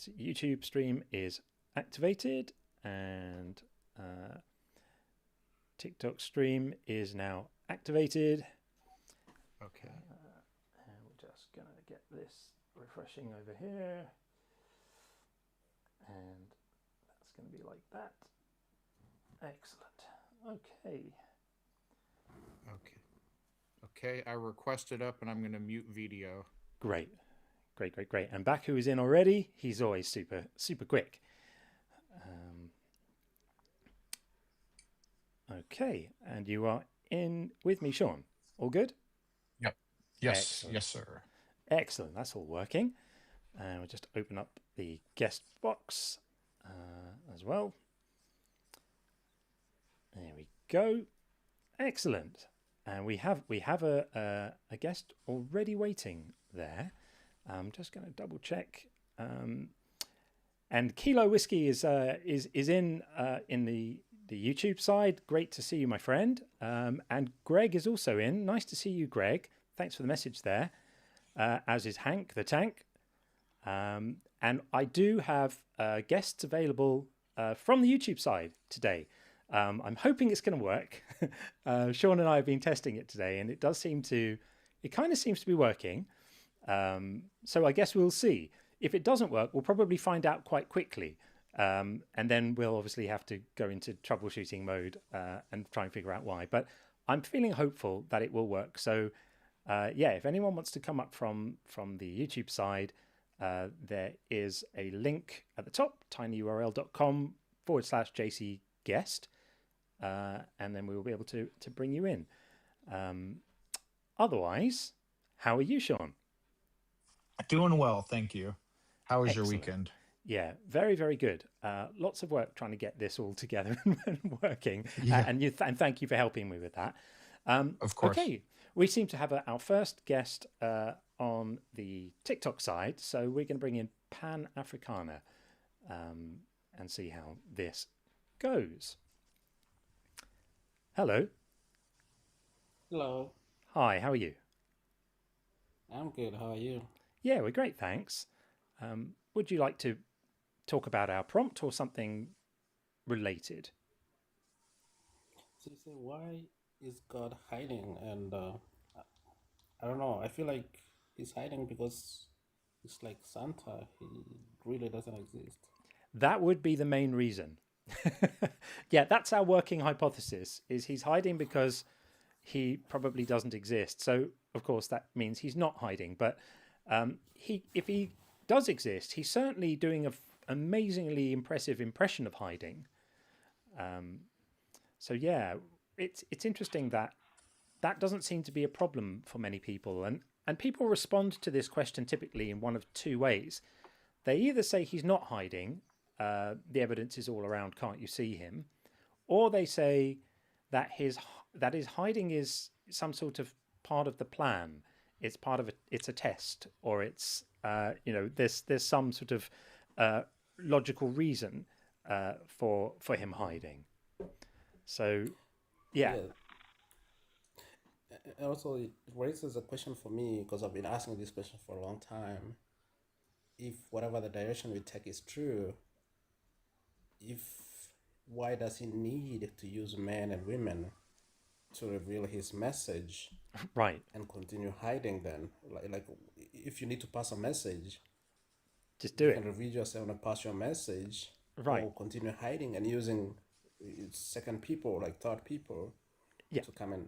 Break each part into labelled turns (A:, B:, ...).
A: So YouTube stream is activated, and TikTok stream is now activated.
B: Okay.
A: And we're just going to get this refreshing over here. And that's going to be like that. Excellent. Okay.
B: Okay, I requested up and I'm going to mute video.
A: Great. And Baku is in already. He's always super quick. Okay, and you are in with me, Sean. All good?
C: Yep. Yes.
A: Excellent.
C: Yes, sir.
A: Excellent. That's all working. And we'll just open up the guest box as well. There we go. Excellent. And we have a guest already waiting there. I'm just going to double check. And Kilo Whiskey is in the YouTube side. Great to see you, my friend. And Greg is also in. Nice to see you, Greg. Thanks for the message there. As is Hank the Tank. And I do have guests available from the YouTube side today. I'm hoping it's going to work. Sean and I have been testing it today, and it kind of seems to be working. So I guess we'll see. If it doesn't work, we'll probably find out quite quickly. And then we'll obviously have to go into troubleshooting mode and try and figure out why. But I'm feeling hopeful that it will work. So if anyone wants to come up from the YouTube side, there is a link at the top, tinyurl.com/JC guest. And then we will be able to bring you in. Otherwise, how are you, Sean?
C: Doing well, thank you. How was
A: Excellent.
C: Your weekend?
A: Yeah, very, very good. Lots of work trying to get this all together and working.
C: Yeah.
A: And thank you for helping me with that.
C: Of course.
A: Okay, we seem to have our first guest on the TikTok side. So we're going to bring in Pan Africana and see how this goes. Hello.
D: Hello.
A: Hi, how are you?
D: I'm good. How are you?
A: Yeah, we're great, thanks. Would you like to talk about our prompt or something related?
D: So you say, why is God hiding? And I don't know. I feel like he's hiding because he's like Santa. He really doesn't exist.
A: That would be the main reason. Yeah, that's our working hypothesis, is he's hiding because he probably doesn't exist. So, of course, that means he's not hiding. But if he does exist, he's certainly doing an amazingly impressive impression of hiding. So, yeah, it's interesting that doesn't seem to be a problem for many people. And people respond to this question typically in one of two ways. They either say he's not hiding, the evidence is all around, can't you see him? Or they say that his hiding is some sort of part of the plan. It's part of it's a test, or it's there's some sort of logical reason for him hiding. So, yeah.
D: Also, it raises a question for me, because I've been asking this question for a long time. If whatever the direction we take is true, why does he need to use men and women to reveal his message?
A: Right.
D: And continue hiding then? Like if you need to pass a message,
A: just do it.
D: You can reveal yourself and pass your message.
A: Right.
D: Or continue hiding and using second people, like third people, to come and,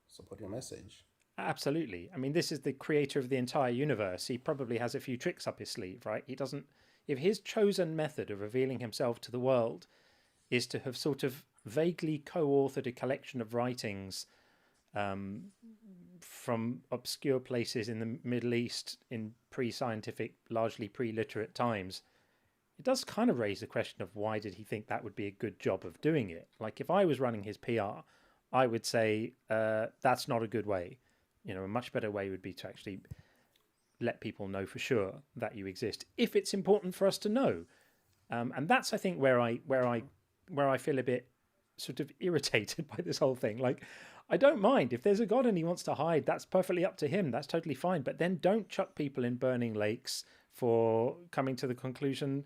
D: support your message.
A: Absolutely. I mean, this is the creator of the entire universe. He probably has a few tricks up his sleeve, right? If his chosen method of revealing himself to the world is to have sort of vaguely co-authored a collection of writings from obscure places in the Middle East in pre-scientific, largely pre-literate times, it does kind of raise the question of why did he think that would be a good job of doing it? Like, if I was running his PR, I would say that's not a good way. A much better way would be to actually let people know for sure that you exist, if it's important for us to know. And that's, I think, where I feel a bit sort of irritated by this whole thing. Like, I don't mind if there's a God and he wants to hide. That's perfectly up to him. That's totally fine. But then don't chuck people in burning lakes, for coming to the conclusion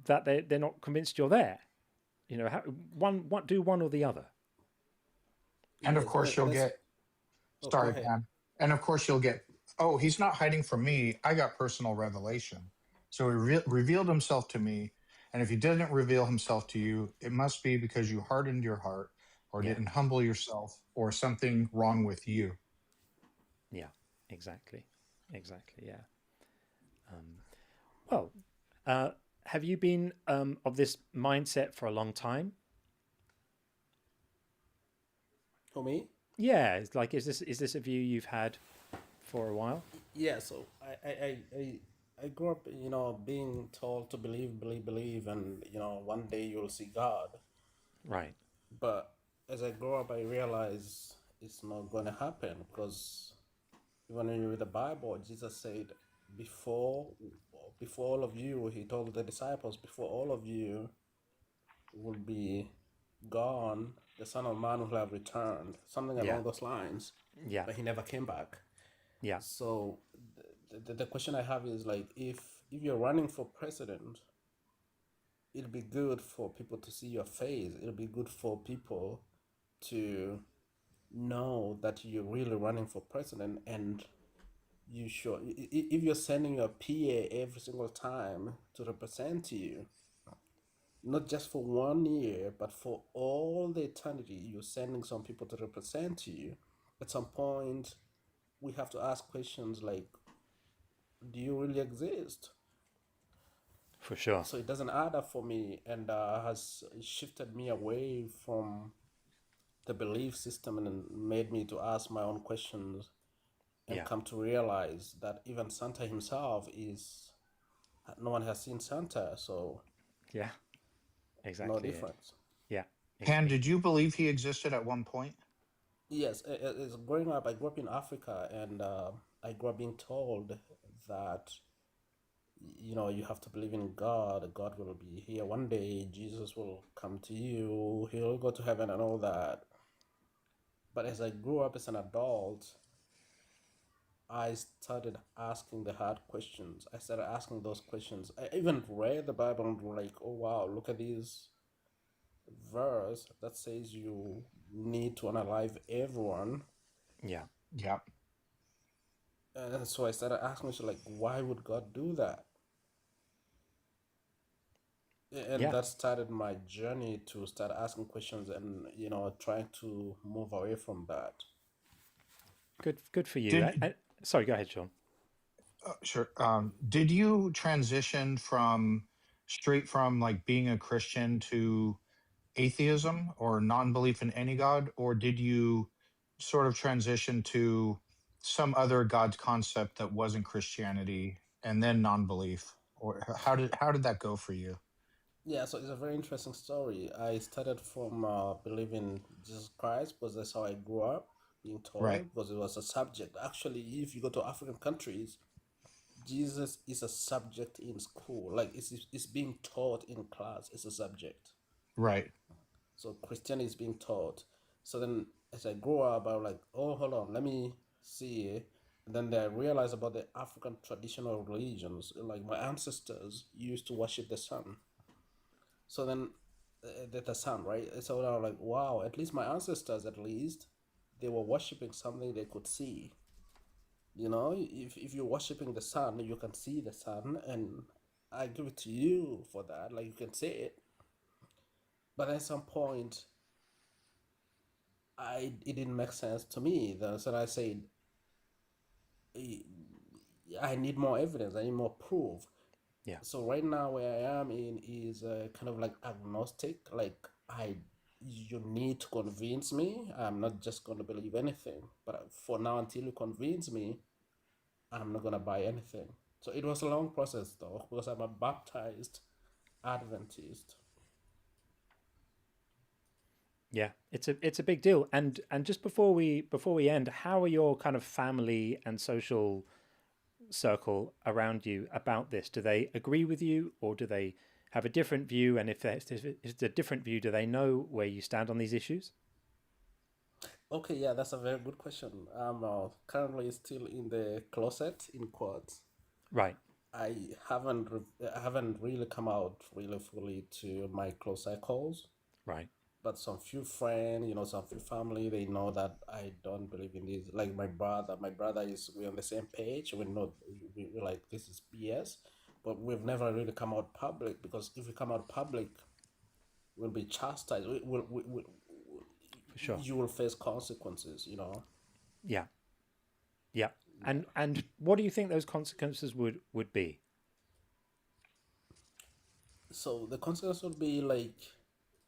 A: that they're not convinced you're there. Do one or the other.
C: And of
D: Yes,
C: course, you'll
D: that's.
C: get,
D: Oh, go
C: sorry,
D: ahead.
C: Pam. And of course, you'll get, oh, he's not hiding from me. I got personal revelation. So he revealed himself to me. And if he didn't reveal himself to you, it must be because you hardened your heart or
A: Yeah.
C: didn't humble yourself or something wrong with you.
A: Yeah, exactly. Yeah. Well, have you been of this mindset for a long time?
D: For me?
A: Yeah, it's like is this a view you've had for a while?
D: Yeah, so I grew up, being told to believe, and one day you'll see God.
A: Right.
D: But as I grow up, I realize it's not going to happen because even when you read the Bible, Jesus said, before before all of you, he told the disciples, before all of you will be gone, the Son of Man will have returned, something
A: Yeah.
D: along those lines.
A: Yeah.
D: But he never came back.
A: Yeah.
D: So the question I have is like, if you're running for president, it'll be good for people to see your face. It'll be good for people to know that you're really running for president, and you sure if you're sending your PA every single time to represent you, not just for 1 year, but for all the eternity, you're sending some people to represent you. At some point, we have to ask questions like, do you really exist?
A: For sure.
D: So it doesn't add up for me, and has shifted me away from the belief system and made me to ask my own questions and
A: Yeah.
D: come to realize that even Santa himself is, no one has seen Santa, so
A: Yeah.
D: no
A: Exactly it.
D: difference.
A: Yeah.
C: Pan, did you believe he existed at one point?
D: Yes, as growing up, I grew up in Africa, and I grew up being told that you have to believe in God. God will be here one day. Jesus will come to you. He'll go to heaven and all that. But as I grew up as an adult, I started asking the hard questions. I started asking those questions. I even read the Bible and were like, oh wow, look at this verse that says you need to unalive everyone.
A: Yeah.
C: Yeah.
D: And so I started asking myself, like, why would God do that? And
A: Yeah.
D: that started my journey to start asking questions and, trying to move away from that.
A: Good for you.
C: Did
A: Sorry, go ahead, Sean.
C: Sure. Did you transition from straight from like being a Christian to atheism or non-belief in any god, or did you sort of transition to some other god concept that wasn't Christianity and then non-belief? Or how did that go for you?
D: Yeah, so it's a very interesting story. I started from believing Jesus Christ because that's how I grew up being
C: Right.
D: told, because it was a subject. Actually, if you go to African countries, Jesus is a subject in school. Like it's being taught in class. It's a subject.
C: Right.
D: So Christianity is being taught. So then as I grew up, I was like, oh, hold on, let me see. And then I realized about the African traditional religions. Like my ancestors used to worship the sun. So then the sun, right? So I was like, wow, at least my ancestors, at least, they were worshiping something they could see. If you're worshiping the sun, you can see the sun, and I give it to you for that. Like you can see it. But at some point, it didn't make sense to me. So I said, I need more evidence. I need more proof.
A: Yeah.
D: So right now, where I am in is kind of like agnostic. Like you need to convince me. I'm not just gonna believe anything. But for now, until you convince me, I'm not gonna buy anything. So it was a long process though, because I'm a baptized Adventist.
A: Yeah, it's a big deal. And just before we end, how are your kind of family and social circle around you about this? Do they agree with you, or do they have a different view? And if it's a different view, do they know where you stand on these issues?
D: Okay, yeah, that's a very good question. I'm currently still in the closet, in quotes.
A: Right.
D: I haven't really come out really fully to my close circles,
A: Right.
D: but some few friends, some few family, they know that I don't believe in this. Like my brother is we on the same page. We know we're like this is BS, but we've never really come out public because if we come out public, we'll be chastised.
A: For sure.
D: You will face consequences.
A: Yeah. Yeah.
D: Yeah.
A: And what do you think those consequences would be?
D: So the consequence would be like,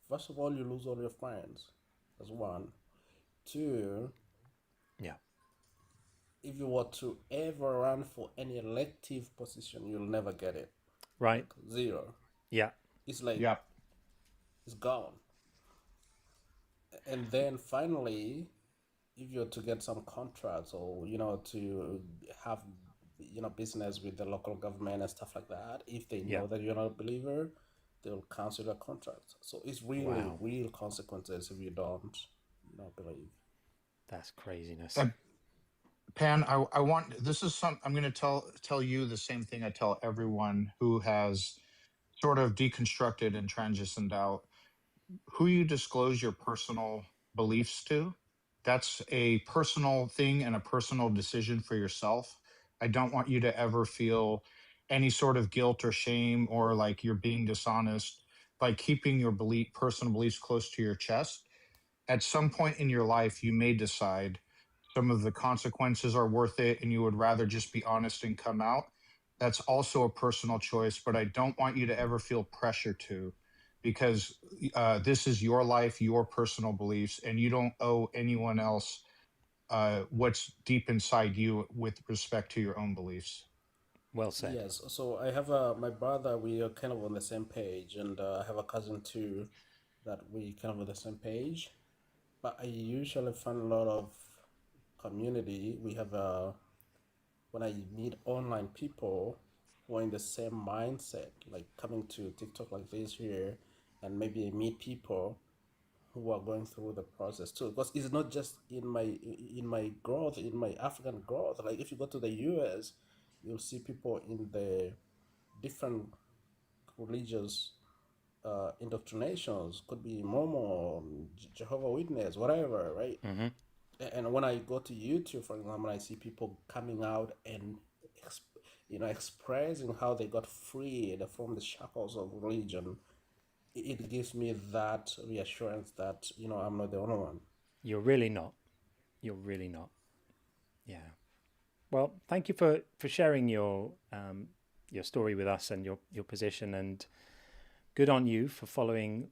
D: first of all, you lose all your friends. That's one. Two,
A: Yeah.
D: if you were to ever run for any elective position, you'll never get it.
A: Right.
D: Like zero.
A: Yeah.
D: It's like
C: Yeah.
D: it's gone. And then finally, if you're to get some contracts or to have business with the local government and stuff like that, if they
A: Yeah.
D: know that you're not a believer, they'll cancel your contract. So it's really
A: Wow.
D: real consequences if you don't believe.
A: That's craziness.
C: Pan, I want this is some I'm going to tell you the same thing I tell everyone who has sort of deconstructed and transitioned out. Who you disclose your personal beliefs to, that's a personal thing and a personal decision for yourself. I don't want you to ever feel any sort of guilt or shame or like you're being dishonest by keeping your personal beliefs close to your chest. At some point in your life, you may decide some of the consequences are worth it and you would rather just be honest and come out. That's also a personal choice, but I don't want you to ever feel pressure to, because this is your life, your personal beliefs, and you don't owe anyone else what's deep inside you with respect to your own beliefs.
A: Well said.
D: Yes, so I have my brother. We are kind of on the same page, and I have a cousin too, that we kind of on the same page. But I usually find a lot of community. We have when I meet online people who are in the same mindset, like coming to TikTok like this here, and maybe I meet people who are going through the process too. Because it's not just in my growth, in my African growth. Like if you go to the US, you'll see people in the different religious indoctrinations. Could be Mormon, Jehovah Witness, whatever, right?
A: Mm-hmm.
D: And when I go to YouTube, for example, I see people coming out and expressing how they got freed from the shackles of religion. It gives me that reassurance that I'm not the only one.
A: You're really not. You're really not. Yeah. Well, thank you for sharing your story with us and your position, and good on you for following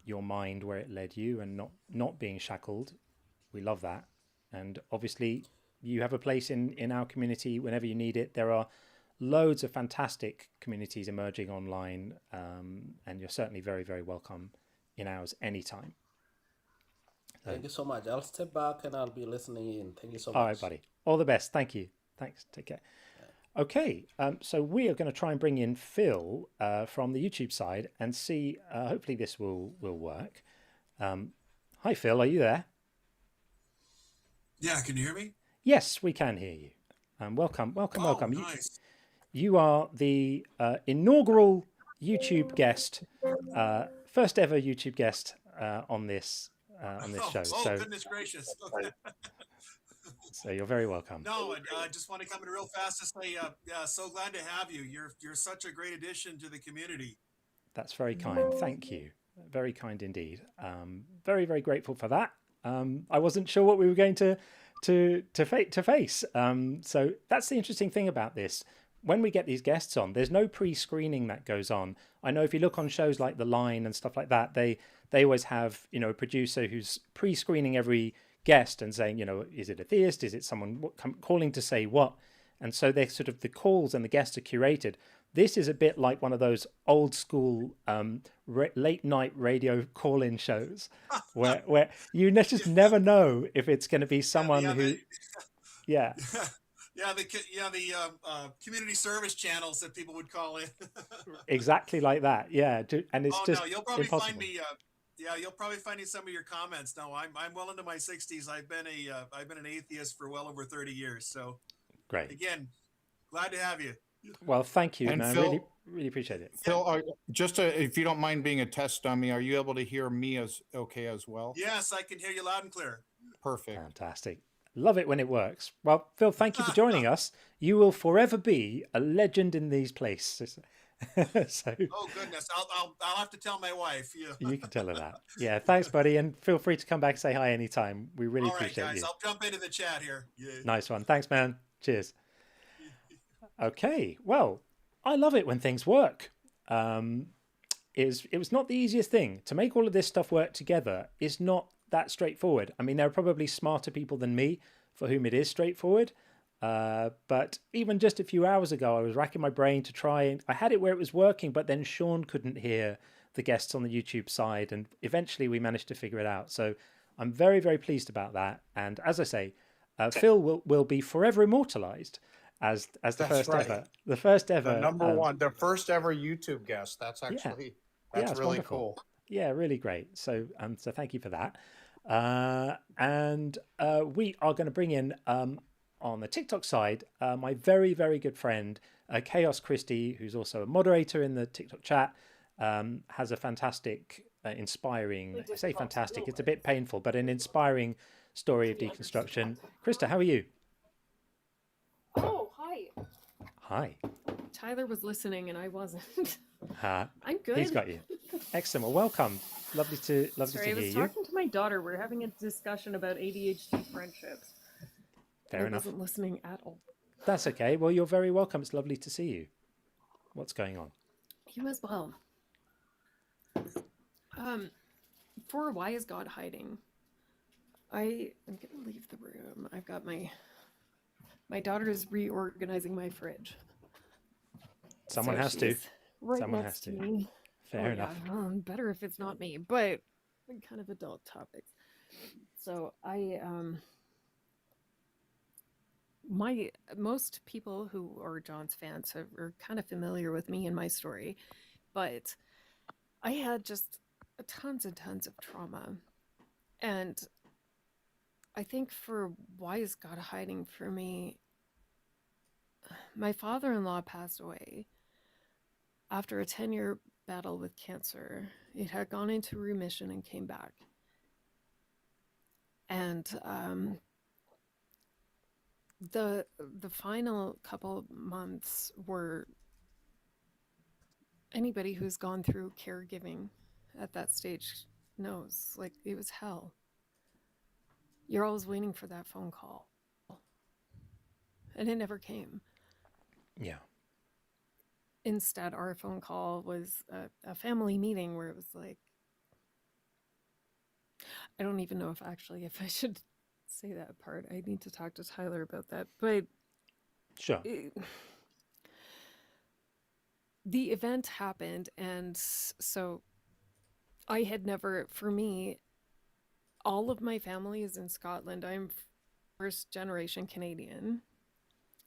A: your mind where it led you and not being shackled. We love that, and obviously you have a place in our community whenever you need it. There are loads of fantastic communities emerging online, and you're certainly very, very welcome in ours anytime.
D: Thank you so much. I'll step back and I'll be listening in. Thank you so
A: All right,
D: much.
A: buddy. All the best. Thank you. Thanks. Take care. Okay, so we are going to try and bring in Phil from the YouTube side and see. Hopefully, this will work. Hi, Phil. Are you there?
E: Yeah, can you hear me?
A: Yes, we can hear you. Welcome.
E: Oh, nice.
A: You are the inaugural YouTube guest, first ever YouTube guest on this show. So,
E: goodness gracious. Okay.
A: so you're very welcome.
E: No, I just want to come in real fast to say, so glad to have you. You're such a great addition to the community.
A: That's very kind. Thank you. Very kind indeed. Very, very grateful for that. I wasn't sure what we were going to face. So that's the interesting thing about this. When we get these guests on, there's no pre-screening that goes on. I know if you look on shows like The Line and stuff like that, they always have a producer who's pre-screening every guest and saying, is it a theist? Is it someone calling to say what? And so they're sort of the calls and the guests are curated. This is a bit like one of those old school late night radio call-in shows where you just never know if it's going to be someone who, yeah.
E: The community service channels that people would call in.
A: Exactly like that. Yeah. And it's just
E: you'll probably
A: impossible.
E: find me. You'll probably find in some of your comments. No, I'm well into my 60s. I've been an atheist for well over 30 years. So
A: great.
E: Again, Glad to have you.
A: Well, thank you,
B: And
A: man.
B: Phil-
A: Really, really appreciate it.
B: Phil, if you don't mind being a test dummy, are you able to hear me as okay as well?
E: Yes, I can hear you loud and clear.
B: Perfect.
A: Fantastic. Love it when it works. Well, Phil, thank you for joining us. You will forever be a legend in these places. So
E: Oh goodness, I'll have to tell my wife. Yeah.
A: you can tell her that. Yeah, thanks, buddy, and feel free to come back and say hi anytime. We really
E: All right,
A: appreciate
E: guys,
A: you.
E: I'll jump into the chat here. Yeah.
A: Nice one. Thanks, man. Cheers. Okay, well, I love it when things work. It was not the easiest thing to make all of this stuff work together. Is not that straightforward. I mean, there are probably smarter people than me for whom it is straightforward. But even just a few hours ago, I was racking my brain to try and I had it where it was working, but then Sean couldn't hear the guests on the YouTube side, and eventually we managed to figure it out. So I'm very, very pleased about that. And as I say, Phil will be forever immortalized as the
B: That's
A: first
B: right.
A: ever, the first ever,
B: The number one, the first ever YouTube guest. That's
A: yeah.
B: actually
A: Yeah,
B: that's
A: it's
B: really
A: wonderful.
B: cool.
A: Yeah, really great. So thank you for that. And we are going to bring in on the TikTok side my very, very good friend Chaos Christy, who's also a moderator in the TikTok chat. Has a fantastic, inspiring. I say fantastic. It's a bit painful, but an inspiring story of deconstruction. Christa, how are you?
F: Oh, hi.
A: Hi.
F: Tyler was listening and I wasn't.
A: I'm
F: good.
A: He's got you. Excellent. Well, welcome. Lovely to
F: Sorry, I
A: hear
F: was
A: you.
F: talking to my daughter. We're having a discussion about ADHD friendships.
A: Fair
F: I
A: enough.
F: wasn't listening at all.
A: That's okay. Well, you're very welcome. It's lovely to see you. What's going on?
F: You as well. For why is God hiding? I am gonna leave the room. I've got my daughter is reorganizing my fridge.
A: Someone
F: So
A: has to.
F: she's right
A: Someone
F: next
A: has to.
F: me.
A: Fair enough.
F: Yeah, better if it's not me, but kind of adult topics. So most people who are John's fans are kind of familiar with me and my story, but I had just tons and tons of trauma. And I think for why is God hiding for me, my father-in-law passed away after a 10-year battle with cancer. It had gone into remission and came back. And the final couple months were, anybody who's gone through caregiving at that stage knows, like, it was hell. You're always waiting for that phone call. And it never came.
A: Yeah.
F: Instead, our phone call was a family meeting where it was like, I don't even know if I should say that part. I need to talk to Tyler about that. But
A: Sure.
F: The event happened, and so I had never, for me, all of my family is in Scotland. I'm first generation Canadian.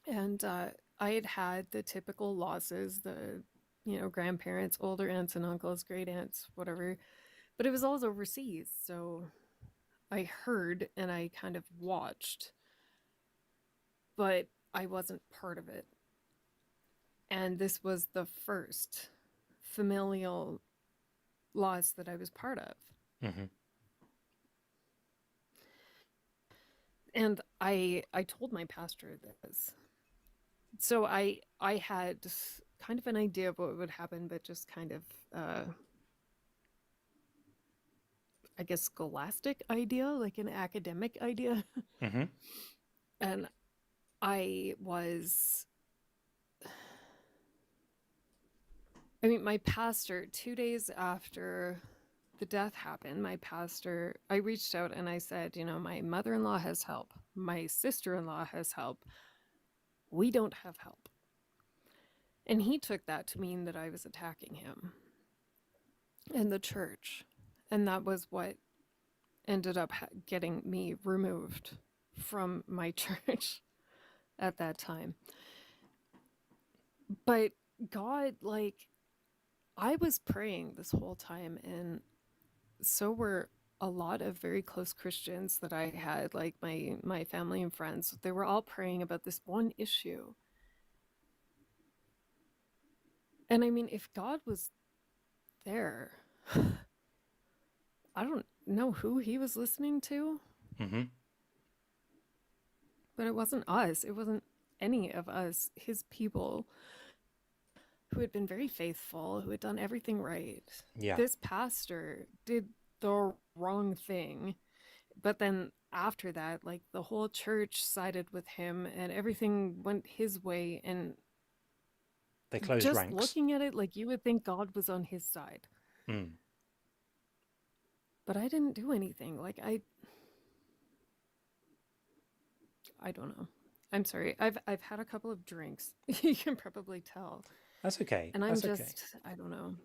F: And I had had the typical losses, the, grandparents, older aunts and uncles, great aunts, whatever. But it was all overseas. So I heard and I kind of watched, but I wasn't part of it. And this was the first familial loss that I was part of.
A: Mm-hmm.
F: And I told my pastor this. So I had kind of an idea of what would happen, but just kind of, I guess, scholastic idea, like an academic idea.
A: Mm-hmm.
F: And my pastor, 2 days after the death happened, I reached out and I said, my mother-in-law has help. My sister-in-law has help. We don't have help. And he took that to mean that I was attacking him and the church. And that was what ended up getting me removed from my church at that time. But God, I was praying this whole time, and so were a lot of very close Christians that I had, like my family and friends. They were all praying about this one issue. And I mean, if God was there, I don't know who he was listening to,
A: Mm-hmm.
F: but it wasn't us. It wasn't any of us, his people, who had been very faithful, who had done everything right.
A: Yeah.
F: This pastor did the wrong thing. But then after that, like the whole church sided with him and everything went his way. And
A: They closed
F: just
A: ranks.
F: looking at it, like you would think God was on his side.
A: Mm.
F: But I didn't do anything. Like I don't know. I'm sorry. I've had a couple of drinks. You can probably tell.
A: That's okay.
F: And I'm
A: That's
F: just,
A: okay.
F: I don't know.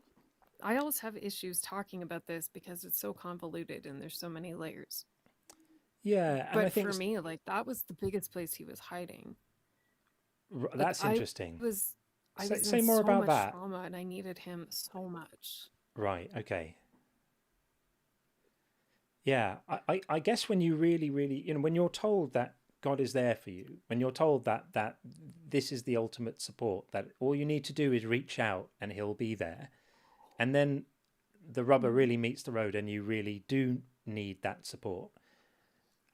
F: I always have issues talking about this because it's so convoluted and there's so many layers.
A: Yeah, and
F: But
A: I think
F: for me, like that was the biggest place he was hiding.
A: that's
F: Like,
A: interesting.
F: I was
A: Say
F: in
A: more
F: so
A: about
F: much
A: that.
F: trauma and I needed him so much.
A: Right. Okay. Yeah. I guess when you really, really, when you're told that God is there for you, when you're told that this is the ultimate support, that all you need to do is reach out and he'll be there, and then the rubber really meets the road and you really do need that support.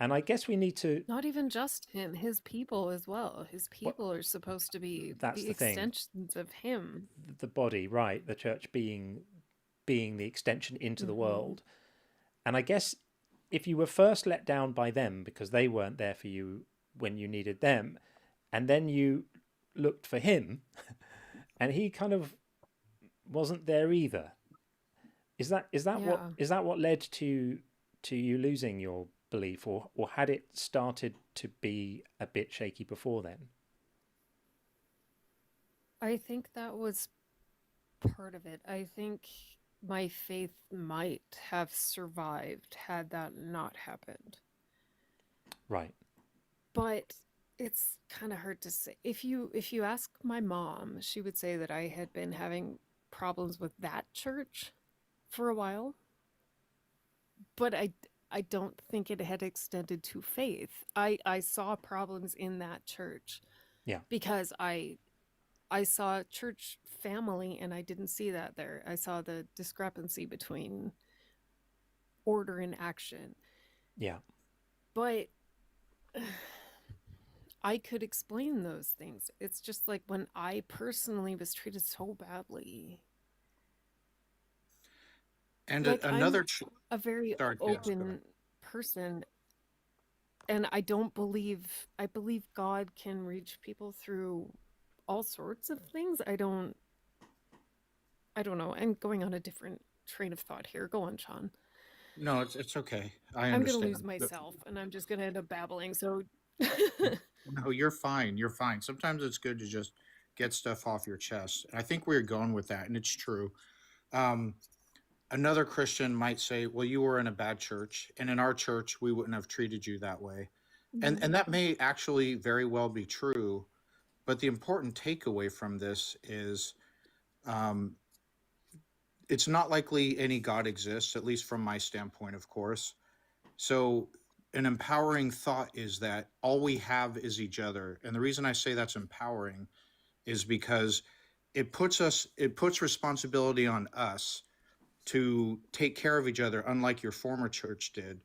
A: And I guess we need to.
F: Not even just him, his people as well. His
A: What,
F: people are supposed to be
A: that's
F: the
A: the thing.
F: extensions of him.
A: The body, right? The church being the extension into the world. And I guess if you were first let down by them because they weren't there for you when you needed them, and then you looked for him, and he kind of wasn't there either. Is that
F: Yeah.
A: what led to you losing your belief, or had it started to be a bit shaky before then?
F: I think that was part of it. I think my faith might have survived had that not happened.
A: Right.
F: But it's kind of hard to say. If you ask my mom, she would say that I had been having problems with that church for a while. But I don't think it had extended to faith. I saw problems in that church.
A: Yeah.
F: Because I saw church family and I didn't see that there. I saw the discrepancy between order and action.
A: Yeah.
F: But I could explain those things. It's just like when I personally was treated so badly.
B: And
F: Like
B: another.
F: I'm a very
B: Sorry, yes, go ahead.
F: open person, and I believe God can reach people through all sorts of things. I don't know. I'm going on a different train of thought here. Go on, Sean.
B: No, it's okay. I
F: I'm going
B: understand.
F: to lose myself and I'm just going to end up babbling. So
B: No, you're fine. You're fine. Sometimes it's good to just get stuff off your chest. And I think we're going with that, and it's true. Um, Another Christian might say, "Well, you were in a bad church, and in our church, we wouldn't have treated you that way," and that may actually very well be true. But the important takeaway from this is, um, it's not likely any God exists, at least from my standpoint, of course. So, an empowering thought is that all we have is each other. And the reason I say that's empowering is because it puts responsibility on us to take care of each other, unlike your former church did.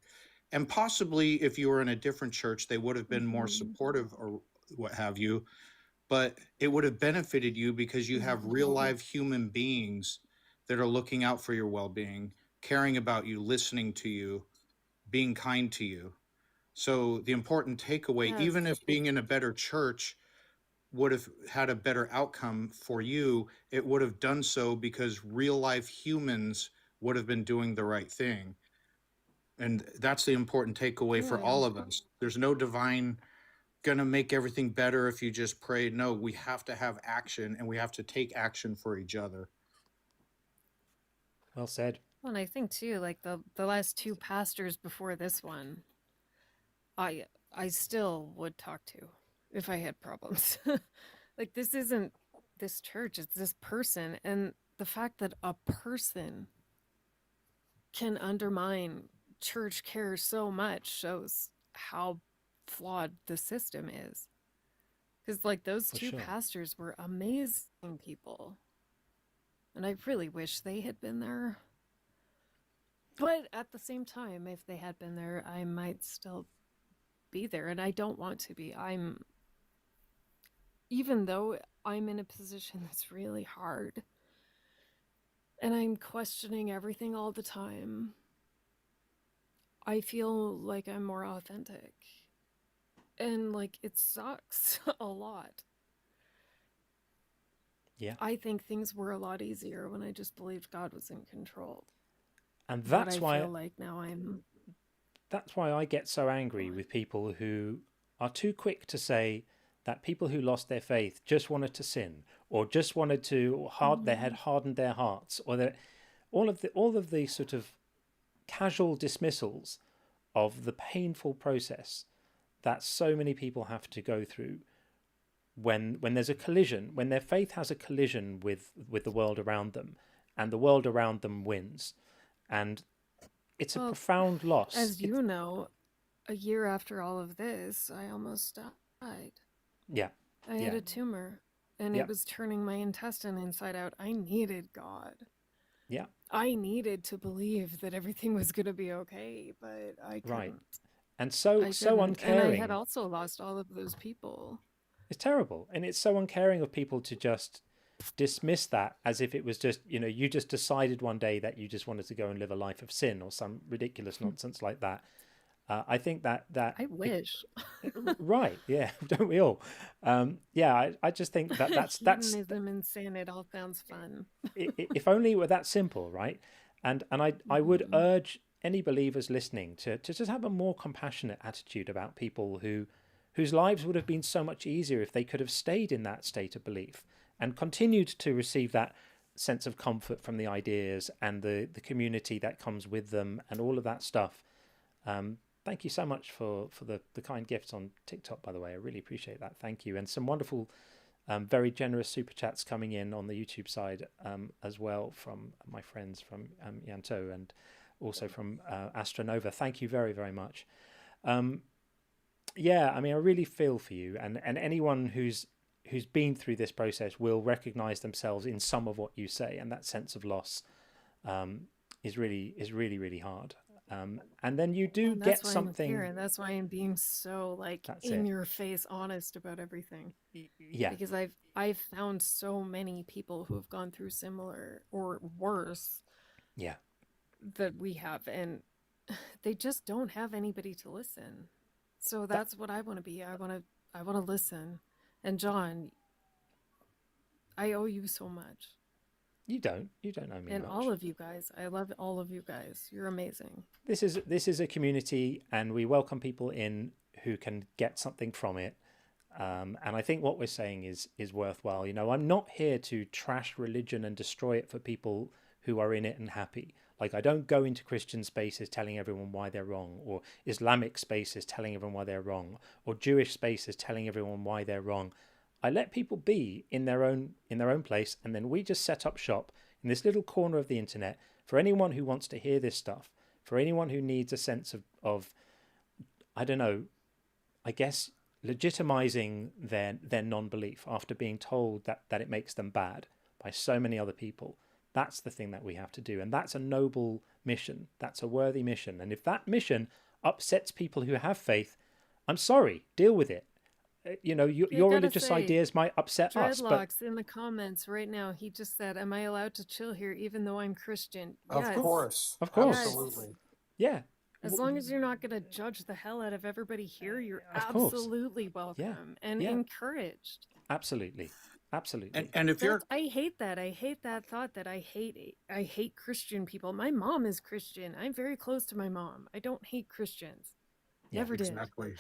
B: And possibly if you were in a different church, they would have been more supportive or what have you, but it would have benefited you because you have real live human beings that are looking out for your well-being, caring about you, listening to you, being kind to you. So the important takeaway,
F: yes.
B: even if being in a better church would have had a better outcome for you, it would have done so because real life humans would have been doing the right thing. And that's the important takeaway for all of us. There's no divine gonna make everything better if you just pray. No, we have to have action, and we have to take action for each other.
A: Well said.
F: Well, and I think too, like the last two pastors before this one, I still would talk to if I had problems. Like this isn't this church, it's this person. And the fact that a person can undermine church care so much shows how flawed the system is. Because like those
A: For
F: two
A: sure.
F: pastors were amazing people. And I really wish they had been there. But at the same time, if they had been there, I might still be there. And I don't want to be. Even though I'm in a position that's really hard and I'm questioning everything all the time, I feel like I'm more authentic. And like it sucks a lot.
A: Yeah.
F: I think things were a lot easier when I just believed God was in control.
A: And
F: But I feel like now
A: that's why I get so angry with people who are too quick to say that people who lost their faith just wanted to sin, or just wanted to they had hardened their hearts, or that all of the sort of casual dismissals of the painful process that so many people have to go through when there's a collision, when their faith has a collision with the world around them, and the world around them wins. And it's a profound loss.
F: As you know, a year after all of this, I almost died.
A: Yeah.
F: I had a tumor, and it was turning my intestine inside out. I needed God.
A: Yeah.
F: I needed to believe that everything was going to be okay, but I couldn't.
A: Right. And so uncaring.
F: And I had also lost all of those people.
A: It's terrible. And it's so uncaring of people to just dismiss that as if it was just, you just decided one day that you just wanted to go and live a life of sin or some ridiculous nonsense like that. I think that
F: I wish.
A: Right. Yeah. Don't we all? I just think that's
F: hedonism and sin. It all sounds fun.
A: If only it were that simple, right? And I would urge any believers listening to just have a more compassionate attitude about people whose lives would have been so much easier if they could have stayed in that state of belief and continued to receive that sense of comfort from the ideas and the community that comes with them and all of that stuff. Thank you so much for the kind gifts on TikTok, by the way. I really appreciate that. Thank you. And some wonderful, very generous super chats coming in on the YouTube side as well from my friends from Yanto and also from Astronova. Thank you very, very much. I really feel for you. And anyone who's been through this process will recognize themselves in some of what you say. And that sense of loss is really, really hard. And then you do get something.
F: I'm here, and that's why I'm being so in your face honest about everything.
A: Yeah.
F: Because I've found so many people who have gone through similar or worse.
A: Yeah.
F: That we have, and they just don't have anybody to listen. So that's what I want to be. I want to listen. And John, I owe you so much.
A: You don't owe me
F: and
A: much.
F: All of you guys. I love all of you guys. You're amazing.
A: This is a community, and we welcome people in who can get something from it. And I think what we're saying is worthwhile. I'm not here to trash religion and destroy it for people who are in it and happy. Like, I don't go into Christian spaces telling everyone why they're wrong, or Islamic spaces telling everyone why they're wrong, or Jewish spaces telling everyone why they're wrong. I let people be in their own place, and then we just set up shop in this little corner of the internet for anyone who wants to hear this stuff, for anyone who needs a sense of I don't know, I guess legitimizing their non-belief after being told that it makes them bad by so many other people. That's the thing that we have to do, and that's a noble mission. That's a worthy mission. And if that mission upsets people who have faith, I'm sorry, deal with it. Your religious ideas might upset us.
F: Dreadlocks in the comments right now. He just said, "Am I allowed to chill here, even though I'm Christian?"
C: Of
F: yes.
C: course,
A: of course,
C: absolutely.
A: Yeah.
F: As long as you're not going to judge the hell out of everybody here, you're absolutely welcome and encouraged.
A: Absolutely.
B: And if you're,
F: I hate that. I hate that thought that I hate Christian people. My mom is Christian. I'm very close to my mom. I don't hate Christians. Never did.
B: Exactly.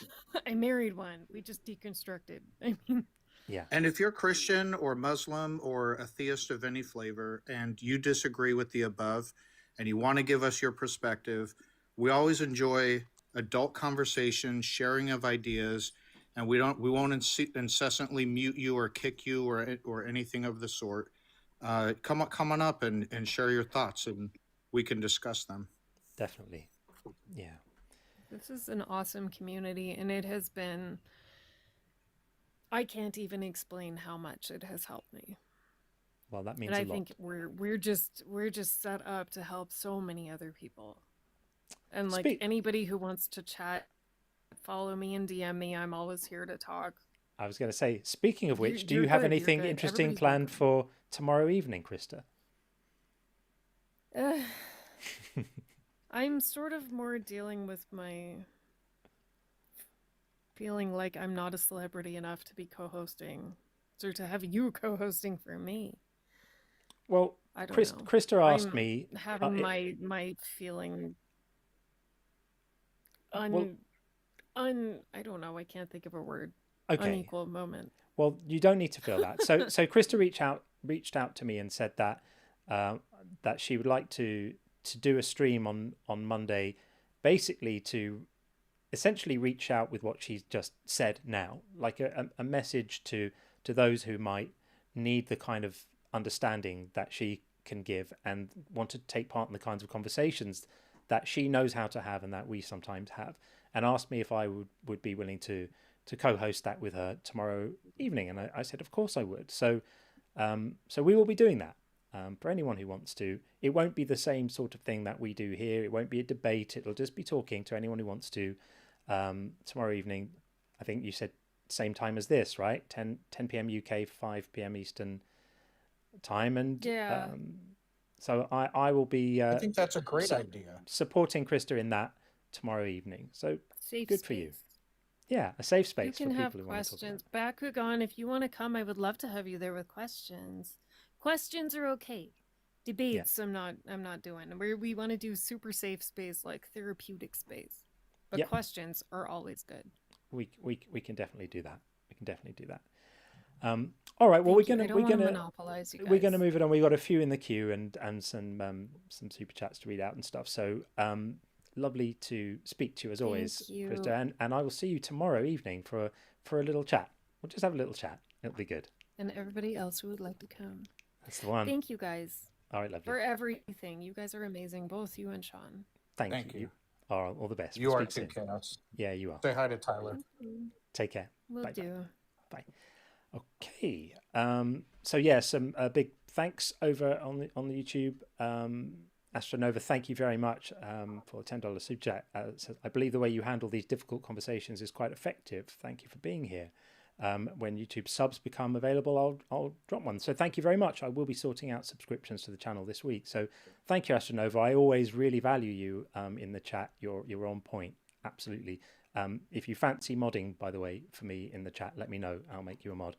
F: I married one. We just deconstructed. I mean,
A: yeah.
B: And if you're Christian or Muslim or a theist of any flavor and you disagree with the above and you want to give us your perspective, we always enjoy adult conversation, sharing of ideas. And we won't incessantly mute you or kick you or anything of the sort. Come on up and share your thoughts, and we can discuss them.
A: Definitely, yeah.
F: This is an awesome community, and it has been. I can't even explain how much it has helped me.
A: Well, that means
F: And I
A: a lot.
F: think we're just set up to help so many other people. And like
A: Speak.
F: anybody who wants to chat, follow me and DM me. I'm always here to talk.
A: I was going to say, speaking of which, do
F: You're
A: you have
F: good, you're
A: anything
F: good.
A: interesting
F: Everybody's
A: planned
F: welcome.
A: for tomorrow evening, Christa?
F: I'm sort of more dealing with my feeling like I'm not a celebrity enough to be co-hosting, or to have you co-hosting for me.
A: Well,
F: I don't know.
A: Christa asked
F: I'm
A: me.
F: having my feeling
A: Well,
F: I don't know. I can't think of a word.
A: okay.
F: Unequal moment.
A: Well, you don't need to feel that. So Christa reached out to me and said that that she would like to do a stream on Monday, basically to essentially reach out with what she's just said now, like a message to those who might need the kind of understanding that she can give and want to take part in the kinds of conversations that she knows how to have and that we sometimes have, and asked me if I would be willing to co-host that with her tomorrow evening, and I said of course I would. So we will be doing that for anyone who wants to. It won't be the same sort of thing that we do here. It won't be a debate. It'll just be talking to anyone who wants to. Tomorrow evening, I think you said same time as this, right? 10 p.m. UK, 5 p.m. Eastern time, and
F: Yeah.
A: so I will be.
B: I think that's a great idea.
A: Supporting Christa in that tomorrow evening. So
F: Safe
A: good
F: space.
A: for you. Yeah, a safe space
F: You can
A: for people
F: have
A: who want to talk.
F: questions. Bakugan, if you want to come, I would love to have you there with questions. Questions are okay. Debates, I'm not doing. We want to do super safe space, like therapeutic space. But questions are always good.
A: We can definitely do that. We can definitely do that. All right. Well, we're gonna
F: monopolize you guys.
A: We're gonna move it on. We got a few in the queue and some super chats to read out and stuff. So lovely to speak to you as always, Christa, and I will see you tomorrow evening for a little chat. We'll just have a little chat. It'll be good.
F: And everybody else who would like to come.
A: That's the one.
F: Thank you guys.
A: All right, lovely.
F: For everything. You guys are amazing, both you and Sean.
A: Thank you. All the best.
B: You are too, Chaos.
A: Yeah, you are.
B: Say hi to Tyler.
A: Take care.
F: Will do.
A: Bye. Okay. So yeah, some big thanks over on the YouTube. Astronova, thank you very much for a $10 super chat. So I believe the way you handle these difficult conversations is quite effective. Thank you for being here. When YouTube subs become available, I'll drop one. So thank you very much. I will be sorting out subscriptions to the channel this week. So thank you, Astronova. I always really value you in the chat. You're on point. Absolutely. If you fancy modding, by the way, for me in the chat, let me know. I'll make you a mod.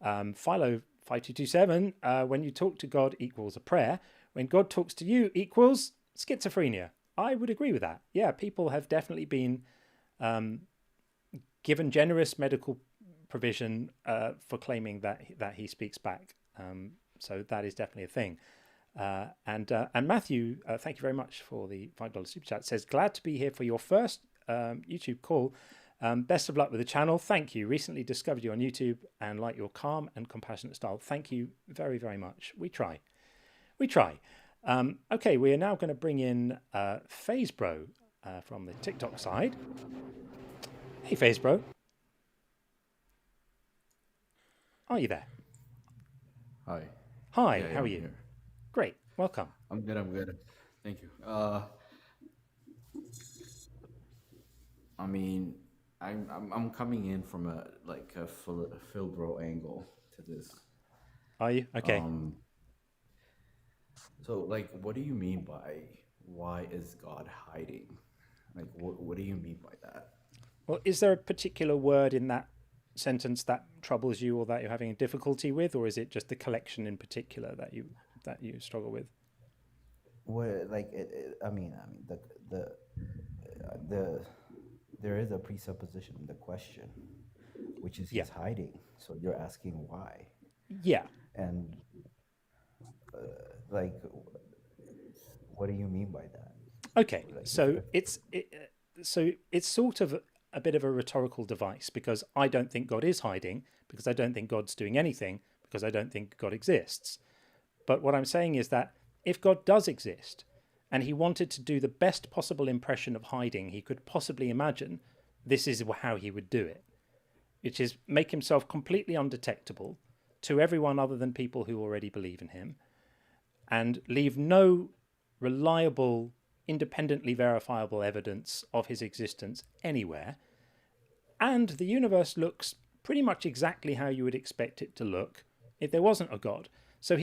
A: Philo5227, when you talk to God equals a prayer. When God talks to you equals schizophrenia. I would agree with that. Yeah, people have definitely been given generous medical provision for claiming that he speaks back. So that is definitely a thing. And Matthew, thank you very much for the $5 super chat. Says, glad to be here for your first YouTube call. Best of luck with the channel. Thank you. Recently discovered you on YouTube and like your calm and compassionate style. Thank you very, very much. We try. Okay, we are now going to bring in Faze Bro from the TikTok side. Hey, Faze Bro. Are you there?
G: Hi.
A: Hi,
G: Yeah,
A: how are
G: I'm
A: you?
G: here.
A: Great, welcome.
G: I'm good. Thank you. I mean, I'm coming in from a Phil Bro angle to this.
A: Are you? Okay.
G: So, like, what do you mean by why is God hiding? Like, what do you mean by that?
A: Well, is there a particular word in that sentence that troubles you or that you're having a difficulty with, or is it just the collection in particular that you struggle with?
H: Well, like, I mean, there is a presupposition in the question, which is he's hiding. So you're asking why?
A: Yeah.
H: And like, what do you mean by that?
A: Okay, so it's sort of a bit of a rhetorical device, because I don't think God is hiding, because I don't think God's doing anything, because I don't think God exists. But what I'm saying is that if God does exist and he wanted to do the best possible impression of hiding he could possibly imagine, this is how he would do it, which is make himself completely undetectable to everyone other than people who already believe in him, and leave no reliable, independently verifiable evidence of his existence anywhere. And the universe looks pretty much exactly how you would expect it to look if there wasn't a God. So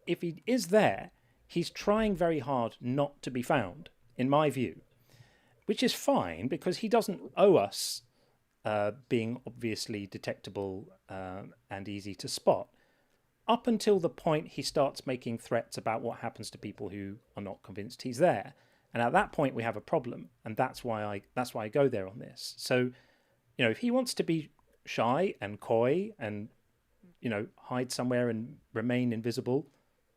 A: if he is there, he's trying very hard not to be found, in my view, which is fine because he doesn't owe us being obviously detectable and easy to spot, up until the point he starts making threats about what happens to people who are not convinced he's there. And at that point we have a problem, and that's why I go there on this. So, if he wants to be shy and coy and hide somewhere and remain invisible,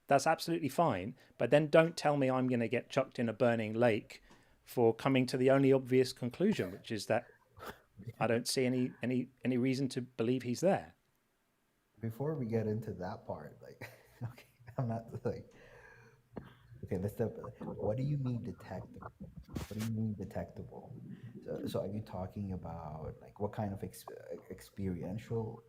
A: that's absolutely fine. But then don't tell me I'm going to get chucked in a burning lake for coming to the only obvious conclusion, which is that I don't see any reason to believe he's there.
H: Before we get into that part, okay, I'm not okay, let's step. What do you mean detectable? What do you mean detectable? So are you talking about what kind of experiential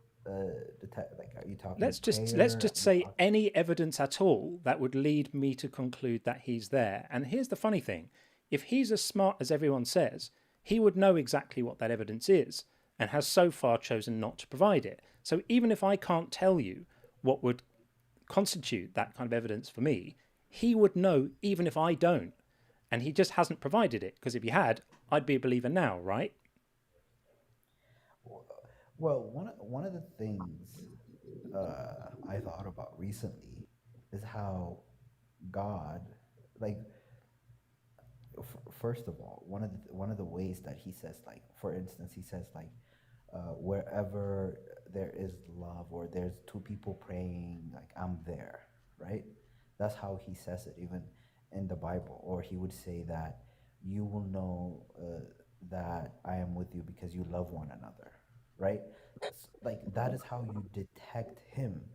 H: detect? Are you talking?
A: Let's just say any evidence at all that would lead me to conclude that he's there. And here's the funny thing: if he's as smart as everyone says, he would know exactly what that evidence is, and has so far chosen not to provide it. So even if I can't tell you what would constitute that kind of evidence for me, he would know even if I don't. And he just hasn't provided it, because if he had, I'd be a believer now, right?
H: Well, one of the things I thought about recently is how God, first of all, one of the ways that he says, for instance, he says wherever there is love or there's two people praying, I'm there, right? That's how he says it even in the Bible. Or he would say that you will know that I am with you because you love one another, right? That is how you detect him.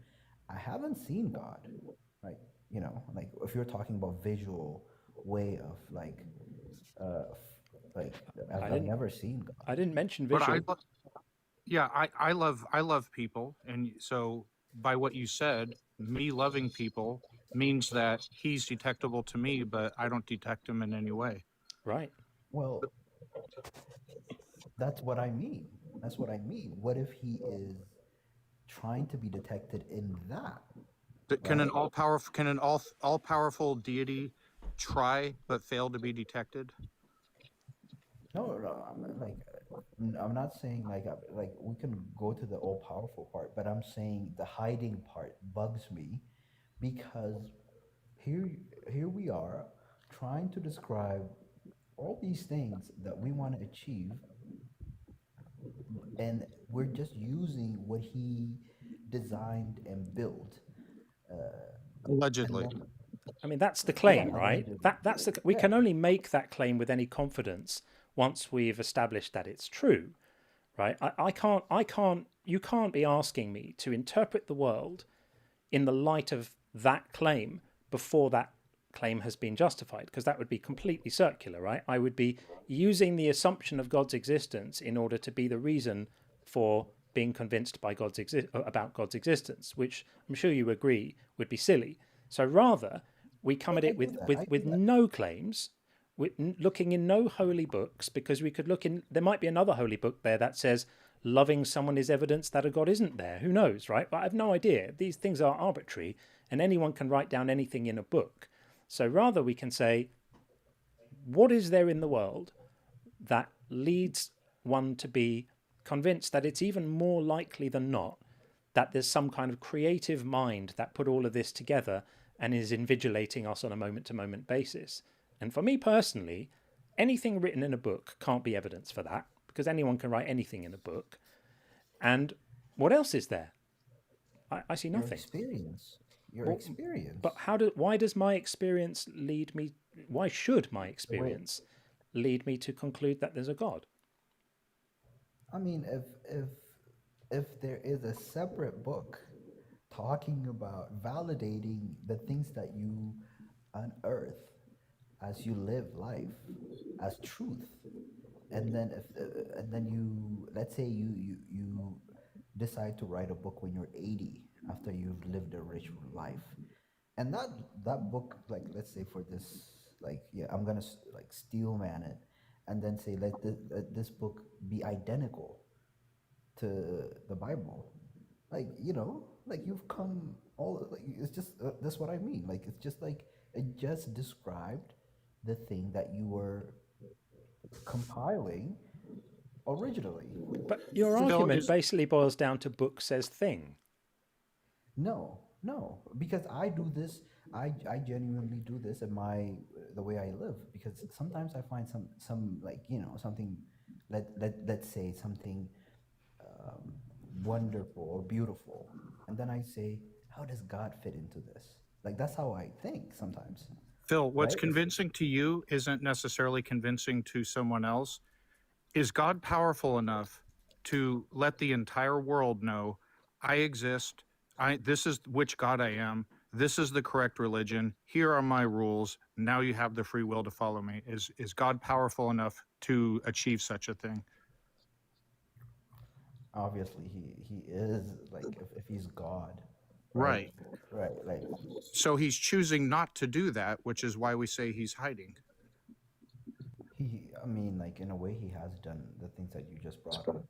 H: I haven't seen God, right? If you're talking about visual way of I've never seen God.
A: I didn't mention
C: But
A: visual.
C: I love people, and so by what you said, me loving people means that he's detectable to me, but I don't detect him in any way.
A: Right.
H: Well, that's what I mean. That's what I mean. What if he is trying to be detected in that?
C: Can an all-powerful deity try but fail to be detected?
H: No, I'm not saying we can go to the all powerful part, but I'm saying the hiding part bugs me, because here we are trying to describe all these things that we want to achieve, and we're just using what he designed and built.
C: Allegedly.
A: I mean, that's the claim,
H: Yeah,
A: right?
H: allegedly.
A: We can only make that claim with any confidence once we've established that it's true, right? You can't be asking me to interpret the world in the light of that claim before that claim has been justified, because that would be completely circular, right? I would be using the assumption of God's existence in order to be the reason for being convinced by about God's existence, which I'm sure you agree would be silly. So rather, we come at it with no claims, looking in no holy books, because we could look in, there might be another holy book there that says loving someone is evidence that a God isn't there. Who knows, right? But I have no idea. These things are arbitrary, and anyone can write down anything in a book. So rather we can say, what is there in the world that leads one to be convinced that it's even more likely than not that there's some kind of creative mind that put all of this together and is invigilating us on a moment-to-moment basis. And for me personally, anything written in a book can't be evidence for that, because anyone can write anything in a book. And what else is there? I see nothing.
H: Your experience.
A: But why does my experience lead me? Why should my experience lead me to conclude that there's a God?
H: I mean, if there is a separate book talking about validating the things that you unearth as you live life as truth, and then let's say you decide to write a book when you're 80, after you've lived a rich life. And that book, like, let's say for this, like, yeah, I'm gonna like steel man it, and then say let this book be identical to the Bible. Like, like you've come all, like, it's just that's what I mean. Like, it's just like it just described the thing that you were compiling originally.
A: But your
B: Phil,
A: argument
B: is
A: basically boils down to book says thing.
H: No, because I do this. I genuinely do this in the way I live, because sometimes I find some like, something, let's say something um, wonderful or beautiful, and then I say, how does God fit into this? Like, that's how I think sometimes,
B: Phil, what's
H: right?
B: convincing to you isn't necessarily convincing to someone else. Is God powerful enough to let the entire world know, I exist, this is which God I am, this is the correct religion, here are my rules, now you have the free will to follow me? Is God powerful enough to achieve such a thing?
H: Obviously, he is, like, if he's God, right?
B: Right.
H: Right, like,
B: So he's choosing not to do that, which is why we say he's hiding.
H: I mean, like, in a way, he has done the things that you just brought up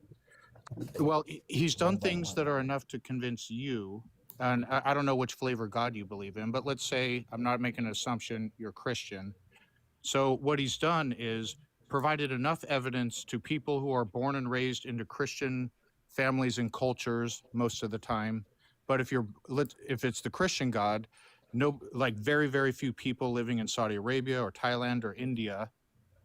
B: Well, he's done
H: one by
B: things
H: one.
B: that are enough to convince you. And I don't know which flavor God you believe in, but let's say, I'm not making an assumption, you're Christian. So what he's done is provided enough evidence to people who are born and raised into Christian families and cultures most of the time. But if it's the Christian God, no, like very, very few people living in Saudi Arabia or Thailand or India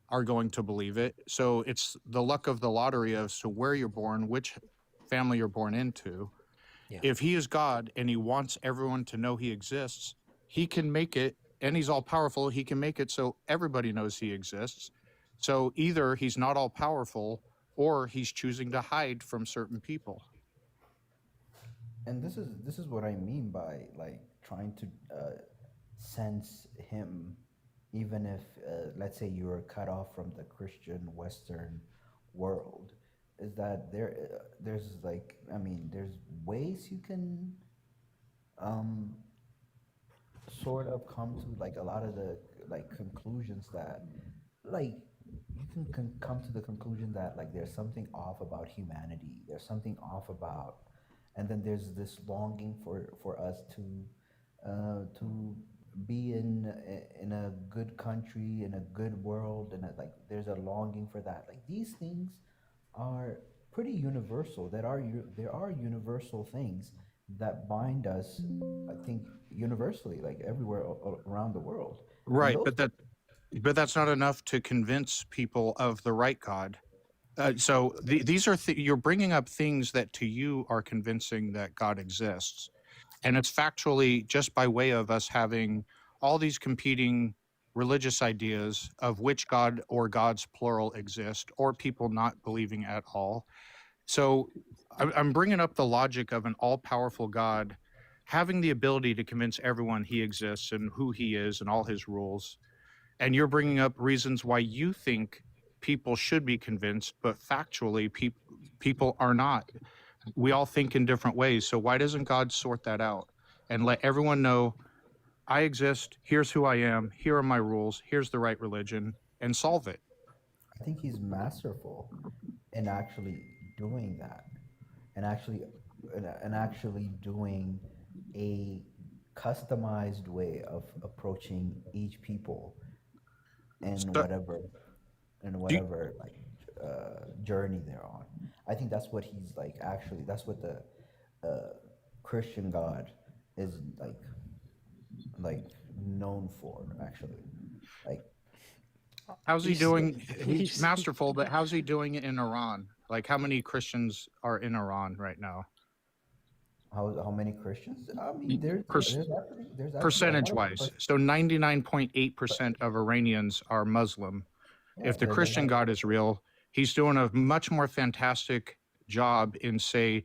B: are going to believe it. So it's the luck of the lottery as to where you're born, which family you're born into.
A: Yeah.
B: If he is God and he wants everyone to know he exists, he can make it, and he's all powerful, he can make it so everybody knows he exists. So either he's not all powerful or he's choosing to hide from certain people.
H: And this is what I mean by, like, trying to sense him, even if, let's say, you are cut off from the Christian Western world. Is that there's, like, I mean, there's ways you can um sort of come to, like, a lot of the, like, conclusions that, like, you can come to the conclusion that, like, there's something off about humanity, there's something off about, and then there's this longing for us to be in a good country, in a good world, and like, there's a longing for that. Like, these things are pretty universal. There are universal things that bind us, I think, universally, like, everywhere around the world. And
B: Right,
H: those,
B: but that's not enough to convince people of the right God. So these are you're bringing up things that to you are convincing that God exists, and it's factually just by way of us having all these competing religious ideas of which God or gods plural exist, or people not believing at all. So I'm bringing up the logic of an all-powerful God having the ability to convince everyone he exists and who he is and all his rules. And you're bringing up reasons why you think people should be convinced, but factually, people are not. We all think in different ways. So why doesn't God sort that out and let everyone know, I exist, here's who I am, here are my rules, here's the right religion, and solve it?
H: I think he's masterful in actually doing that, and actually doing a customized way of approaching each people in
B: So, do you,
H: whatever, like, journey they're on. I think that's what he's, like, actually, that's what the Christian God is, like, known for, actually. Like,
B: how's he
A: He's
B: doing? He's
A: he's
B: masterful, but how's he doing it in Iran? Like, how many Christians are in Iran right now?
H: how many Christians? I mean, there's actually a lot
B: Percentage
H: of
B: wise. So 99.8% of Iranians are Muslim.
H: yeah.
B: If the Christian God is real, he's doing a much more fantastic job in, say,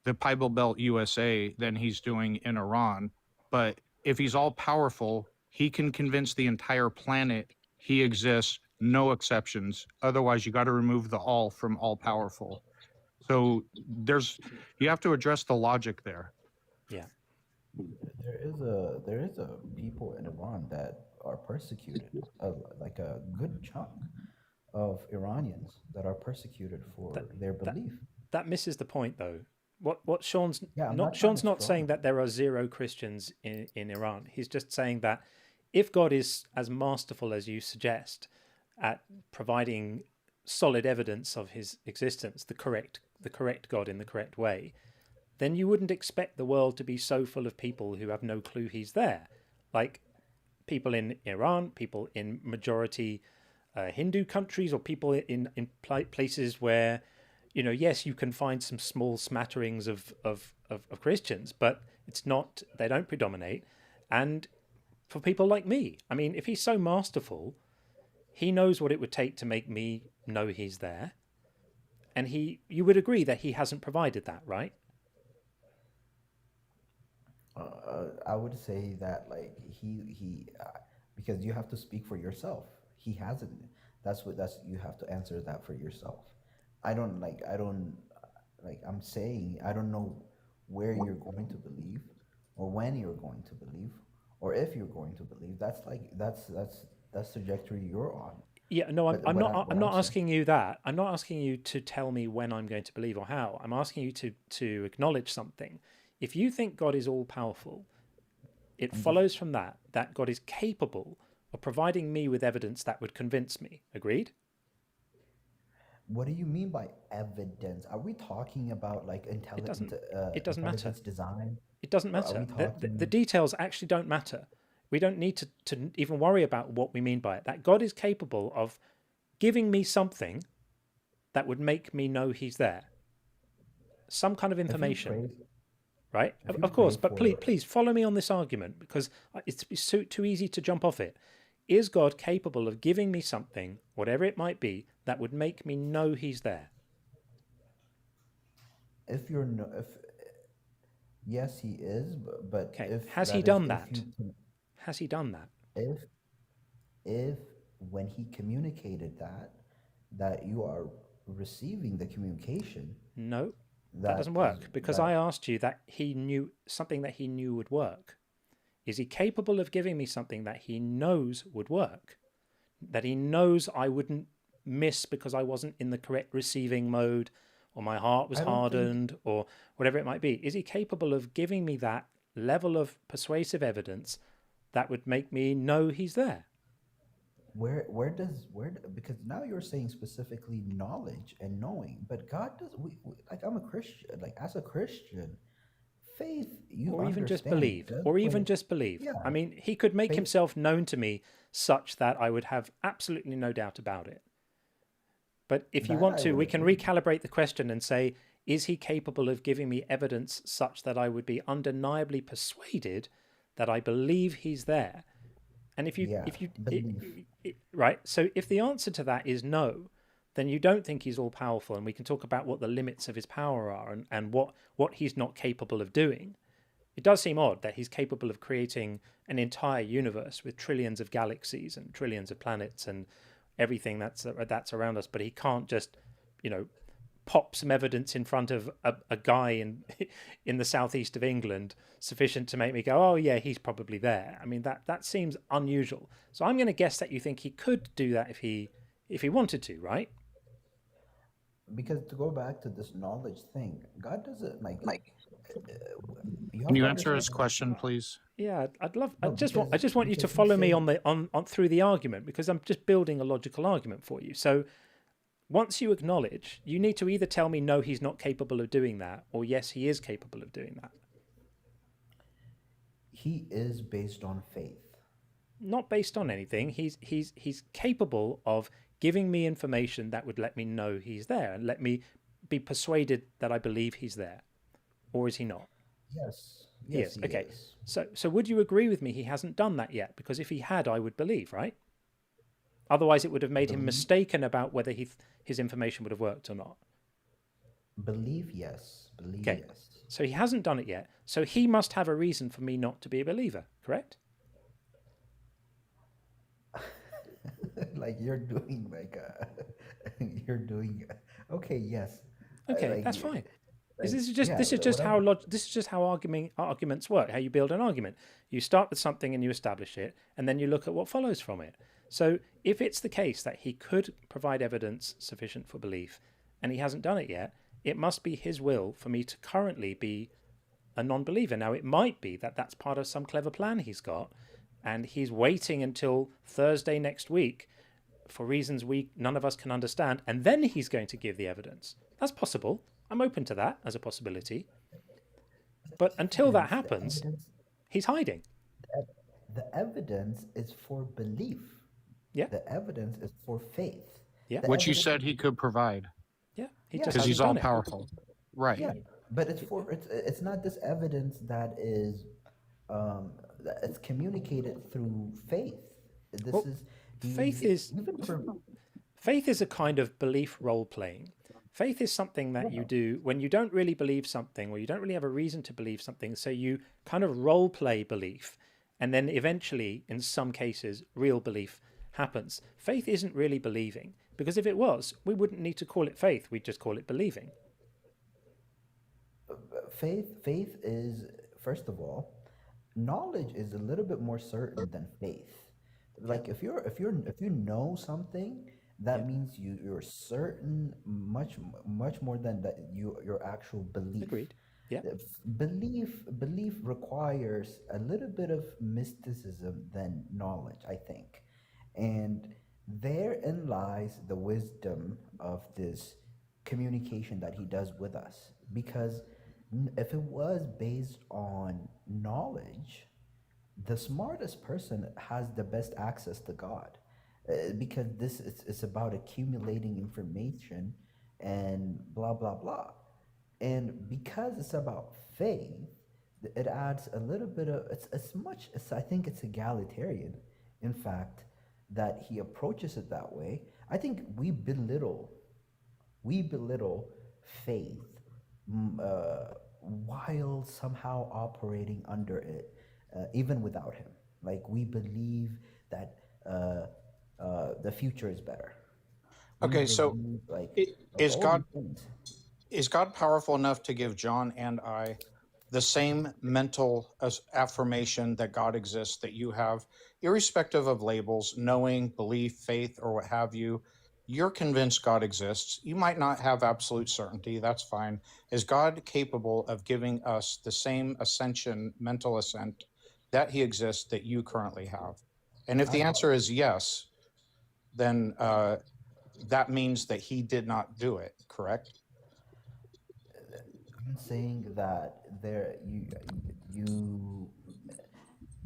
B: the Bible Belt USA than he's doing in Iran. But if he's all powerful, he can convince the entire planet he exists, no exceptions. Otherwise, you got to remove the all from all powerful. So you have to address the logic there.
A: Yeah.
H: There is a people in Iran that are persecuted, like a good chunk of Iranians that are persecuted
A: That
H: for their
A: that
H: belief.
A: that misses the point, though. What Sean's
H: Yeah, I'm
A: not
H: not trying
A: Sean's
H: to
A: not
H: strong
A: saying that there are zero Christians in Iran. He's just saying that if God is as masterful as you suggest at providing solid evidence of his existence, the correct God in the correct way, then you wouldn't expect the world to be so full of people who have no clue he's there. Like people in Iran, people in majority Hindu countries, or people in places where, yes, you can find some small smatterings of Christians, but it's not, they don't predominate. And for people like me, I mean, if he's so masterful, he knows what it would take to make me know he's there. And you would agree that he hasn't provided that, right?
H: I would say that like he because you have to speak for yourself. He hasn't. That's you have to answer that for yourself. I'm saying I don't know where you're going to believe, or when you're going to believe, or if you're going to believe. That's the trajectory you're on.
A: Yeah, no, I'm,
H: But
A: I'm
H: what
A: not.
H: what
A: I'm
H: I'm
A: not
H: saying.
A: asking you that. I'm not asking you to tell me when I'm going to believe or how. I'm asking you to acknowledge something. If you think God is all powerful, it
H: I'm just
A: follows from that God is capable of providing me with evidence that would convince me. Agreed?
H: What do you mean by evidence? Are we talking about like
A: It doesn't. It doesn't matter.
H: intelligence design,
A: It doesn't
H: or are we
A: matter. The
H: talking?
A: details actually don't matter. We don't need to even worry about what we mean by it. That God is capable of giving me something that would make me know he's there. Some kind of
H: If you
A: information,
H: pray,
A: right?
H: if you
A: Of
H: pray
A: course, but please,
H: for,
A: please follow me on this argument, because it's too easy to jump off it. Is God capable of giving me something, whatever it might be, that would make me know he's there?
H: if you're no, if yes, he is, but
A: Okay.
H: if
A: Has he
H: that is
A: done
H: if
A: that?
H: you can,
A: Has he done that?
H: if if when he communicated that you are receiving the communication,
A: No, that
H: that
A: doesn't
H: is
A: work, because I
H: that
A: asked you that he knew something that he knew would work. Is he capable of giving me something that he knows would work? That he knows I wouldn't miss because I wasn't in the correct receiving mode, or my heart was
H: I don't think
A: hardened, or whatever it might be? Is he capable of giving me that level of persuasive evidence that would make me know he's there?
H: because now you're saying specifically knowledge and knowing, but God does like I'm a Christian, like as a Christian, faith you
A: Or even just
H: understand
A: believe,
H: does
A: or even
H: play.
A: just believe.
H: Yeah,
A: I mean, he could make
H: faith.
A: himself known to me such that I would have absolutely no doubt about it. But if you
H: That
A: want
H: I
A: to,
H: would
A: we can
H: agree.
A: recalibrate the question and say, is he capable of giving me evidence such that I would be undeniably persuaded that I believe he's there? And
H: Yeah, belief.
A: right, so if the answer to that is no, then you don't think he's all powerful, and we can talk about what the limits of his power are, and what he's not capable of doing. It does seem odd that he's capable of creating an entire universe with trillions of galaxies and trillions of planets and everything that's around us, but he can't just, you know, pop some evidence in front of a guy in the southeast of England sufficient to make me go, oh yeah, he's probably there. I mean, that seems unusual. So I'm going to guess that you think he could do that if he wanted to, right?
H: Because to go back to this knowledge thing, God doesn't you
B: Can
H: have
B: you
H: to
B: answer
H: understand.
B: his question, please?
A: Yeah, I'd love.
H: No,
A: I just want you to
H: because he
A: follow me
H: said
A: on through the argument, because I'm just building a logical argument for you. So once you acknowledge, you need to either tell me no, he's not capable of doing that, or yes, he is capable of doing that.
H: he is based on faith.
A: Not based on anything. He's capable of giving me information that would let me know he's there and let me be persuaded that I believe he's there. Or is he not?
H: Yes,
A: He
H: yes,
A: is.
H: he
A: Okay.
H: is.
A: So would you agree with me he hasn't done that yet? Because if he had, I would believe, right? Otherwise, it would have made him
H: Believe,
A: mistaken about whether his information would have worked or not.
H: believe, yes, believe,
A: Okay.
H: yes.
A: So he hasn't done it yet. So he must have a reason for me not to be a believer, correct?
H: Like you're doing like you're doing okay, yes.
A: Okay,
H: Like
A: that's fine. This
H: Yeah,
A: is just how
H: whatever.
A: this is just how arguments work. How you build an argument. You start with something and you establish it, and then you look at what follows from it. So if it's the case that he could provide evidence sufficient for belief, and he hasn't done it yet, it must be his will for me to currently be a non-believer. Now, it might be that that's part of some clever plan he's got, and he's waiting until Thursday next week for reasons none of us can understand, and then he's going to give the evidence. That's possible. I'm open to that as a possibility. But until that happens, he's hiding.
H: The evidence is for belief.
A: Yeah.
H: The evidence is for faith.
A: Yeah.
B: Which you said he could provide.
A: Yeah.
B: Because he's all powerful. Right.
H: Yeah, but it's not this evidence that is it's communicated through faith.
A: Faith is a kind of belief role playing. Faith is something that you do when you don't really believe something, or you don't really have a reason to believe something. So you kind of role play belief, and then eventually, in some cases, real belief happens. Faith isn't really believing, because if it was, we wouldn't need to call it faith. We'd just call it believing.
H: Faith is, first of all, knowledge is a little bit more certain than faith. Like if you know something, that means you're certain much more than that your actual belief.
A: Agreed. Yeah.
H: Belief requires a little bit of mysticism than knowledge, I think. And therein lies the wisdom of this communication that he does with us. Because if it was based on knowledge, the smartest person has the best access to God. Because this is about accumulating information and blah, blah, blah. And because it's about faith, it adds a little bit of, it's as much as I think it's egalitarian, in fact, that he approaches it that way. I think we belittle faith while somehow operating under it, even without him. Like we believe that the future is better.
B: Okay, so is God powerful enough to give John and I the same mental affirmation that God exists that you have, irrespective of labels, knowing, belief, faith, or what have you? You're convinced God exists. You might not have absolute certainty. That's fine. Is God capable of giving us the same mental assent that he exists that you currently have? And if the answer is yes, then that means that he did not do it, correct?
H: I'm saying that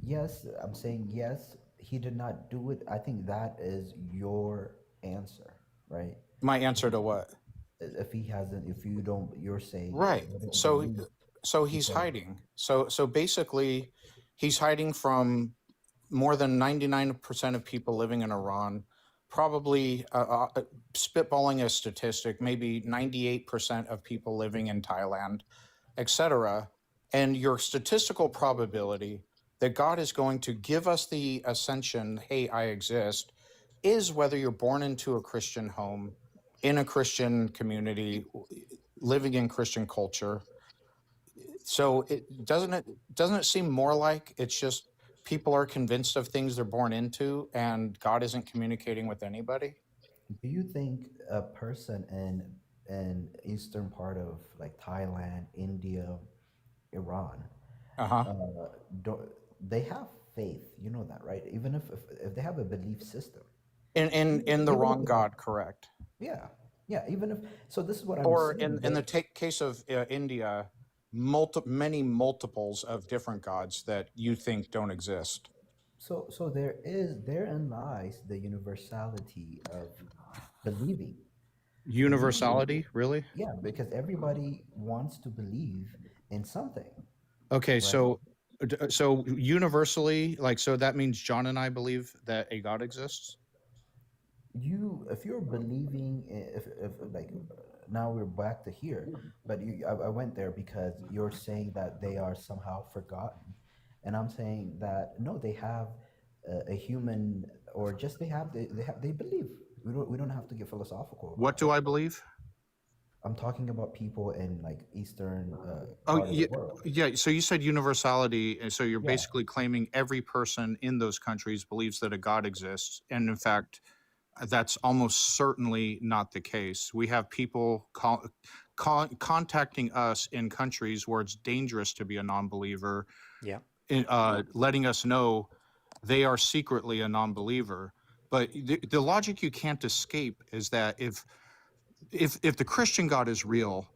H: yes, I'm saying yes, he did not do it. I think that is your answer, right?
B: My answer to what?
H: If you're saying
B: right. So he's hiding. So basically, he's hiding from more than 99% of people living in Iran. Probably spitballing a statistic, maybe 98% of people living in Thailand, etc. And your statistical probability that God is going to give us the ascension, hey, I exist, is whether you're born into a Christian home, in a Christian community, living in Christian culture. So doesn't it seem more like it's just people are convinced of things they're born into and God isn't communicating with anybody?
H: Do you think a person in eastern part of like Thailand, India, Iran, they have faith? You know that, right? Even if they have a belief system.
B: In the wrong God, correct?
H: Yeah. Even if so, this is what I'm saying.
B: Or in the case of India, many multiples of different gods that you think don't exist.
H: So therein lies the universality of believing.
B: Universality, really?
H: Yeah, because everybody wants to believe in something.
B: Okay, right? So universally, like, so that means John and I believe that a God exists?
H: If you're believing, if like, now we're back to here, but I went there because you're saying that they are somehow forgotten, and I'm saying that no, they have a human, or just they believe. We don't have to get philosophical.
B: What do I believe?
H: I'm talking about people in like Eastern
B: Oh,
H: part of the
B: yeah,
H: world.
B: yeah. So you said universality, and so you're
H: Yeah,
B: basically claiming every person in those countries believes that a God exists, and in fact, that's almost certainly not the case. We have people contacting us in countries where it's dangerous to be a non-believer,
A: Yeah.
B: letting us know they are secretly a non-believer. But the logic you can't escape is that if the Christian God is real,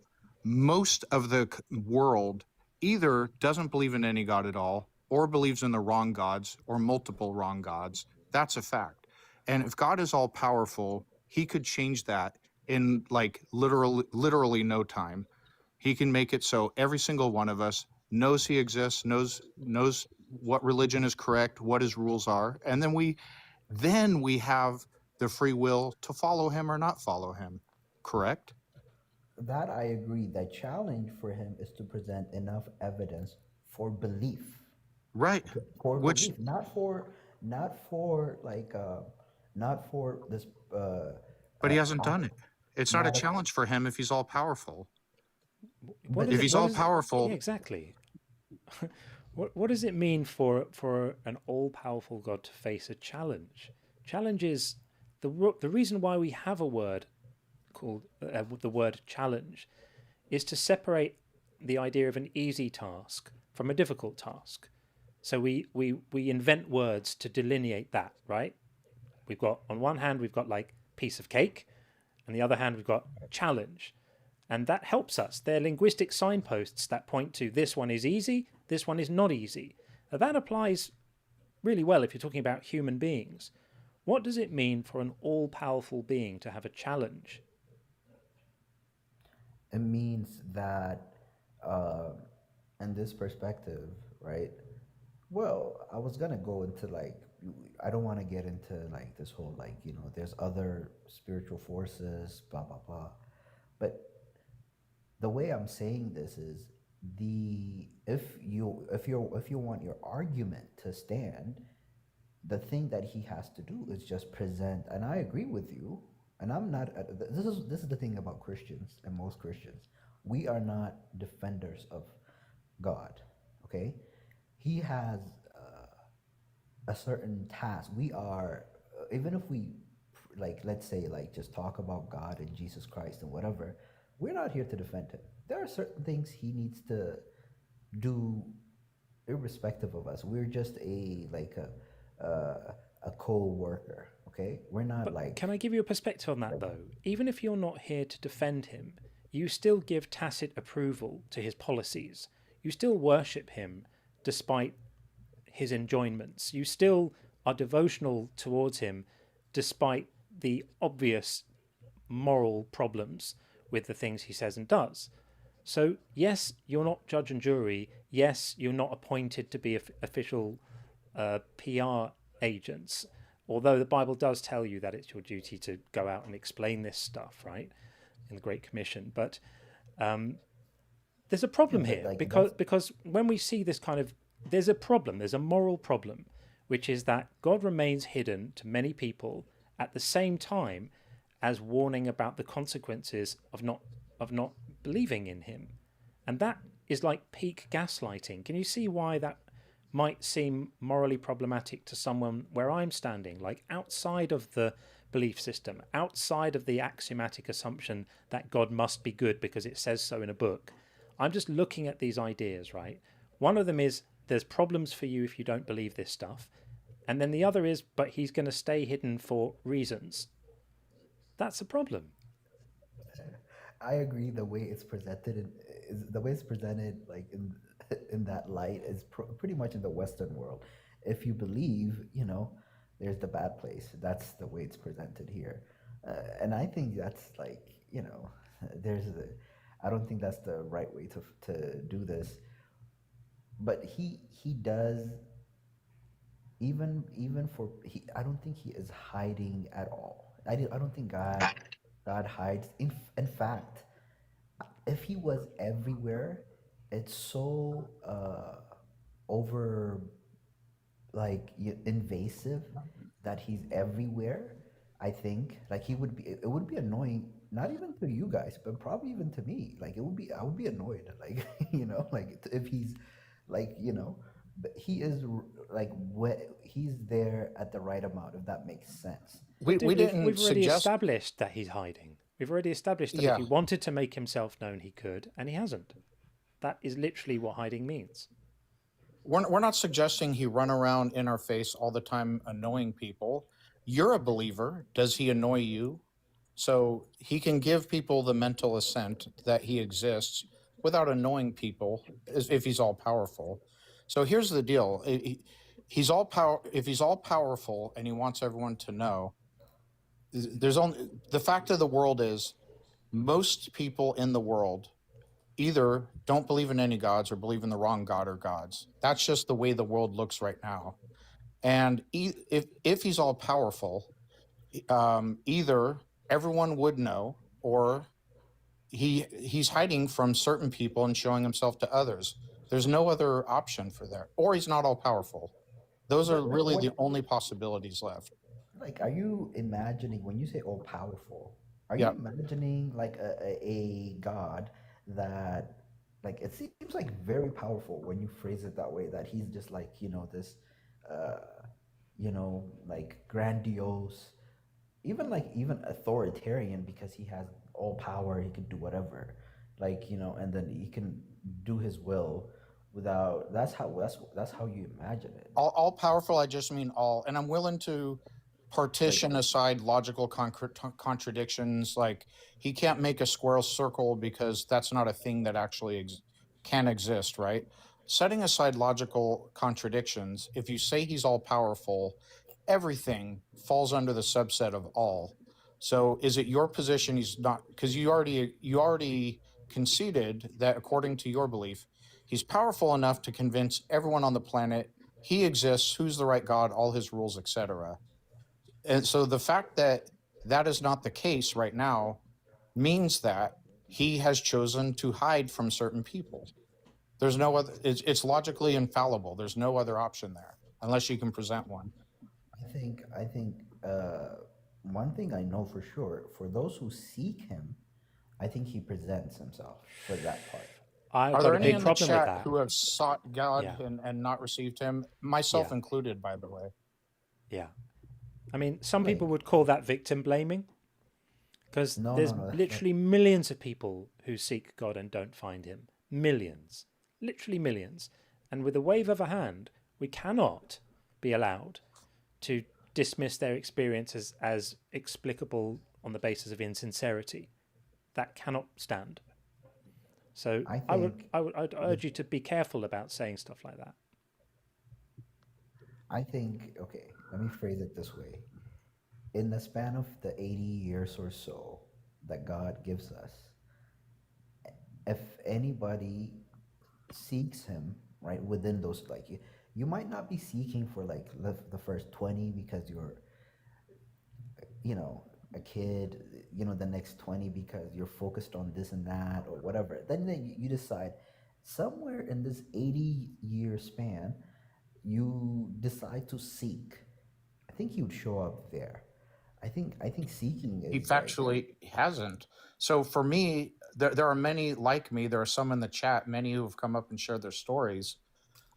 B: most of the world either doesn't believe in any God at all, or believes in the wrong gods, or multiple wrong gods. That's a fact. And if God is all powerful, he could change that in like literally no time. He can make it so every single one of us knows he exists, knows what religion is correct, what his rules are, and then we have the free will to follow him or not follow him. Correct?
H: that I agree. The challenge for him is to present enough evidence for belief.
B: Right.
H: Okay, for
B: Which,
H: belief, not for like not for this
B: but he hasn't done it. It's not a
H: not a
B: challenge for him if he's all powerful.
A: What
H: but
A: is
B: If
A: it?
B: he's
A: What
B: all
A: is? Yeah,
B: powerful,
A: exactly. What does it mean for an all powerful God to face a challenge? Challenge is the reason why we have a word called the word challenge is to separate the idea of an easy task from a difficult task. So we invent words to delineate that, right? We've got on one hand we've got like piece of cake, and the other hand we've got challenge. And that helps us. They're linguistic signposts that point to this one is easy, this one is not easy. Now, that applies really well if you're talking about human beings. What does it mean for an all powerful being to have a challenge?
H: it means that uh, in this perspective, right? Well, I was gonna go into like I don't want to get into like this whole like there's other spiritual forces, blah blah blah, but the way I'm saying this is the if you want your argument to stand, the thing that he has to do is just present. And I agree with you. And I'm not. This is the thing about Christians and most Christians. We are not defenders of God. Okay, He has a certain task. We are even if we like let's say like just talk about God and Jesus Christ and whatever. We're not here to defend him. There are certain things he needs to do irrespective of us. We're just a co-worker. Okay, we're not
A: But
H: like
A: can I give you a perspective on that, though? Even if you're not here to defend him, you still give tacit approval to his policies. You still worship him despite his enjoyments. You still are devotional towards him despite the obvious moral problems with the things he says and does. So, yes, you're not judge and jury. Yes, you're not appointed to be official PR agents, although the Bible does tell you that it's your duty to go out and explain this stuff, right, in the Great Commission. But there's a
H: yeah,
A: problem
H: but
A: here
H: like that's
A: because when we see this kind of, there's a problem, there's a moral problem, which is that God remains hidden to many people at the same time as warning about the consequences of not believing in him. And that is like peak gaslighting. Can you see why that might seem morally problematic to someone where I'm standing, like outside of the belief system, outside of the axiomatic assumption that God must be good because it says so in a book? I'm just looking at these ideas, right? One of them is there's problems for you if you don't believe this stuff. And then the other is, but he's going to stay hidden for reasons. That's a problem.
H: I agree. The way it's presented is the way it's presented, like in in that light, is pretty much in the Western world. If you believe, there's the bad place. That's the way it's presented here, and I think that's like there's the. I don't think that's the right way to do this. But he does even for I don't think he is hiding at all. I don't think God hides. In fact, if he was everywhere, it's so over like invasive that he's everywhere. I think like he would be. It would be annoying, not even to you guys, but probably even to me. Like it would be. I would be annoyed. Like like if he's like but he is like he's there at the right amount. If that makes sense.
A: But dude,
B: We
A: we've
B: didn't
A: already
B: suggest.
A: established that he's hiding. We've already established that if
B: Yeah,
A: he wanted to make himself known, he could, and he hasn't. That is literally what hiding means.
B: we're not suggesting he run around in our face all the time annoying people. You're a believer. Does he annoy you? So he can give people the mental assent that he exists without annoying people if he's all powerful. So here's the deal. He's all power. If he's all powerful and he wants everyone to know, there's only the fact of the world is most people in the world either don't believe in any gods or believe in the wrong god or gods. That's just the way the world looks right now. And if he's all powerful, either everyone would know, or he's hiding from certain people and showing himself to others. There's no other option for that. Or he's not all powerful. Those are really the only possibilities left.
H: Like, are you imagining when you say all powerful? Are you
B: Yeah.
H: imagining like a god that, like, it seems like very powerful when you phrase it that way? That he's just like this, uh, like grandiose, even authoritarian because he has all power. He can do whatever, like and then he can do his will without. That's how you imagine it.
B: All powerful, I just mean all. And I'm willing to partition aside logical contradictions. Like he can't make a square circle because that's not a thing that actually can exist, right? Setting aside logical contradictions, if you say he's all powerful, everything falls under the subset of all. So is it your position he's not, because you already conceded that according to your belief he's powerful enough to convince everyone on the planet he exists, who's the right god, all his rules, etc. And so the fact that that is not the case right now means that he has chosen to hide from certain people. There's no other. It's logically infallible. There's no other option there unless you can present one.
H: I think one thing I know for sure, for those who seek him, I think he presents himself for that part.
A: I've
B: Are
A: got
B: there
A: a
B: any
A: big
B: in the
A: problem with
B: chat
A: that.
B: who have sought God
A: Yeah.
B: and not received him? Myself
A: Yeah.
B: included, by the way.
A: Yeah. I mean, some
H: Wait.
A: people would call that victim blaming because
H: No,
A: there's
H: no, no.
A: literally millions of people who seek God and don't find him. Millions. Literally millions. And with a wave of a hand, we cannot be allowed to dismiss their experiences as explicable on the basis of insincerity. That cannot stand. So I'd urge you to be careful about saying stuff like that.
H: I think, okay, let me phrase it this way. In the span of the 80 years or so that God gives us, if anybody seeks him, right, within those, like, you might not be seeking for like the first 20 because you're, a kid, the next 20 because you're focused on this and that or whatever. Then you decide somewhere in this 80-year span, you decide to seek. I think he would show up there. I think seeking is
B: He factually hasn't. So for me, there are many like me. There are some in the chat, many who have come up and shared their stories.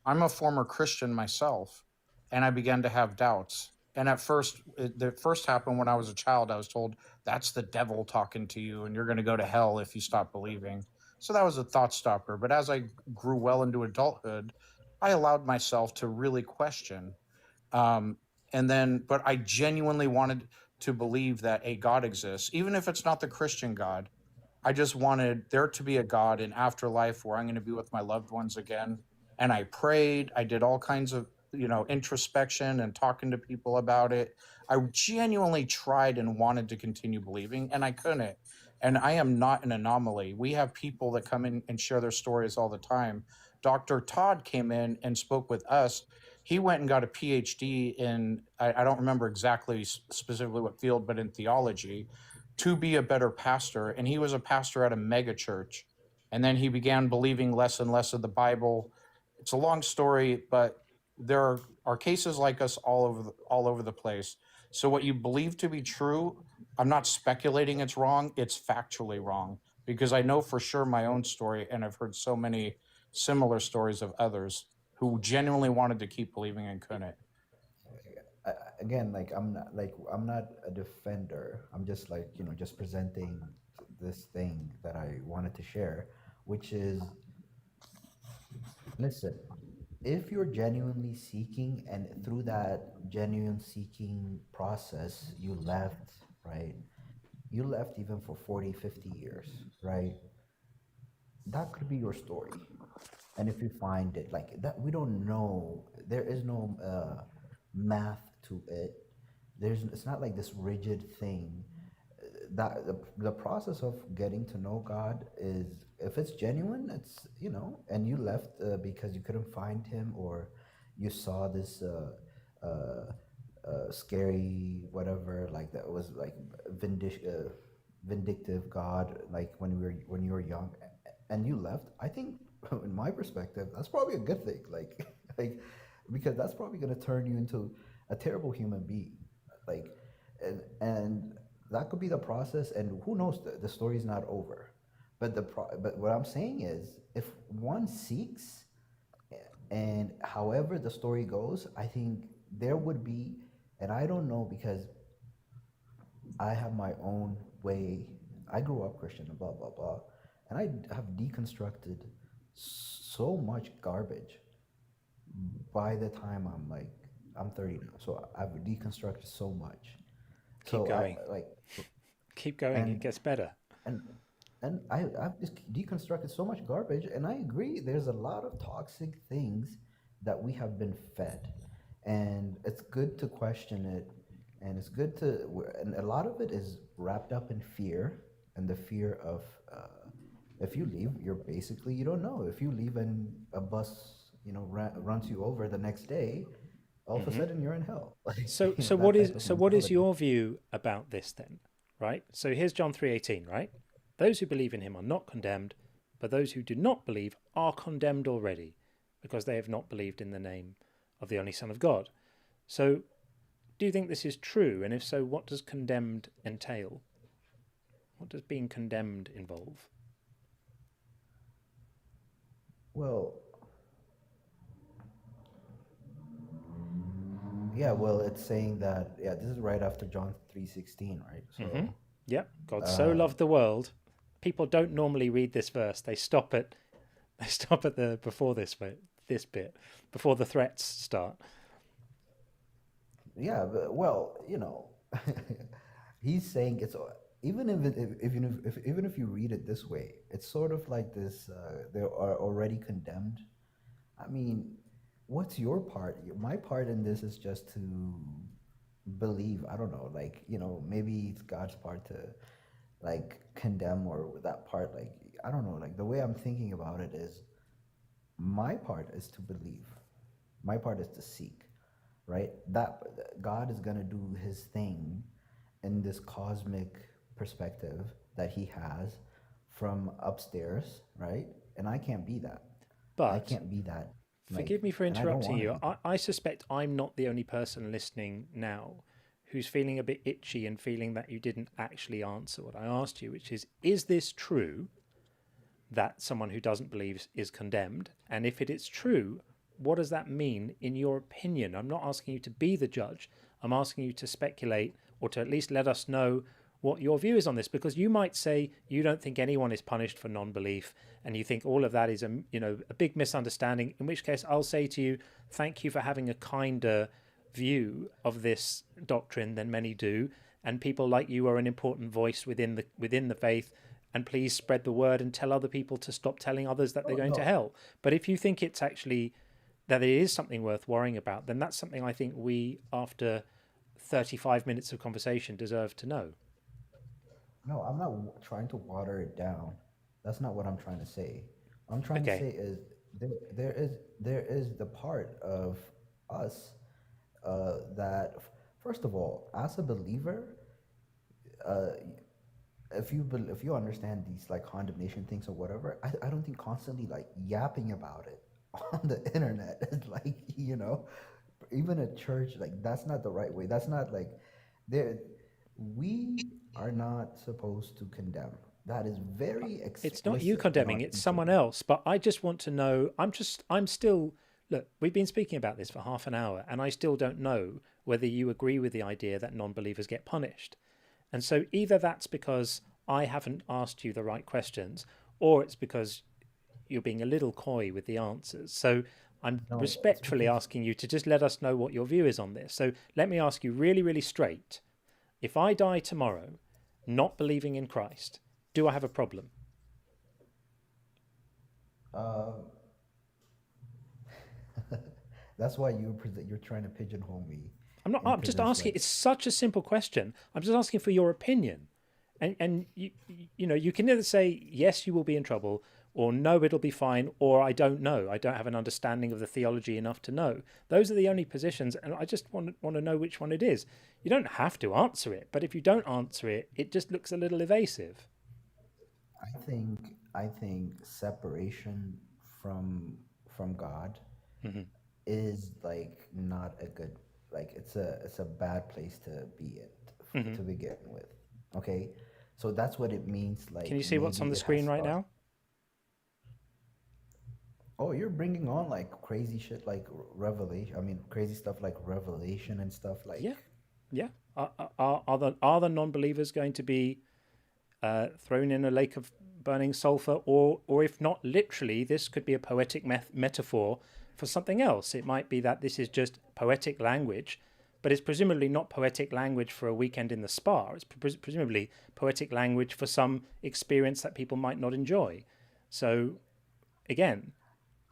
B: I'm a former Christian myself, and I began to have doubts. And at first, it first happened when I was a child. I was told, that's the devil talking to you, and you're going to go to hell if you stop believing. So that was a thought stopper. But as I grew well into adulthood, I allowed myself to really question. But I genuinely wanted to believe that a God exists, even if it's not the Christian God. I just wanted there to be a God in afterlife where I'm going to be with my loved ones again. And I prayed. I did all kinds of, introspection and talking to people about it. I genuinely tried and wanted to continue believing, and I couldn't. And I am not an anomaly. We have people that come in and share their stories all the time. Dr. Todd came in and spoke with us. He went and got a PhD in, I don't remember exactly specifically what field, but in theology, to be a better pastor. And he was a pastor at a mega church. And then he began believing less and less of the Bible. It's a long story, but there are cases like us all over the place. So what you believe to be true, I'm not speculating it's wrong, it's factually wrong, because I know for sure my own story, and I've heard so many similar stories of others who genuinely wanted to keep believing and couldn't.
H: Again, like I'm not a defender. I'm just like, just presenting this thing that I wanted to share, which is, listen, if you're genuinely seeking, and through that genuine seeking process you left, right, you left even for 40, 50 years, right, that could be your story. And if you find it like that, we don't know, there is no math to it. It's not like this rigid thing. That the process of getting to know God is, if it's genuine, it's, and you left because you couldn't find him, or you saw this scary whatever, like that was like vindictive God, like when you were young, and you left. I think, in my perspective, that's probably a good thing. Like, like because that's probably going to turn you into a terrible human being. Like, and that could be the process. And who knows? The story's not over. But but what I'm saying is, if one seeks, and however the story goes, I think there would be, and I don't know, because I have my own way. I grew up Christian, blah blah blah, and I have deconstructed so much garbage. By the time I'm 30 now, so I've deconstructed so much.
A: Keep going.
H: Like,
A: Keep going.
H: and
A: It gets better.
H: and I've just deconstructed so much garbage, and I agree. There's a lot of toxic things that we have been fed, and it's good to question it, and it's good to, and a lot of it is wrapped up in fear, and the fear of if you leave, you don't know. If you leave and a bus, runs you over the next day, all of a sudden you're in hell. Like,
A: So what is your view about this then? Right? So here's John 3:18, right? Those who believe in him are not condemned, but those who do not believe are condemned already, because they have not believed in the name of the only Son of God. So do you think this is true? And if so, what does condemned entail? What does being condemned involve?
H: well, yeah, well, it's saying that, yeah, this is right after John 3:16, right? So,
A: Yep. God so loved the world. People don't normally read this verse. They stop at the before this bit before the threats start.
H: yeah, well, he's saying it's, even even if you read it this way, it's sort of like this. They are already condemned. I mean, what's your part? My part in this is just to believe. I don't know, like, maybe it's God's part to, like, condemn, or that part, like, I don't know, like, the way I'm thinking about it is, my part is to believe, my part is to seek, right? That God is going to do his thing in this cosmic perspective that he has from upstairs, right? And I can't be that. I
A: But
H: can't be that.
A: forgive me for
H: and I don't
A: interrupting
H: wanna
A: you.
H: be that.
A: I suspect I'm not the only person listening now who's feeling a bit itchy and feeling that you didn't actually answer what I asked you, which is this true that someone who doesn't believe is condemned? And if it is true, what does that mean in your opinion? I'm not asking you to be the judge. I'm asking you to speculate, or to at least let us know what your view is on this, because you might say you don't think anyone is punished for non-belief, and you think all of that is a big misunderstanding, in which case I'll say to you, thank you for having a kinder view of this doctrine than many do, and people like you are an important voice within the faith, and please spread the word and tell other people to stop telling others that they're going to hell. But if you think it's actually that it is something worth worrying about, then that's something I think we, after 35 minutes of conversation, deserve to know.
H: No, I'm not trying to water it down. That's not what I'm trying to say. What I'm trying to say is, there is the part of us that, first of all, as a believer, uh, if you understand these, like, condemnation things or whatever, I don't think constantly, like, yapping about it on the internet. Like, even a church, like, that's not the right way. That's not like there. We are not supposed to condemn. That is very
A: It's not you
H: explicit in our
A: condemning, it's someone
H: teaching.
A: else. But I just want to know, I'm still, look, we've been speaking about this for half an hour, and I still don't know whether you agree with the idea that non-believers get punished. And so either that's because I haven't asked you the right questions, or it's because you're being a little coy with the answers. So I'm
H: No, it's
A: respectfully
H: because
A: asking you to just let us know what your view is on this. So let me ask you really, really straight. If I die tomorrow not believing in Christ, do I have a problem?
H: uh, that's why you're trying to pigeonhole me
A: I'm not.
H: and
A: I'm just
H: present
A: asking.
H: like
A: It's such a simple question. I'm just asking for your opinion, and you can either say yes, you will be in trouble, or no, it'll be fine, or I don't know. I don't have an understanding of the theology enough to know. Those are the only positions, and I just want to know which one it is. You don't have to answer it, but if you don't answer it, it just looks a little evasive.
H: I think separation from God
A: Hmm.
H: is like not a good, like, it's a bad place to be in
A: Hmm.
H: to begin with. Okay, so that's what it means.
A: Can you
H: Like,
A: see what's
H: maybe
A: on the
H: it has
A: screen right
H: started.
A: now?
H: Oh, you're bringing on like crazy shit, like revelation. I mean, crazy stuff like revelation and stuff like.
A: Yeah, yeah. Are the non-believers going to be thrown in a lake of burning sulfur, or if not literally, this could be a poetic metaphor for something else. It might be that this is just poetic language, but it's presumably not poetic language for a weekend in the spa. It's presumably poetic language for some experience that people might not enjoy. So again,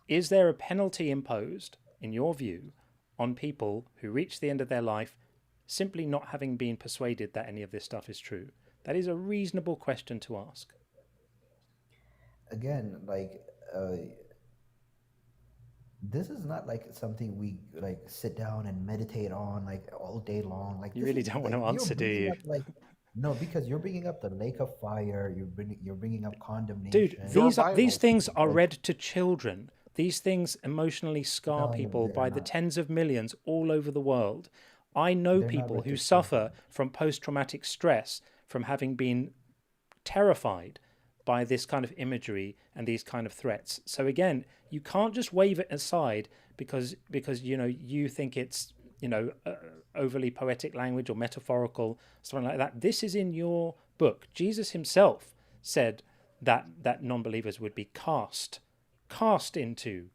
A: is there a penalty imposed, in your view, on people who reach the end of their life simply not having been persuaded that any of this stuff is true? That is a reasonable question to ask.
H: Again, like, this is not like something we like sit down and meditate on like all day long. Like,
A: You
H: this
A: really
H: is
A: don't want
H: like
A: to
H: you're
A: answer, do
H: bringing
A: you?
H: up like, no, because you're bringing up the lake of fire. You're bringing up
A: Dude,
H: condemnation.
B: Your
A: these
B: Bible.
A: things are
H: Like,
A: read to children. These things emotionally scar
H: no,
A: people
H: they're
A: by the
H: not.
A: tens of millions all over the world. I know
H: They're not
A: people
H: read
A: who
H: to
A: suffer
H: children.
A: from post-traumatic stress from having been terrified by this kind of imagery and these kind of threats. So again, you can't just wave it aside because you think it's overly poetic language or metaphorical, something like that. This is in your book. Jesus himself said that non-believers would be cast into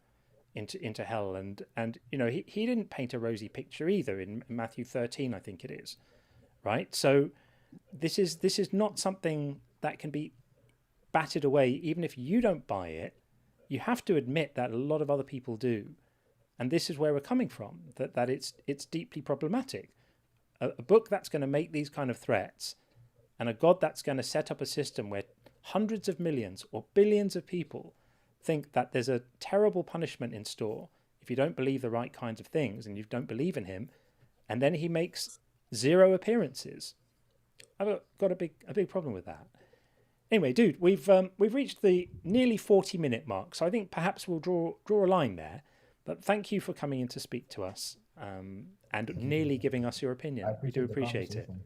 A: hell, and he didn't paint a rosy picture either in Matthew 13, I think it is, right? So this is not something that can be batted away. Even if you don't buy it, you have to admit that a lot of other people do, and this is where we're coming from. That it's deeply problematic. A book that's going to make these kind of threats, and a God that's going to set up a system where hundreds of millions or billions of people think that there's a terrible punishment in store if you don't believe the right kinds of things and you don't believe in him, and then he makes zero appearances. I've got a big problem with that. Anyway, dude, we've reached the nearly 40-minute mark, so I think perhaps we'll draw a line there. But thank you for coming in to speak to us, and
H: Thank you,
A: nearly
H: Jason.
A: giving us your
H: I
A: opinion. We do
H: appreciate the
A: appreciate it.
H: conversation.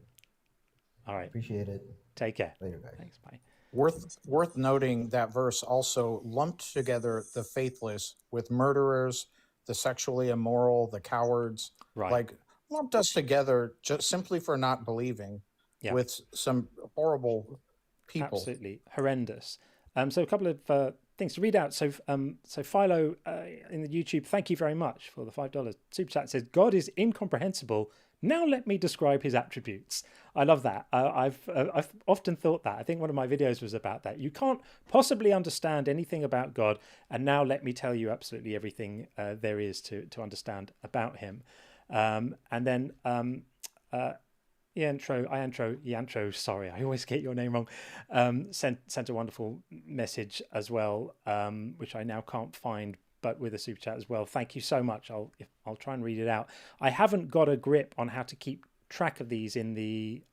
A: All right,
H: Appreciate it.
A: take care.
H: Later, guys.
A: Thanks, bye.
B: Worth noting that verse also lumped together the faithless with murderers, the sexually immoral, the cowards,
A: Right.
B: like lumped us together just simply for not believing
A: Yeah.
B: with some horrible people.
A: Absolutely horrendous. So a couple of things to read out. So Philo in the YouTube, thank you very much for the $5 super chat. Says God is incomprehensible. Now let me describe his attributes. I love that. I've often thought that. I think one of my videos was about that. You can't possibly understand anything about God, and now let me tell you absolutely everything there is to understand about him. And then Yantro, sorry, I always get your name wrong, sent a wonderful message as well, which I now can't find, but with a super chat as well. Thank you so much. I'll try and read it out. I haven't got a grip on how to keep track of these in the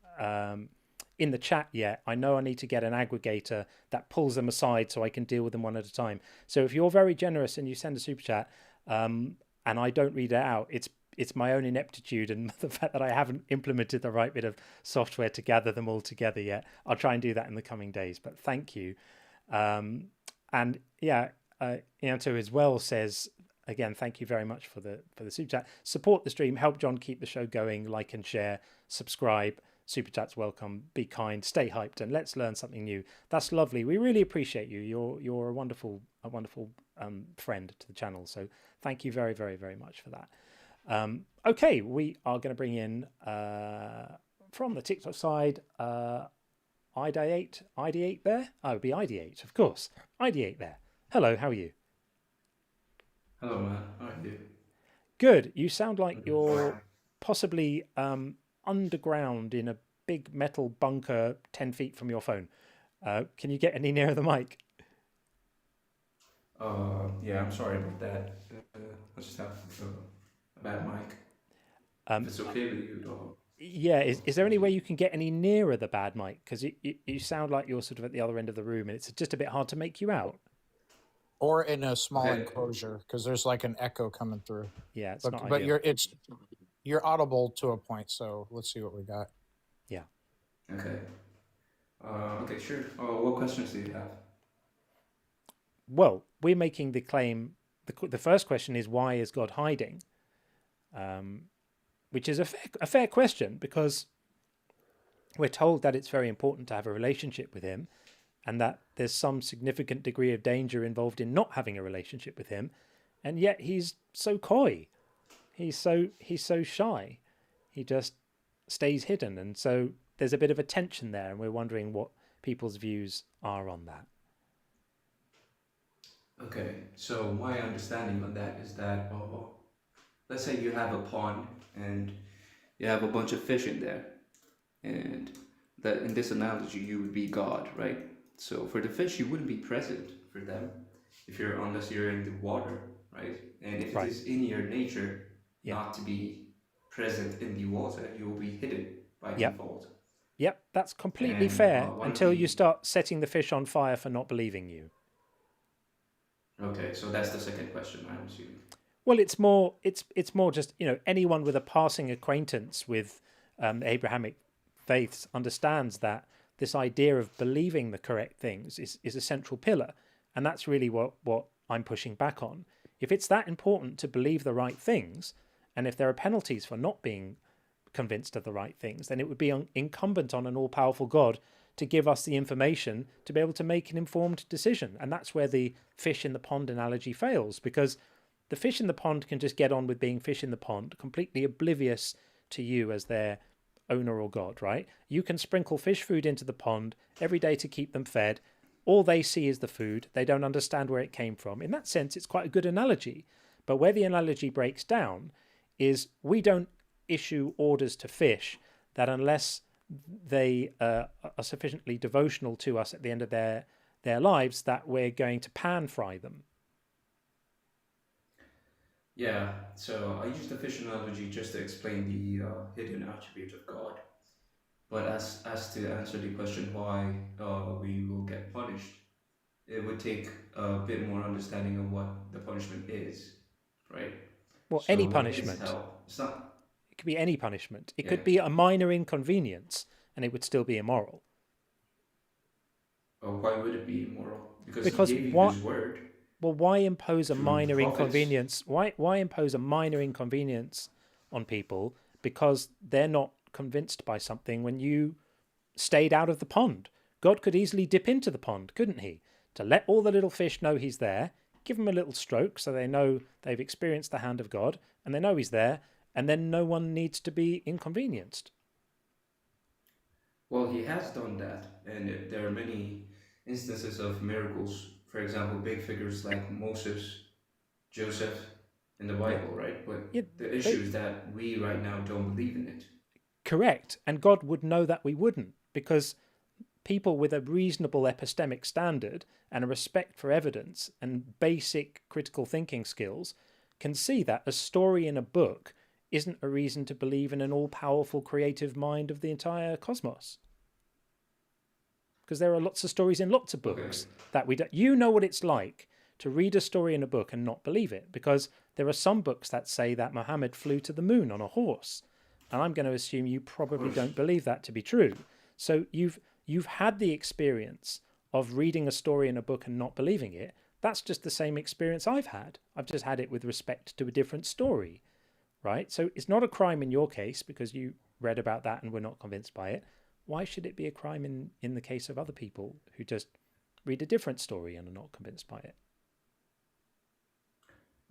A: in the chat yet, I know I need to get an aggregator that pulls them aside so I can deal with them one at a time. So if you're very generous and you send a super chat, and I don't read it out, it's my own ineptitude and the fact that I haven't implemented the right bit of software to gather them all together yet. I'll try and do that in the coming days, but thank you. And yeah, Ianto as well says, again, thank you very much for the super chat. Support the stream, help John keep the show going, like and share, subscribe. Super chats welcome, be kind, stay hyped, and let's learn something new. That's lovely. We really appreciate you. You're a wonderful friend to the channel. So thank you very, very, very much for that. Okay, we are going to bring in from the TikTok side, Ideate there. Oh, it would be Ideate, of course. Ideate there. Hello, how are you?
I: Hello, man. How are you?
A: Good. You sound like you're possibly underground in a big metal bunker 10 feet from your phone. Can you get any nearer the mic?
I: Yeah, I'm sorry about that. I just have a bad mic. If it's okay with you, though.
A: Yeah, is there any way you can get any nearer the bad mic? Because you sound like you're sort of at the other end of the room and it's just a bit hard to make you out.
B: Or in a small enclosure, because there's like an echo coming through.
A: Yeah, it's not
B: but
A: ideal.
B: you're audible to a point, so let's see what we got.
A: Yeah.
I: Okay. Okay, sure. What questions do you have?
A: Well, we're making the claim. The first question is, why is God hiding? Which is a fair question, because we're told that it's very important to have a relationship with him, and that there's some significant degree of danger involved in not having a relationship with him, and yet he's so coy. He's so shy. He just stays hidden, and so there's a bit of a tension there, and we're wondering what people's views are on that.
I: Okay, so my understanding on that is that, let's say you have a pond and you have a bunch of fish in there, and that in this analogy you would be God, right? So for the fish, you wouldn't be present for them unless you're in the water, right? And if it is in your nature not to be present in the water, you will be hidden by default.
A: Yep, that's completely fair until you start setting the fish on fire for not believing you.
I: Okay, so that's the second question, I'm assuming.
A: Well, it's more just, anyone with a passing acquaintance with Abrahamic faiths understands that this idea of believing the correct things is a central pillar. And that's really what I'm pushing back on. If it's that important to believe the right things, and if there are penalties for not being convinced of the right things, then it would be incumbent on an all-powerful God to give us the information to be able to make an informed decision. And that's where the fish in the pond analogy fails, because the fish in the pond can just get on with being fish in the pond, completely oblivious to you as their owner or God, right? You can sprinkle fish food into the pond every day to keep them fed. All they see is the food. They don't understand where it came from. In that sense, it's quite a good analogy. But where the analogy breaks down is we don't issue orders to fish that unless they are sufficiently devotional to us at the end of their lives, that we're going to pan fry them.
I: Yeah, so I use the fish analogy just to explain the hidden attribute of God. But as to answer the question why we will get punished, it would take a bit more understanding of what the punishment is, right?
A: Well,
I: So
A: any
I: what is
A: punishment.
I: hell? It's not.
A: It could be any punishment. It could be a minor inconvenience, and it would still be immoral.
I: Oh, why would it be immoral? Because he gave you his word.
A: Well, why impose a
I: Through
A: minor
I: prophets.
A: inconvenience? Why impose a minor inconvenience on people because they're not convinced by something when you stayed out of the pond? God could easily dip into the pond, couldn't he? To let all the little fish know he's there, give them a little stroke so they know they've experienced the hand of God and they know he's there, and then no one needs to be inconvenienced.
I: Well, he has done that, and there are many instances of miracles. For example, big figures like Moses, Joseph in the Bible, right? But the issue is that we right now don't believe in it.
A: Correct. And God would know that we wouldn't, because people with a reasonable epistemic standard and a respect for evidence and basic critical thinking skills can see that a story in a book isn't a reason to believe in an all-powerful creative mind of the entire cosmos. because there are lots of stories in lots of books that we don't. You know what it's like to read a story in a book and not believe it, because there are some books that say that Muhammad flew to the moon on a horse, and I'm going to assume you probably don't believe that to be true. So you've had the experience of reading a story in a book and not believing it. That's just the same experience I've had. I've just had it with respect to a different story, right? So it's not a crime in your case because you read about that and were not convinced by it. Why should it be a crime in the case of other people who just read a different story and are not convinced by it?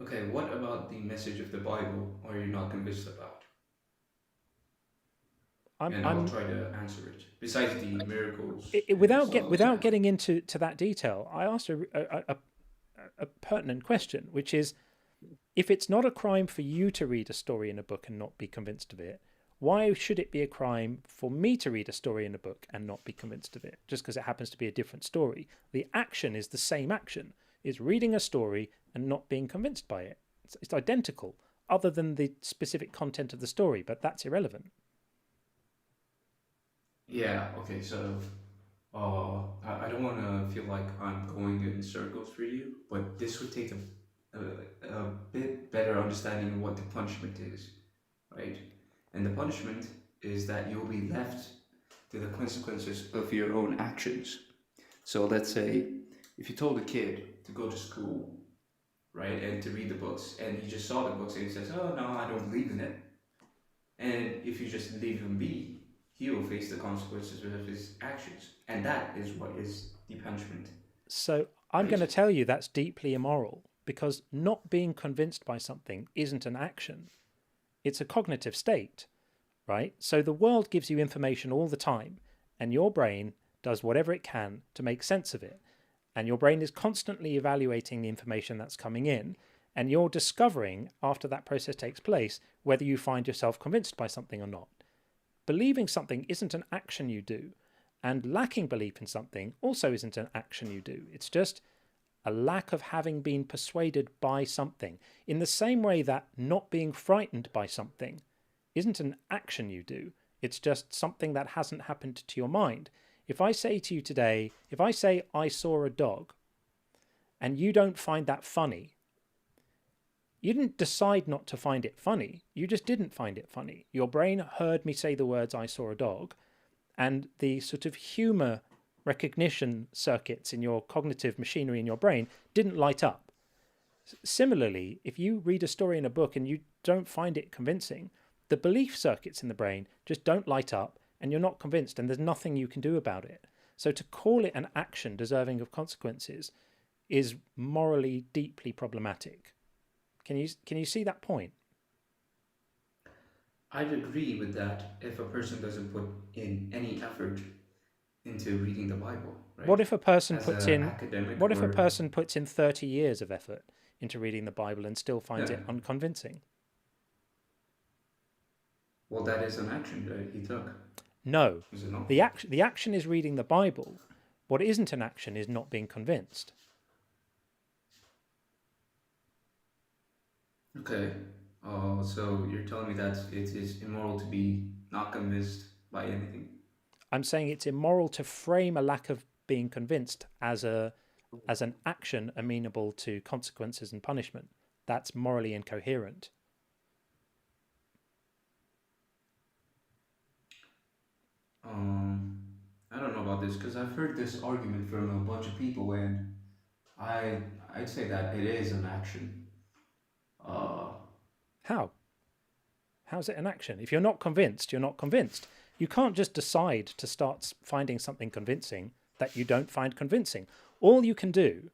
I: Okay, what about the message of the Bible are you not convinced about? I'll try to answer it. Besides the miracles,
A: without getting into that detail, I asked a pertinent question, which is, if it's not a crime for you to read a story in a book and not be convinced of it, why should it be a crime for me to read a story in a book and not be convinced of it, just because it happens to be a different story? The action is the same action. It's reading a story and not being convinced by it. It's identical, other than the specific content of the story, but that's irrelevant.
I: Yeah, okay, so I don't want to feel like I'm going in circles for you, but this would take a bit better understanding of what the punishment is, right? And the punishment is that you'll be left to the consequences of your own actions. So let's say if you told a kid to go to school, right, and to read the books, and he just saw the books and he says, oh no, I don't believe in it. And if you just leave him be, he will face the consequences of his actions. And that is what is the punishment.
A: So I'm going to tell you that's deeply immoral, because not being convinced by something isn't an action. It's a cognitive state, right? So the world gives you information all the time, and your brain does whatever it can to make sense of it. And your brain is constantly evaluating the information that's coming in, and you're discovering, after that process takes place, whether you find yourself convinced by something or not. Believing something isn't an action you do, and lacking belief in something also isn't an action you do. It's just a lack of having been persuaded by something, in the same way that not being frightened by something isn't an action you do. It's just something that hasn't happened to your mind. If I say to you today, if I say I saw a dog, and you don't find that funny, you didn't decide not to find it funny. You just didn't find it funny. Your brain heard me say the words, I saw a dog, and the sort of humor recognition circuits in your cognitive machinery in your brain didn't light up. Similarly, if you read a story in a book and you don't find it convincing, the belief circuits in the brain just don't light up and you're not convinced, and there's nothing you can do about it. So to call it an action deserving of consequences is morally deeply problematic. Can you see that point?
I: I'd agree with that if a person doesn't put in any effort into reading the Bible, right?
A: What if a person
I: As
A: puts
I: an
A: in
I: academic
A: what if a
I: or-
A: person puts in 30 years of effort into reading the Bible and still finds it
I: Yeah.
A: unconvincing?
I: Well, that is an action that he took.
A: No.
I: Is it not?
A: The action is reading the Bible. What isn't an action is not being convinced.
I: Okay. So you're telling me that it is immoral to be not convinced by anything?
A: I'm saying it's immoral to frame a lack of being convinced as an action amenable to consequences and punishment. That's morally incoherent.
I: I don't know about this because I've heard this argument from a bunch of people, and I'd say that it is an action.
A: How? How's it an action? If you're not convinced, you're not convinced. You can't just decide to start finding something convincing that you don't find convincing. All you can do,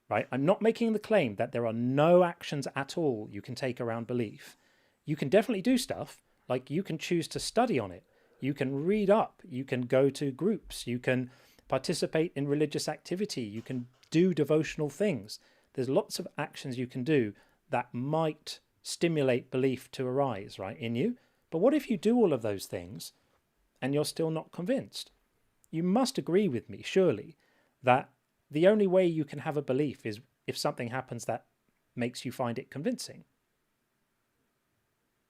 A: right? I'm not making the claim that there are no actions at all you can take around belief. You can definitely do stuff, like you can choose to study on it. You can read up, you can go to groups, you can participate in religious activity, you can do devotional things. There's lots of actions you can do that might stimulate belief to arise, right, in you. But what if you do all of those things and you're still not convinced? You must agree with me, surely, that the only way you can have a belief is if something happens that makes you find it convincing.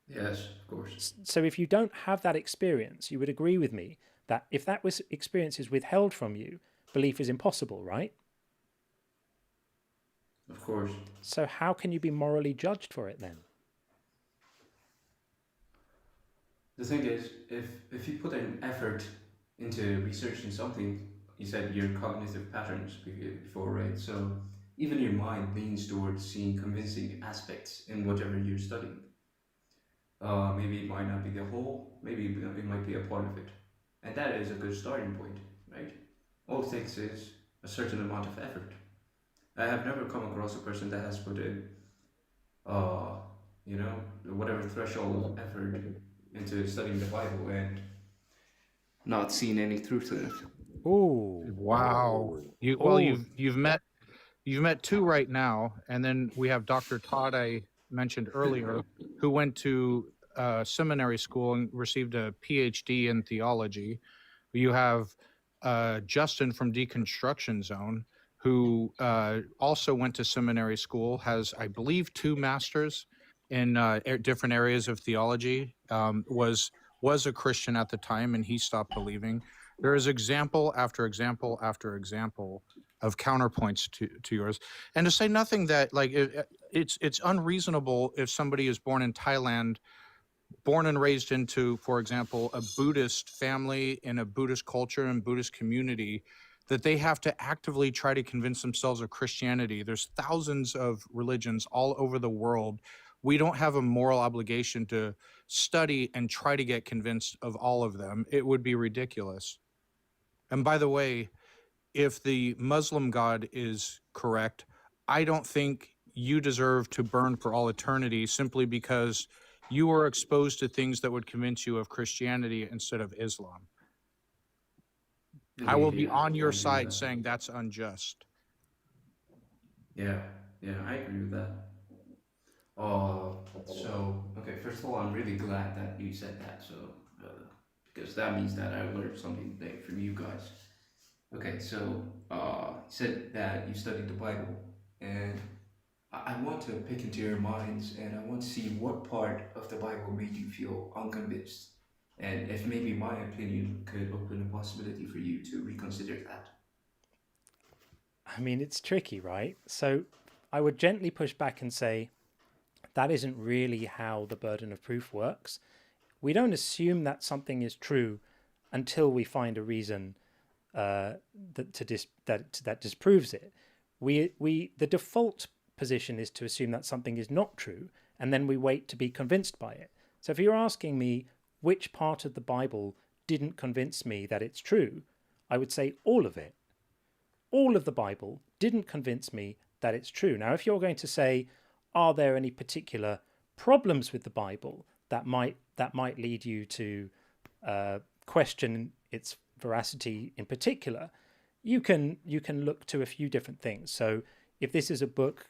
I: Yes, of course.
A: So if you don't have that experience, you would agree with me that if that was experience is withheld from you, belief is impossible, right?
I: Of course.
A: So how can you be morally judged for it then?
I: The thing is, if you put an effort into researching something, you said your cognitive patterns before, right? So even your mind leans towards seeing convincing aspects in whatever you're studying. Maybe it might not be the whole, maybe it might be a part of it. And that is a good starting point, right? All it takes is a certain amount of effort. I have never come across a person that has put in, uh, whatever threshold of effort into studying the Bible and not seen any truth in it.
A: Oh,
C: Wow. You've met two right now, and then we have Dr. Todd I mentioned earlier, who went to seminary school and received a PhD in theology. You have Justin from Deconstruction Zone, who also went to seminary school, has, I believe, 2 masters in different areas of theology, was a Christian at the time, and he stopped believing. There is example after example after example of counterpoints to yours. And to say nothing that, like, it's unreasonable if somebody is born in Thailand, born and raised into, for example, a Buddhist family in a Buddhist culture and Buddhist community, that they have to actively try to convince themselves of Christianity. There's thousands of religions all over the world. We don't have a moral obligation to study and try to get convinced of all of them. It would be ridiculous. And by the way, if the Muslim God is correct, I don't think you deserve to burn for all eternity simply because you were exposed to things that would convince you of Christianity instead of Islam. I will be on your side saying that's unjust.
I: Yeah, I agree with that. Okay, first of all, I'm really glad that you said that, so, because that means that I learned something today from you guys. Okay, so, you said that you studied the Bible, and I want to pick into your minds, and I want to see what part of the Bible made you feel unconvinced, and if maybe my opinion could open a possibility for you to reconsider that.
A: I mean, it's tricky, right? So I would gently push back and say that isn't really how the burden of proof works. We don't assume that something is true until we find a reason that disproves it. The default position is to assume that something is not true, and then we wait to be convinced by it. So if you're asking me which part of the Bible didn't convince me that it's true, I would say all of it. All of the Bible didn't convince me that it's true. Now, if you're going to say, are there any particular problems with the Bible that might lead you to question its veracity in particular, you can look to a few different things. So if this is a book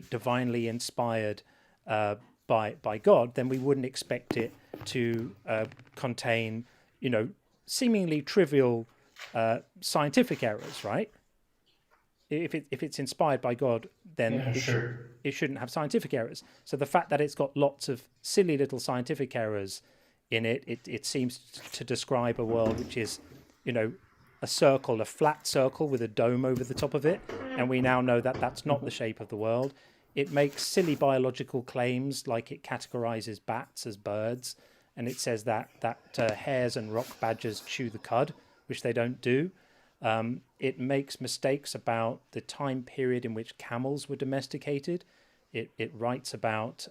A: divinely inspired by God, then we wouldn't expect it to contain, seemingly trivial scientific errors, right? If it's inspired by God, then it shouldn't have scientific errors. So the fact that it's got lots of silly little scientific errors in it seems to describe a world which is, a flat circle with a dome over the top of it. And we now know that that's not the shape of the world. It makes silly biological claims, like it categorizes bats as birds. And it says that hares and rock badgers chew the cud, which they don't do. It makes mistakes about the time period in which camels were domesticated. It writes about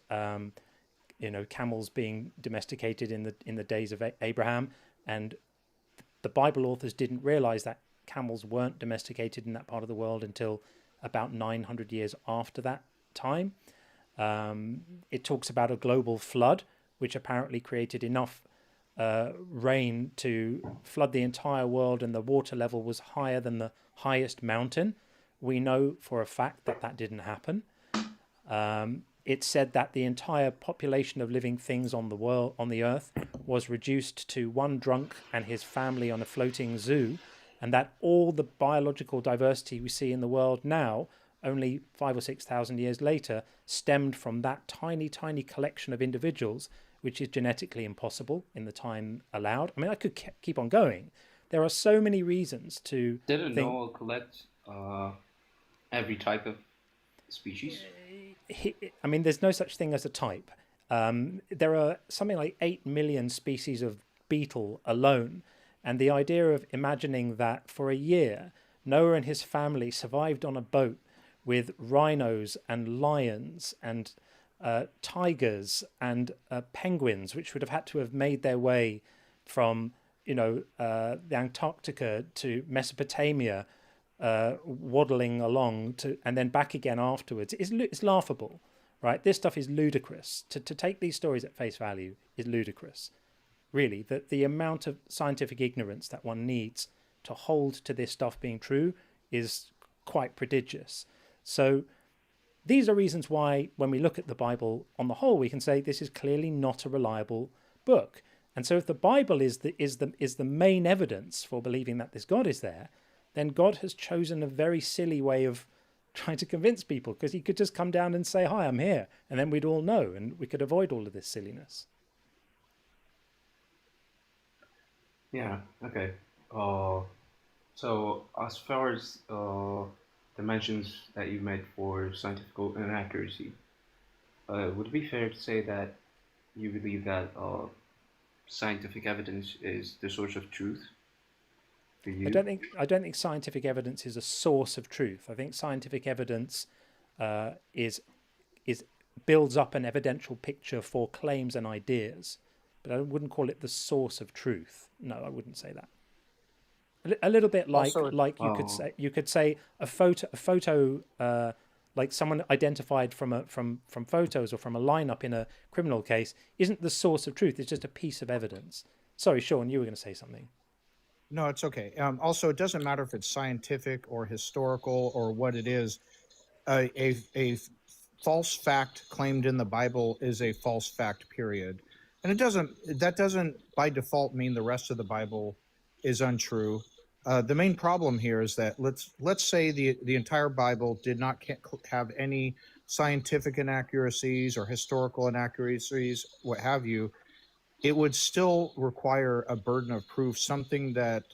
A: camels being domesticated in the days of Abraham, and the Bible authors didn't realize that camels weren't domesticated in that part of the world until about 900 years after that time. It talks about a global flood, which apparently created enough rain to flood the entire world, and the water level was higher than the highest mountain. We know for a fact that didn't happen. It said that the entire population of living things on the earth was reduced to one drunk and his family on a floating zoo, and that all the biological diversity we see in the world now, only 5,000 or 6,000 years later, stemmed from that tiny collection of individuals which is genetically impossible in the time allowed. I mean, I could keep on going. There are so many reasons to
I: Didn't
A: think.
I: Noah collect every type of species?
A: I mean, there's no such thing as a type. There are something like 8 million species of beetle alone. And the idea of imagining that for a year, Noah and his family survived on a boat with rhinos and lions and tigers and penguins, which would have had to have made their way from, the Antarctica to Mesopotamia, waddling along and then back again afterwards. It's laughable, right? This stuff is ludicrous. To take these stories at face value is ludicrous. Really, that the amount of scientific ignorance that one needs to hold to this stuff being true is quite prodigious. So these are reasons why when we look at the Bible on the whole, we can say this is clearly not a reliable book. And so if the Bible is the main evidence for believing that this God is there, then God has chosen a very silly way of trying to convince people, because he could just come down and say, hi, I'm here. And then we'd all know, and we could avoid all of this silliness.
I: Yeah, okay. So as far as the mentions that you made for scientific inaccuracy, would it be fair to say that you believe that scientific evidence is the source of truth for you?
A: I don't think scientific evidence is a source of truth. I think scientific evidence builds up an evidential picture for claims and ideas, but I wouldn't call it the source of truth. No, I wouldn't say that. A little bit like
B: Also,
A: you could say a photo like someone identified from photos or from a lineup in a criminal case isn't the source of truth. It's just a piece of evidence. Sorry, Sean, you were going to say something.
B: No, it's okay. Also, it doesn't matter if it's scientific or historical or what it is. A false fact claimed in the Bible is a false fact, period. And that doesn't by default mean the rest of the Bible is untrue. The main problem here is that let's say the entire Bible did not have any scientific inaccuracies or historical inaccuracies, what have you. It would still require a burden of proof, something that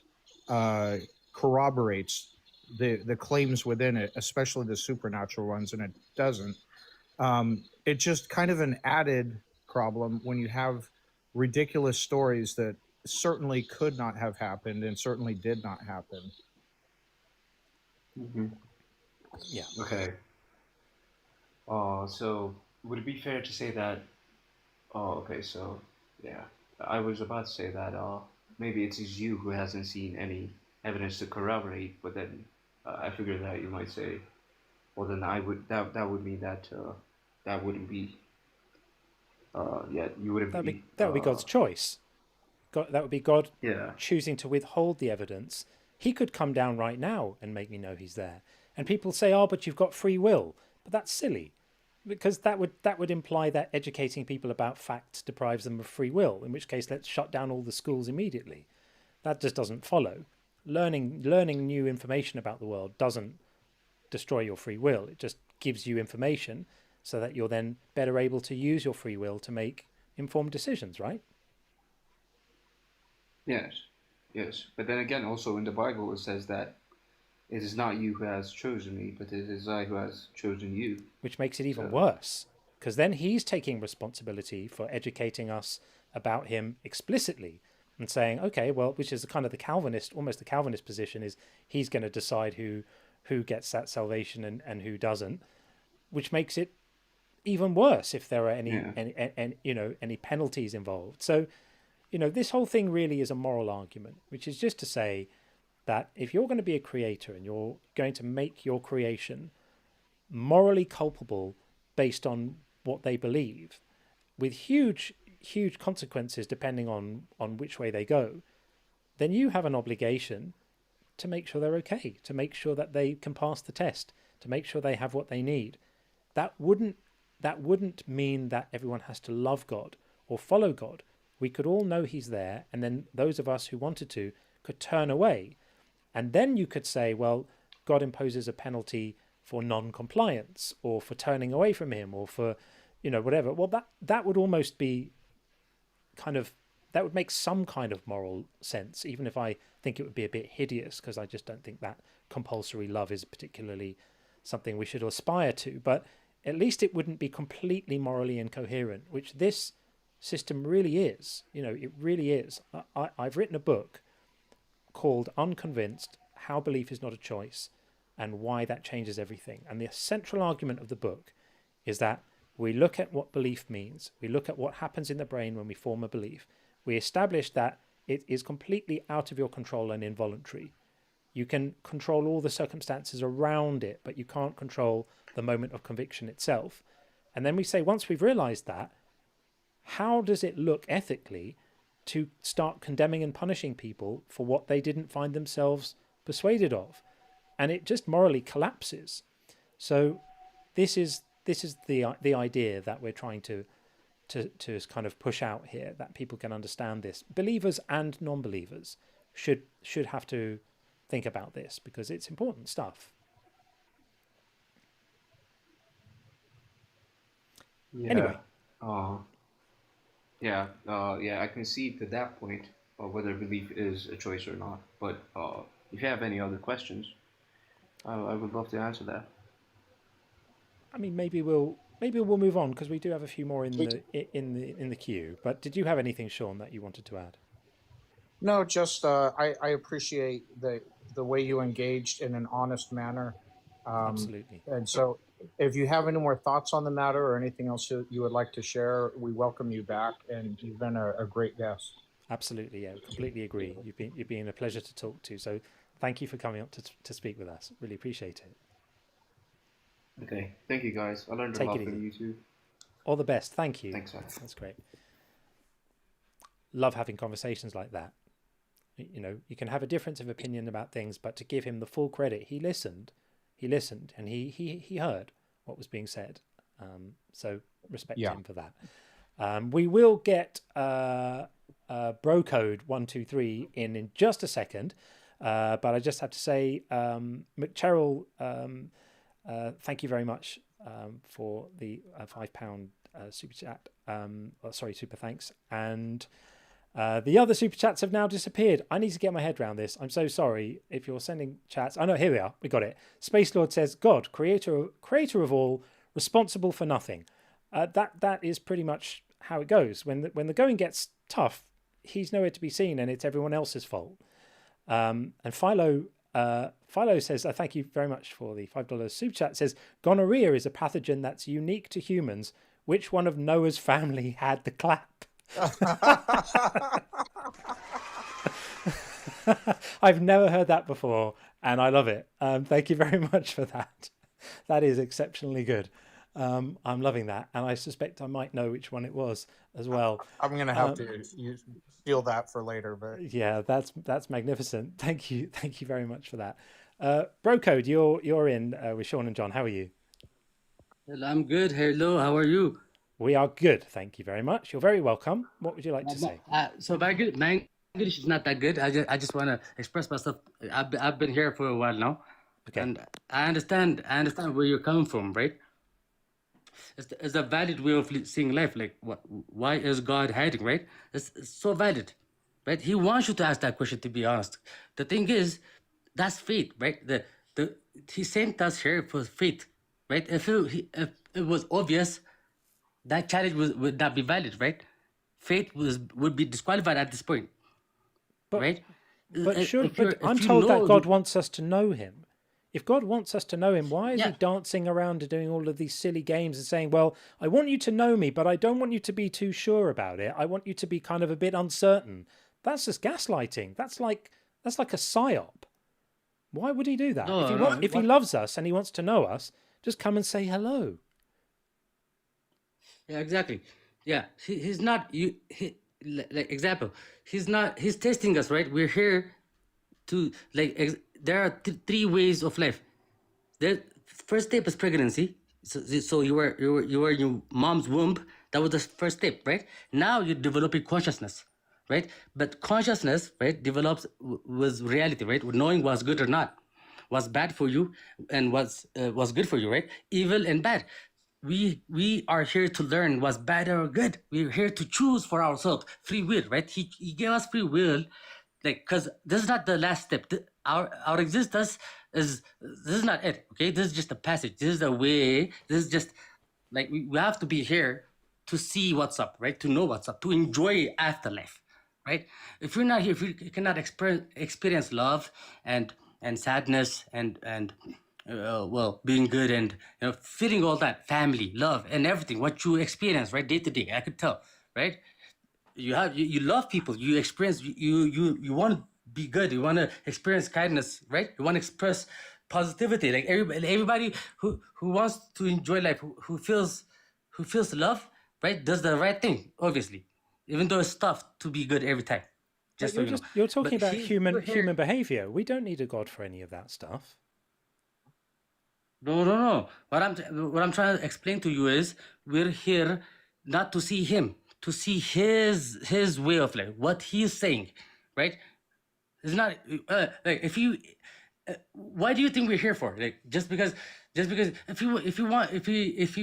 B: corroborates the claims within it, especially the supernatural ones, and it doesn't. It's just kind of an added problem when you have ridiculous stories that certainly could not have happened and certainly did not happen.
I: Mm-hmm.
A: Yeah.
I: Okay. So would it be fair to say that? Okay. So yeah, I was about to say that maybe it's you who hasn't seen any evidence to corroborate, but then I figured that you might say, well, then that would mean that that wouldn't be. You wouldn't be.
A: That would be God's choice. That would be God
I: Yeah.
A: choosing to withhold the evidence. He could come down right now and make me know he's there. And people say, oh, but you've got free will. But that's silly, because that would imply that educating people about facts deprives them of free will, in which case let's shut down all the schools immediately. That just doesn't follow. Learning new information about the world doesn't destroy your free will. It just gives you information so that you're then better able to use your free will to make informed decisions, right?
I: Yes. But then again, also in the Bible, it says that it is not you who has chosen me, but it is I who has chosen you.
A: Which makes it even worse, because then he's taking responsibility for educating us about him explicitly and saying, okay, well, which is kind of almost the Calvinist position, is he's going to decide who gets that salvation and who doesn't, which makes it even worse if there are any penalties involved. So, this whole thing really is a moral argument, which is just to say that if you're going to be a creator and you're going to make your creation morally culpable based on what they believe, with huge consequences depending on which way they go, then you have an obligation to make sure they're okay, to make sure that they can pass the test, to make sure they have what they need. That wouldn't mean that everyone has to love God or follow God. We could all know he's there, and then those of us who wanted to could turn away. And then you could say, well, God imposes a penalty for non-compliance or for turning away from him or for, whatever. Well, that would almost be that would make some kind of moral sense, even if I think it would be a bit hideous, because I just don't think that compulsory love is particularly something we should aspire to. But at least it wouldn't be completely morally incoherent, which this system really is. It really is. I've written a book called Unconvinced: How Belief is Not a Choice and Why That Changes Everything. And the central argument of the book is that we look at what belief means. We look at what happens in the brain when we form a belief. We establish that it is completely out of your control and involuntary. You can control all the circumstances around it, but you can't control the moment of conviction itself. And then we say, once we've realized that, how does it look ethically to start condemning and punishing people for what they didn't find themselves persuaded of? And it just morally collapses. So this is the idea that we're trying to kind of push out here, that people can understand this. Believers and non-believers should have to think about this, because it's important stuff.
I: Yeah.
A: Anyway.
I: I can see to that point whether belief is a choice or not. But if you have any other questions, I would love to answer that.
A: I mean, maybe we'll move on, because we do have a few more in the queue. But did you have anything, Sean, that you wanted to add?
B: No, just I appreciate the way you engaged in an honest manner.
A: Absolutely.
B: And so if you have any more thoughts on the matter or anything else you would like to share, we welcome you back, and you've been a great guest.
A: Absolutely, yeah, completely agree. You've been a pleasure to talk to. So thank you for coming up to speak with us. Really appreciate it.
I: Okay, thank you guys. I learned a lot from you too.
A: All the best. Thank you.
I: Thanks, man.
A: That's great. Love having conversations like that. You can have a difference of opinion about things, but to give him the full credit, he listened, and he heard what was being said. So respect him for that. We will get Bro Code 123 in just a second, but I just have to say, McCherrill, thank you very much for the £5 super chat. Super thanks. And the other super chats have now disappeared. I need to get my head around this. I'm so sorry if you're sending chats. I know, here we are. We got it. Space Lord says, God, creator of all, responsible for nothing. That is pretty much how it goes. When the going gets tough, he's nowhere to be seen, and it's everyone else's fault. And Philo says, thank you very much for the $5 super chat. Says, gonorrhea is a pathogen that's unique to humans. Which one of Noah's family had the clap? I've never heard that before, and I love it. Thank you very much for that. That is exceptionally good. I'm loving that, and I suspect I might know which one it was as well.
B: I'm going to have to steal that for later, but
A: yeah, that's magnificent. Thank you very much for that. Bro Code, you're in with Sean and John. How are you?
J: Well, I'm good. Hello, how are you?
A: We are good, thank you very much. You're very welcome. What would you like to say?
J: So my English is not that good. I just want to express myself. I've been here for a while now, and I understand where you're coming from, right? It's a valid way of seeing life. Like, why is God hiding, right? It's so valid, right? He wants you to ask that question, to be honest. The thing is, that's faith, right? He sent us here for faith, right? If it was obvious, that challenge would not be valid, right? Faith would be disqualified at this point, right?
A: But I'm told that God wants us to know him. If God wants us to know him, why is he dancing around and doing all of these silly games and saying, well, I want you to know me, but I don't want you to be too sure about it. I want you to be kind of a bit uncertain. That's just gaslighting. That's like a psyop. Why would he do that? If he loves us and he wants to know us, just come and say hello.
J: Yeah, exactly. Yeah, he's not example. He's testing us, right? We're here to there are three ways of life. The first step is pregnancy. So you were in your mom's womb. That was the first step, right? Now you're developing consciousness, right? But consciousness, right, develops with reality, right? With knowing what's good or not, what's bad for you, and what's good for you, right? Evil and bad. we are here to learn what's bad or good. We're here to choose for ourselves. Free will, right? He gave us free will, like, because this is not the last step. Our existence is, this is not it. Okay, this is just a passage. This is a way. This is just like we have to be here to see what's up, right? To know what's up, to enjoy afterlife, right? If you're not here, if you cannot experience love and sadness and well, being good and feeling all that, family, love, and everything, what you experience, right, day to day, I could tell, right? You love people, you experience, you want to be good, you want to experience kindness, right? You want to express positivity, like everybody who wants to enjoy life, who feels love, right, does the right thing, obviously, even though it's tough to be good every time.
A: Just so you're talking about human behavior. We don't need a God for any of that stuff.
J: No. What I'm trying to explain to you is we're here not to see him, to see his way of life, what he's saying, right? It's not like if you. Why do you think we're here for? Like just because if you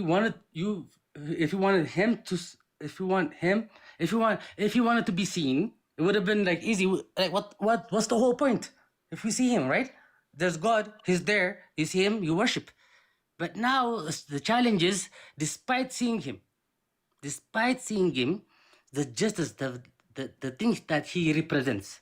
J: wanted to be seen, it would have been like easy. Like what's the whole point? If we see him, right? There's God, he's there, you see him, you worship. But now the challenge is, despite seeing him, the justice, the things that he represents,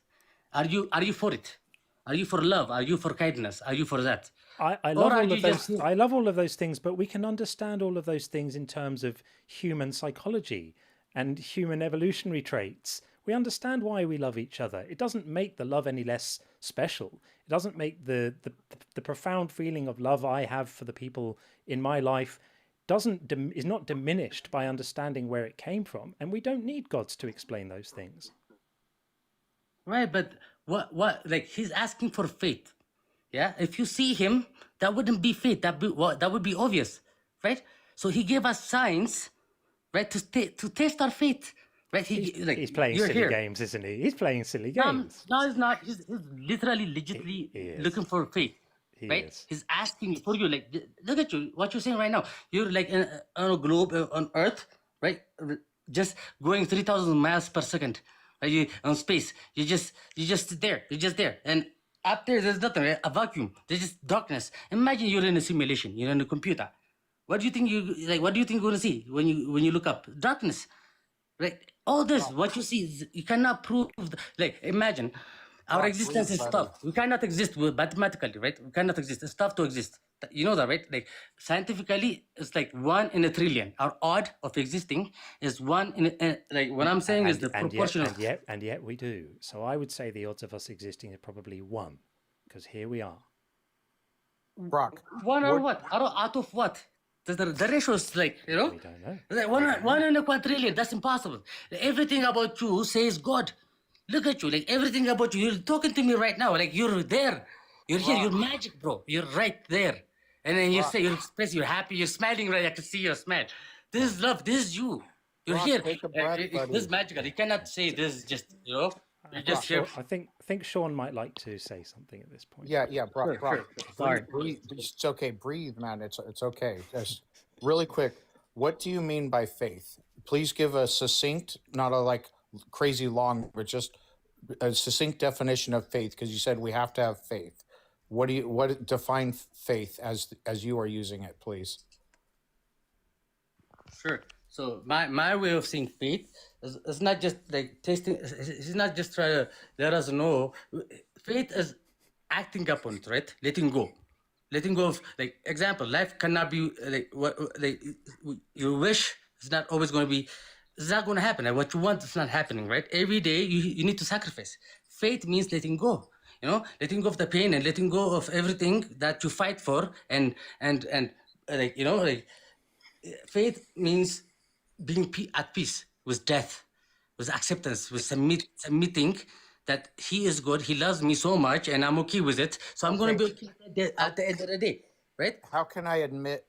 J: are you for it? Are you for love? Are you for kindness? Are you for that?
A: I love all of those. I love all of those things, but we can understand all of those things in terms of human psychology and human evolutionary traits. We understand why we love each other. It doesn't make the love any less special. It doesn't make the profound feeling of love I have for the people in my life is not diminished by understanding where it came from. And we don't need gods to explain those things.
J: Right, but what like he's asking for faith. Yeah, if you see him, that wouldn't be faith. That would be obvious, right? So he gave us signs, right, to test our faith. Right,
A: he's playing silly games, isn't he? He's playing silly games.
J: No, he's not. He's literally, legitimately looking for faith. Right? He's asking for you. Like, look at you. What you're saying right now. You're like on a globe on Earth, right? Just going 3,000 miles per second. Right? On space. You just there. You're just there. And up there's nothing. Right? A vacuum. There's just darkness. Imagine you're in a simulation. You're in a computer. What do you think What do you think you're gonna see when you look up? Darkness. Right? All this, what you see, you cannot prove. Like, imagine, our existence is tough. We cannot exist mathematically, right? We cannot exist. It's tough to exist. You know that, right? Like, scientifically, it's like 1 in a trillion. Our odd of existing is 1 in a, like, what I'm saying is the proportion of...
A: And yet we do. So I would say the odds of us existing are probably 1, because here we are.
B: Brock.
J: 1 or what? Out of what? The ratio is like,
A: We don't know.
J: Like one in a quadrillion, that's impossible. Everything about you says God. Look at you, like everything about you. You're talking to me right now, like you're there. You're here, you're magic, bro. You're right there. And then you say, you're expressing, you're happy, you're smiling, right? I can see your smile. This is love, this is you. You're here.
B: Take a breath,
J: this is magical. You cannot say this is just, you're just here.
A: I think Sean might like to say something at this point.
B: Yeah, Brock.
J: Sure. Sorry.
B: Breathe. It's okay. Breathe, man. It's okay. Just really quick. What do you mean by faith? Please give a succinct, not a like crazy long, but just a succinct definition of faith, because you said we have to have faith. What define faith as you are using it, please?
J: Sure. So my way of seeing faith is not just like tasting. It's not just trying to let us know. Faith is acting upon it, right? Letting go of, like, example. Life cannot be like what like your wish is not always going to be. It's not going to happen. Like, what you want is not happening, right? Every day you need to sacrifice. Faith means letting go. Letting go of the pain and letting go of everything that you fight for, and like like faith means being at peace with death, with acceptance, with submitting that he is good, he loves me so much, and I'm okay with it. So I'm going to be okay at the end of the day, right?
B: How can I admit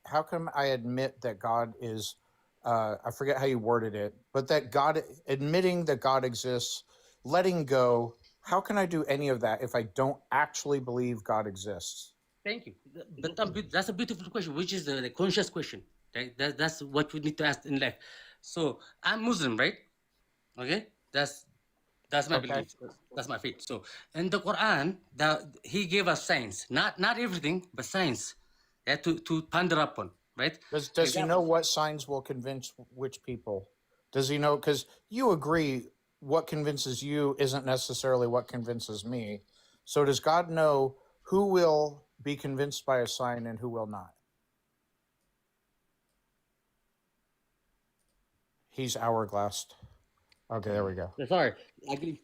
B: that God is, I forget how you worded it, but that God, admitting that God exists, letting go, how can I do any of that if I don't actually believe God exists?
J: Thank you. But that's a beautiful question, which is the conscious question. Right? That's what we need to ask in life. So I'm Muslim, right? Okay, that's my
C: Okay.
J: belief. That's my faith. So in the Quran, he gave us signs, not everything, but signs, yeah, to ponder upon, right?
B: Does he know what signs will convince which people? Does he know? Because you agree what convinces you isn't necessarily what convinces me. So does God know who will be convinced by a sign and who will not? He's hourglassed. Okay, there we go.
J: Sorry, I agree.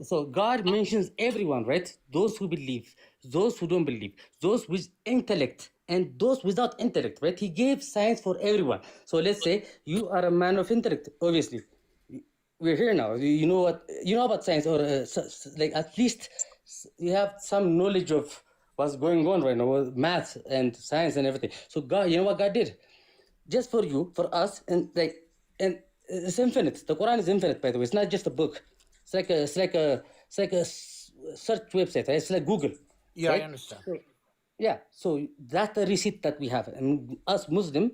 J: So God mentions everyone, right? Those who believe, those who don't believe, those with intellect, and those without intellect, right? He gave signs for everyone. So let's say you are a man of intellect. Obviously, we're here now. You know what? You know about science, or like at least you have some knowledge of what's going on right now with math and science and everything. So God, you know what God did? Just for you, for us, and it's infinite. The Quran is infinite, by the way. It's not just a book. It's like a search website. Right? It's like Google.
B: Yeah,
J: right?
B: I understand.
J: So that's the receipt that we have. And us Muslim,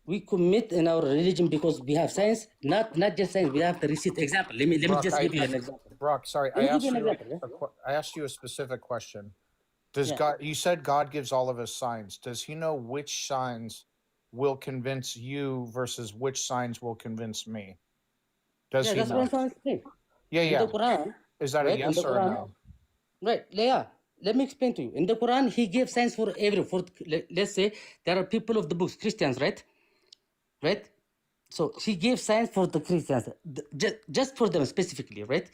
J: we commit in our religion because we have science, not just science. We have the receipt. Example. Let me just give you an example.
B: Brock, sorry, I asked you a specific question. Does God? You said God gives all of us signs. Does He know which signs will convince you versus which signs will convince me? Does He
J: that's
B: know?
J: what I'm trying to explain.
B: Yeah.
J: In the Quran,
B: Is that a yes or a no?
J: Right, yeah. Let me explain to you. In the Quran, He gave signs for everyone. Let's say there are people of the books, Christians, right? Right? So He gave signs for the Christians, just for them specifically, right?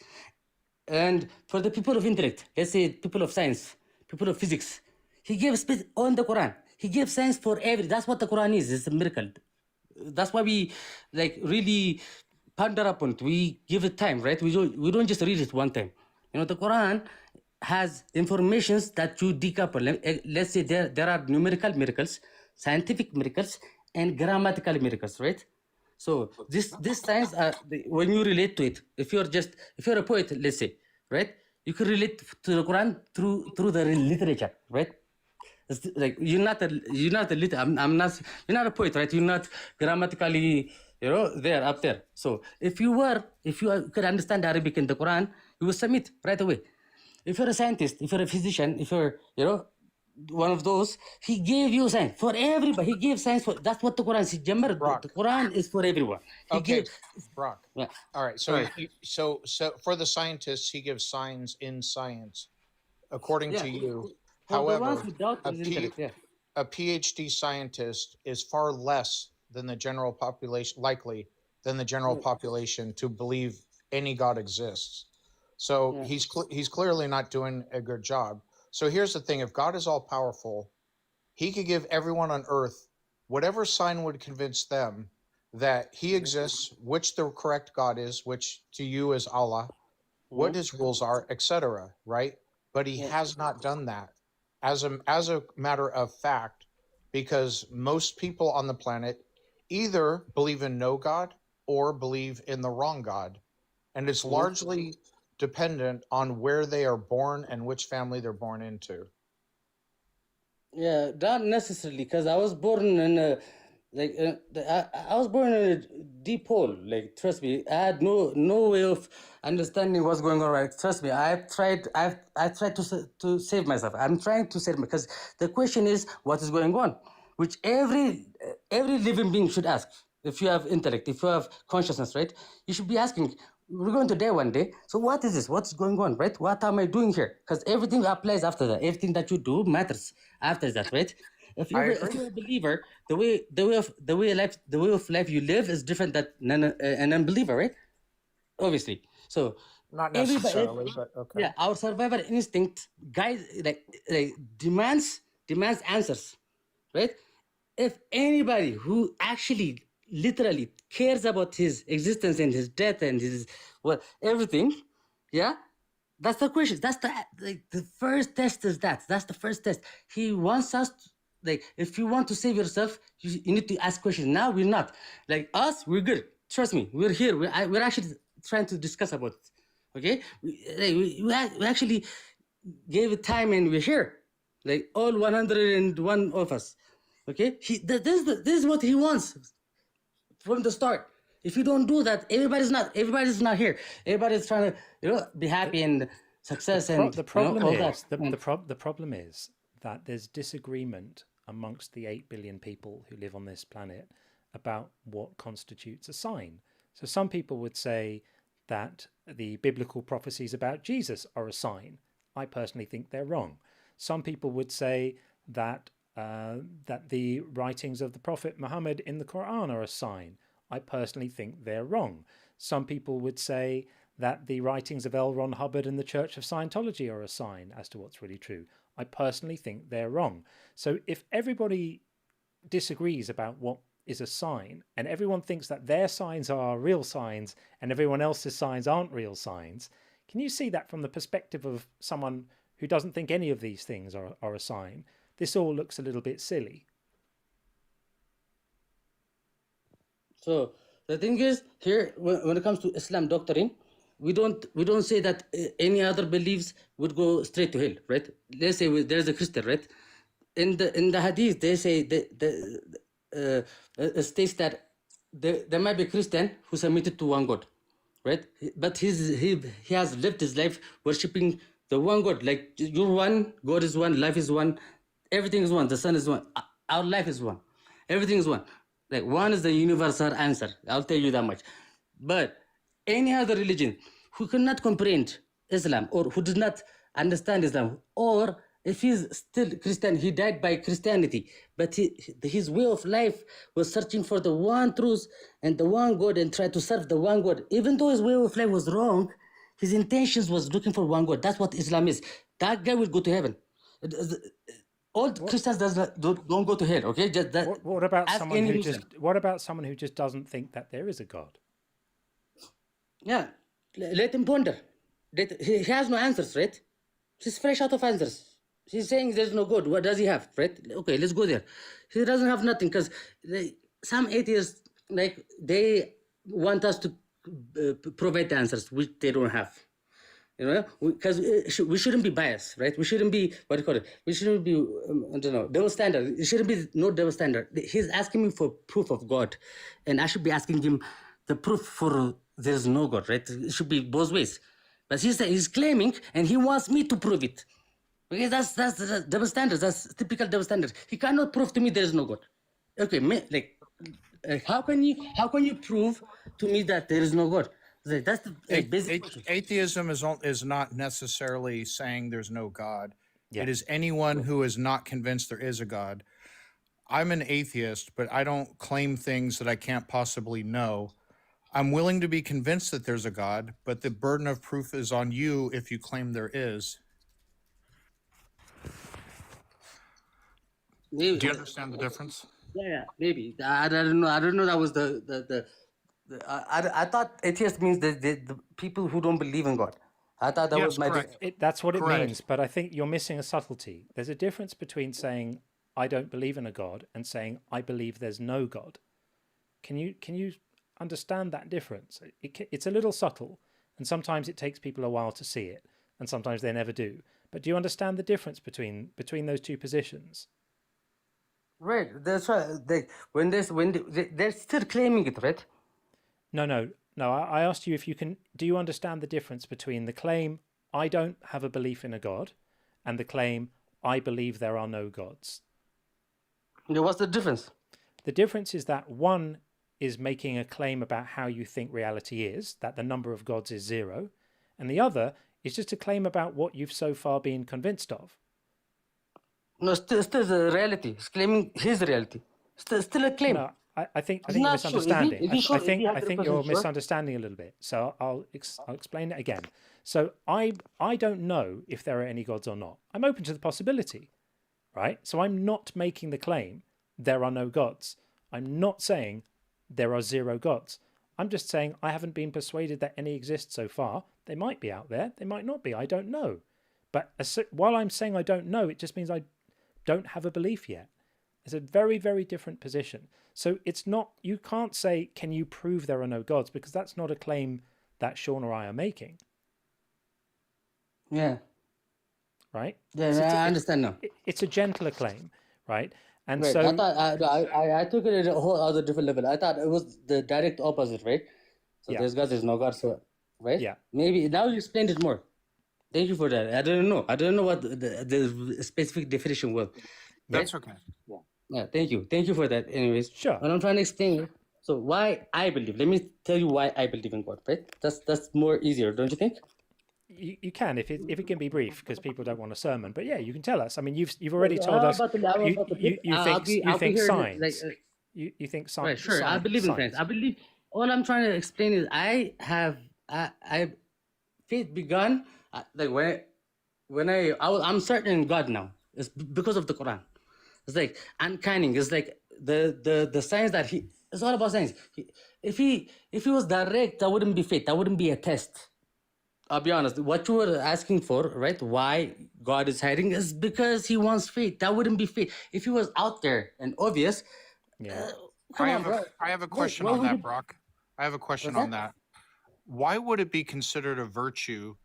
J: And for the people of intellect, let's say people of science, people of physics, He gave on the Quran. He gave signs for every. That's what the Quran is. It's a miracle. That's why we really ponder upon it. We give it time, right? We don't just read it one time. The Quran has informations that you decouple. Let's say there are numerical miracles, scientific miracles, and grammatical miracles, right? So this science, when you relate to it, if you're a poet, let's say, right, you can relate to the Quran through the literature, right? It's like you're not a I'm not. You're not a poet, right? You're not grammatically, there up there. So if you could understand Arabic in the Quran, you will submit right away. If you're a scientist, if you're a physician, if you're one of those, He gave you signs for everybody. He gave signs for. That's what the Quran says. The Quran is for everyone.
B: Brock. Yeah. All right. So for the scientists, He gives signs in science, according to you. However, a PhD scientist is far less than the general population, likely than the general population to believe any God exists. So he's clearly not doing a good job. So here's the thing: if God is all powerful, He could give everyone on earth whatever sign would convince them that He exists, which the correct God is, which to you is Allah, what His rules are, etc. Right? But He has not done that. As a matter of fact, because most people on the planet either believe in no God or believe in the wrong God. And it's largely dependent on where they are born and which family they're born into.
J: Yeah, not necessarily, because I was born in a I was born in a deep hole. Like, trust me, I had no way of understanding what's going on. Right, trust me, I tried to save myself. I'm trying to save because the question is what is going on, which every living being should ask. If you have intellect, if you have consciousness, right, you should be asking. We're going to die one day. So what is this? What's going on, right? What am I doing here? Because everything applies after that. Everything that you do matters after that, right? If you're a believer, the way of life you live is different than an unbeliever, right? Obviously. So
B: not necessarily, but okay.
J: Yeah, our survival instinct demands answers, right? If anybody who actually literally cares about his existence and his death and his everything, that's the question. That's the first test is that. That's the first test. He wants us if you want to save yourself, you need to ask questions. Now we're not like us. We're good. Trust me. We're here. We're actually trying to discuss about it. Okay, we actually gave it time and we're here. Like all 101 of us. Okay, this is what he wants from the start. If you don't do that, everybody's not here. Everybody's trying to be happy and success and
A: The problem
J: all
A: is
J: that.
A: the problem is that there's disagreement amongst the 8 billion people who live on this planet about what constitutes a sign. So some people would say that the biblical prophecies about Jesus are a sign. I personally think they're wrong. Some people would say that that the writings of the Prophet Muhammad in the Quran are a sign. I personally think they're wrong. Some people would say that the writings of L. Ron Hubbard and the Church of Scientology are a sign as to what's really true. I personally think they're wrong. So if everybody disagrees about what is a sign and everyone thinks that their signs are real signs and everyone else's signs aren't real signs, can you see that from the perspective of someone who doesn't think any of these things are a sign? This all looks a little bit silly.
J: So the thing is here, when it comes to Islam doctrine, we don't say that any other beliefs would go straight to hell, right? Let's say there's a Christian, right? In the Hadith, they say states that there might be a Christian who submitted to one God, right? But he has lived his life worshipping the one God. Like you're one, God is one, life is one, everything is one. The sun is one, our life is one, everything is one. Like one is the universal answer. I'll tell you that much. But any other religion who cannot comprehend Islam or who does not understand Islam, or if he's still Christian, he died by Christianity, but his way of life was searching for the one truth and the one God and tried to serve the one God. Even though his way of life was wrong, his intentions was looking for one God. That's what Islam is. That guy will go to heaven. All Christians don't go to hell. Okay, just that.
A: What about someone who just doesn't think that there is a God?
J: Yeah, let him ponder. He has no answers, right? He's fresh out of answers. He's saying there's no God. What does he have, right? Okay, let's go there. He doesn't have nothing because some atheists, like, they want us to provide the answers which they don't have. You know, because we shouldn't be biased, right? We shouldn't be, what do you call it? We shouldn't be, I don't know, double standard. It shouldn't be no double standard. He's asking me for proof of God, and I should be asking him the proof for there's no God, right? It should be both ways. But he's claiming, and he wants me to prove it. Okay, that's double standards. That's typical double standards. He cannot prove to me there is no God. Okay, how can you prove to me that there is no God? That's the basic.
B: Atheism is not necessarily saying there's no God.
A: Yeah.
B: It is anyone who is not convinced there is a God. I'm an atheist, but I don't claim things that I can't possibly know. I'm willing to be convinced that there's a God, but the burden of proof is on you if you claim there is.
J: Maybe.
B: Do you understand the difference?
J: Yeah, maybe. I don't know. I don't know. That was I thought atheist means the people who don't believe in God. I thought that was my.
A: That's what it means, but I think you're missing a subtlety. There's a difference between saying I don't believe in a God and saying I believe there's no God. Can you understand that difference? It's a little subtle, and sometimes it takes people a while to see it, and sometimes they never do. But do you understand the difference between those two positions?
J: Right. That's right. When they're still claiming it, right?
A: No. I asked you if you can. Do you understand the difference between the claim I don't have a belief in a God and the claim I believe there are no gods?
J: Yeah, what's the difference?
A: The difference is that one is making a claim about how you think reality is, that the number of gods is 0, and the other is just a claim about what you've so far been convinced of.
J: No, still the reality. He's claiming his reality. Still a claim.
A: No, I think you're misunderstanding. I think you're misunderstanding a little bit. So I'll explain it again. So I don't know if there are any gods or not. I'm open to the possibility, right? So I'm not making the claim there are no gods. I'm not saying there are 0 gods. I'm just saying I haven't been persuaded that any exist so far. They might be out there. They might not be. I don't know. But while I'm saying I don't know, it just means I don't have a belief yet. It's a very, very different position. So it's not, you can't say, can you prove there are no gods? Because that's not a claim that Sean or I are making.
J: Yeah.
A: Right?
J: Yeah, I understand now.
A: It's a gentler claim, right? And
J: Right. I
A: so,
J: thought I took it at a whole other different level. I thought it was the direct opposite, right? So
A: yeah,
J: there's God, there's no God. So, right?
A: yeah.
J: Maybe now you explained it more. Thank you for that. I don't know. I don't know what the specific definition was. Right?
B: That's okay.
J: Yeah. Thank you. Thank you for that. Anyways,
A: Sure.
J: what I'm trying to explain. So why I believe. Let me tell you why I believe in God. Right? That's more easier, don't you think?
A: You can if it can be brief because people don't want a sermon. But yeah, you can tell us. I mean, you've already told us you think science. You think science.
J: Right, sure. I believe in science. I believe. All I'm trying to explain is I faith begun like I'm certain in God now. It's because of the Quran. It's like uncanny. It's like the science that it's all about science. If he was direct, that wouldn't be faith. That wouldn't be a test. I'll be honest. What you were asking for, right? Why God is hiding is because He wants faith. That wouldn't be faith. If He was out there and obvious,
A: yeah.
B: I have a question on that, Brock. I have a question on that. Why would it be considered a virtue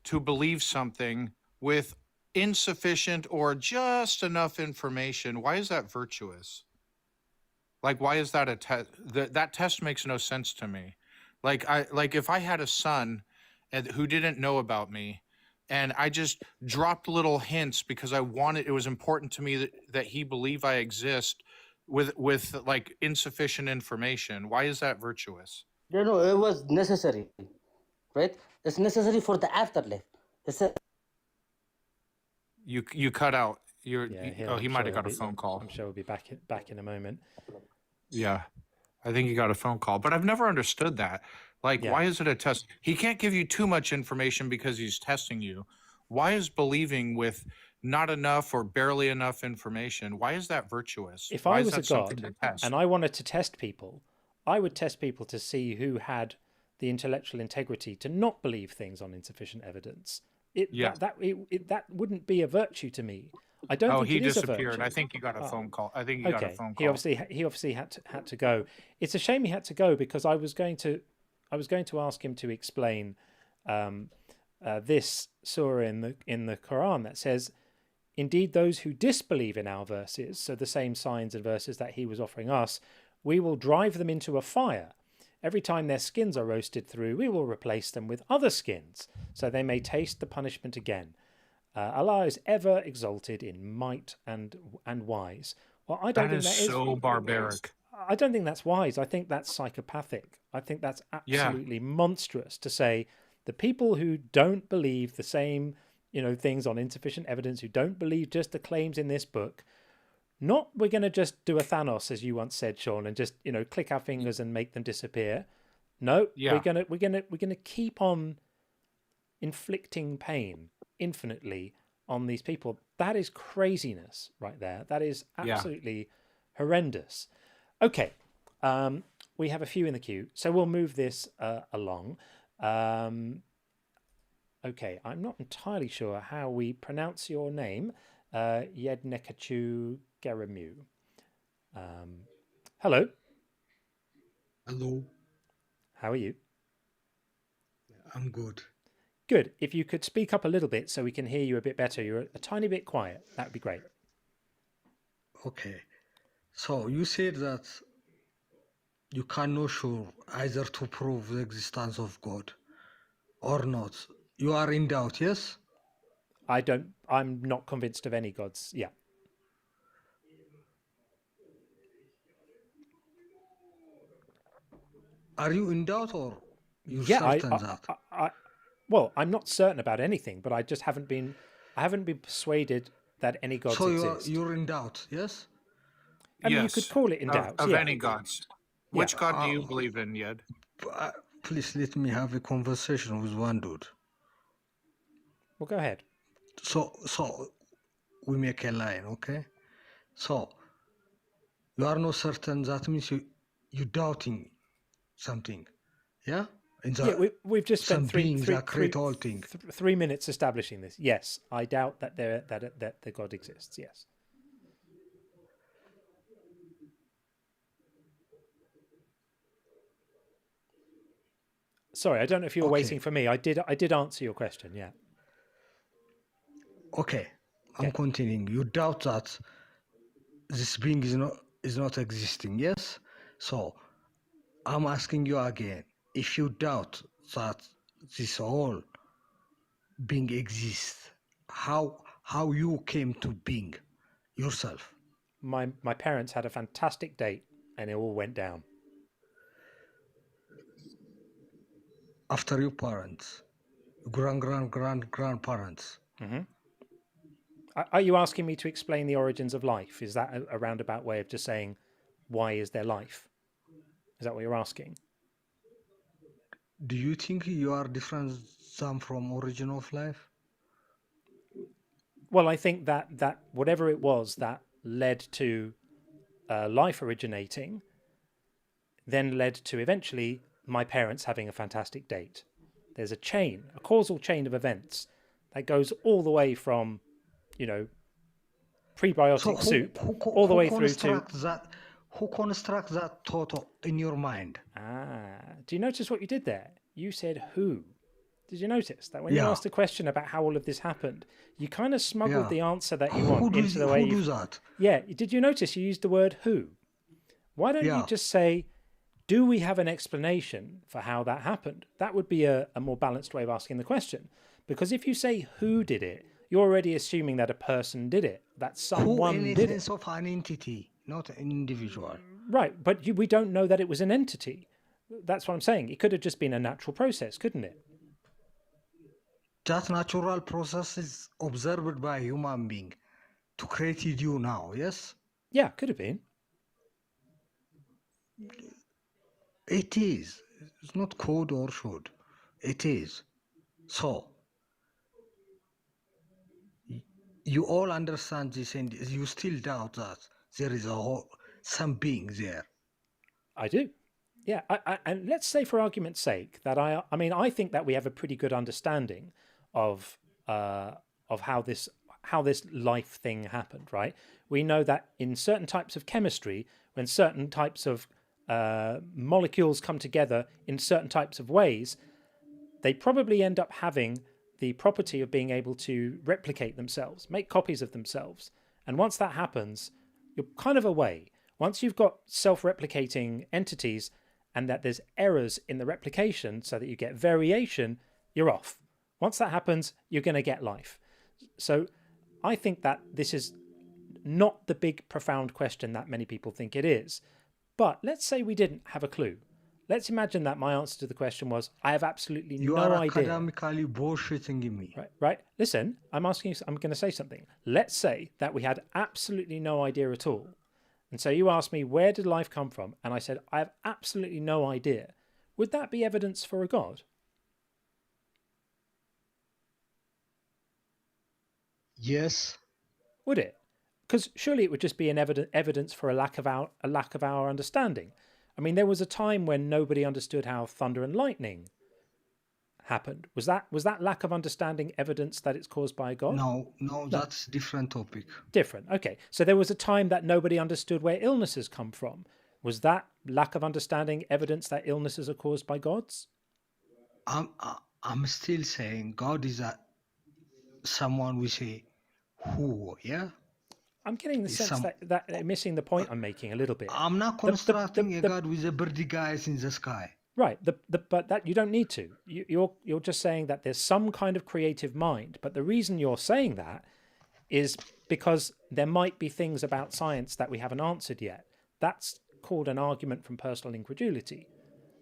B: to believe something with insufficient or just enough information? Why is that virtuous? Like, why is that a test? That test makes no sense to me. Like if I had a son who didn't know about me, and I just dropped little hints because it was important to me that he believe I exist with like insufficient information. Why is that virtuous?
J: No, it was necessary, right? It's necessary for the afterlife.
B: You cut out. He might have got a phone call.
A: I'm sure we'll be back in a moment.
B: Yeah, I think he got a phone call, but I've never understood that. Like, why is it a test? He can't give you too much information because he's testing you. Why is believing with not enough or barely enough information, why is that virtuous?
A: If I was a God and I wanted to test people, I would test people to see who had the intellectual integrity to not believe things on insufficient evidence. That wouldn't be a virtue to me. I don't think
B: he
A: it is a
B: disappeared.
A: virtue.
B: I think you got a phone call. I think you got a phone call.
A: He obviously had to go. It's a shame he had to go because I was going to ask him to explain this surah in the Quran that says, "Indeed, those who disbelieve in our verses, so the same signs and verses that he was offering us, we will drive them into a fire. Every time their skins are roasted through, we will replace them with other skins, so they may taste the punishment again. Allah is ever exalted in might and wise." Well, I don't think that is
B: so barbaric.
A: I don't think that's wise. I think that's psychopathic. I think that's absolutely monstrous to say the people who don't believe the same, things on insufficient evidence, who don't believe just the claims in this book, we're going to just do a Thanos, as you once said, Sean, and just, click our fingers and make them disappear. No, we're going to keep on inflicting pain infinitely on these people. That is craziness right there. That is absolutely horrendous. Okay, we have a few in the queue, so we'll move this along. Okay, I'm not entirely sure how we pronounce your name, Yed Nekachu Garamu. Hello.
K: Hello.
A: How are you?
K: I'm good.
A: Good. If you could speak up a little bit so we can hear you a bit better. You're a tiny bit quiet. That would be great.
K: Okay. So you said that you cannot show either to prove the existence of God or not. You are in doubt, yes?
A: I'm not convinced of any gods. Yeah.
K: Are you in doubt or you're certain that?
A: Well, I'm not certain about anything, but I just haven't been persuaded that any gods exist.
K: So you're in doubt, yes?
A: I mean, you could call it in doubt.
B: Of any gods. Which god do you believe in, Yed?
K: Please let me have a conversation with one dude.
A: Well, go ahead.
K: So we make a line, okay? So you are not certain, that means you doubting something, yeah?
A: We've just spent 3 minutes establishing this. Yes, I doubt that the God exists. Yes. Sorry, I don't know if you were waiting for me. I did answer your question. Yeah.
K: Okay, I'm continuing. You doubt that this being is not existing. Yes. So I'm asking you again: if you doubt that this whole being exists, how you came to being yourself?
A: My parents had a fantastic date, and it all went down.
K: After your parents, grandparents.
A: Mm-hmm. Are you asking me to explain the origins of life? Is that a roundabout way of just saying, why is there life? Is that what you're asking?
K: Do you think you are different from origin of life?
A: Well, I think that whatever it was that led to life originating, then led to eventually my parents having a fantastic date. There's a causal chain of events that goes all the way from, prebiotic soup, all the way through to...
K: Who constructs that thought in your mind?
A: Do you notice what you did there? You said who. Did you notice that when you asked a question about how all of this happened, you kind of smuggled the answer that you want into the way you...
K: Who does that?
A: Yeah, did you notice you used the word who? Why don't you just say, do we have an explanation for how that happened? That would be a more balanced way of asking the question. Because if you say who did it, you're already assuming that a person did it, that someone did it.
K: Who in the sense of an entity, not an individual.
A: Right, but we don't know that it was an entity. That's what I'm saying. It could have just been a natural process, couldn't it?
K: That natural process is observed by a human being to create you now, yes?
A: Yeah, could have been.
K: It is. It's not could or should. It is. So, you all understand this and you still doubt that there is some being there.
A: I do. Yeah, and let's say for argument's sake that I think that we have a pretty good understanding of how this life thing happened, right? We know that in certain types of chemistry, when certain types of molecules come together in certain types of ways, they probably end up having the property of being able to replicate themselves, make copies of themselves. And once that happens, you're kind of away. Once you've got self-replicating entities and that there's errors in the replication so that you get variation, you're off. Once that happens, you're going to get life. So I think that this is not the big, profound question that many people think it is. But let's say we didn't have a clue. Let's imagine that my answer to the question was, I have absolutely no idea.
K: You are academically bullshitting me.
A: Right. Listen, I'm going to say something. Let's say that we had absolutely no idea at all. And so you asked me, where did life come from? And I said, I have absolutely no idea. Would that be evidence for a God?
K: Yes.
A: Would it? Because surely it would just be an evidence for a lack of our understanding. I mean, there was a time when nobody understood how thunder and lightning happened. Was that lack of understanding evidence that it's caused by a God?
K: No, that's a different topic.
A: Different. Okay. So there was a time that nobody understood where illnesses come from. Was that lack of understanding evidence that illnesses are caused by gods?
K: I'm still saying God is someone we say who, yeah?
A: I'm getting the sense that they're missing the point I'm making a little bit.
K: I'm not constructing a God with the birdie guys in the sky.
A: Right, but that you don't need to. You're just saying that there's some kind of creative mind. But the reason you're saying that is because there might be things about science that we haven't answered yet. That's called an argument from personal incredulity,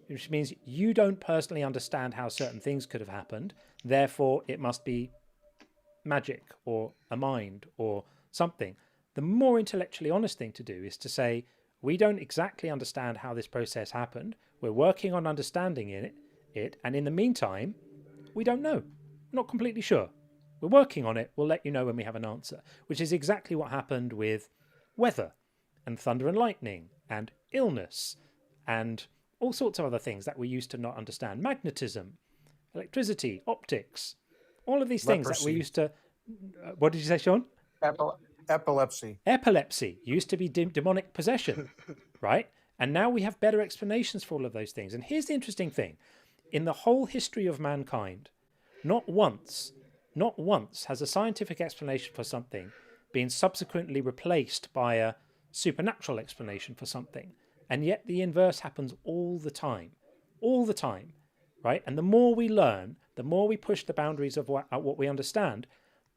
A: which means you don't personally understand how certain things could have happened. Therefore, it must be magic or a mind or something. The more intellectually honest thing to do is to say, we don't exactly understand how this process happened. We're working on understanding it. And in the meantime, we don't know. We're not completely sure. We're working on it. We'll let you know when we have an answer, which is exactly what happened with weather and thunder and lightning and illness and all sorts of other things that we used to not understand. Magnetism, electricity, optics, all of these things that we used to... what did you say, Sean?
B: Epilepsy.
A: Epilepsy used to be demonic possession, right? And now we have better explanations for all of those things. And here's the interesting thing. In the whole history of mankind, not once has a scientific explanation for something been subsequently replaced by a supernatural explanation for something. And yet the inverse happens all the time, right? And the more we learn, the more we push the boundaries of what we understand,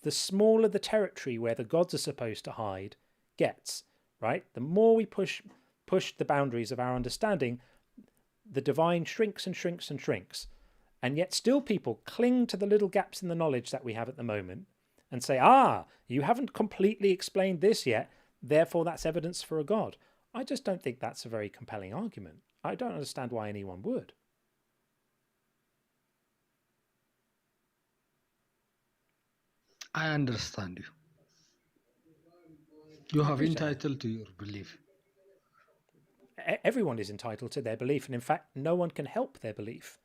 A: the smaller the territory where the gods are supposed to hide gets, right? The more we push the boundaries of our understanding, the divine shrinks and shrinks and shrinks. And yet still people cling to the little gaps in the knowledge that we have at the moment and say, you haven't completely explained this yet, therefore that's evidence for a god. I just don't think that's a very compelling argument. I don't understand why anyone would.
K: I understand you. You have entitled to your belief.
A: Everyone is entitled to their belief, and in fact, no one can help their belief.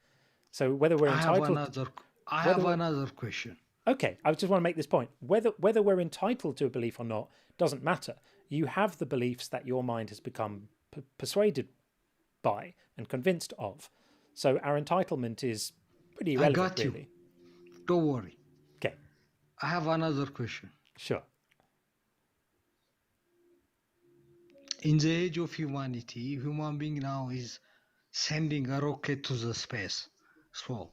A: So whether we're entitled,
K: I have another question.
A: Okay, I just want to make this point. Whether we're entitled to a belief or not doesn't matter. You have the beliefs that your mind has become persuaded by and convinced of. So our entitlement is pretty irrelevant,
K: I got you.
A: Really.
K: Don't worry.
A: Okay.
K: I have another question.
A: Sure.
K: In the age of humanity, human being now is sending a rocket to the space. So,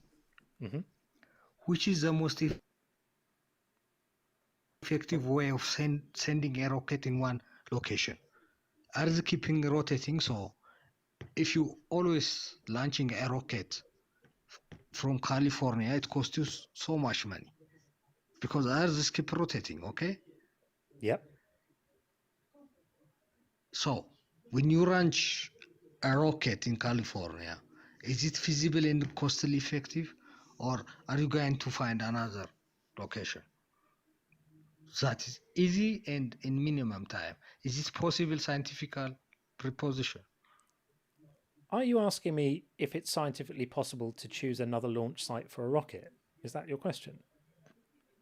K: which is the most effective way of sending a rocket in one location? Earth keeping rotating, so if you always launching a rocket from California, it costs you so much money because Earth keep rotating, okay?
A: Yep.
K: So when you launch a rocket in California, is it feasible and costly effective, or are you going to find another location that is easy and in minimum time? Is it possible scientific proposition?
A: Are you asking me if it's scientifically possible to choose another launch site for a rocket? Is that your question?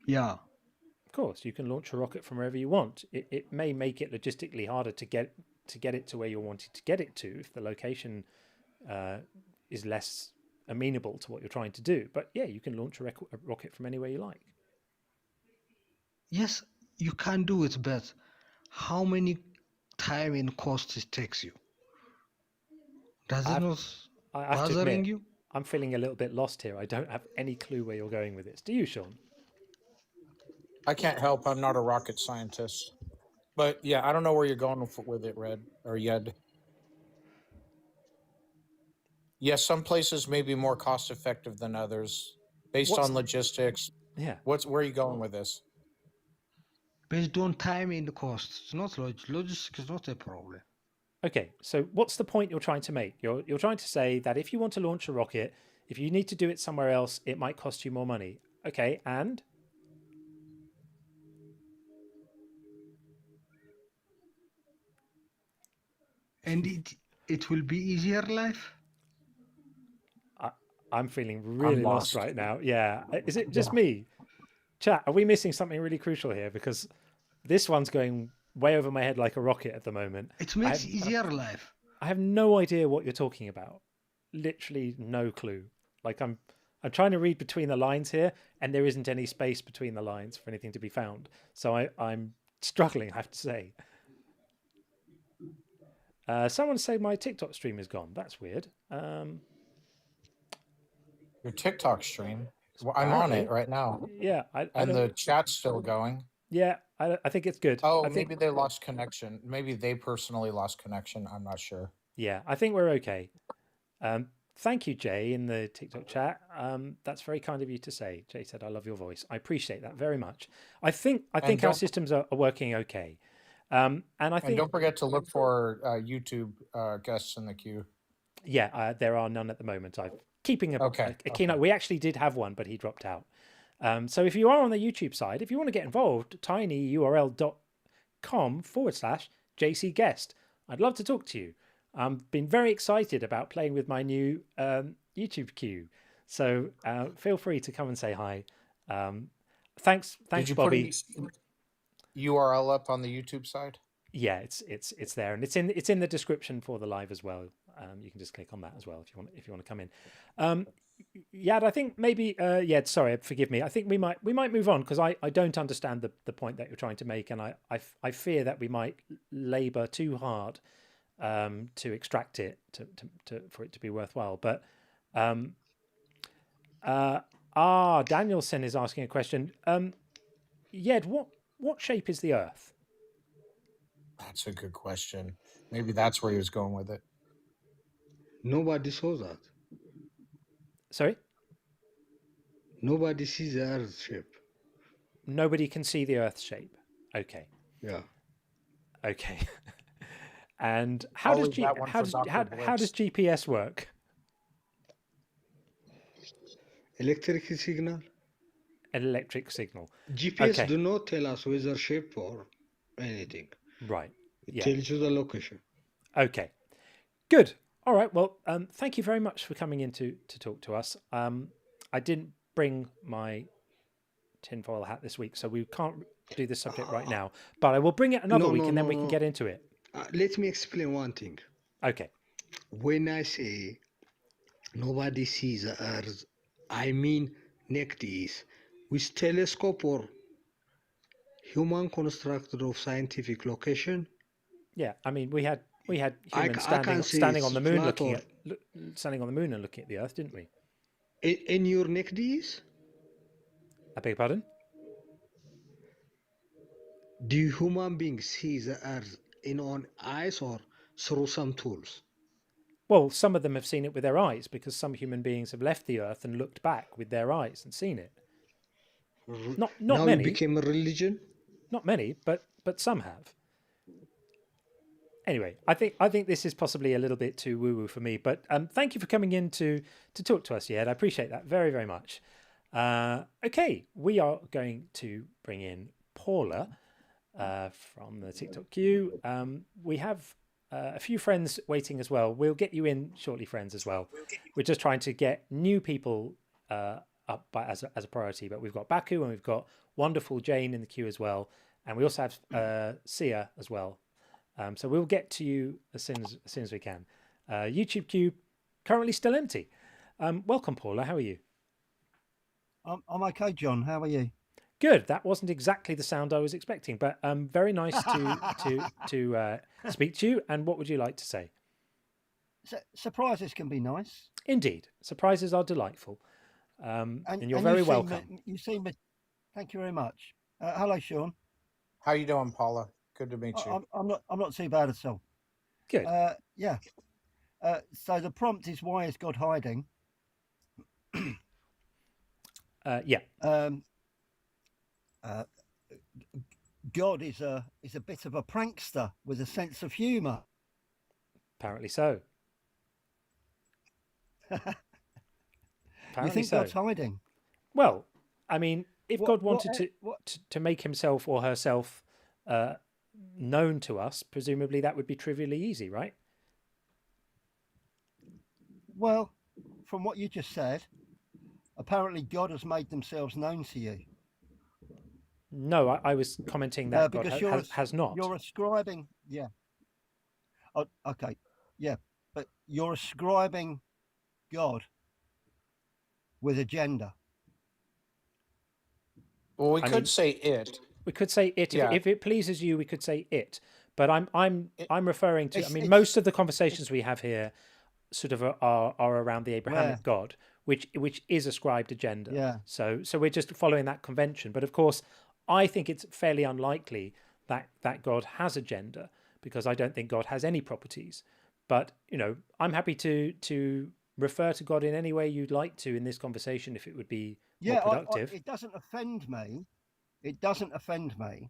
K: Yeah.
A: Of course, you can launch a rocket from wherever you want. It may make it logistically harder to get it to where you're wanting to get it to if the location is less amenable to what you're trying to do. But yeah, you can launch a rocket from anywhere you like.
K: Yes, you can do it, but how many time and cost it takes you? Does it not bothering you?
A: I'm feeling a little bit lost here. I don't have any clue where you're going with this. Do you, Sean?
B: I can't help. I'm not a rocket scientist. But yeah, I don't know where you're going with it, Red or Yed. Yes, some places may be more cost effective than others based on logistics.
A: Yeah.
B: Where are you going with this?
K: Based on time and cost. It's not logistics is not a problem.
A: Okay, so what's the point you're trying to make? You're trying to say that if you want to launch a rocket, if you need to do it somewhere else, it might cost you more money. Okay, and?
K: And it will be easier life?
A: I'm feeling really lost right now. Yeah. Is it just me? Chat, are we missing something really crucial here? Because this one's going way over my head like a rocket at the moment.
K: It makes easier life.
A: I have no idea what you're talking about. Literally no clue. Like I'm trying to read between the lines here, and there isn't any space between the lines for anything to be found. So I'm struggling, I have to say. Someone say my TikTok stream is gone. That's weird.
B: Your TikTok stream? Well, I'm on it right now.
A: Yeah.
B: And the chat's still going.
A: Yeah, I think it's good.
B: Oh, maybe they lost connection. Maybe they personally lost connection. I'm not sure.
A: Yeah, I think we're okay. Thank you, Jay, in the TikTok chat. That's very kind of you to say. Jay said, I love your voice. I appreciate that very much. I think our systems are working okay. And
B: don't forget to look for YouTube guests in the queue.
A: Yeah, there are none at the moment. I'm keeping a keynote. We actually did have one, but he dropped out. So if you are on the YouTube side, if you want to get involved, tinyurl.com/JC guest. I'd love to talk to you. I've been very excited about playing with my new YouTube queue. So feel free to come and say hi. Thanks, Bobby.
B: Put URL up on the YouTube side?
A: Yeah, it's there, and it's in the description for the live as well. You can just click on that as well if you want to come in. Yeah, I think maybe. Yeah, sorry, forgive me. I think we might move on because I don't understand the point that you're trying to make, and I fear that we might labour too hard to extract it to for it to be worthwhile. But Danielson is asking a question. Yed, what shape is the Earth?
B: That's a good question. Maybe that's where he was going with it.
K: Nobody saw that.
A: Sorry?
K: Nobody sees the Earth shape.
A: Nobody can see the Earth's shape. Okay.
K: Yeah.
A: Okay. And how does GPS work?
K: Electric signal.
A: An electric signal.
K: GPS do not tell us weather shape or anything.
A: Right.
K: It tells you the location.
A: Okay. Good. All right. Well, thank you very much for coming in to talk to us. I didn't bring my tinfoil hat this week, so we can't do this subject right now. But I will bring it another week, and then we can get into it.
K: Let me explain one thing.
A: Okay.
K: When I say nobody sees the Earth, I mean naked eyes. With telescope or human constructed of scientific location.
A: Yeah, I mean we had humans standing on the moon standing on the moon and looking at the Earth, didn't we?
K: In your naked eyes?
A: I beg your pardon?
K: Do human beings see the Earth in on eyes or through some tools?
A: Well, some of them have seen it with their eyes because some human beings have left the Earth and looked back with their eyes and seen it. Not
K: now
A: many.
K: It became a religion?
A: Not many, but some have. Anyway, I think this is possibly a little bit too woo-woo for me, but thank you for coming in to talk to us, Yed. I appreciate that very, very much. Okay, we are going to bring in Paula from the TikTok queue. We have a few friends waiting as well. We'll get you in shortly, friends, as well. We're just trying to get new people up as a priority, but we've got Baku and we've got wonderful Jane in the queue as well, and we also have Sia as well. So we'll get to you as soon as we can. YouTube queue currently still empty. Welcome, Paula. How are you?
L: I'm okay, John. How are you?
A: Good. That wasn't exactly the sound I was expecting, but very nice to speak to you. And what would you like to say?
L: Surprises can be nice.
A: Indeed, surprises are delightful. And you're very welcome.
L: You seem. Thank you very much. Hello, Sean.
B: How you doing, Paula? Good to meet you.
L: I'm not too bad at all.
A: Good.
L: Yeah. So the prompt is, why is God hiding?
A: Yeah.
L: God is a bit of a prankster with a sense of humour.
A: Apparently so.
L: You think God's hiding?
A: Well, I mean, if God wanted to make himself or herself known to us, presumably that would be trivially easy, right?
L: Well, from what you just said, apparently God has made themselves known to you.
A: No, I was commenting that God has not.
L: You're ascribing, yeah. Oh, okay, yeah, but you're ascribing God with a gender.
B: Well, we could say it.
A: We could say it. Yeah. If it pleases you, we could say it. But I'm referring to. I mean, most of the conversations we have here, sort of are around the Abrahamic God, which is ascribed a gender.
L: Yeah.
A: So we're just following that convention. But of course, I think it's fairly unlikely that God has a gender, because I don't think God has any properties. But I'm happy to refer to God in any way you'd like to in this conversation, if it would be more productive.
L: It doesn't offend me. It doesn't offend me.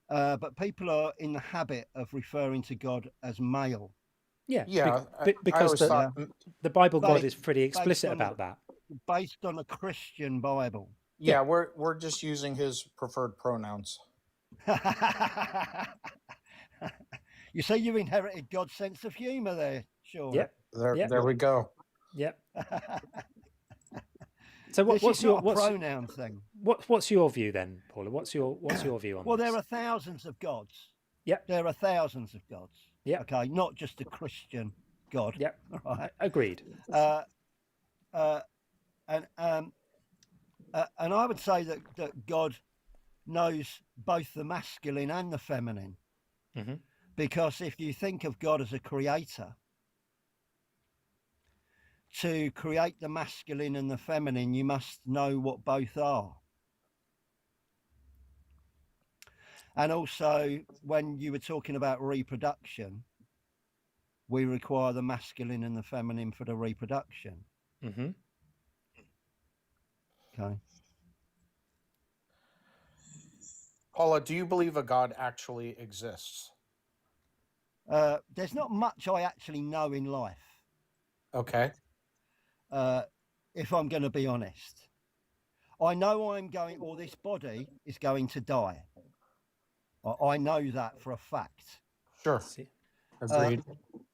L: But people are in the habit of referring to God as male.
A: Yeah. Because the Bible God is pretty explicit about that.
L: Based on a Christian Bible.
B: Yeah, we're just using his preferred pronouns.
L: You say you inherited God's sense of humour there, Sean.
A: Yep.
B: There we go.
A: Yep. So what's your
L: pronoun thing?
A: What's your view then, Paula? What's your view on
L: Well,
A: this?
L: there are thousands of gods.
A: Yep.
L: There are thousands of gods.
A: Yeah.
L: Okay, not just a Christian God.
A: Yep.
L: Right.
A: Agreed.
L: and I would say that God knows both the masculine and the feminine, because if you think of God as a creator, to create the masculine and the feminine, you must know what both are. And also, when you were talking about reproduction, we require the masculine and the feminine for the reproduction. Okay.
B: Paula, do you believe a God actually exists?
L: There's not much I actually know in life.
B: Okay.
L: If I'm going to be honest, I know this body is going to die. I know that for a fact.
B: Sure. Agreed.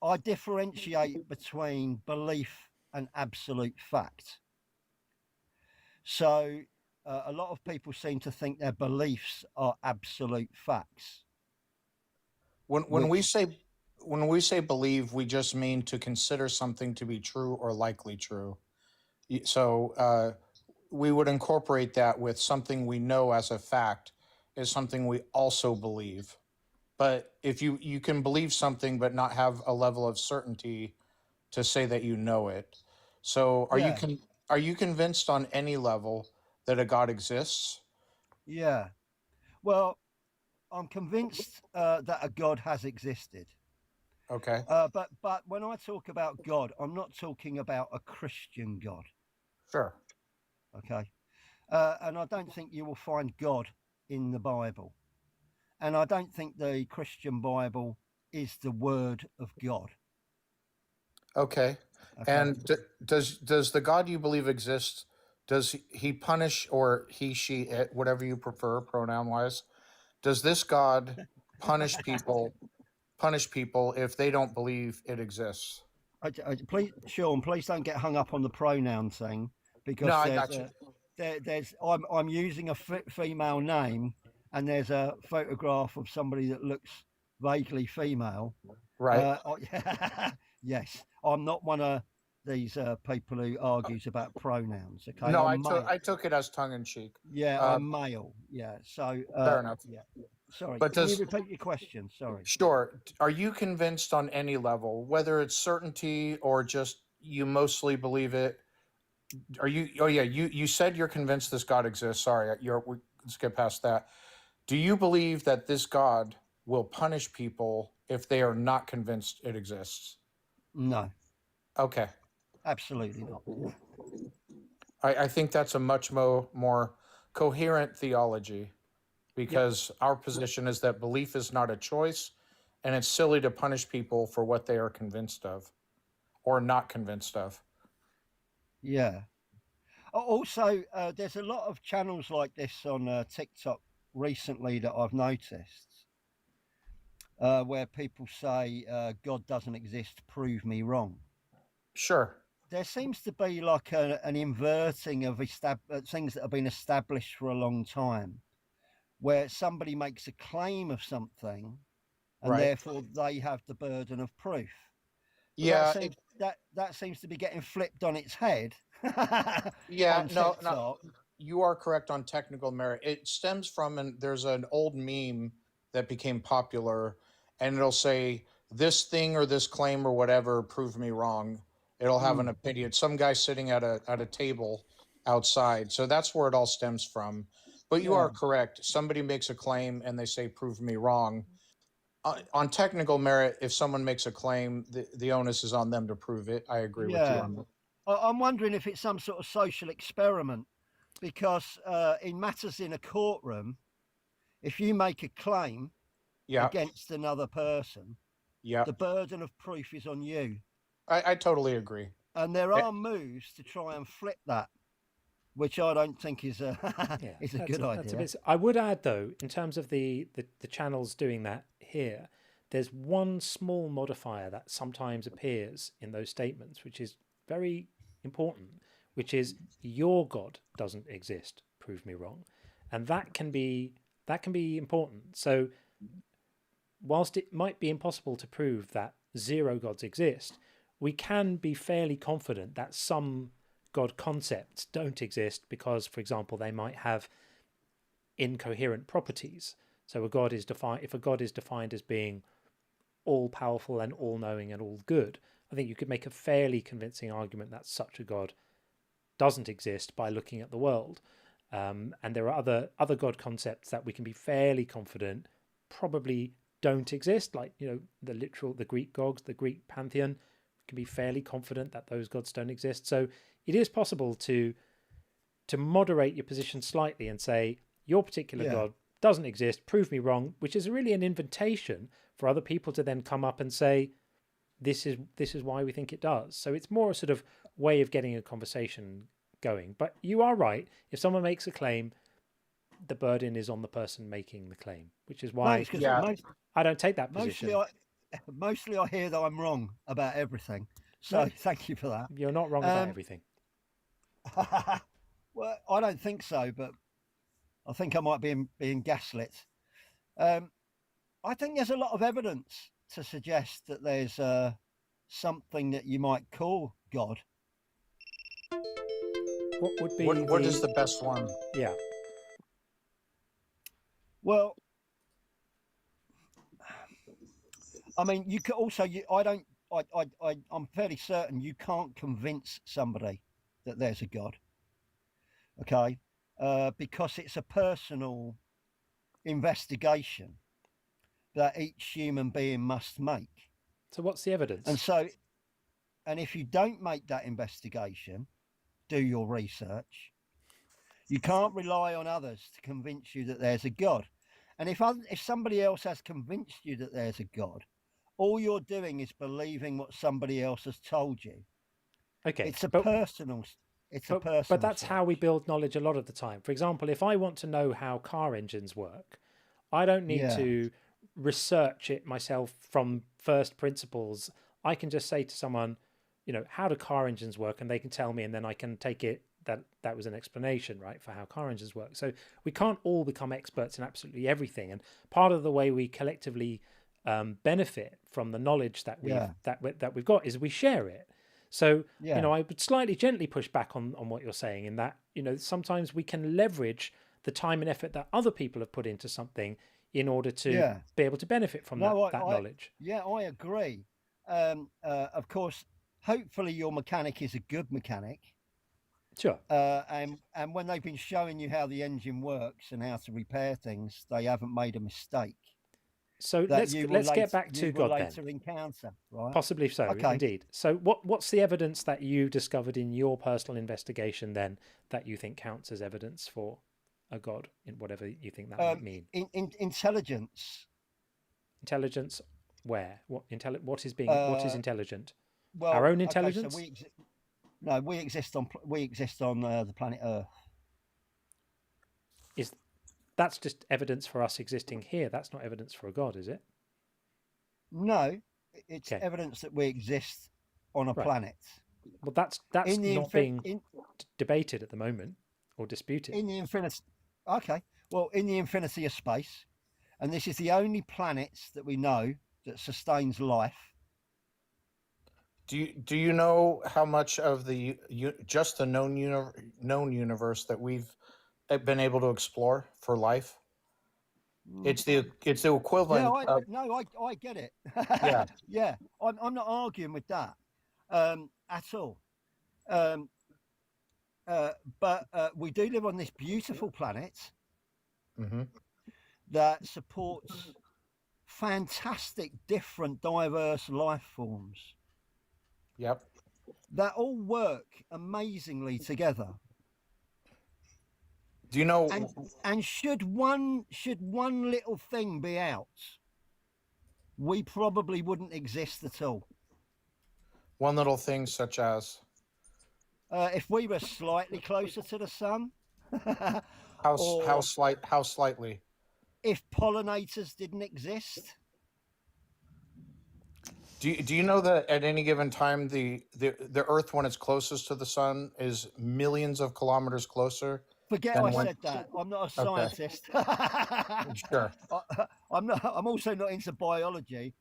L: I differentiate between belief and absolute fact. So a lot of people seem to think their beliefs are absolute facts.
B: When we say believe, we just mean to consider something to be true or likely true. So we would incorporate that with something we know as a fact is something we also believe. But if you can believe something but not have a level of certainty to say that you know it. So are you convinced on any level that a God exists?
L: Yeah. Well, I'm convinced that a God has existed.
B: Okay.
L: But when I talk about God, I'm not talking about a Christian God.
B: Sure.
L: Okay. And I don't think you will find God in the Bible. And I don't think the Christian Bible is the word of God.
B: Okay. And does the God you believe exists, does he punish, or he, she, it, whatever you prefer pronoun wise, does this God punish people if they don't believe it exists?
L: Please, Sean, please don't get hung up on the pronoun thing, because
B: no, I got you.
L: I'm using a female name, and there's a photograph of somebody that looks vaguely female.
B: Right.
L: Yes, I'm not one of these people who argues about pronouns. Okay.
B: No, I took it as tongue in cheek.
L: Yeah, I'm male. Yeah. So
B: fair enough.
L: Yeah. Sorry.
B: But
L: Can you repeat your question? Sorry.
B: Sure. Are you convinced on any level, whether it's certainty or just you mostly believe it? Are you? Oh yeah, you said you're convinced this God exists. Sorry, let's get past that. Do you believe that this God will punish people if they are not convinced it exists?
L: No.
B: Okay.
L: Absolutely not.
B: I think that's a much more coherent theology, because our position is that belief is not a choice, and it's silly to punish people for what they are convinced of or not convinced of.
L: Yeah. Also, there's a lot of channels like this on TikTok recently that I've noticed, where people say, God doesn't exist, prove me wrong.
B: Sure.
L: There seems to be like an inverting of things that have been established for a long time, where somebody makes a claim of something, and therefore they have the burden of proof.
B: Yeah,
L: that seems to be getting flipped on its head.
B: Yeah, no, you are correct on technical merit. It stems from, there's an old meme that became popular, and it'll say, this thing or this claim or whatever, prove me wrong. It'll have an opinion. Some guy sitting at a table outside. So that's where it all stems from. But you are correct. Somebody makes a claim and they say, prove me wrong. On technical merit, if someone makes a claim, the onus is on them to prove it. I agree with you on that.
L: I'm wondering if it's some sort of social experiment, because in matters in a courtroom, if you make a claim against another person, the burden of proof is on you.
B: I totally agree.
L: And there are moves to try and flip that, which I don't think is a good idea.
A: I would add, though, in terms of the channels doing that here, there's one small modifier that sometimes appears in those statements, which is very important, which is your God doesn't exist, prove me wrong. And that can be important. So whilst it might be impossible to prove that zero gods exist, we can be fairly confident that some God concepts don't exist because, for example, they might have incoherent properties. So a God is defined, if a God is defined as being all powerful and all knowing and all good, I think you could make a fairly convincing argument that such a God doesn't exist by looking at the world. And there are other God concepts that we can be fairly confident probably don't exist, like, you know, the Greek gods, the Greek pantheon. We can be fairly confident that those gods don't exist. So it is possible to moderate your position slightly and say your particular God doesn't exist, prove me wrong, which is really an invitation for other people to then come up and say, this is why we think it does. So it's more a sort of way of getting a conversation going. But you are right. If someone makes a claim, the burden is on the person making the claim, which is why I don't take that position.
L: Mostly I hear that I'm wrong about everything. So thank you for that.
A: You're not wrong about everything.
L: Well, I don't think so, but I think I might be being gaslit. I think there's a lot of evidence to suggest that there's something that you might call God.
A: What would be
B: what is the best one?
A: Yeah.
L: Well, I mean, you could also. I'm fairly certain you can't convince somebody that there's a God. Okay, because it's a personal investigation that each human being must make.
A: So what's the evidence?
L: And if you don't make that investigation, do your research, you can't rely on others to convince you that there's a God. And if somebody else has convinced you that there's a God, all you're doing is believing what somebody else has told you.
A: Okay.
L: It's a personal
A: But that's how we build knowledge a lot of the time. For example, if I want to know how car engines work, I don't need to research it myself from first principles. I can just say to someone, you know, how do car engines work? And they can tell me, and then I can take it that was an explanation, right, for how car engines work. So we can't all become experts in absolutely everything. And part of the way we collectively benefit from the knowledge that we've got is we share it. So, you know, I would slightly gently push back on what you're saying, in that, you know, sometimes we can leverage the time and effort that other people have put into something in order to be able to benefit from that knowledge.
L: Yeah, I agree. Of course, hopefully your mechanic is a good mechanic.
A: Sure.
L: And when they've been showing you how the engine works and how to repair things, they haven't made a mistake.
A: So let's get back to God
L: then. Encounter, right?
A: Possibly so, indeed. So what's the evidence that you discovered in your personal investigation then that you think counts as evidence for a God, in whatever you think that might mean?
L: Intelligence.
A: Intelligence where? What is intelligent?
L: Well,
A: our own intelligence?
L: Okay, so we exist on the planet Earth.
A: That's just evidence for us existing here. That's not evidence for a God, is it?
L: No, it's evidence that we exist on a planet.
A: Well, that's not being debated at the moment or disputed.
L: In the infinity. Okay. Well, in the infinity of space, and this is the only planet that we know that sustains life.
B: Do you know how much of the known universe that we've been able to explore for life? It's the equivalent.
L: I get it.
B: Yeah.
L: Yeah. I'm not arguing with that at all. But we do live on this beautiful planet that supports fantastic, different, diverse life forms.
B: Yep.
L: That all work amazingly together.
B: Do you know?
L: And should one little thing be out, we probably wouldn't exist at all.
B: One little thing, such as
L: if we were slightly closer to the sun.
B: How slightly?
L: If pollinators didn't exist.
B: Do you know that at any given time the Earth, when it's closest to the sun, is millions of kilometers closer?
L: Forget I said that. I'm not a scientist.
B: Sure.
L: I'm not. I'm also not into biology.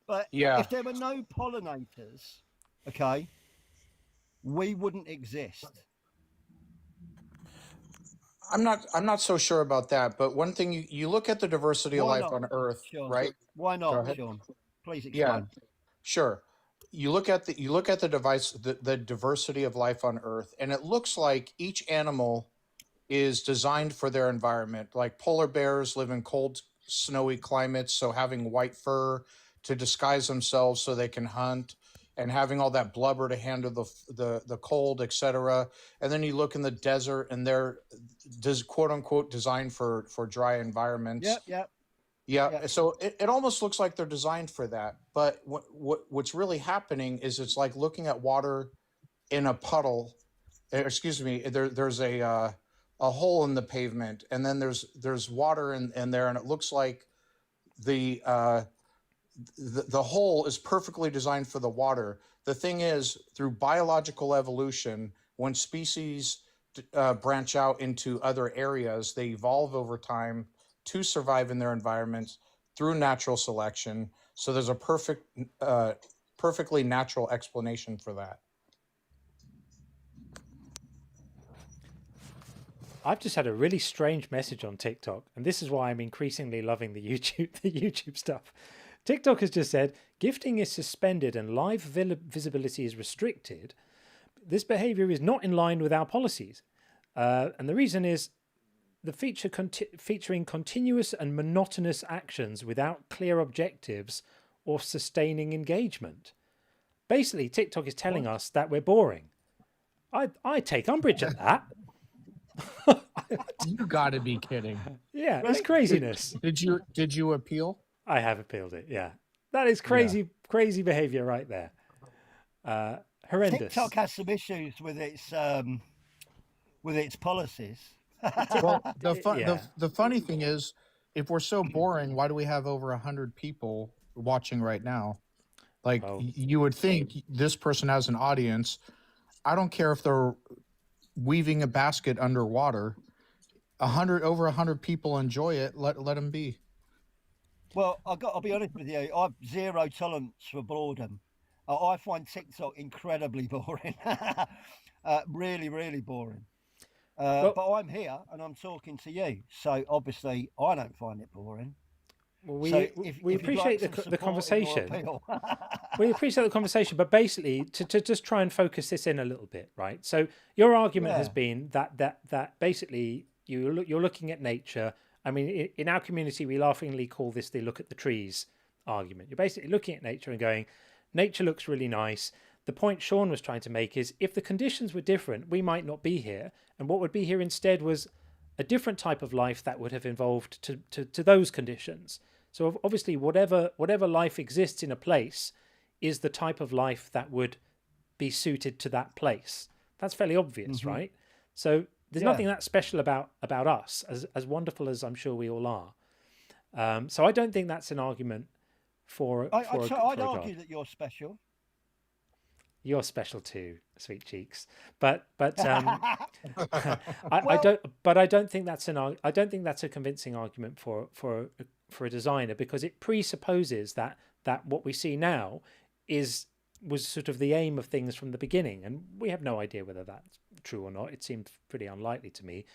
L: But if there were no pollinators, we wouldn't exist.
B: I'm not so sure about that, but one thing you look at the diversity of
L: Why
B: life
L: not,
B: on Earth,
L: Sean?
B: right?
L: Why
B: Go
L: not,
B: ahead.
L: Sean? Please
B: Yeah,
L: explain.
B: sure. You look at the device, the diversity of life on Earth, and it looks like each animal is designed for their environment. Like polar bears live in cold, snowy climates, so having white fur to disguise themselves so they can hunt, and having all that blubber to handle the cold, etc. And then you look in the desert, and they're quote unquote designed for dry environments.
L: Yep.
B: Yeah, so it almost looks like they're designed for that. But what's really happening is it's like looking at water in a puddle. Excuse me. There's a hole in the pavement, and then there's water in there, and it looks like the hole is perfectly designed for the water. The thing is, through biological evolution, when species branch out into other areas, they evolve over time to survive in their environments through natural selection. So there's a perfectly natural explanation for that.
A: I've just had a really strange message on TikTok, and this is why I'm increasingly loving the YouTube stuff. TikTok has just said, gifting is suspended and live visibility is restricted. This behavior is not in line with our policies. And the reason is the featuring continuous and monotonous actions without clear objectives or sustaining engagement. Basically, TikTok is telling us that we're boring. I take umbrage at that.
C: You got to be kidding.
A: Yeah, it's craziness.
C: Did you appeal?
A: I have appealed it. Yeah, that is crazy behavior right there. Horrendous.
L: TikTok has some issues with its policies.
C: Well, the funny thing is, if we're so boring, why do we have over 100 people watching right now? Like, you would think this person has an audience. I don't care if they're weaving a basket underwater. Over 100 people enjoy it. Let them be.
L: Well, I'll be honest with you. I've zero tolerance for boredom. I find TikTok incredibly boring. Really, really boring. But I'm here and I'm talking to you, so obviously I don't find it boring.
A: Well, we appreciate the conversation. We appreciate the conversation, but basically to just try and focus this in a little bit, right? So your argument has been that basically you're looking at nature. I mean, in our community, we laughingly call this the look at the trees argument. You're basically looking at nature and going, nature looks really nice. The point Sean was trying to make is if the conditions were different, we might not be here. And what would be here instead was a different type of life that would have evolved to those conditions. So obviously, whatever life exists in a place is the type of life that would be suited to that place. That's fairly obvious, right? So there's nothing that special about us, as wonderful as I'm sure we all are. So I don't think that's an argument for
L: I'd argue that you're special.
A: You're special too, sweet cheeks. But I don't think that's a convincing argument for a designer, because it presupposes that what we see now was sort of the aim of things from the beginning, and we have no idea whether that's true or not. It seems pretty unlikely to me.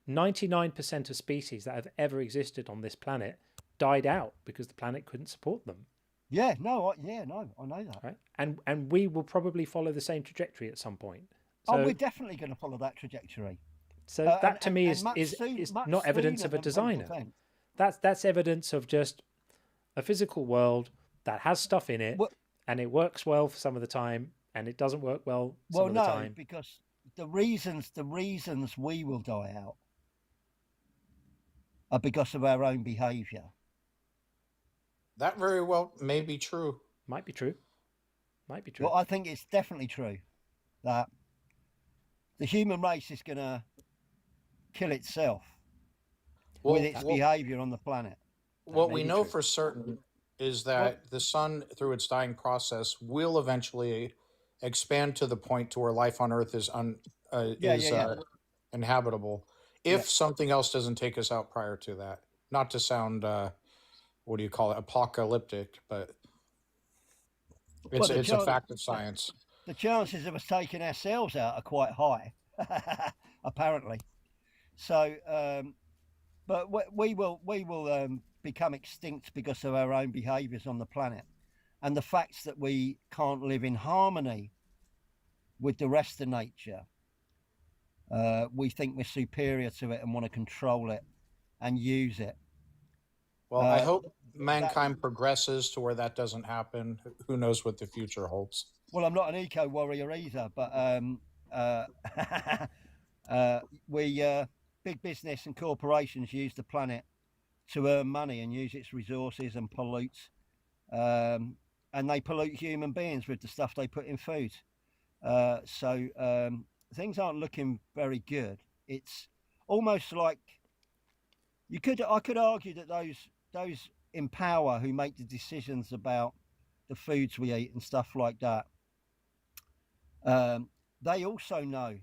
A: 99% of species that have ever existed on this planet died out because the planet couldn't support them.
L: I know that.
A: Right, and we will probably follow the same trajectory at some point. So,
L: we're definitely going to follow that trajectory.
A: So that to me is not evidence of a designer. That's evidence of just a physical world that has stuff in it, and it works well for some of the time, and it doesn't work well some of the time.
L: Because the reasons we will die out are because of our own behaviour.
B: That very well may be true.
A: Might be true.
L: Well, I think it's definitely true that the human race is going to kill itself with its behaviour on the planet.
B: What we know for certain is that the sun, through its dying process, will eventually expand to the point to where life on Earth is inhabitable. If something else doesn't take us out prior to that. Not to sound what do you call it, apocalyptic, but it's a fact of science.
L: the chances of us taking ourselves out are quite high, apparently. So, but we will become extinct because of our own behaviours on the planet, and the fact that we can't live in harmony with the rest of nature. We think we're superior to it and want to control it and use it.
B: Well, I hope mankind progresses to where that doesn't happen. Who knows what the future holds?
L: Well, I'm not an eco warrior either, but big business and corporations use the planet to earn money and use its resources and pollute, and they pollute human beings with the stuff they put in food. So things aren't looking very good. It's almost like I could argue that those in power who make the decisions about the foods we eat and stuff like that, they also know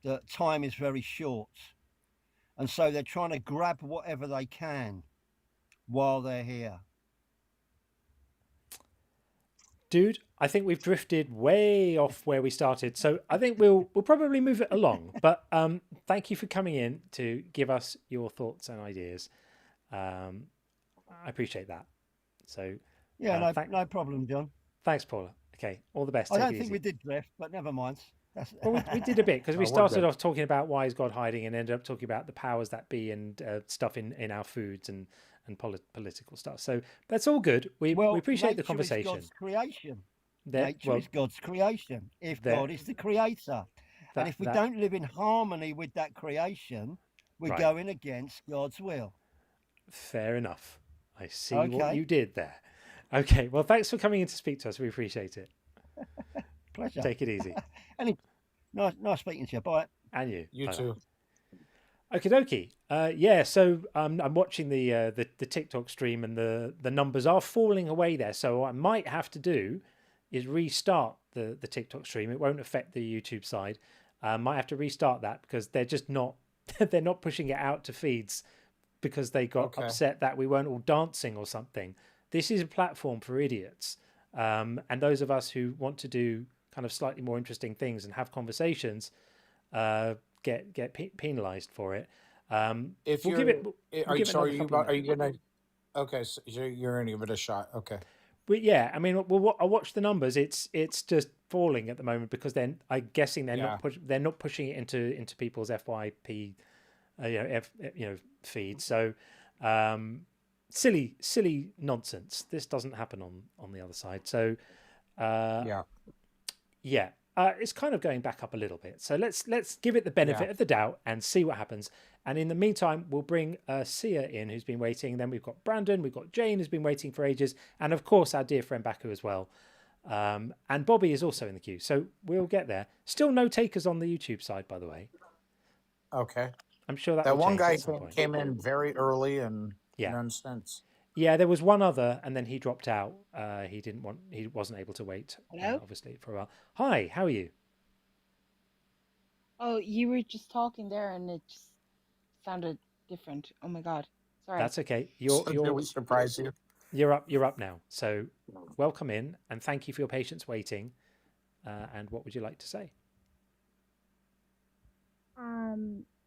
L: that time is very short, and so they're trying to grab whatever they can while they're here.
A: Dude, I think we've drifted way off where we started, so I think we'll probably move it along. But thank you for coming in to give us your thoughts and ideas. I appreciate that. So
L: yeah, no problem, John.
A: Thanks, Paula. Okay, all the best.
L: I don't think we did drift, but never mind.
A: Well, we did a bit because we started off talking about why is God hiding, and ended up talking about the powers that be and stuff in our foods and political stuff. So that's all good. We appreciate the conversation.
L: God's creation. Nature is God's creation. If God is the creator, and if we don't live in harmony with that creation, we're going against God's will.
A: Fair enough. I see what you did there. Okay, well, thanks for coming in to speak to us. We appreciate it.
L: Pleasure.
A: Take it easy.
L: Nice speaking to you. Bye.
A: And you.
B: You too.
A: Okie dokie. Yeah, so I'm watching the TikTok stream, and the numbers are falling away there. So what I might have to do is restart the TikTok stream. It won't affect the YouTube side. Might have to restart that because they're just not they're not pushing it out to feeds because they got upset that we weren't all dancing or something. This is a platform for idiots, and those of us who want to do kind of slightly more interesting things and have conversations get penalized for it.
B: If
A: we'll
B: you're,
A: give it,
B: are you gonna? Okay, so you're gonna give it a shot. Okay.
A: But yeah, I mean, I watch the numbers. It's just falling at the moment because then I'm guessing they're not pushing it into people's FYP, feed. So silly nonsense. This doesn't happen on the other side. So it's kind of going back up a little bit. So let's give it the benefit of the doubt and see what happens. And in the meantime, we'll bring Sia in, who's been waiting. Then we've got Brandon, we've got Jane, who's been waiting for ages, and of course our dear friend Baku as well. And Bobby is also in the queue. So we'll get there. Still no takers on the YouTube side, by the way.
B: Okay.
A: I'm sure that
B: one
A: will
B: guy
A: change at some point.
B: came in very early and none since.
A: Yeah, there was one other, and then he dropped out. He wasn't able to wait. Obviously for a while. Hi, how are you?
M: Oh, you were just talking there, and it just sounded different. Oh my god, sorry.
A: That's okay.
B: We surprise you.
A: You're up now. So welcome in, and thank you for your patience waiting. And what would you like to say?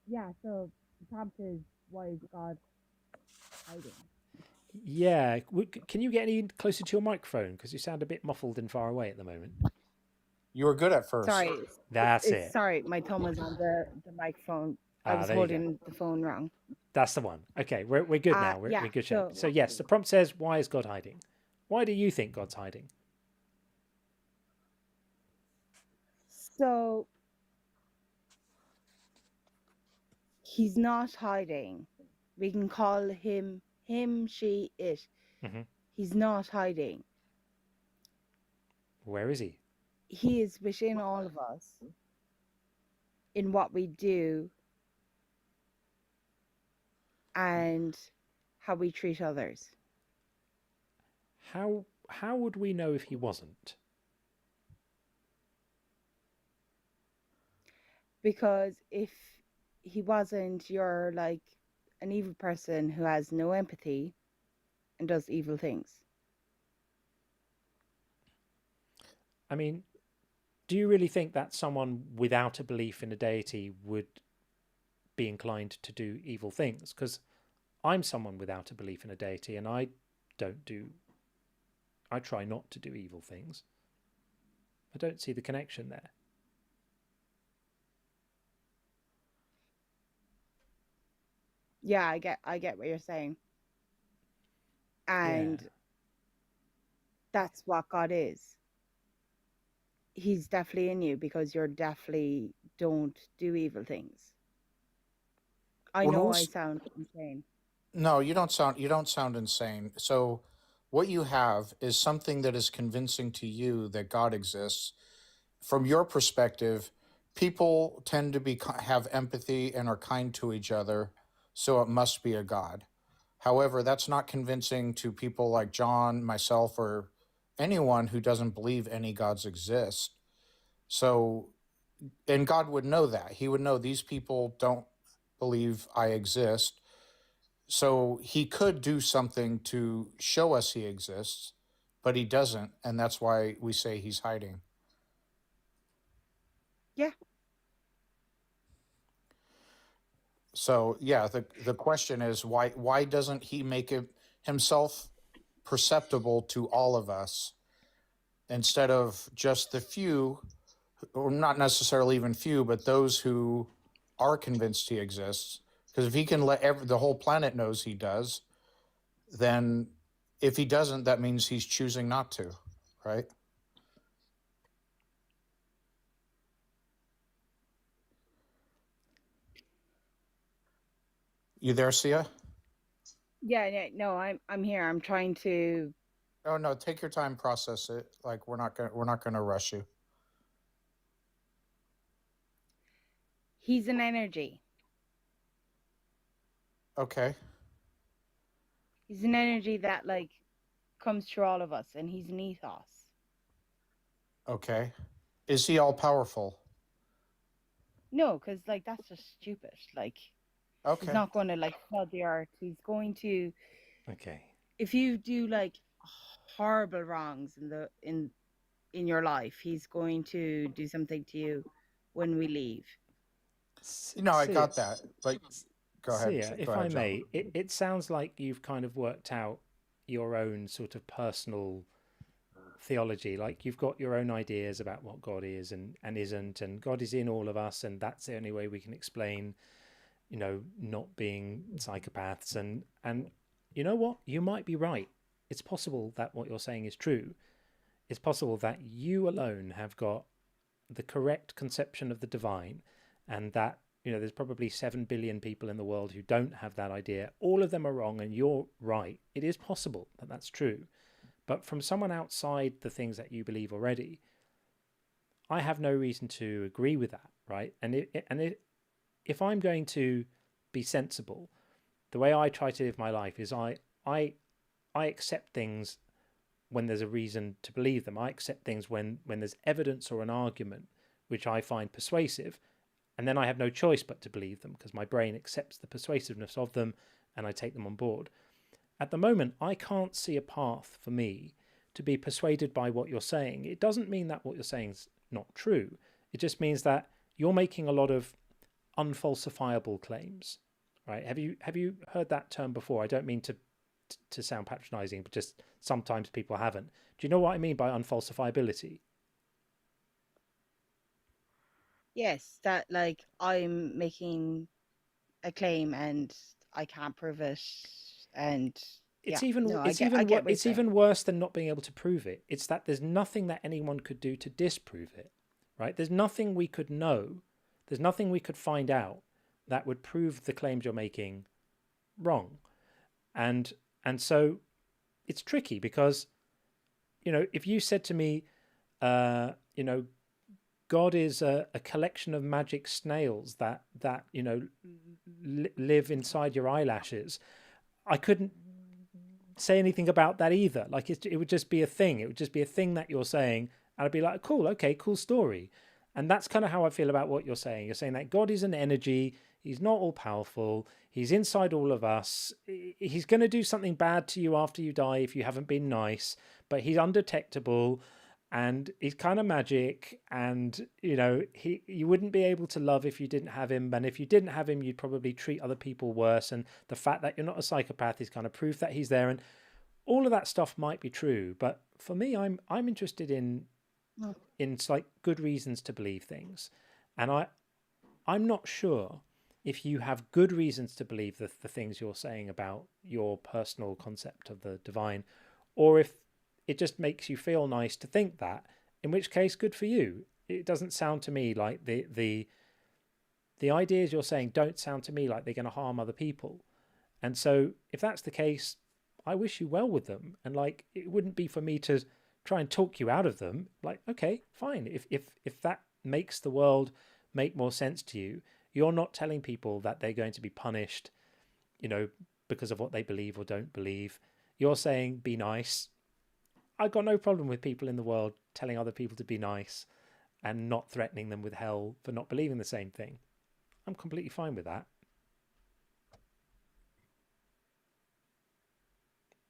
M: Yeah. So the prompt is, why is God hiding?
A: Yeah. Can you get any closer to your microphone because you sound a bit muffled and far away at the moment?
B: You were good at first.
M: Sorry.
A: That's it.
M: Sorry, my thumb was on the microphone. I was holding the phone wrong.
A: That's the one. Okay, we're good now. We're in good shape. So yes, the prompt says, why is God hiding? Why do you think God's hiding?
M: So he's not hiding. We can call him, she, it.
A: Mm-hmm.
M: He's not hiding.
A: Where is he?
M: He is within all of us, in what we do and how we treat others.
A: How would we know if he wasn't?
M: Because if he wasn't, you're like an evil person who has no empathy and does evil things.
A: I mean, do you really think that someone without a belief in a deity would be inclined to do evil things? Because I'm someone without a belief in a deity, and I try not to do evil things. I don't see the connection there.
M: Yeah, I get what you're saying. And that's what God is. He's definitely in you because you're definitely don't do evil things. I know I sound insane.
B: No, you don't sound insane. So what you have is something that is convincing to you that God exists. From your perspective, people tend to have empathy and are kind to each other, so it must be a God. However, that's not convincing to people like John, myself, or anyone who doesn't believe any gods exist. So, and God would know that. He would know these people don't believe I exist. So he could do something to show us he exists, but he doesn't. And that's why we say he's hiding.
M: Yeah.
B: So yeah, the question is why doesn't he make himself perceptible to all of us instead of just the few, or not necessarily even few, but those who are convinced he exists? Because if he can let the whole planet knows he does, then if he doesn't, that means he's choosing not to, right? You there, Sia?
M: Yeah, no, I'm here. I'm trying to.
B: Oh no, take your time, process it. Like we're not gonna rush you.
M: He's an energy.
B: Okay.
M: He's an energy that like comes through all of us, and he's an ethos.
B: Okay. Is he all powerful?
M: No, because like that's just stupid. Like,
B: okay,
M: he's not going to like flood the earth. He's going to.
A: Okay.
M: If you do like horrible wrongs in your life, he's going to do something to you when we leave.
B: No, I got that. But go ahead.
A: Sia, if I may, it sounds like you've kind of worked out your own sort of personal theology. Like you've got your own ideas about what God is and isn't, and God is in all of us, and that's the only way we can explain, you know, not being psychopaths. And you know what? You might be right. It's possible that what you're saying is true. It's possible that you alone have got the correct conception of the divine, and that, you know, there's probably 7 billion people in the world who don't have that idea. All of them are wrong and you're right. It is possible that that's true. But from someone outside the things that you believe already, I have no reason to agree with that, right? And if I'm going to be sensible, the way I try to live my life is I accept things when there's a reason to believe them. I accept things when there's evidence or an argument which I find persuasive, and then I have no choice but to believe them because my brain accepts the persuasiveness of them and I take them on board. At the moment, I can't see a path for me to be persuaded by what you're saying. It doesn't mean that what you're saying is not true. It just means that you're making a lot of unfalsifiable claims, right? Have you heard that term before? I don't mean to sound patronizing, but just sometimes people haven't. Do you know what I mean by unfalsifiability?
M: Yes, that like I'm making a claim and I can't prove it, and
A: it's
M: yeah,
A: even
M: no,
A: it's
M: I
A: even
M: get what
A: it's
M: you're saying.
A: even worse than not being able to prove it. It's that there's nothing that anyone could do to disprove it, right? There's nothing we could know, there's nothing we could find out that would prove the claims you're making wrong. And so it's tricky because, you know, if you said to me, you know, God is a collection of magic snails that you know live inside your eyelashes, I couldn't say anything about that either. Like it would just be a thing. It would just be a thing that you're saying, and I'd be like, cool, okay, cool story. And that's kind of how I feel about what you're saying. You're saying that God is an energy. He's not all powerful. He's inside all of us. He's going to do something bad to you after you die if you haven't been nice, but he's undetectable. and he's kind of magic, and you wouldn't be able to love if you didn't have him, and if you didn't have him you'd probably treat other people worse, and the fact that you're not a psychopath is kind of proof that he's there, and all of that stuff might be true. But for me, I'm interested in like good reasons to believe things, and I'm not sure if you have good reasons to believe the things you're saying about your personal concept of the divine, or if it just makes you feel nice to think that, in which case, good for you. It doesn't sound to me like the ideas you're saying don't sound to me like they're going to harm other people. And so if that's the case, I wish you well with them. And like, it wouldn't be for me to try and talk you out of them. Like, okay, fine. If that makes the world make more sense to you, you're not telling people that they're going to be punished, because of what they believe or don't believe. You're saying, be nice. I've got no problem with people in the world telling other people to be nice and not threatening them with hell for not believing the same thing. I'm completely fine with that.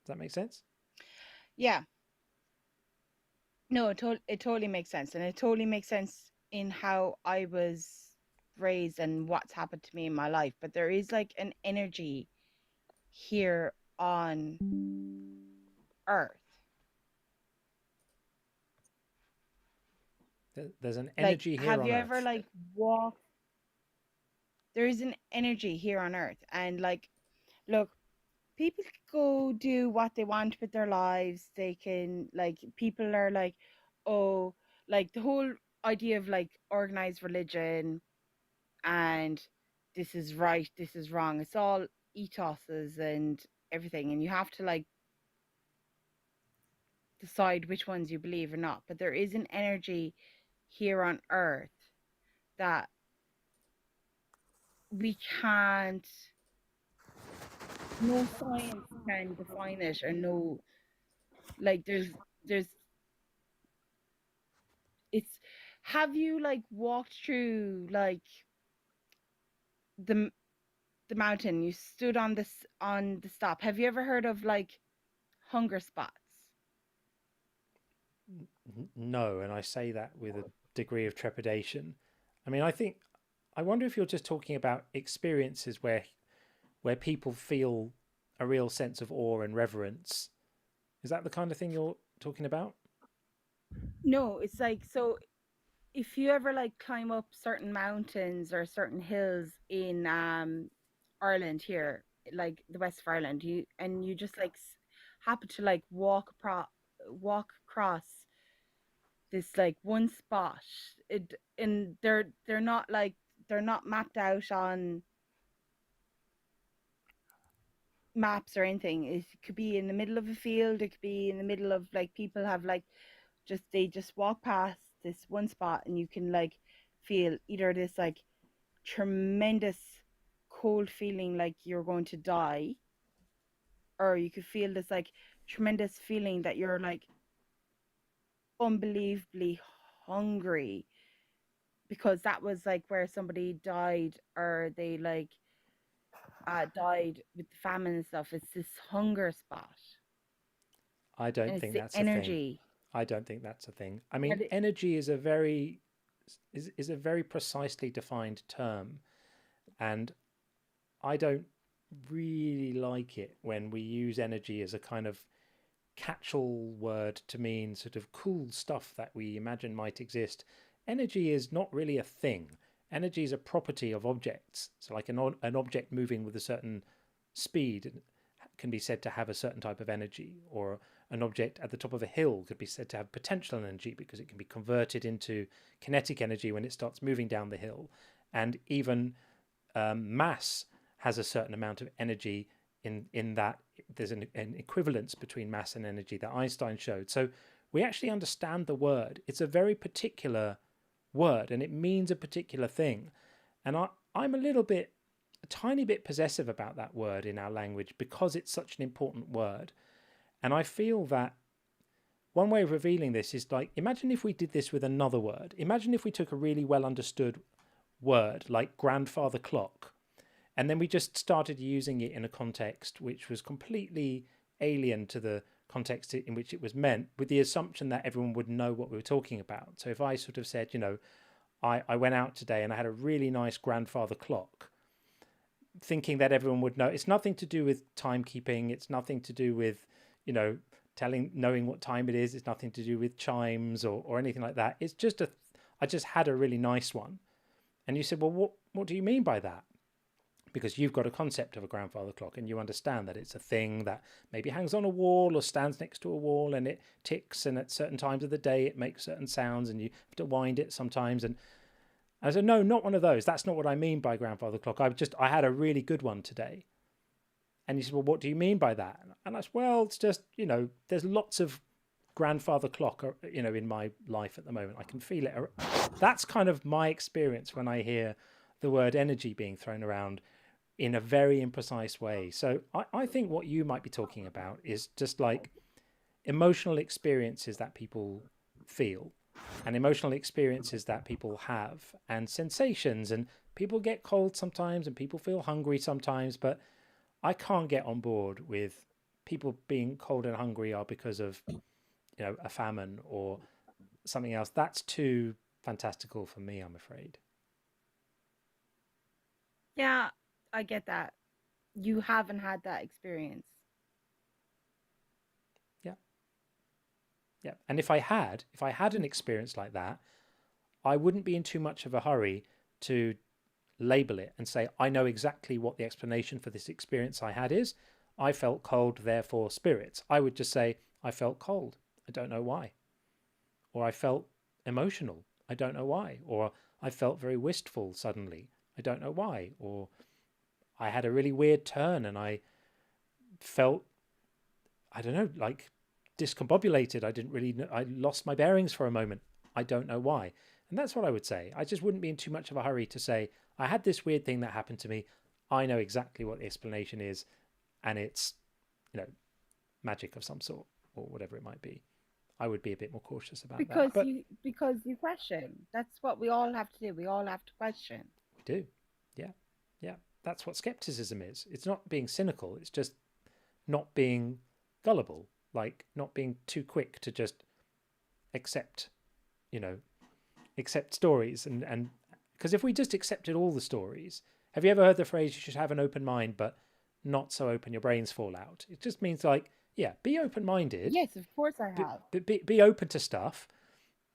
A: Does that make sense?
M: Yeah. No, it totally makes sense. And it totally makes sense in how I was raised and what's happened to me in my life. But there is like an energy here on Earth.
A: There's an energy here on Earth.
M: Have you ever like walked? There is an energy here on Earth. And like, look, people can go do what they want with their lives. They can, like, people are like, oh, like the whole idea of like organized religion and this is right, this is wrong. It's all ethoses and everything. And you have to like decide which ones you believe or not. But there is an energy here on Earth that we can't, no science can define it, or no, like there's it's, have you like walked through like the mountain, you stood on the stop, have you ever heard of like hunger spots?
A: No, and I say that with a degree of trepidation. I mean, I wonder if you're just talking about experiences where people feel a real sense of awe and reverence. Is that the kind of thing you're talking about?
M: No, it's like, so if you ever like climb up certain mountains or certain hills in Ireland here, like the west of Ireland, you just like happen to like walk across this like one spot, and they're not like, they're not mapped out on maps or anything. It could be in the middle of a field, it could be in the middle of like, people have like they just walk past this one spot, and you can like feel either this like tremendous cold feeling like you're going to die, or you could feel this like tremendous feeling that you're like unbelievably hungry, because that was like where somebody died, or they like died with the famine and stuff. It's this hunger spot.
A: I don't think that's
M: energy.
A: A thing. I don't think that's a thing. I mean, energy is a very precisely defined term, and I don't really like it when we use energy as a kind of catch-all word to mean sort of cool stuff that we imagine might exist. Energy is not really a thing. Energy is a property of objects. So like an object moving with a certain speed can be said to have a certain type of energy, or an object at the top of a hill could be said to have potential energy because it can be converted into kinetic energy when it starts moving down the hill. And even mass has a certain amount of energy in that there's an equivalence between mass and energy that Einstein showed. So we actually understand the word. It's a very particular word, and it means a particular thing. And I'm a tiny bit possessive about that word in our language because it's such an important word. And I feel that one way of revealing this is like, imagine if we did this with another word. Imagine if we took a really well understood word like grandfather clock, and then we just started using it in a context which was completely alien to the context in which it was meant, with the assumption that everyone would know what we were talking about. So if I sort of said, you know, I went out today and I had a really nice grandfather clock, thinking that everyone would know. It's nothing to do with timekeeping. It's nothing to do with, you know, knowing what time it is. It's nothing to do with chimes or anything like that. It's just I just had a really nice one. And you said, well, what do you mean by that? Because you've got a concept of a grandfather clock and you understand that it's a thing that maybe hangs on a wall or stands next to a wall and it ticks, and at certain times of the day it makes certain sounds and you have to wind it sometimes. And I said, no, not one of those. That's not what I mean by grandfather clock. I had a really good one today. And he said, well, what do you mean by that? And I said, well, it's just, you know, there's lots of grandfather clock, you know, in my life at the moment. I can feel it. That's kind of my experience when I hear the word energy being thrown around in a very imprecise way. So I think what you might be talking about is just like emotional experiences that people feel and emotional experiences that people have and sensations, and people get cold sometimes and people feel hungry sometimes, but I can't get on board with people being cold and hungry are because of, you know, a famine or something else. That's too fantastical for me, I'm afraid.
M: Yeah, I get that. You haven't had that experience.
A: Yeah. And if I had an experience like that, I wouldn't be in too much of a hurry to label it and say, I know exactly what the explanation for this experience I had is. I felt cold, therefore spirits. I would just say, I felt cold. I don't know why. Or I felt emotional. I don't know why. Or I felt very wistful suddenly. I don't know why. Or I had a really weird turn and I felt, I don't know, like discombobulated. I didn't really know, I lost my bearings for a moment. I don't know why. And that's what I would say. I just wouldn't be in too much of a hurry to say, I had this weird thing that happened to me. I know exactly what the explanation is. And it's, you know, magic of some sort or whatever it might be. I would be a bit more cautious about
M: Because
A: that. But
M: because you question. That's what we all have to do. We all have to question.
A: we do. Yeah. Yeah. That's what skepticism is. It's not being cynical. It's just not being gullible, like not being too quick to just accept, you know, accept stories. And because if we just accepted all the stories, have you ever heard the phrase, you should have an open mind, but not so open your brains fall out? It just means like, yeah, be open-minded.
M: Yes, of course I have.
A: Be open to stuff,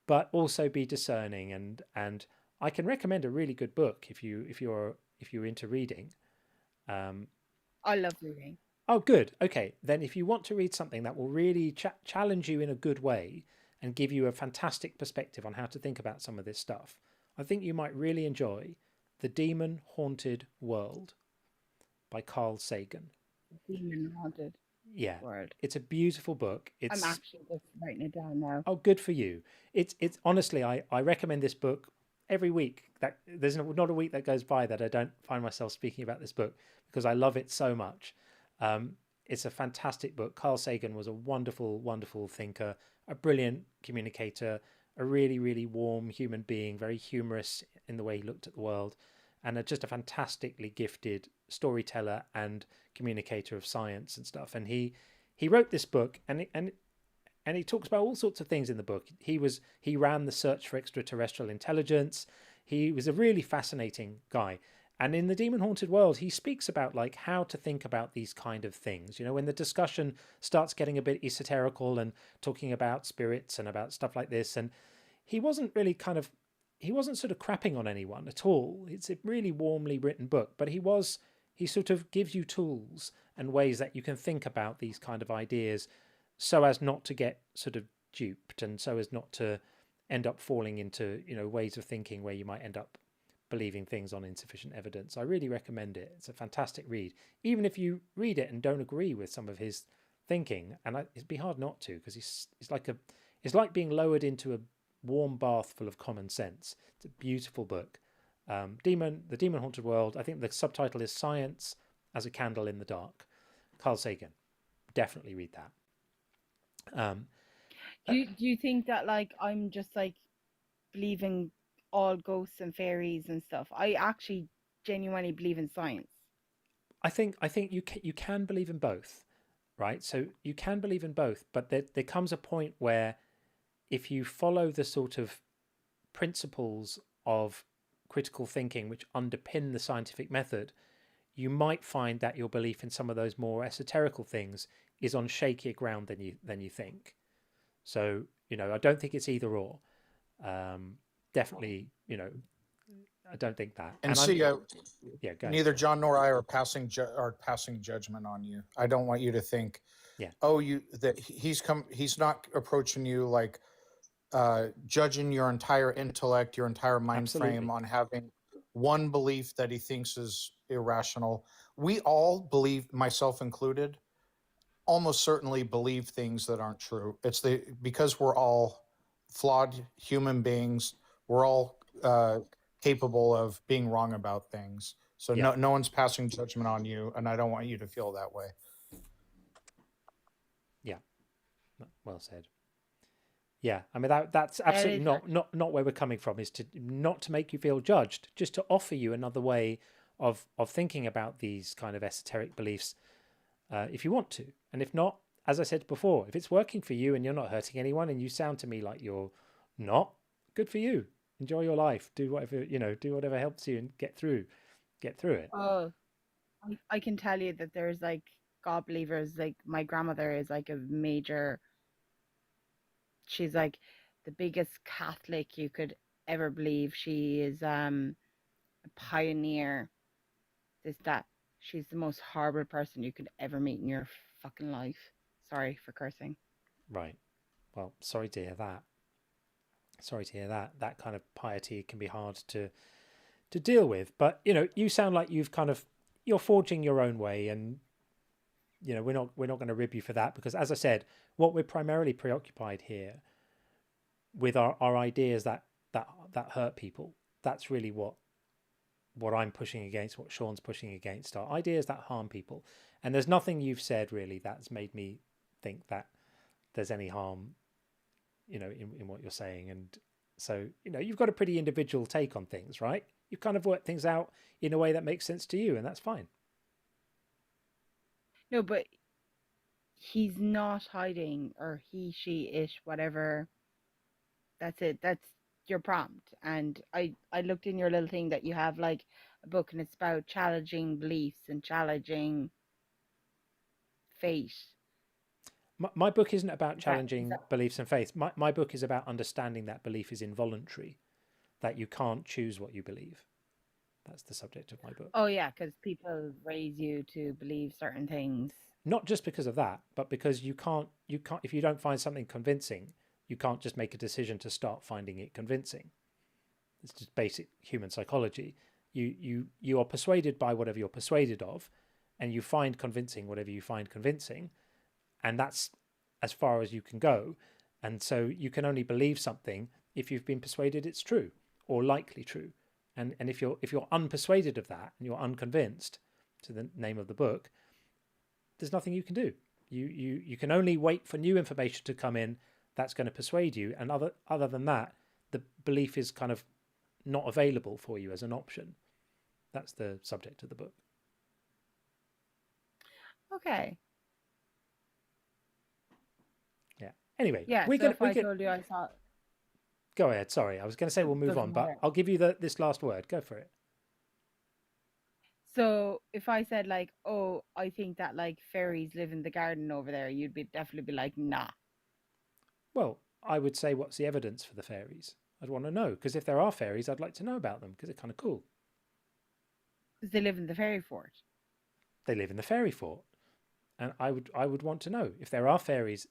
A: but also be discerning. And I can recommend a really good book if you're into reading.
M: I love reading.
A: Oh, good. Okay, then if you want to read something that will really challenge you in a good way and give you a fantastic perspective on how to think about some of this stuff, I think you might really enjoy The Demon Haunted World by Carl Sagan.
M: Demon Haunted World.
A: It's a beautiful book.
M: I'm actually just writing it down now.
A: Oh, good for you. It's honestly, I recommend this book every week. That there's not a week that goes by that I don't find myself speaking about this book because I love it so much. It's a fantastic book. Carl Sagan was a wonderful, wonderful thinker, a brilliant communicator, a really, really warm human being, very humorous in the way he looked at the world, and just a fantastically gifted storyteller and communicator of science and stuff. And he wrote this book, and he talks about all sorts of things in the book. He ran the search for extraterrestrial intelligence. He was a really fascinating guy. And in The Demon Haunted World, he speaks about like how to think about these kind of things. You know, when the discussion starts getting a bit esoterical and talking about spirits and about stuff like this, and he wasn't sort of crapping on anyone at all. It's a really warmly written book, but he sort of gives you tools and ways that you can think about these kind of ideas so as not to get sort of duped and so as not to end up falling into, you know, ways of thinking where you might end up believing things on insufficient evidence. I really recommend it. It's a fantastic read. Even if you read it and don't agree with some of his thinking, and it'd be hard not to, because it's like being lowered into a warm bath full of common sense. It's a beautiful book. The Demon Haunted World. I think the subtitle is Science as a Candle in the Dark. Carl Sagan. Definitely read that.
M: Do you think that like I'm just like believing all ghosts and fairies and stuff? I actually genuinely believe in science.
A: I think you can believe in both, right? So you can believe in both, but there comes a point where if you follow the sort of principles of critical thinking which underpin the scientific method, you might find that your belief in some of those more esoterical things is on shakier ground than you think. So, I don't think it's either or. Definitely, I don't think that.
B: And see,
A: yeah, go ahead.
B: neither John nor I are passing judgment on you. I don't want you to think,
A: yeah,
B: that he's not approaching you like judging your entire intellect, your entire mind
A: Absolutely.
B: frame on having one belief that he thinks is irrational. We all believe, myself included, almost certainly believe things that aren't true. It's because we're all flawed human beings. We're all capable of being wrong about things. So
A: Yeah.
B: no one's passing judgment on you, and I don't want you to feel that way.
A: Yeah, well said. Yeah, I mean that's absolutely not where we're coming from. Is to not to make you feel judged, just to offer you another way of thinking about these kind of esoteric beliefs, if you want to, and if not, as I said before, if it's working for you and you're not hurting anyone, and you sound to me like you're not, good for you. Enjoy your life. Do whatever do whatever helps you and get through it.
M: Oh, I can tell you that there's like God believers. Like my grandmother is like a major. She's like the biggest Catholic you could ever believe. She is a pioneer. That. She's the most horrible person you could ever meet in your fucking life. Sorry for cursing.
A: Right. Well, sorry to hear that. Sorry to hear that. That kind of piety can be hard to deal with. But you sound like you're forging your own way, and we're not going to rib you for that, because, as I said, what we're primarily preoccupied here with our ideas that hurt people. That's really what I'm pushing against, what Sean's pushing against, are ideas that harm people. And there's nothing you've said really that's made me think that there's any harm, in what you're saying. And so, you've got a pretty individual take on things, right? You've kind of worked things out in a way that makes sense to you, and that's fine.
M: No, but he's not hiding, or he, she, it, whatever. That's it. That's your prompt. And I looked in your little thing that you have like a book, and it's about challenging beliefs and challenging fate.
A: My book isn't about challenging beliefs and faith. My book is about understanding that belief is involuntary, that you can't choose what you believe. That's the subject of my book.
M: Oh yeah, because people raise you to believe certain things.
A: Not just because of that, but because you can't, if you don't find something convincing, you can't just make a decision to start finding it convincing. It's just basic human psychology. You are persuaded by whatever you're persuaded of, and you find convincing whatever you find convincing, and that's as far as you can go. And so you can only believe something if you've been persuaded it's true or likely true. And if you're unpersuaded of that and you're unconvinced, to the name of the book, there's nothing you can do. You can only wait for new information to come in that's going to persuade you, and other than that, the belief is kind of not available for you as an option. That's the subject of the book.
M: Okay.
A: Yeah. Anyway,
M: yeah.
A: I
M: told you I thought.
A: Go ahead. Sorry, I was going to say we'll move on, but I'll give you this last word. Go for it.
M: So if I said like, oh, I think that like fairies live in the garden over there, you'd definitely be like, nah.
A: Well, I would say, what's the evidence for the fairies? I'd want to know, because if there are fairies, I'd like to know about them, because they're kind of cool.
M: Because they live in the fairy fort.
A: They live in the fairy fort, and I would want to know if there are fairies.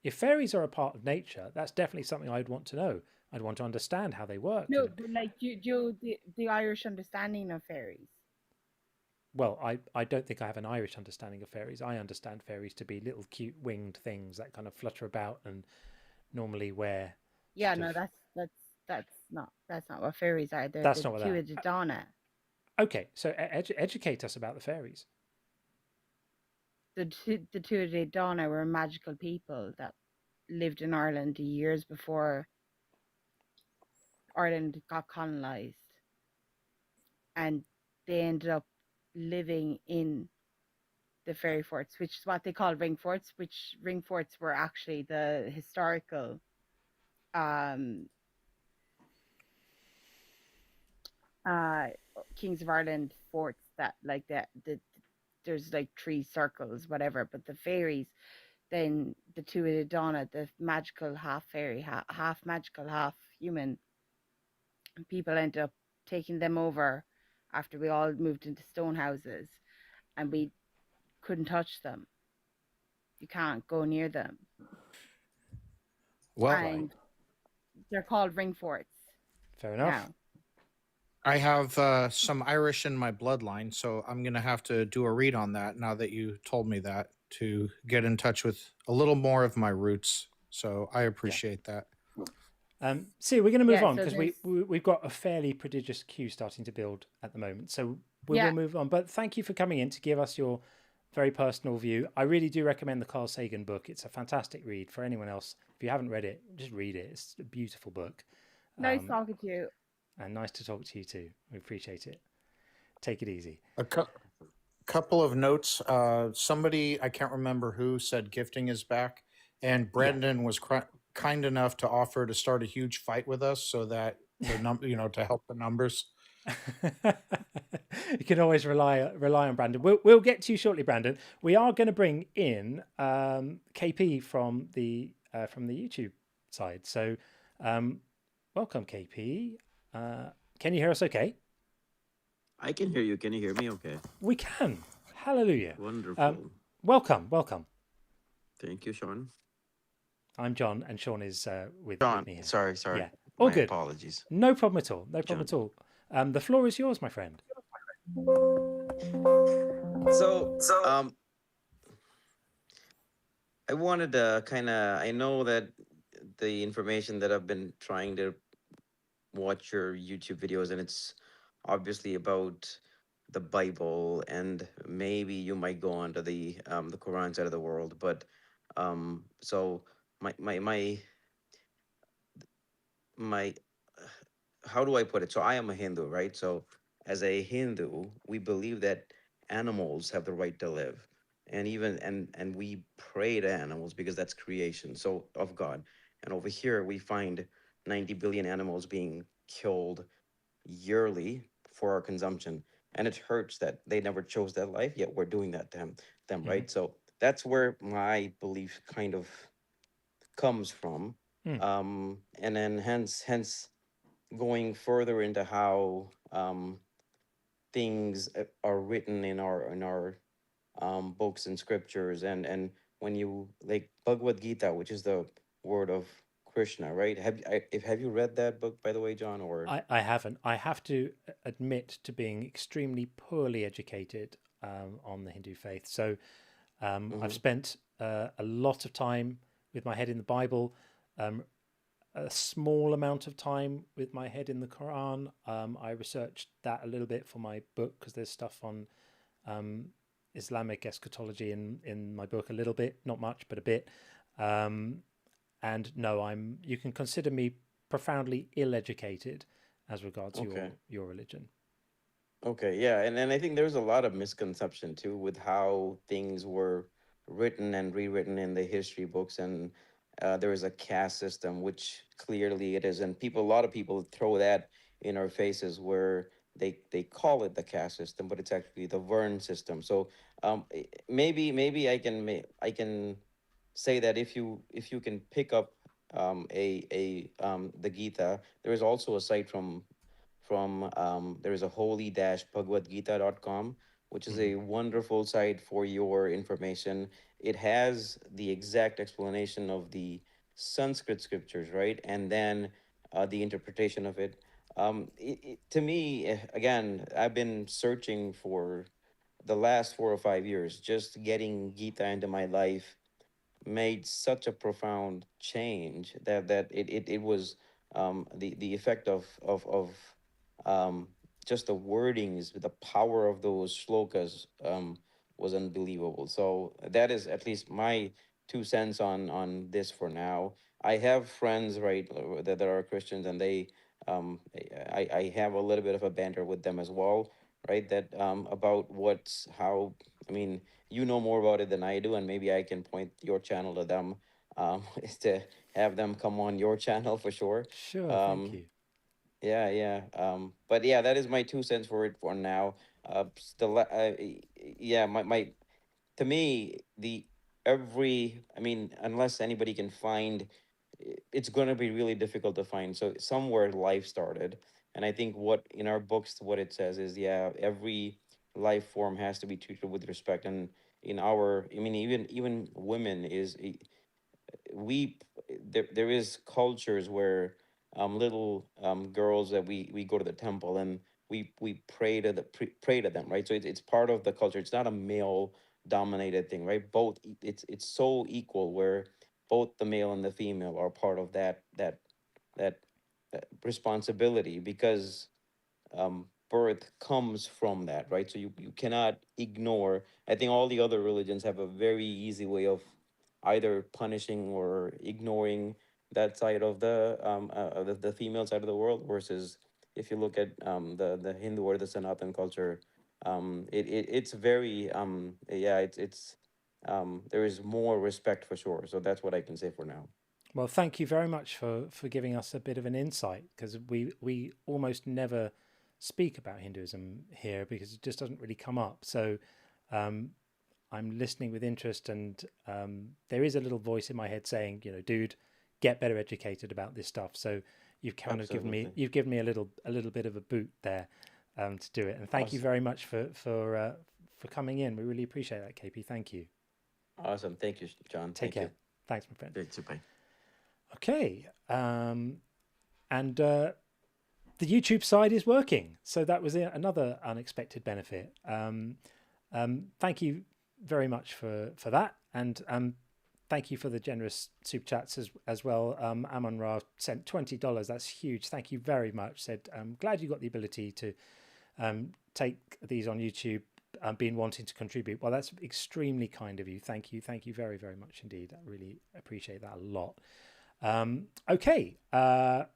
A: If fairies are a part of nature, that's definitely something I'd want to know. I'd want to understand how they work.
M: No, but like the Irish understanding of fairies.
A: Well, I don't think I have an Irish understanding of fairies. I understand fairies to be little cute winged things that kind of flutter about and normally wear.
M: Yeah, no, that's not what fairies are. They're
A: that's
M: the
A: not what
M: Tuatha Dé Danann.
A: Okay, so educate us about the fairies.
M: The Tuatha Dé Danann were magical people that lived in Ireland years before Ireland got colonized, and they ended up living in the fairy forts, which is what they call ring forts, which ring forts were actually the historical Kings of Ireland forts that like that there's like 3 circles, whatever, but the fairies, then the two of the Donna, the magical half fairy, half magical, half human, people ended up taking them over after we all moved into stone houses, and we couldn't touch them. You can't go near them.
B: Well,
M: And they're called ring forts.
A: Fair enough.
M: Now.
B: I have some Irish in my bloodline, so I'm going to have to do a read on that now that you told me that, to get in touch with a little more of my roots. So I appreciate that.
A: See, we're going to move
M: Yeah,
A: on
M: so
A: because we've got a fairly prodigious queue starting to build at the moment. So we will move on. But thank you for coming in to give us your very personal view. I really do recommend the Carl Sagan book. It's a fantastic read for anyone else. If you haven't read it, just read it. It's a beautiful book.
M: Nice talking to you.
A: And nice to talk to you too. We appreciate it. Take it easy.
B: A couple of notes. Somebody, I can't remember who, said gifting is back. And Brandon was kind enough to offer to start a huge fight with us so that the to help the numbers.
A: You can always rely on Brandon. We'll get to you shortly, Brandon. We are going to bring in KP from the YouTube side. So welcome, KP. Can you hear us okay?
N: I can hear you. Can you hear me okay?
A: We can. Hallelujah.
N: Wonderful.
A: Welcome.
N: Thank you, Sean.
A: I'm John, and Sean is with me here.
N: Sorry.
A: Yeah. All
N: My
A: good.
N: Apologies.
A: No problem at all. The floor is yours, my friend.
N: So I wanted to I know that the information that I've been trying to watch your YouTube videos, and it's obviously about the Bible, and maybe you might go on to the Quran side of the world, but so my how do I put it? So I am a Hindu, right? So as a Hindu, we believe that animals have the right to live, and even and we pray to animals because that's creation, so of God. And over here we find 90 billion animals being killed yearly for our consumption, and it hurts that they never chose that life, yet we're doing that to them, right? So that's where my belief kind of comes from. And then hence going further into how things are written in our books and scriptures, and when you like Bhagavad Gita, which is the word of Krishna, right? Have you read that book, by the way, John? Or
A: I haven't. I have to admit to being extremely poorly educated on the Hindu faith. So I've spent a lot of time with my head in the Bible, a small amount of time with my head in the Quran. I researched that a little bit for my book because there's stuff on Islamic eschatology in my book, a little bit, not much, but a bit. And no, you can consider me profoundly ill-educated as regards your religion.
N: Okay, yeah, and I think there's a lot of misconception too with how things were written and rewritten in the history books, and there is a caste system, which clearly it is, and a lot of people throw that in our faces where they call it the caste system, but it's actually the Vern system. So maybe I can say that if you can pick up the Gita, there is also a site from there is a holy-bhagavad-gita.com, which is a wonderful site for your information. It has the exact explanation of the Sanskrit scriptures, right? And then the interpretation of it. To me, again, I've been searching for the last 4 or 5 years, just getting Gita into my life made such a profound change that it was the effect of just the wordings, the power of those shlokas was unbelievable. So that is at least my 2 cents on this for now. I have friends, right, that are Christians, and they I have a little bit of a banter with them as well, right, that about how I mean, you know more about it than I do, and maybe I can point your channel to them, is to have them come on your channel for sure.
A: Sure, thank
N: Um,
A: you.
N: yeah, yeah. But yeah, that is my 2 cents for it for now. Yeah, my to me, the every I mean, unless anybody can find, it's going to be really difficult to find. So somewhere life started, and I think what in our books what it says is, yeah, every life form has to be treated with respect. And in our, I mean, even women is, we there is cultures where little girls that we go to the temple, and we pray to pray to them, right? So it's part of the culture. It's not a male dominated thing, right? Both, it's so equal, where both the male and the female are part of that, that responsibility, because birth comes from that, right? So you cannot ignore. I think all the other religions have a very easy way of either punishing or ignoring that side of the female side of the world, versus if you look at the Hindu or the Sanatan culture, it's very yeah, it's there is more respect for sure. So that's what I can say for now.
A: Well, thank you very much for giving us a bit of an insight, because we almost never speak about Hinduism here because it just doesn't really come up. So I'm listening with interest, and there is a little voice in my head saying, you know, dude, get better educated about this stuff. So you've kind of given me a little bit of a boot there to do it. And thank you very much for coming in. We really appreciate that, KP. Thank you.
N: Awesome. Thank you, John.
A: Take care.
N: You.
A: Thanks, my friend.
N: Bye.
A: Okay. And the YouTube side is working. So that was another unexpected benefit. Thank you very much for that. And thank you for the generous super chats as well. Amon Ra sent $20. That's huge. Thank you very much. Said, I'm glad you got the ability to take these on YouTube. Been wanting to contribute. Well, that's extremely kind of you. Thank you very, very much indeed. I really appreciate that a lot. Okay,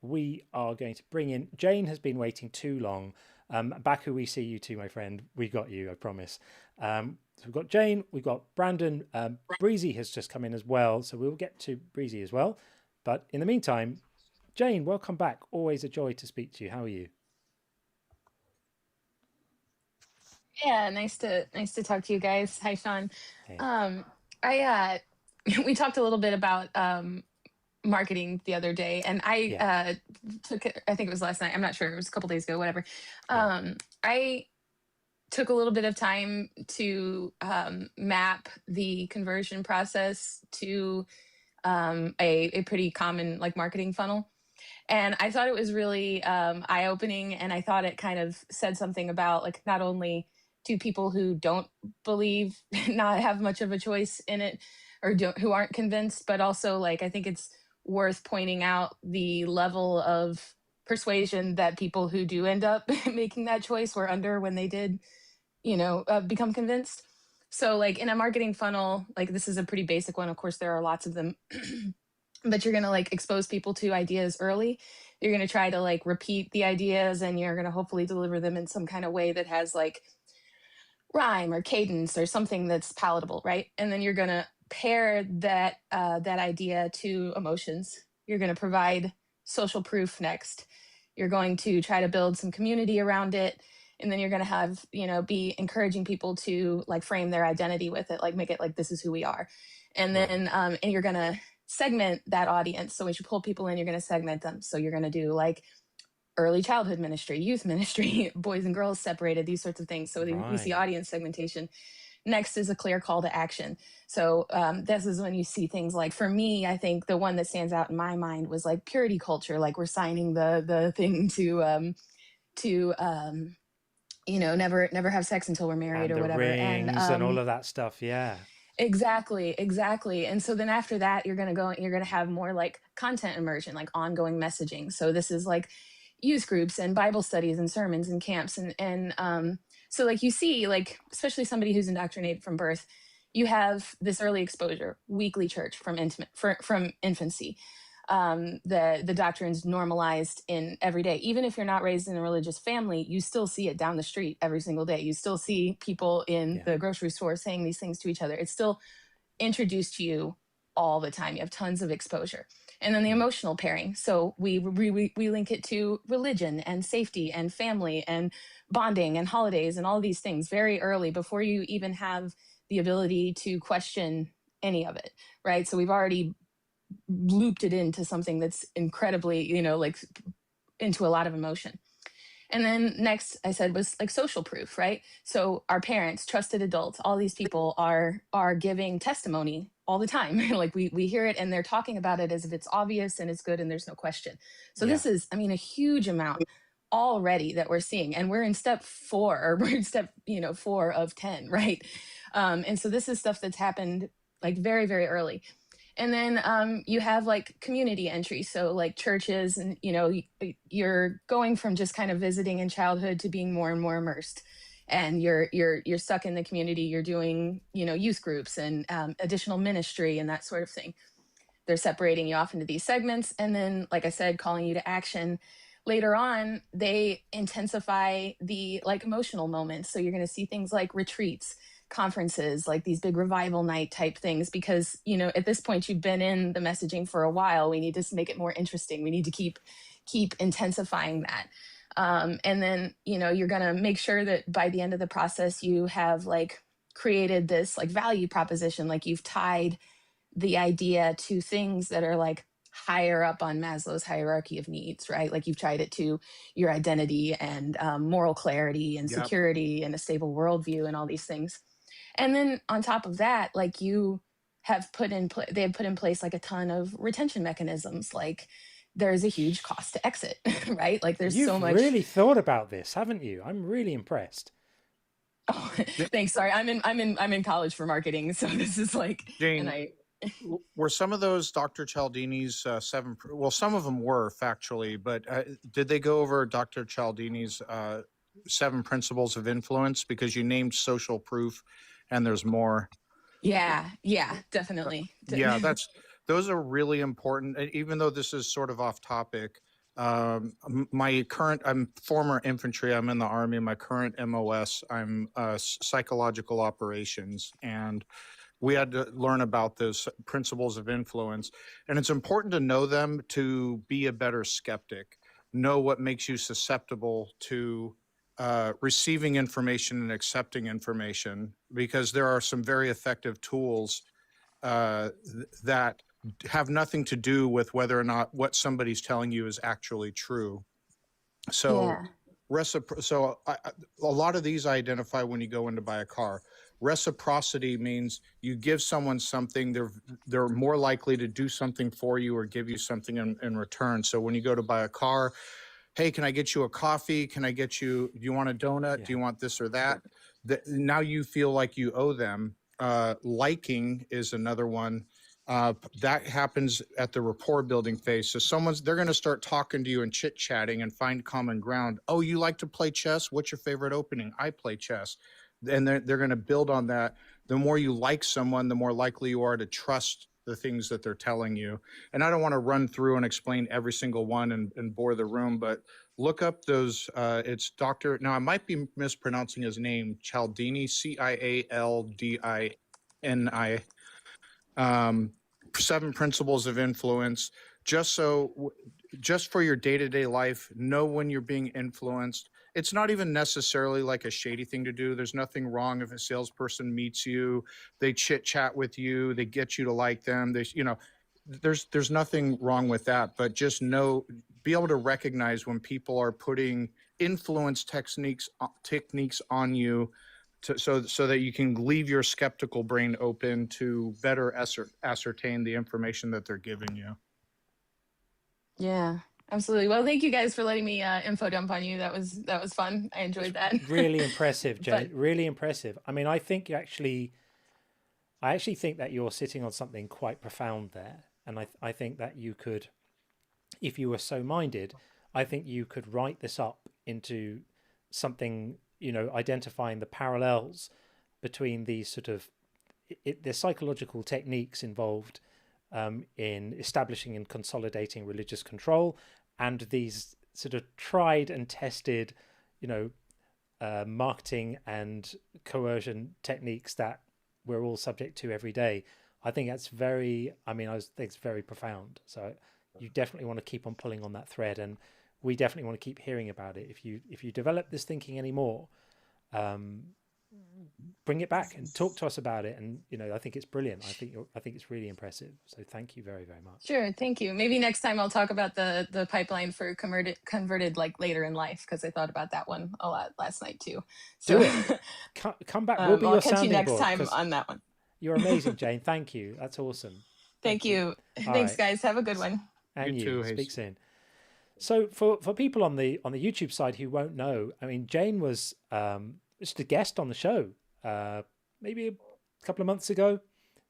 A: we are going to bring in, Jane has been waiting too long. Baku, we see you too, my friend. We got you, I promise. So we've got Jane, we've got Brandon. Breezy has just come in as well, so we'll get to Breezy as well. But in the meantime, Jane, welcome back. Always a joy to speak to you. How are you?
O: Yeah, nice to talk to you guys. Hi, Sean.
A: Hey.
O: We talked a little bit about marketing the other day, and I took it, I think it was last night, I'm not sure, it was a couple days ago, whatever. I took a little bit of time to map the conversion process to a pretty common like marketing funnel. And I thought it was really eye-opening, and I thought it kind of said something about like not only do people who don't believe not have much of a choice in it, or who aren't convinced, but also like I think it's worth pointing out the level of persuasion that people who do end up making that choice were under when they did, become convinced. So like in a marketing funnel, like this is a pretty basic one. Of course, there are lots of them. But you're going to like expose people to ideas early. You're going to try to like repeat the ideas, and you're going to hopefully deliver them in some kind of way that has like rhyme or cadence or something that's palatable, right? And then you're going to pair that idea to emotions. You're going to provide social proof next. You're going to try to build some community around it. And then you're going to have, be encouraging people to like frame their identity with it, like make it like, this is who we are. And then, and you're going to segment that audience. So when you pull people in, you're going to segment them. So you're going to do like early childhood ministry, youth ministry, boys and girls separated, these sorts of things. So we see audience segmentation. Next is a clear call to action. So this is when you see things like, for me, I think the one that stands out in my mind was like purity culture. Like we're signing the thing to never have sex until we're married
A: and
O: or whatever.
A: Rings and all of that stuff. Yeah.
O: Exactly. And so then after that, you're going to have more like content immersion, like ongoing messaging. So this is like youth groups and Bible studies and sermons and camps. And so like you see, like, especially somebody who's indoctrinated from birth, you have this early exposure, weekly church from infancy. the doctrines normalized in every day. Even if you're not raised in a religious family, you still see it down the street every single day. You still see people in the grocery store saying these things to each other. It's still introduced to you all the time. You have tons of exposure. And then the emotional pairing. So we link it to religion and safety and family and bonding and holidays and all these things very early before you even have the ability to question any of it, right? So we've already looped it into something that's incredibly, like into a lot of emotion. And then next I said was like social proof, right? So our parents, trusted adults, all these people are giving testimony all the time. Like we hear it and they're talking about it as if it's obvious and it's good and there's no question. So this is, a huge amount already that we're seeing. And we're in step 4, or we're in step, 4 of 10, right? And so this is stuff that's happened like very, very early. And then you have like community entry. So like churches and, you're going from just kind of visiting in childhood to being more and more immersed. And you're stuck in the community. You're doing, youth groups and additional ministry and that sort of thing. They're separating you off into these segments. And then, like I said, calling you to action. Later on, they intensify the like emotional moments. So you're going to see things like retreats, conferences, like these big revival night type things, because at this point you've been in the messaging for a while. We need to make it more interesting. We need to keep intensifying that. And then you're gonna make sure that by the end of the process you have like created this like value proposition, like you've tied the idea to things that are like higher up on Maslow's hierarchy of needs, right? Like you've tied it to your identity and moral clarity and security and a stable worldview and all these things. And then on top of that, like you have they have put in place like a ton of retention mechanisms. Like there's a huge cost to exit, right? Like there's so much.
A: You've really thought about this, haven't you? I'm really impressed.
O: Oh, thanks. Sorry, I'm in college for marketing, so this is like.
B: Jane,
O: and
B: were some of those Dr. Cialdini's 7? Well, some of them were factually, but did they go over Dr. Cialdini's 7 principles of influence? Because you named social proof, and there's more.
O: Yeah, definitely.
B: Yeah, those are really important. And even though this is sort of off topic, I'm former infantry. I'm in the Army. My current MOS, I'm psychological operations, and we had to learn about those principles of influence. And it's important to know them to be a better skeptic, know what makes you susceptible to receiving information and accepting information, because there are some very effective tools that have nothing to do with whether or not what somebody's telling you is actually true. So, a lot of these I identify when you go in to buy a car. Reciprocity means you give someone something, they're more likely to do something for you or give you something in return. So when you go to buy a car, hey, can I get you a coffee? Do you want a donut? Do you want this or that? Now you feel like you owe them. Liking is another one. That happens at the rapport building phase. So they're going to start talking to you and chit chatting and find common ground. Oh, you like to play chess? What's your favorite opening? I play chess. And they're going to build on that. The more you like someone, the more likely you are to trust the things that they're telling you. And I don't want to run through and explain every single one and bore the room, but look up those. It's Dr. Now I might be mispronouncing his name, Cialdini, Cialdini. 7 principles of influence. Just for your day-to-day life, know when you're being influenced. It's not even necessarily like a shady thing to do. There's nothing wrong if a salesperson meets you, they chit chat with you, they get you to like them. There's nothing wrong with that, but just be able to recognize when people are putting influence techniques on you, so that you can leave your skeptical brain open to better ascertain the information that they're giving you.
O: Yeah, absolutely. Well, thank you guys for letting me info dump on you. That was fun. I enjoyed that.
A: Really impressive, Jane. Really impressive. I mean, I think I actually think that you're sitting on something quite profound there. And I think that you could, if you were so minded, I think you could write this up into something, identifying the parallels between these sort of the psychological techniques involved in establishing and consolidating religious control, and these sort of tried and tested, marketing and coercion techniques that we're all subject to every day. I think that's I think it's very profound. So you definitely want to keep on pulling on that thread, and we definitely want to keep hearing about it. If you develop this thinking anymore, bring it back and talk to us about it. And I think it's brilliant. I think it's really impressive. So thank you very, very much.
O: Sure, thank you. Maybe next time I'll talk about the pipeline for converted like later in life, because I thought about that one a lot last night too. So
A: do it. Come back. We'll be your
O: I'll catch you
A: sounding
O: next
A: board,
O: time
A: 'cause
O: on that one.
A: You're amazing, Jane. Thank you. That's awesome.
O: Thank you.
A: All
O: Thanks,
A: right.
O: guys. Have a good one.
A: And
B: You
A: you
B: too,
A: speak
B: Hayes.
A: soon. So for people on the YouTube side who won't know, I mean, Jane was just a guest on the show maybe a couple of months ago.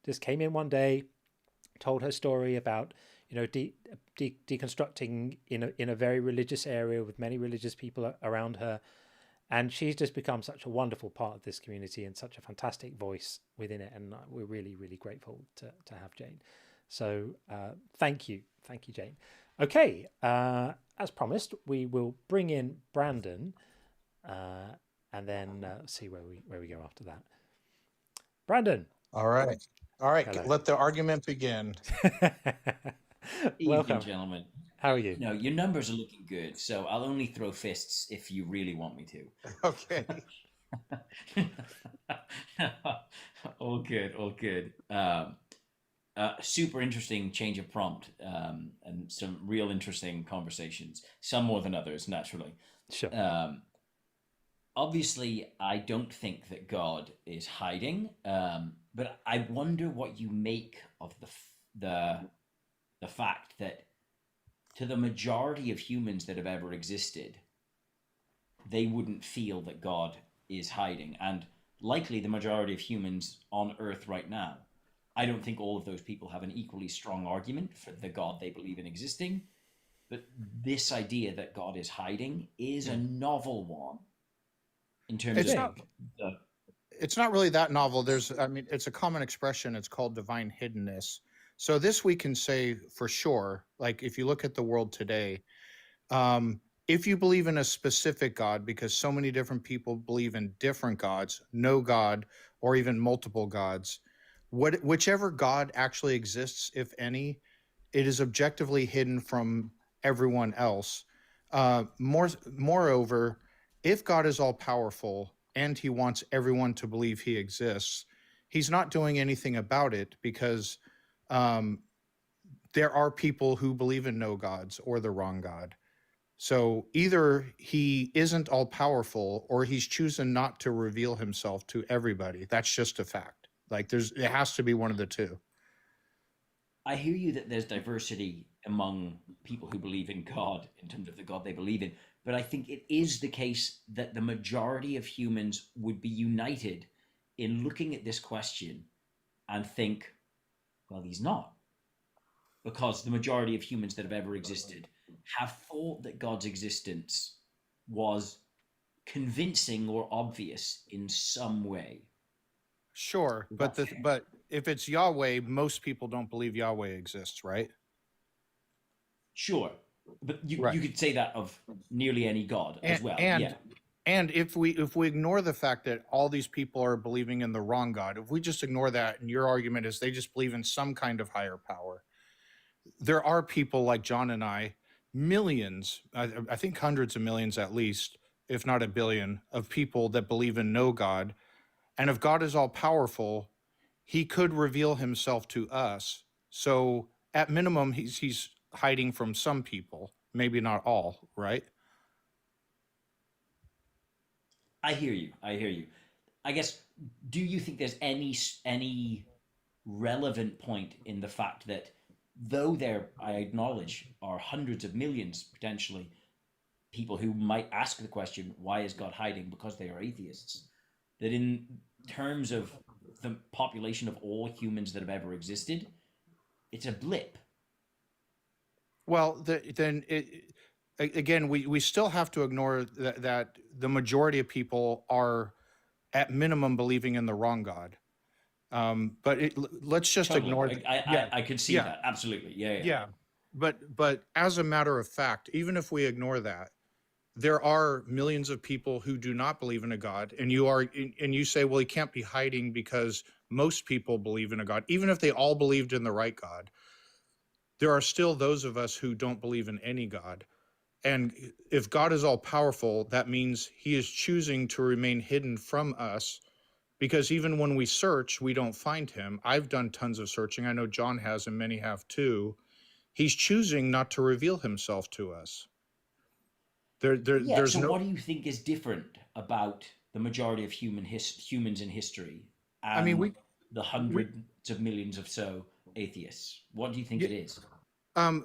A: Just came in one day, told her story about deconstructing in a very religious area with many religious people around her, and she's just become such a wonderful part of this community and such a fantastic voice within it. And we're really, really grateful to have Jane. So thank you, Jane. Okay, as promised, we will bring in Brandon, and then see where we go after that. Brandon.
C: All right.
A: Hello.
C: Let the argument begin.
A: Welcome,
P: Evening, gentlemen.
A: How are you?
P: No, your numbers are looking good, so I'll only throw fists if you really want me to.
C: Okay.
P: All good, all good. Super interesting change of prompt, and some real interesting conversations. Some more than others, naturally.
A: Sure.
P: Obviously, I don't think that God is hiding, but I wonder what you make of the fact that to the majority of humans that have ever existed, they wouldn't feel that God is hiding, and likely the majority of humans on Earth right now. I don't think all of those people have an equally strong argument for the God they believe in existing, but this idea that God is hiding is a novel one. In terms
B: It's not really that novel. It's a common expression. It's called divine hiddenness. So this we can say for sure, like if you look at the world today, if you believe in a specific God, because so many different people believe in different gods, no God, or even multiple gods, whichever God actually exists, if any, it is objectively hidden from everyone else. Moreover, if God is all powerful and he wants everyone to believe he exists, he's not doing anything about it, because there are people who believe in no gods or the wrong God. So either he isn't all powerful or he's choosing not to reveal himself to everybody. That's just a fact. Like it has to be one of the two.
P: I hear you that there's diversity among people who believe in God in terms of the God they believe in, but I think it is the case that the majority of humans would be united in looking at this question and think, well, he's not. Because the majority of humans that have ever existed have thought that God's existence was convincing or obvious in some way.
B: Sure, but if it's Yahweh, most people don't believe Yahweh exists, right?
P: Sure, but you could say that of nearly any God as well.
B: And if we ignore the fact that all these people are believing in the wrong God, if we just ignore that, and your argument is they just believe in some kind of higher power, there are people like John and I, millions, I think hundreds of millions at least, if not a billion, of people that believe in no God. And if God is all powerful, he could reveal himself to us. So at minimum, he's hiding from some people, maybe not all, right?
P: I hear you. I guess, do you think there's any relevant point in the fact that though there, I acknowledge, are hundreds of millions potentially people who might ask the question, why is God hiding? Because they are atheists, that in terms of the population of all humans that have ever existed, it's a blip.
B: Well, again, we still have to ignore that the majority of people are at minimum believing in the wrong God. But let's just
P: Totally.
B: ignore.
P: I could see that. Absolutely. Yeah.
B: But as a matter of fact, even if we ignore that, there are millions of people who do not believe in a God, and you say, well, he can't be hiding because most people believe in a God. Even if they all believed in the right God, there are still those of us who don't believe in any God. And if God is all powerful, that means he is choosing to remain hidden from us, because even when we search, we don't find him. I've done tons of searching. I know John has, and many have too. He's choosing not to reveal himself to us. There's
P: so
B: no.
P: What do you think is different about the majority of humans in history and
B: I mean,
P: the hundreds of millions of so atheists? What do you think it is?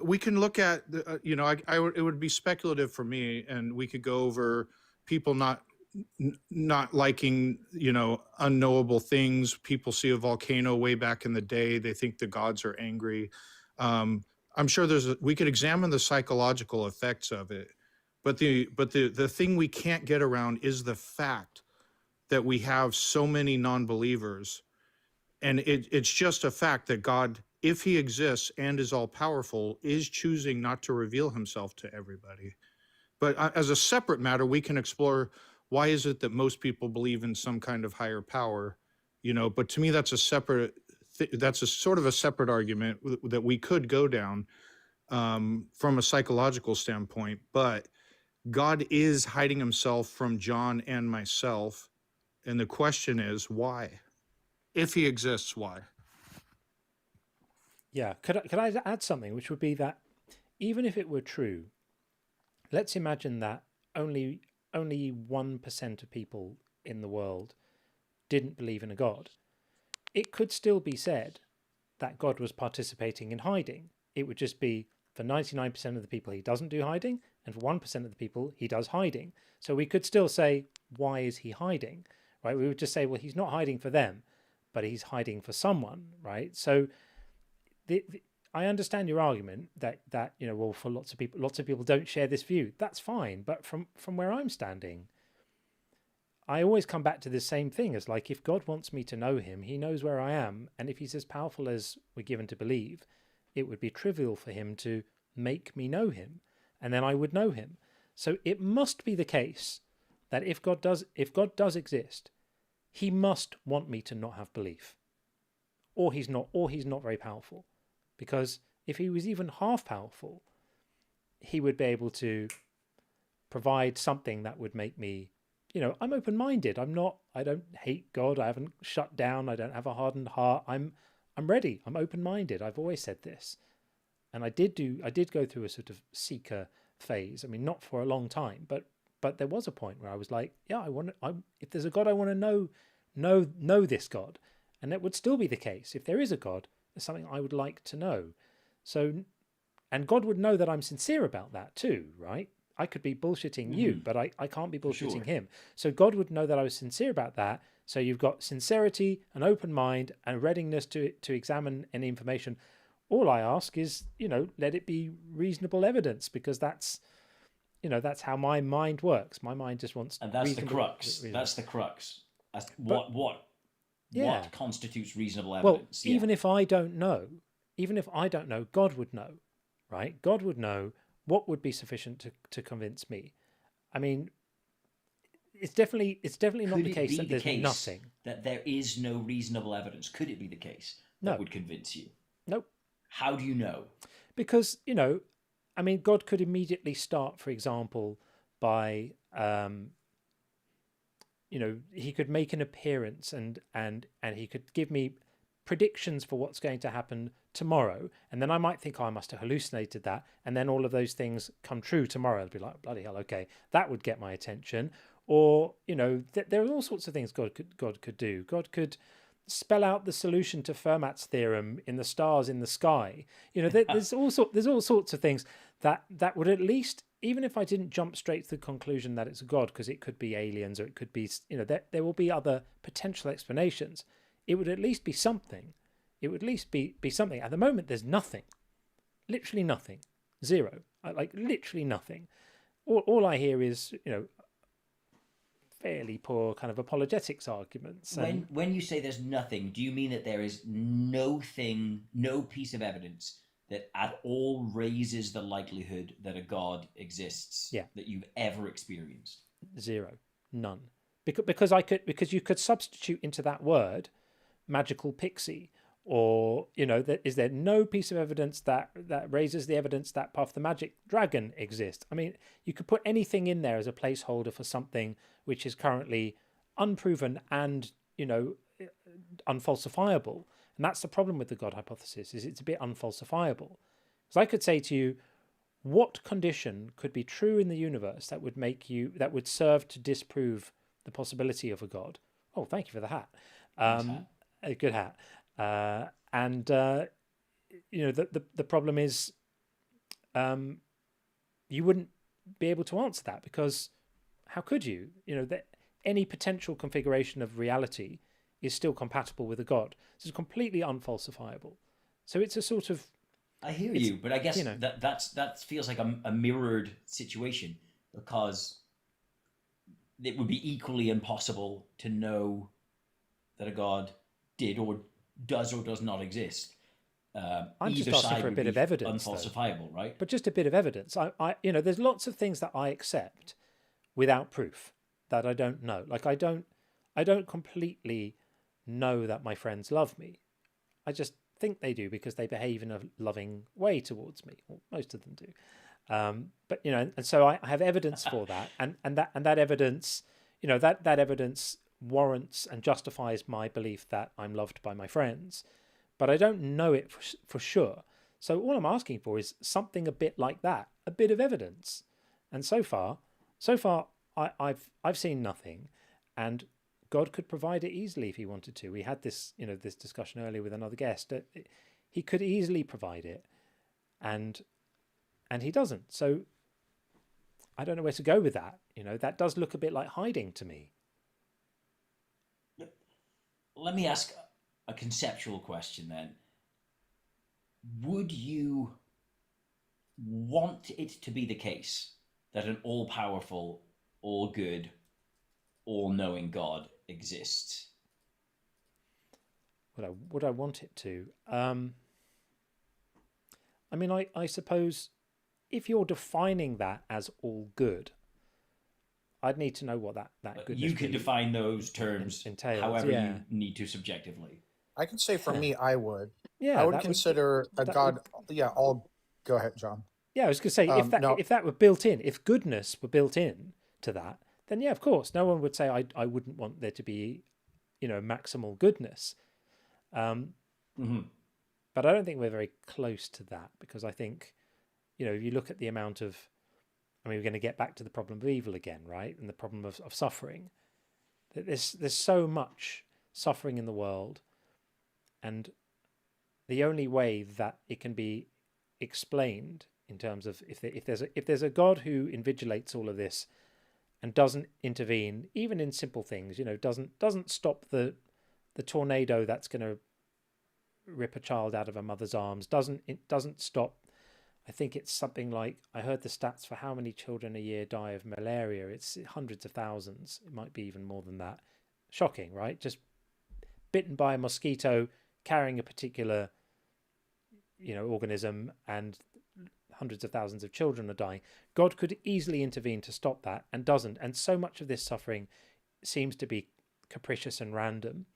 B: We can look at, it would be speculative for me, and we could go over people not liking, unknowable things. People see a volcano way back in the day. They think the gods are angry. I'm sure we could examine the psychological effects of it. But the thing we can't get around is the fact that we have so many non-believers. And it's just a fact that God, if he exists and is all powerful, is choosing not to reveal himself to everybody. But as a separate matter, we can explore, why is it that most people believe in some kind of higher power? But to me, that's a sort of a separate argument that we could go down from a psychological standpoint. But God is hiding himself from John and myself. And the question is, why? If he exists, why?
A: Yeah. Could I add something, which would be that even if it were true, let's imagine that only 1% of people in the world didn't believe in a God. It could still be said that God was participating in hiding. It would just be, for 99% of the people, he doesn't do hiding, and for 1% of the people, he does hiding. So we could still say, why is he hiding? Right? We would just say, well, he's not hiding for them, but he's hiding for someone, right? So I understand your argument that well, for lots of people don't share this view. That's fine, but from where I'm standing, I always come back to the same thing as, like, if God wants me to know him, he knows where I am, and if he's as powerful as we're given to believe, it would be trivial for him to make me know him, and then I would know him. So it must be the case that if God does exist, he must want me to not have belief, or he's not very powerful. Because if he was even half powerful, he would be able to provide something that would make me, I'm open-minded. I don't hate God. I haven't shut down. I don't have a hardened heart. I'm ready. I'm open-minded. I've always said this. And I did go through a sort of seeker phase. I mean, not for a long time, but there was a point where I was like, yeah, if there's a God, I want to know this God. And that would still be the case. If there is a God, there's something I would like to know. So, and God would know that I'm sincere about that too, right? I could be bullshitting you, but I can't be bullshitting him. So God would know that I was sincere about that. So you've got sincerity, an open mind, and readiness to examine any information. All I ask is, let it be reasonable evidence, because that's how my mind works. My mind just wants.
P: And that's the crux. That's the crux. That's what constitutes reasonable evidence.
A: Well, even if I don't know, God would know, right? God would know what would be sufficient to convince me. I mean, it's definitely not the case that there's nothing.
P: That there is no reasonable evidence. Could it be the case that would convince you?
A: Nope.
P: How do you know?
A: Because, I mean, God could immediately start, for example, by, he could make an appearance and he could give me predictions for what's going to happen tomorrow. And then I might think, I must have hallucinated that. And then all of those things come true tomorrow. I'd be like, bloody hell, okay, that would get my attention. Or, there are all sorts of things God could do. God could spell out the solution to Fermat's theorem in the stars in the sky. There's all sorts of things that would, at least, even if I didn't jump straight to the conclusion that it's a God, because it could be aliens, or it could be, there will be other potential explanations. It would at least be something. It would at least be something. At the moment, there's nothing. Literally nothing. Zero. Like literally nothing. All I hear is, fairly poor kind of apologetics arguments. And
P: When you say there's nothing, do you mean that there is no piece of evidence that at all raises the likelihood that a God exists that you've ever experienced?
A: Zero, none. Because you could substitute into that word magical pixie, or is there no piece of evidence that raises the evidence that Puff the Magic Dragon exists? I mean, you could put anything in there as a placeholder for something which is currently unproven and unfalsifiable. And that's the problem with the God hypothesis, is it's a bit unfalsifiable. Because I could say to you, what condition could be true in the universe that would serve to disprove the possibility of a God? Oh, thank you for the hat. A good hat. The problem is, you wouldn't be able to answer that, because how could you? That any potential configuration of reality is still compatible with a God. So it's completely unfalsifiable. So it's a sort of...
P: I hear you, but I guess that feels like a mirrored situation, because it would be equally impossible to know that a God did or does not exist.
A: I'm just asking for a bit of evidence,
P: unfalsifiable,
A: though.
P: Right?
A: But just a bit of evidence. There's lots of things that I accept without proof that I don't know. Like I don't completely know that my friends love me. I just think they do because they behave in a loving way towards me. Well, most of them do. And so I have evidence for that, and that evidence, that evidence warrants and justifies my belief that I'm loved by my friends, but I don't know it for sure. So all I'm asking for is something a bit like that, a bit of evidence. And so far, I've seen nothing, and God could provide it easily if he wanted to. We had this, this discussion earlier with another guest. He could easily provide it, and he doesn't. So I don't know where to go with that. That does look a bit like hiding to me.
P: Let me ask a conceptual question then. Would you want it to be the case that an all-powerful, all-good, all-knowing God exists?
A: Would I want it to? I suppose if you're defining that as all good, I'd need to know what that goodness
P: you can
A: really
P: define those terms
A: entails.
P: however you need to subjectively.
B: I can say for me, I would.
A: Yeah,
B: I would consider a God. All. Go ahead, John.
A: Yeah, I was going to say, if that were built in, if goodness were built in to that, then yeah, of course, no one would say I wouldn't want there to be, maximal goodness. But I don't think we're very close to that, because I think, if you look at the amount of, we're going to get back to the problem of evil again, right? And the problem of suffering. There's so much suffering in the world, and the only way that it can be explained in terms of if there's a God who invigilates all of this and doesn't intervene, even in simple things, doesn't stop the tornado that's going to rip a child out of a mother's arms, doesn't stop. I think it's something like, I heard the stats for how many children a year die of malaria. It's hundreds of thousands. It might be even more than that. Shocking, right? Just bitten by a mosquito carrying a particular, organism, and hundreds of thousands of children are dying. God could easily intervene to stop that, and doesn't. And so much of this suffering seems to be capricious and random.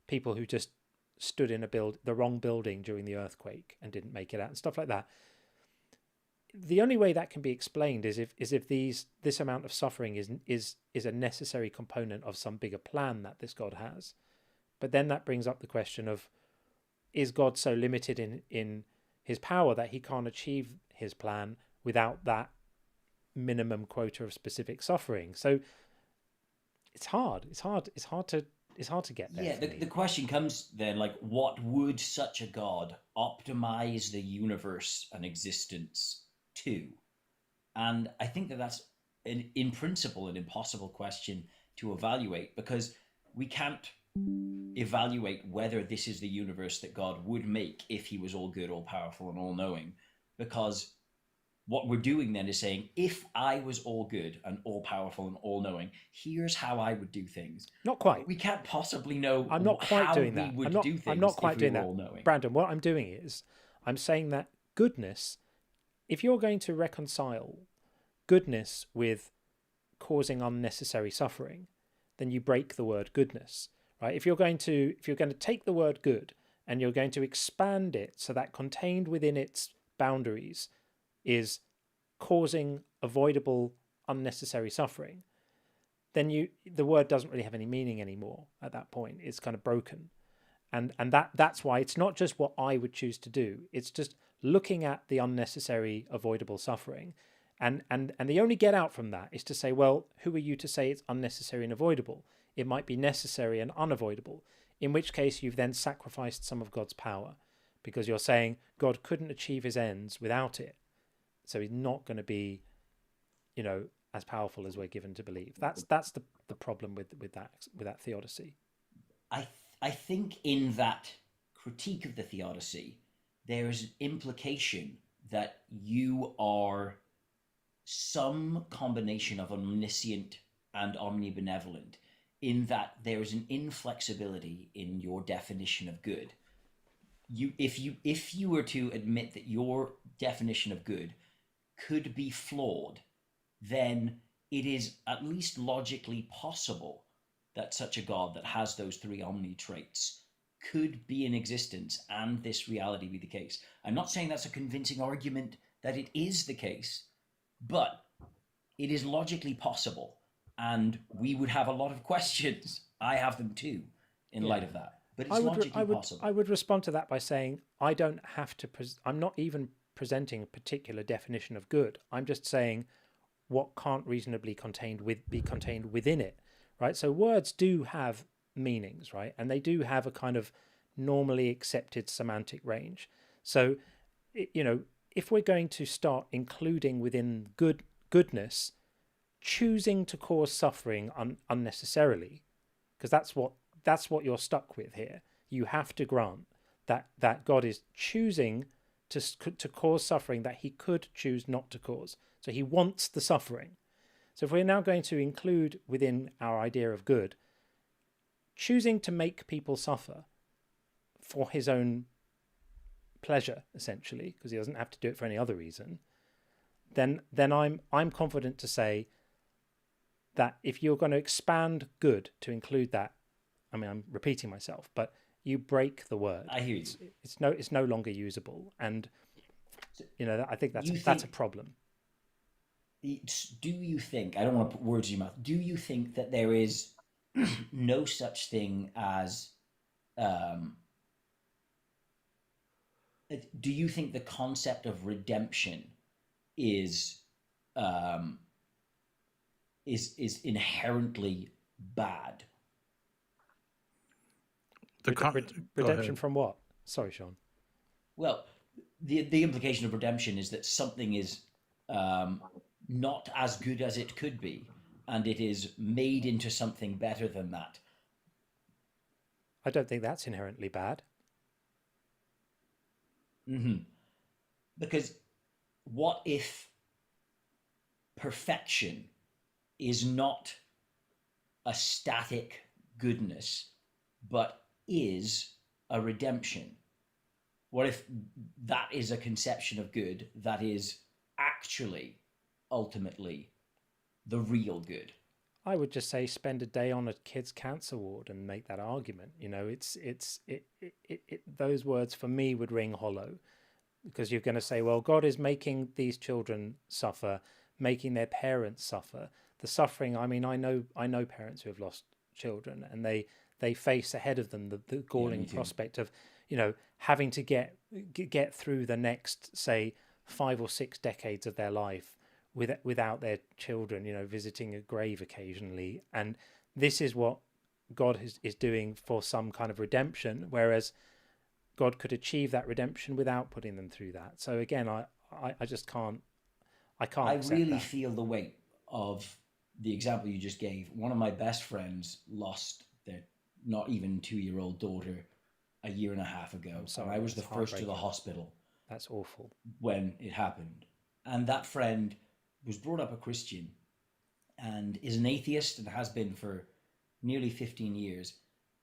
A: People who just stood in the wrong building during the earthquake and didn't make it out, and stuff like that. The only way that can be explained is if this amount of suffering is a necessary component of some bigger plan that this God has. But then that brings up the question of, is God so limited in his power that he can't achieve his plan without that minimum quota of specific suffering? So it's hard. It's hard to get there.
P: Yeah, the question comes then, like, what would such a God optimize the universe and existence to? And I think that's in principle an impossible question to evaluate, because we can't evaluate whether this is the universe that God would make if he was all good, all powerful, and all knowing, because what we're doing then is saying, if I was all good and all powerful and all knowing, here's how I would do things.
A: Not quite.
P: We can't possibly know
A: I'm not quite
P: how
A: doing
P: we
A: that.
P: would do things
A: I'm not quite
P: if we
A: doing
P: were
A: that.
P: all knowing.
A: Brandon, what I'm doing is I'm saying that goodness, if you're going to reconcile goodness with causing unnecessary suffering, then you break the word goodness, right? If you're going to take the word good and you're going to expand it so that contained within its boundaries is causing avoidable unnecessary suffering, then the word doesn't really have any meaning anymore at that point. It's kind of broken. And that's why it's not just what I would choose to do. It's just looking at the unnecessary avoidable suffering. And the only get out from that is to say, well, who are you to say it's unnecessary and avoidable? It might be necessary and unavoidable, in which case you've then sacrificed some of God's power, because you're saying God couldn't achieve his ends without it. So he's not going to be, as powerful as we're given to believe. That's the problem with that theodicy.
P: I think in that critique of the theodicy, there is an implication that you are some combination of omniscient and omnibenevolent, in that there is an inflexibility in your definition of good. If you were to admit that your definition of good could be flawed, then it is at least logically possible that such a God that has those three omni traits could be in existence and this reality be the case. I'm not saying that's a convincing argument that it is the case, but it is logically possible, and we would have a lot of questions. I have them too, in light of that. But it's logically possible.
A: I would respond to that by saying I don't have to. I'm not even presenting a particular definition of good. I'm just saying what can't reasonably be contained within it, right? So words do have meanings, right? And they do have a kind of normally accepted semantic range. So, if we're going to start including within goodness, choosing to cause suffering unnecessarily, because that's what you're stuck with here. You have to grant that God is choosing to cause suffering that he could choose not to cause. So he wants the suffering. So if we're now going to include within our idea of good, choosing to make people suffer for his own pleasure, essentially, because he doesn't have to do it for any other reason, then I'm confident to say that if you're going to expand good to include that, I mean, I'm repeating myself, but you break the word.
P: I hear you.
A: It's no longer usable, and I think that's a problem.
P: Do you think, I don't want to put words in your mouth, do you think that there is no such thing as, do you think the concept of redemption is inherently bad?
A: Redemption from what? Sorry, Sean.
P: Well, the implication of redemption is that something is not as good as it could be, and it is made into something better than that.
A: I don't think that's inherently bad.
P: Mm-hmm. Because what if perfection is not a static goodness, but is a redemption? What if that is a conception of good that is actually, ultimately, the real good?
A: I would just say spend a day on a kid's cancer ward and make that argument. Those words for me would ring hollow, because you're going to say, well, God is making these children suffer, making their parents suffer. The suffering, I mean, I know parents who have lost children, and they face ahead of them the galling prospect of, having to get through the next, say, 5 or 6 decades of their life without their children, visiting a grave occasionally. And this is what God is doing for some kind of redemption, whereas God could achieve that redemption without putting them through that. So again, I just can't. I
P: really feel the weight of the example you just gave. One of my best friends lost their not even 2-year-old daughter a year and a half ago. So I was the first to the hospital.
A: That's awful.
P: When it happened. and that friend was brought up a Christian and is an atheist and has been for nearly 15 years.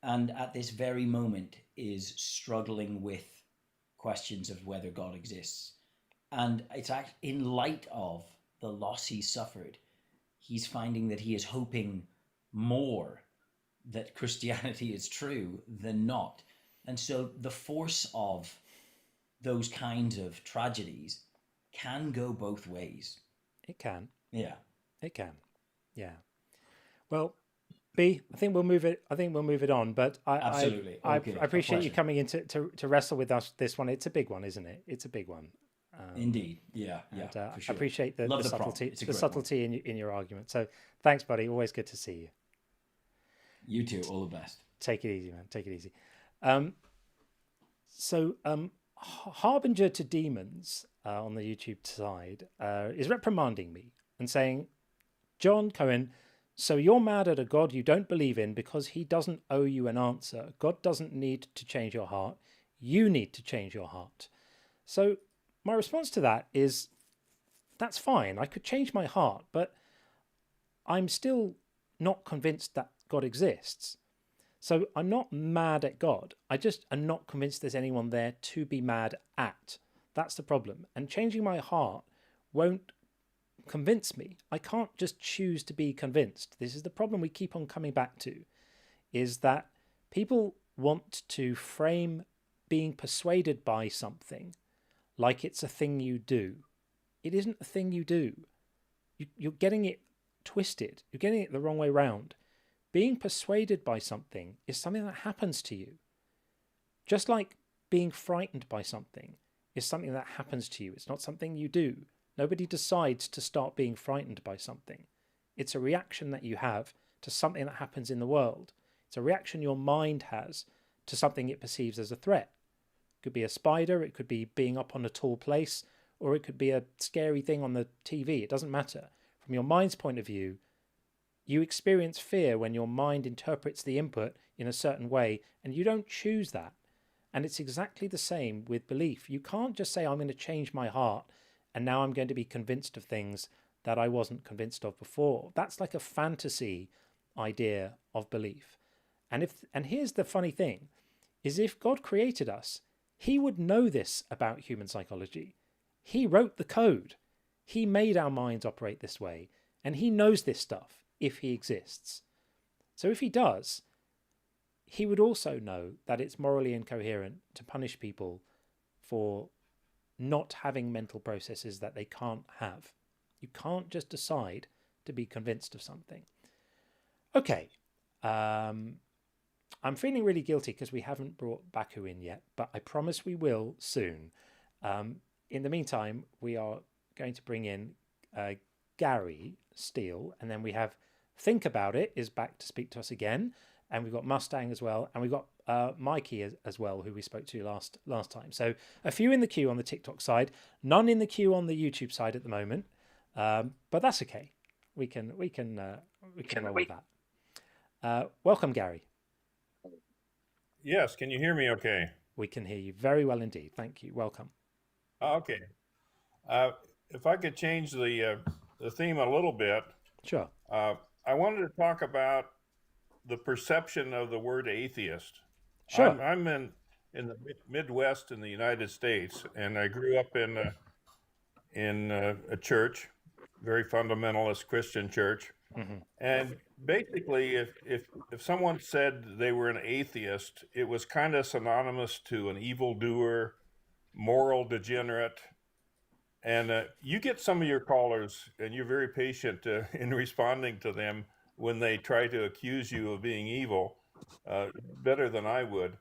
P: And at this very moment is struggling with questions of whether God exists. And it's in light of the loss he suffered, he's finding that he is hoping more that Christianity is true than not. And so the force of those kinds of tragedies can go both ways.
A: It can.
P: Yeah.
A: It can. Yeah. Well, B, I think we'll move it on. But
P: Absolutely.
A: I
P: Okay.
A: appreciate you coming in to wrestle with us this one. It's a big one, isn't it? It's a big one.
P: Indeed. Yeah. Yeah.
A: And,
P: for sure.
A: I appreciate the subtlety in your argument. So thanks, buddy. Always good to see you.
P: You too. All the best.
A: Take it easy, man. Take it easy. Harbinger to Demons on the YouTube side is reprimanding me and saying, John Cohen, so you're mad at a God you don't believe in because he doesn't owe you an answer. God doesn't need to change your heart. You need to change your heart. So my response to that is, that's fine. I could change my heart, but I'm still not convinced that God exists. So I'm not mad at God. I just am not convinced there's anyone there to be mad at. That's the problem. And changing my heart won't convince me. I can't just choose to be convinced. This is the problem we keep on coming back to, is that people want to frame being persuaded by something like it's a thing you do. It isn't a thing you do. You're getting it twisted. You're getting it the wrong way round. Being persuaded by something is something that happens to you. Just like being frightened by something is something that happens to you. It's not something you do. Nobody decides to start being frightened by something. It's a reaction that you have to something that happens in the world. It's a reaction your mind has to something it perceives as a threat. It could be a spider, it could be being up on a tall place, or it could be a scary thing on the TV. It doesn't matter. From your mind's point of view, you experience fear when your mind interprets the input in a certain way, and you don't choose that. And it's exactly the same with belief. You can't just say, I'm going to change my heart, and now I'm going to be convinced of things that I wasn't convinced of before. That's like a fantasy idea of belief. And here's the funny thing, is if God created us, he would know this about human psychology. He wrote the code. He made our minds operate this way, and he knows this stuff if he exists. So if he does, he would also know that it's morally incoherent to punish people for not having mental processes that they can't have. You can't just decide to be convinced of something. Okay, I'm feeling really guilty because we haven't brought Baku in yet, but I promise we will soon. In the meantime, we are going to bring in Gary Steele, and then we have Think About It is back to speak to us again, and we've got Mustang as well, and we've got Mikey as well, who we spoke to last time. So a few in the queue on the TikTok side, none in the queue on the YouTube side at the moment, but that's okay. We can roll with that. Welcome, Gary.
Q: Yes, can you hear me okay?
A: We can hear you very well indeed. Thank you. Welcome.
Q: Okay. If I could change the theme a little bit.
A: Sure.
Q: I wanted to talk about the perception of the word atheist.
A: Sure.
Q: I'm in the Midwest in the United States, and I grew up in a church, very fundamentalist Christian church.
A: Mm-hmm.
Q: And basically, if someone said they were an atheist, it was kind of synonymous to an evildoer, moral degenerate. And you get some of your callers, and you're very patient in responding to them when they try to accuse you of being evil, better than I would.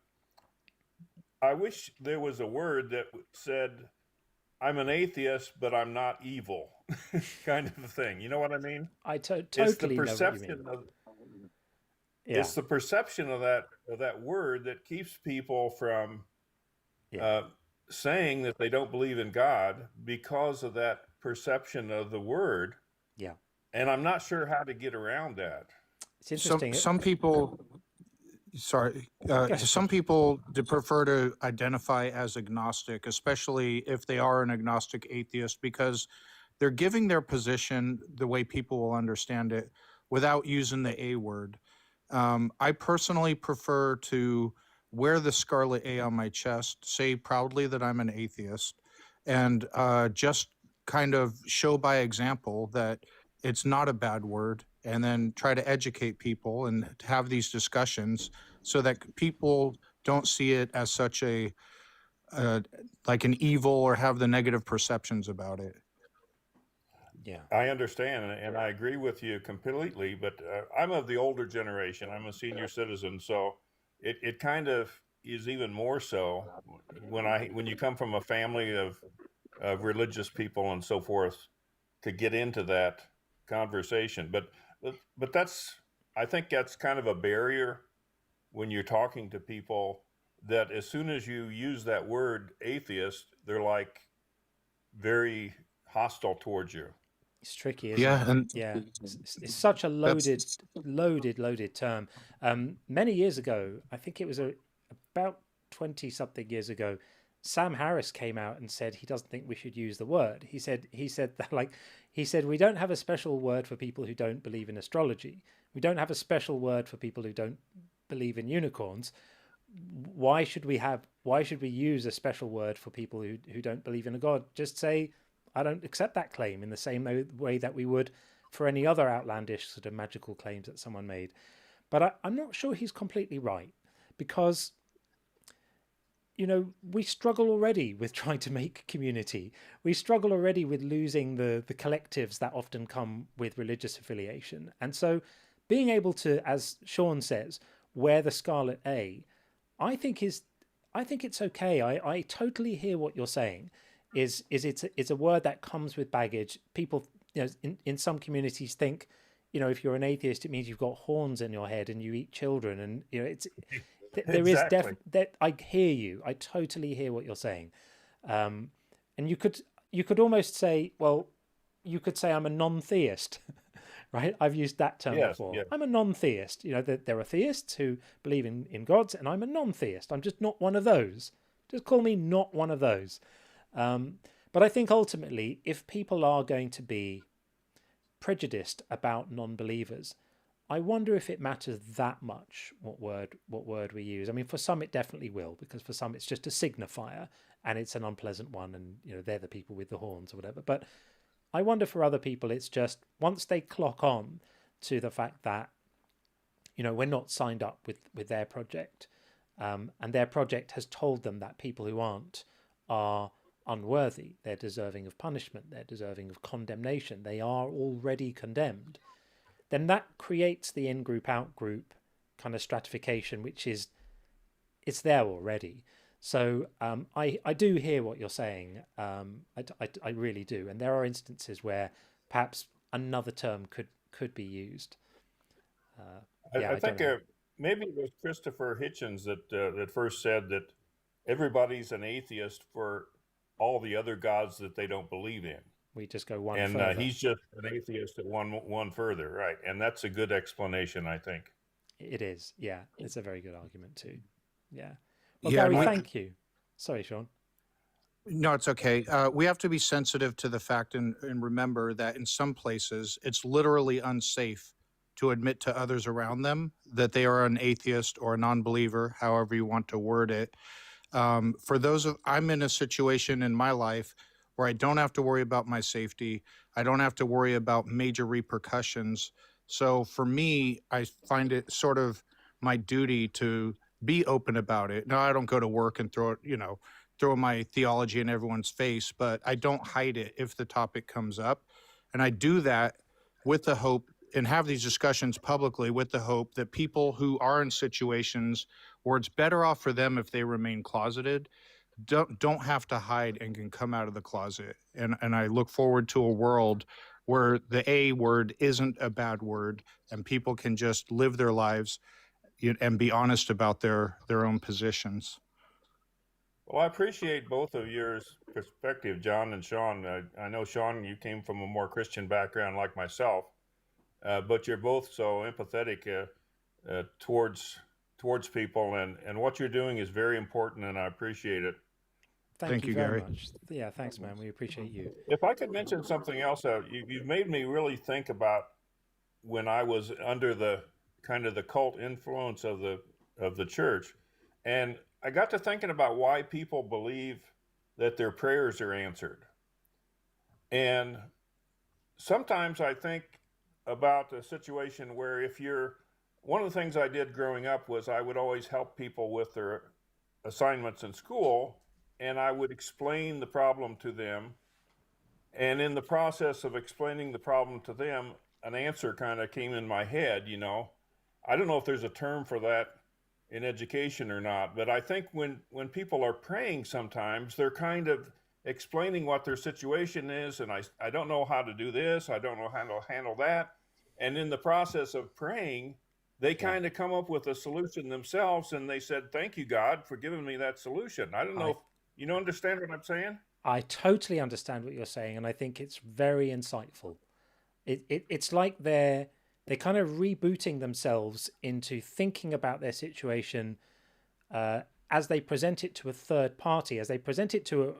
Q: I wish there was a word that said, I'm an atheist, but I'm not evil, kind of a thing. You know what I mean?
A: I totally
Q: it's the
A: know
Q: perception
A: what you mean.
Q: It's the perception of that word that keeps people from saying that they don't believe in God because of that perception of the word.
A: Yeah.
Q: And I'm not sure how to get around that.
A: It's interesting.
B: Some people, Sorry.
A: Go ahead,
B: Some
A: Josh.
B: people prefer to identify as agnostic, especially if they are an agnostic atheist, because they're giving their position the way people will understand it without using the A word. I personally prefer to wear the scarlet A on my chest, say proudly that I'm an atheist, and just kind of show by example that it's not a bad word, and then try to educate people and have these discussions so that people don't see it as such a like an evil or have the negative perceptions about it.
A: Yeah,
Q: I understand, and I agree with you completely, but I'm of the older generation. I'm a senior citizen, so it kind of is even more so when you come from a family of religious people and so forth, to get into that conversation. But that's, I think that's kind of a barrier when you're talking to people, that as soon as you use that word atheist, they're like very hostile towards you.
A: it's tricky, isn't
B: Yeah,
A: it?
B: and
A: Yeah, it's such a loaded term. Many years ago, I think it was about 20 something years ago, Sam Harris came out and said he doesn't think we should use the word. He said that, like, he said we don't have a special word for people who don't believe in astrology. We don't have a special word for people who don't believe in unicorns. Why should we use a special word for people who don't believe in a god? Just say, I don't accept that claim, in the same way that we would for any other outlandish sort of magical claims that someone made. But I'm not sure he's completely right, because we struggle already with trying to make community. We struggle already with losing the collectives that often come with religious affiliation. And so being able to, as Sean says, wear the scarlet A, I think it's okay. I totally hear what you're saying. It's a word that comes with baggage. People, in some communities think, if you're an atheist, it means you've got horns in your head and you eat children, and it's there is
Q: Exactly.
A: that I hear you. I totally hear what you're saying, and you could almost say, well, you could say I'm a non-theist, right? I've used that term
Q: Yes,
A: before.
Q: yes.
A: I'm a non-theist. There are theists who believe in gods, and I'm a non-theist. I'm just not one of those. Just call me not one of those. But I think ultimately, if people are going to be prejudiced about non-believers, I wonder if it matters that much what word we use. I mean, for some it definitely will, because for some it's just a signifier and it's an unpleasant one, and they're the people with the horns or whatever. But I wonder for other people, it's just once they clock on to the fact that we're not signed up with their project, and their project has told them that people who aren't are unworthy, they're deserving of punishment, they're deserving of condemnation, they are already condemned, then that creates the in-group, out-group kind of stratification, which it's there already. So I do hear what you're saying. I really do. And there are instances where perhaps another term could be used.
Q: I think maybe it was Christopher Hitchens that first said that everybody's an atheist for all the other gods that they don't believe in.
A: We just go one
Q: and
A: further.
Q: he's just an atheist at one further, right? And that's a good explanation, I think.
A: It is, yeah. It's a very good argument too. Yeah. Well,
B: Yeah,
A: Gary, thank you. Sorry, Sean.
B: No, it's okay. We have to be sensitive to the fact and remember that in some places it's literally unsafe to admit to others around them that they are an atheist or a non-believer, however you want to word it. I'm in a situation in my life where I don't have to worry about my safety. I don't have to worry about major repercussions. So for me, I find it sort of my duty to be open about it. Now, I don't go to work and throw my theology in everyone's face, but I don't hide it if the topic comes up. And I do that with the hope, and have these discussions publicly with the hope that people who are in situations where it's better off for them if they remain closeted, don't have to hide and can come out of the closet. And I look forward to a world where the A word isn't a bad word and people can just live their lives and be honest about their own positions.
Q: Well, I appreciate both of your perspective, John and Sean. I know, Sean, you came from a more Christian background like myself, but you're both so empathetic towards towards people, and what you're doing is very important, and I appreciate it.
A: Thank you very much. Yeah, thanks, man. We appreciate you.
Q: If I could mention something else, you've made me really think about when I was under the kind of the cult influence of the church, and I got to thinking about why people believe that their prayers are answered. And sometimes I think about a situation where one of the things I did growing up was I would always help people with their assignments in school, and I would explain the problem to them. And in the process of explaining the problem to them, an answer kind of came in my head, I don't know if there's a term for that in education or not, but I think when people are praying sometimes, they're kind of explaining what their situation is, and I don't know how to do this, I don't know how to handle that. And in the process of praying, they kind of come up with a solution themselves, and they said, thank you, God, for giving me that solution. I don't know if you understand what I'm saying?
A: I totally understand what you're saying, and I think it's very insightful. It's like they're kind of rebooting themselves into thinking about their situation as they present it to a third party, as they present it to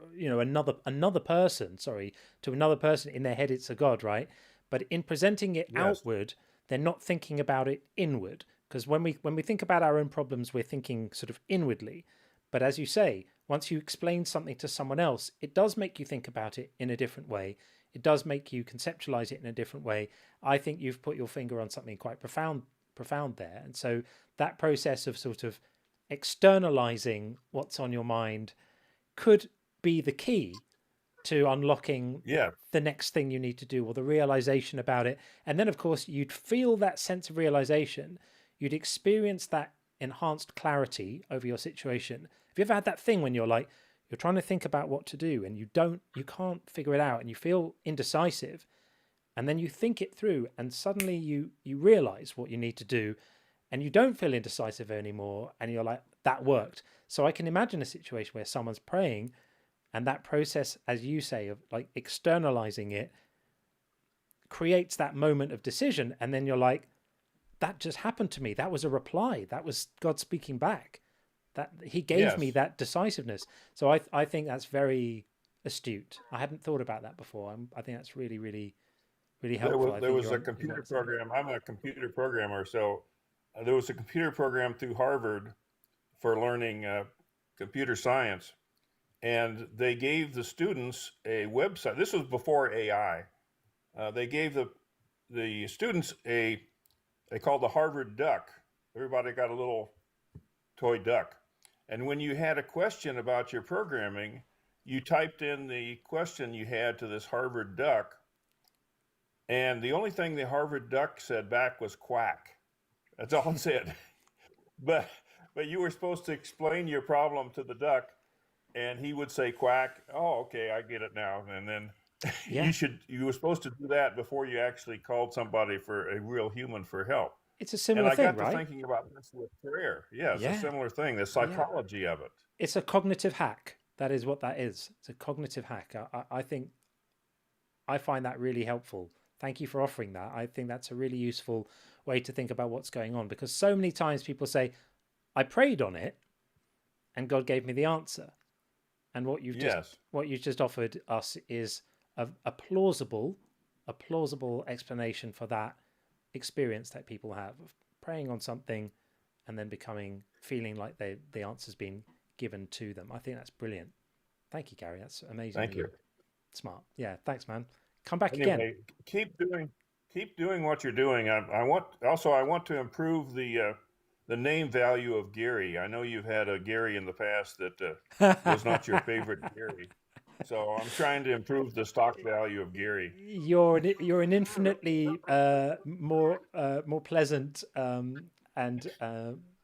A: another person. To another person. In their head, it's a God, right? But in presenting it outward, they're not thinking about it inward. Because when we think about our own problems, we're thinking sort of inwardly. But as you say, once you explain something to someone else, it does make you think about it in a different way. It does make you conceptualize it in a different way. I think you've put your finger on something quite profound there. And so that process of sort of externalizing what's on your mind could be the key to unlocking the next thing you need to do, or the realization about it. And then, of course, you'd feel that sense of realization. You'd experience that enhanced clarity over your situation. Have you ever had that thing when you're trying to think about what to do and you can't figure it out and you feel indecisive, and then you think it through and suddenly you realize what you need to do and you don't feel indecisive anymore, and you're like, that worked. So I can imagine a situation where someone's praying, and that process, as you say, of like externalizing it creates that moment of decision, and then you're like, that just happened to me. That was a reply. That was God speaking back. That he gave me that decisiveness. So I think that's very astute. I hadn't thought about that before. I think that's really, really, really helpful.
Q: There was a computer program. I'm a computer programmer, so there was a computer program through Harvard for learning computer science, and they gave the students a website. This was before AI. They gave the students they called the Harvard Duck. Everybody got a little toy duck. And when you had a question about your programming, you typed in the question you had to this Harvard Duck. And the only thing the Harvard Duck said back was quack. That's all it said. But you were supposed to explain your problem to the duck, and he would say quack. Oh, okay, I get it now. And then you were supposed to do that before you actually called somebody, for a real human, for help.
A: It's a similar thing, right?
Q: And I got to thinking about this with prayer. Yeah, it's a similar thing, the psychology of it.
A: It's a cognitive hack. That is what that is. It's a cognitive hack. I think I find that really helpful. Thank you for offering that. I think that's a really useful way to think about what's going on, because so many times people say, I prayed on it and God gave me the answer. And what you've just offered us is a plausible explanation for that experience that people have of praying on something and then feeling like the answer's been given to them. I think that's brilliant. Thank you, Gary. That's amazing.
Q: Thank you.
A: Smart. Yeah, thanks, man. Come back
Q: anyway,
A: again.
Q: Keep doing what you're doing. I want to improve the name value of Gary. I know you've had a Gary in the past that was not your favorite Gary. So I'm trying to improve the stock value of Gary.
A: You're an infinitely more pleasant and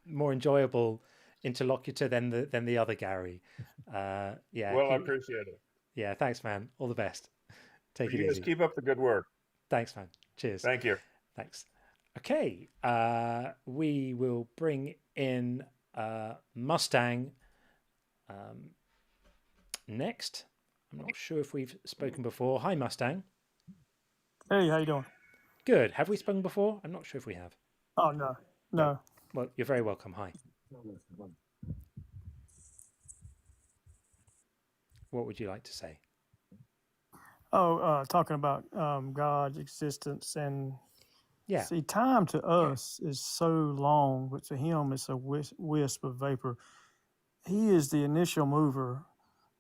A: more enjoyable interlocutor than the other Gary.
Q: Well, I appreciate it.
A: Yeah, thanks, man. All the best. Take it easy.
Q: Keep up the good work.
A: Thanks, man. Cheers.
Q: Thank you.
A: Thanks. Okay, we will bring in Mustang next. I'm not sure if we've spoken before. Hi, Mustang.
R: Hey, how you doing?
A: Good. Have we spoken before? I'm not sure if we have.
R: Oh, no.
A: Well, you're very welcome. Hi. What would you like to say?
R: Oh, talking about God's existence and
A: Yeah.
R: see, time to us is so long, but to him it's a wisp of vapor. He is the initial mover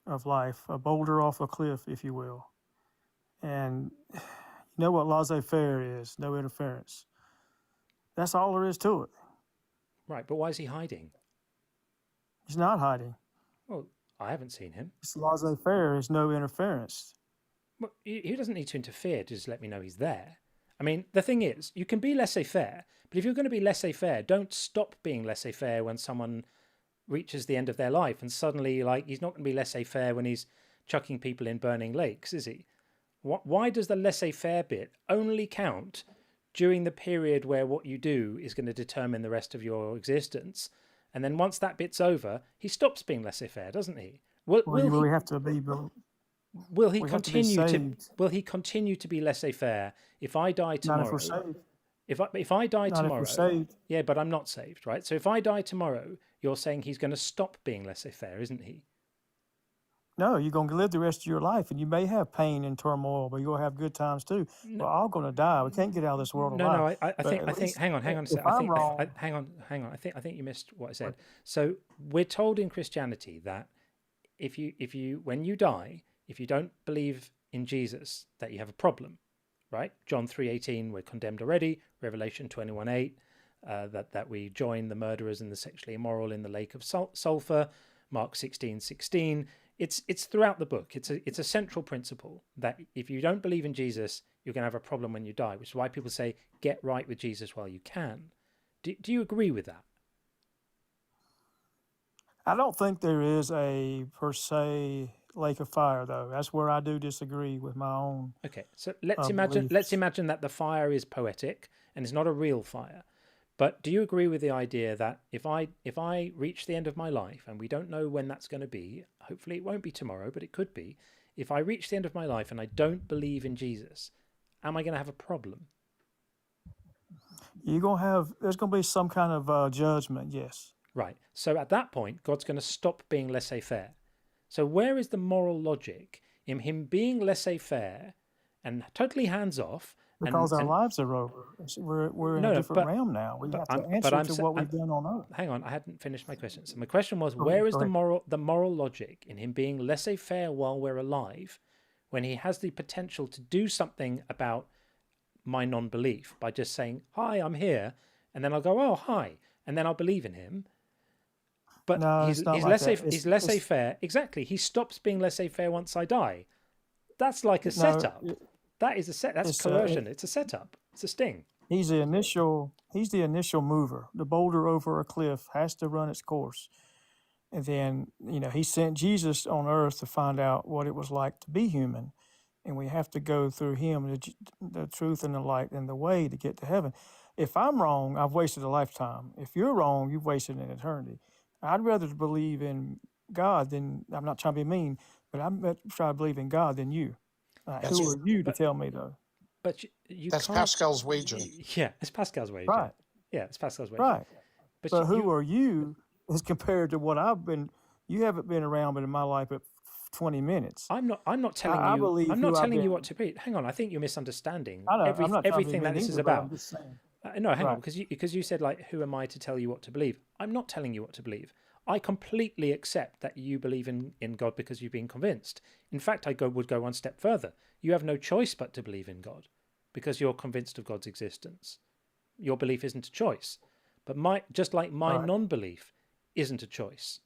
R: of life, a boulder off a cliff, if you will. And you know what laissez-faire is, no interference. That's all there is to it.
A: Right, but why is he hiding?
R: He's not hiding.
A: Well, I haven't seen him.
R: It's laissez-faire, is no interference.
A: Well, he doesn't need to interfere to just let me know he's there. I mean, the thing is, you can be laissez-faire, but if you're going to be laissez-faire, don't stop being laissez-faire when someone reaches the end of their life and suddenly, like, he's not going to be laissez-faire when he's chucking people in burning lakes, is he? Why does the laissez-faire bit only count during the period where what you do is going to determine the rest of your existence? And then once that bit's over, he stops being laissez-faire, doesn't he? Will
R: we have to be...
A: Will he continue to be laissez-faire if I die tomorrow?
R: Not if we're saved.
A: If I die
R: Not
A: tomorrow,
R: if we're saved.
A: Yeah, but I'm not saved, right? So if I die tomorrow, you're saying he's going to stop being laissez-faire, isn't he?
R: No, you're going to live the rest of your life, and you may have pain and turmoil, but you'll have good times too. We're all going to die. We can't get out of this world alive.
A: No, I think. Hang on a second. Hang on. I think you missed what I said. So we're told in Christianity that if you when you die, if you don't believe in Jesus, that you have a problem, right? John 3:18, we're condemned already. Revelation 21:8, that we join the murderers and the sexually immoral in the lake of sulfur. Mark 16:16. It's throughout the book. It's a central principle that if you don't believe in Jesus, you're going to have a problem when you die, which is why people say get right with Jesus while you can. Do you agree with that?
R: I don't think there is a per se lake of fire, though. That's where I do disagree with my own.
A: Okay, so let's imagine that the fire is poetic and it's not a real fire. But do you agree with the idea that if I reach the end of my life, and we don't know when that's going to be, hopefully it won't be tomorrow, but it could be, if I reach the end of my life and I don't believe in Jesus, am I going to have a problem?
R: There's going to be some kind of judgment, yes.
A: Right. So at that point, God's going to stop being laissez-faire. So where is the moral logic in him being laissez-faire and totally hands-off?
R: Because our lives are over. We're in a different realm now. We have to answer to what we've done on earth.
A: Hang on, I hadn't finished my question. So my question was, where is the moral logic in him being laissez-faire while we're alive, when he has the potential to do something about my non-belief by just saying, "Hi, I'm here," and then I'll go, "Oh, hi," and then I'll believe in him. But
R: no,
A: he's laissez-faire. Exactly. He stops being laissez-faire once I die. That's like a setup. That is that's coercion. It's a setup. It's a sting.
R: He's the initial mover. The boulder over a cliff has to run its course. And then, he sent Jesus on earth to find out what it was like to be human. And we have to go through him, the truth and the light and the way to get to heaven. If I'm wrong, I've wasted a lifetime. If you're wrong, you've wasted an eternity. I'd rather believe in God than, I'm not trying to be mean, but I'd try to believe in God than you. Who are you to tell me, though?
A: But you
B: that's
A: can't...
B: Pascal's wager.
A: Yeah, it's Pascal's wager.
R: Right.
A: Yeah, it's Pascal's wager.
R: Right. But who are you as compared to what I've been? You haven't been around, but in my life, but 20 minutes.
A: I'm not telling you. I'm not telling you what to believe. Hang on, I think you're misunderstanding everything that this is about. No, hang on, because you said, like, who am I to tell you what to believe? I'm not telling you what to believe. I completely accept that you believe in God because you've been convinced. In fact, I would go one step further. You have no choice but to believe in God because you're convinced of God's existence. Your belief isn't a choice. But just like my non-belief isn't a choice.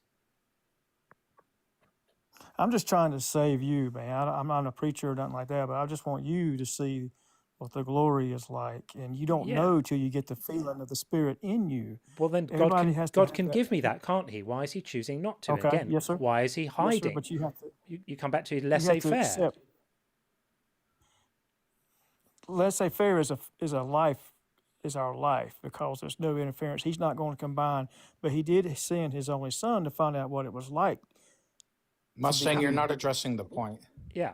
R: I'm just trying to save you, man. I'm not a preacher or nothing like that, but I just want you to see what the glory is like, and you don't know till you get the feeling of the Spirit in you.
A: Well, then God can give me that, can't he? Why is he choosing not to?
R: Okay.
A: Again,
R: yes, sir.
A: Why is he hiding?
R: Yes, sir, but you have to.
A: You come back to laissez-faire.
R: Laissez-faire is our life because there's no interference. He's not going to combine, but he did send his only son to find out what it was like.
B: Mustang, you're not addressing the point.
A: Yeah.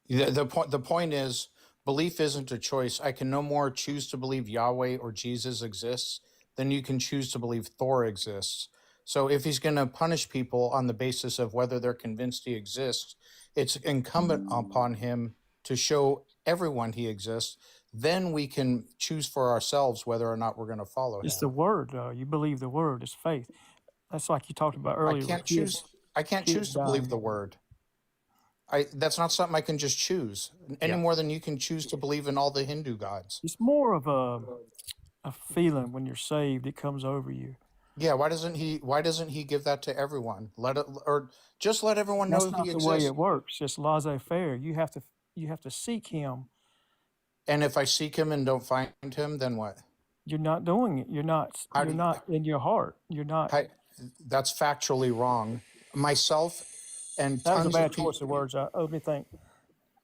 B: The point is, belief isn't a choice. I can no more choose to believe Yahweh or Jesus exists then you can choose to believe Thor exists. So if he's going to punish people on the basis of whether they're convinced he exists, it's incumbent upon him to show everyone he exists. Then we can choose for ourselves whether or not we're going to follow
R: It's
B: him.
R: the word. You believe the word. It's faith. That's like you talked about earlier.
B: I can't choose to believe the word. That's not something I can just choose any more than you can choose to believe in all the Hindu gods.
R: It's more of a feeling when you're saved. It comes over you.
B: Yeah, why doesn't he give that to everyone? Just let everyone know
R: That's not
B: he
R: the
B: exists.
R: way it works. It's laissez-faire. You have to seek him.
B: And if I seek him and don't find him, then what?
R: You're not doing it. You're not in your heart. You're not.
B: That's factually wrong. Myself and
R: That was
B: tons
R: a bad
B: of people.
R: choice of words. Let me think.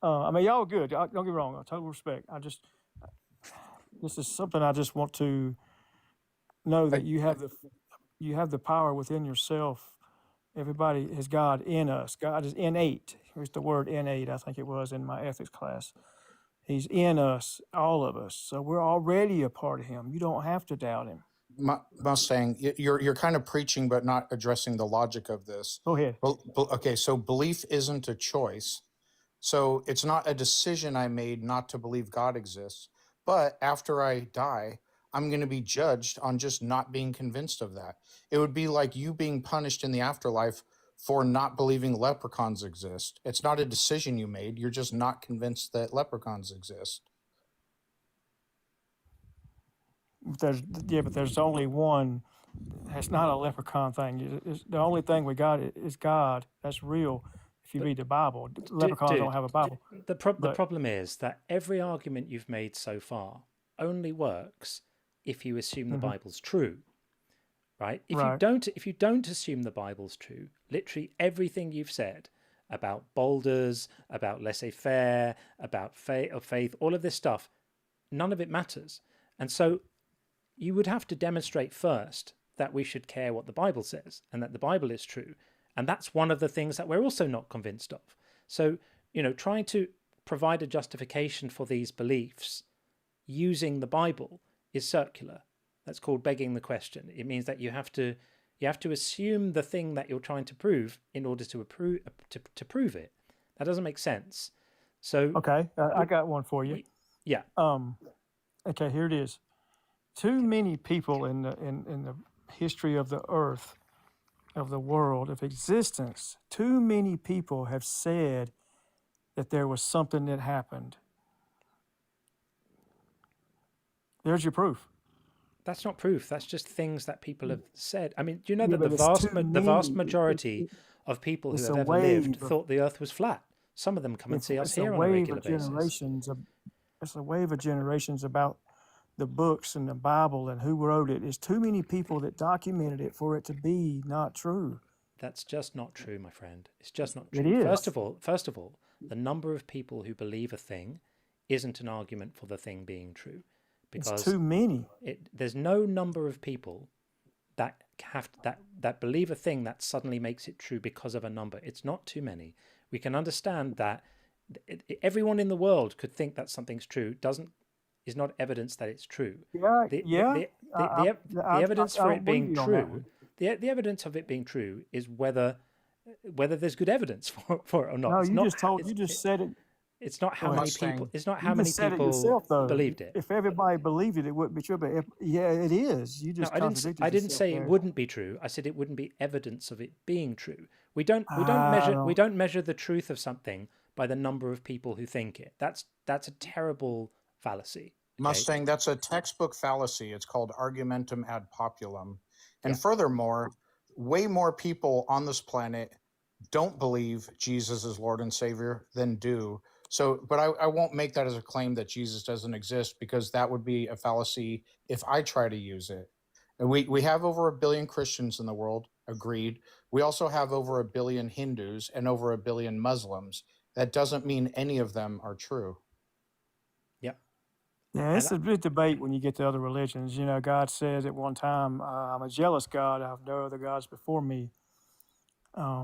R: I mean, y'all are good. Don't get me wrong. Total respect. This is something I just want to know that you have the power within yourself. Everybody has God in us. God is innate. Here's the word innate. I think it was in my ethics class. He's in us, all of us. So we're already a part of him. You don't have to doubt him.
B: Mustang, you're kind of preaching but not addressing the logic of this.
R: Go ahead.
B: Okay, so belief isn't a choice. So it's not a decision I made not to believe God exists. But after I die, I'm going to be judged on just not being convinced of that. It would be like you being punished in the afterlife for not believing leprechauns exist. It's not a decision you made. You're just not convinced that leprechauns exist.
R: But there's only one. It's not a leprechaun thing. The only thing we got is God. That's real. If you read the Bible, leprechauns don't have a Bible.
A: The problem is that every argument you've made so far only works if you assume the Bible's true, right? If you don't assume the Bible's true, literally everything you've said about boulders, about laissez-faire, about faith, all of this stuff, none of it matters. And so you would have to demonstrate first that we should care what the Bible says and that the Bible is true. And that's one of the things that we're also not convinced of. So, trying to provide a justification for these beliefs using the Bible is circular. That's called begging the question. It means that you have to assume the thing that you're trying to prove in order to prove it. That doesn't make sense. So
R: okay, I got one for you.
A: Yeah.
R: Okay, here it is. Too many people in the history of the earth, of the world, of existence, too many people have said that there was something that happened. There's your proof.
A: That's not proof. That's just things that people have said. I mean, do you know that the vast majority of people who have ever lived thought the earth was flat? Some of them come and see us here on a regular basis.
R: It's a wave of generations about the books and the Bible and who wrote it. It's too many people that documented it for it to be not true.
A: That's just not true, my friend. It's just not true.
R: It is.
A: First of all, the number of people who believe a thing isn't an argument for the thing being true. Because
R: it's too many.
A: There's no number of people that believe a thing that suddenly makes it true because of a number. It's not too many. We can understand that everyone in the world could think that something's true. Is not evidence that it's true. The evidence for it being true. The evidence of it being true is whether there's good evidence for it or not.
R: No, you just said it.
A: It's not how many people. It's not how many people believed it.
R: If everybody believed it, it wouldn't be true. But it is. You just contradicted
A: I didn't say
R: there.
A: It wouldn't be true. I said it wouldn't be evidence of it being true. We don't measure the truth of something by the number of people who think it. That's a terrible fallacy. Okay?
B: Mustang, that's a textbook fallacy. It's called argumentum ad populum. And furthermore, way more people on this planet don't believe Jesus is Lord and Savior than do. So, but I won't make that as a claim that Jesus doesn't exist, because that would be a fallacy if I try to use it. And we have over 1 billion Christians in the world, agreed. We also have over 1 billion Hindus and over 1 billion Muslims. That doesn't mean any of them are true.
R: Yeah, it's a big debate when you get to other religions. God says at one time, I'm a jealous God. I have no other gods before me. I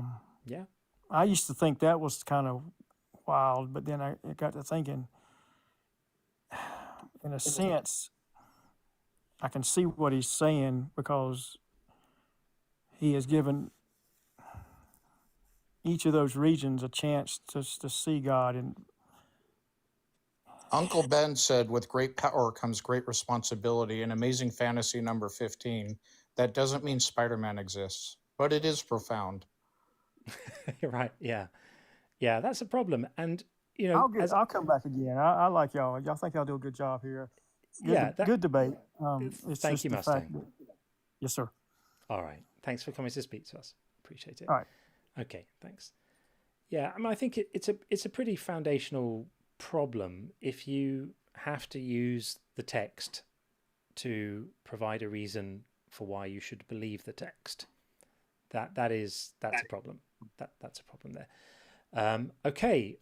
R: used to think that was kind of wild, but then I got to thinking, in a sense, I can see what he's saying, because he has given each of those regions a chance to see God. And
B: Uncle Ben said, with great power comes great responsibility. In Amazing Fantasy number 15, that doesn't mean Spider-Man exists, but it is profound.
A: Right, yeah. Yeah, that's a problem. And, you know,
R: I'll come back again. I like y'all. Y'all think y'all do a good job here. Good debate. It's
A: thank
R: just
A: you,
R: the fact
A: Mustang.
R: yes, sir.
A: All right. Thanks for coming to speak to us. Appreciate it.
R: All right.
A: Okay, thanks. Yeah, I mean, I think it's a pretty foundational problem if you have to use the text to provide a reason for why you should believe the text. That's a problem. That's a problem there. Okay,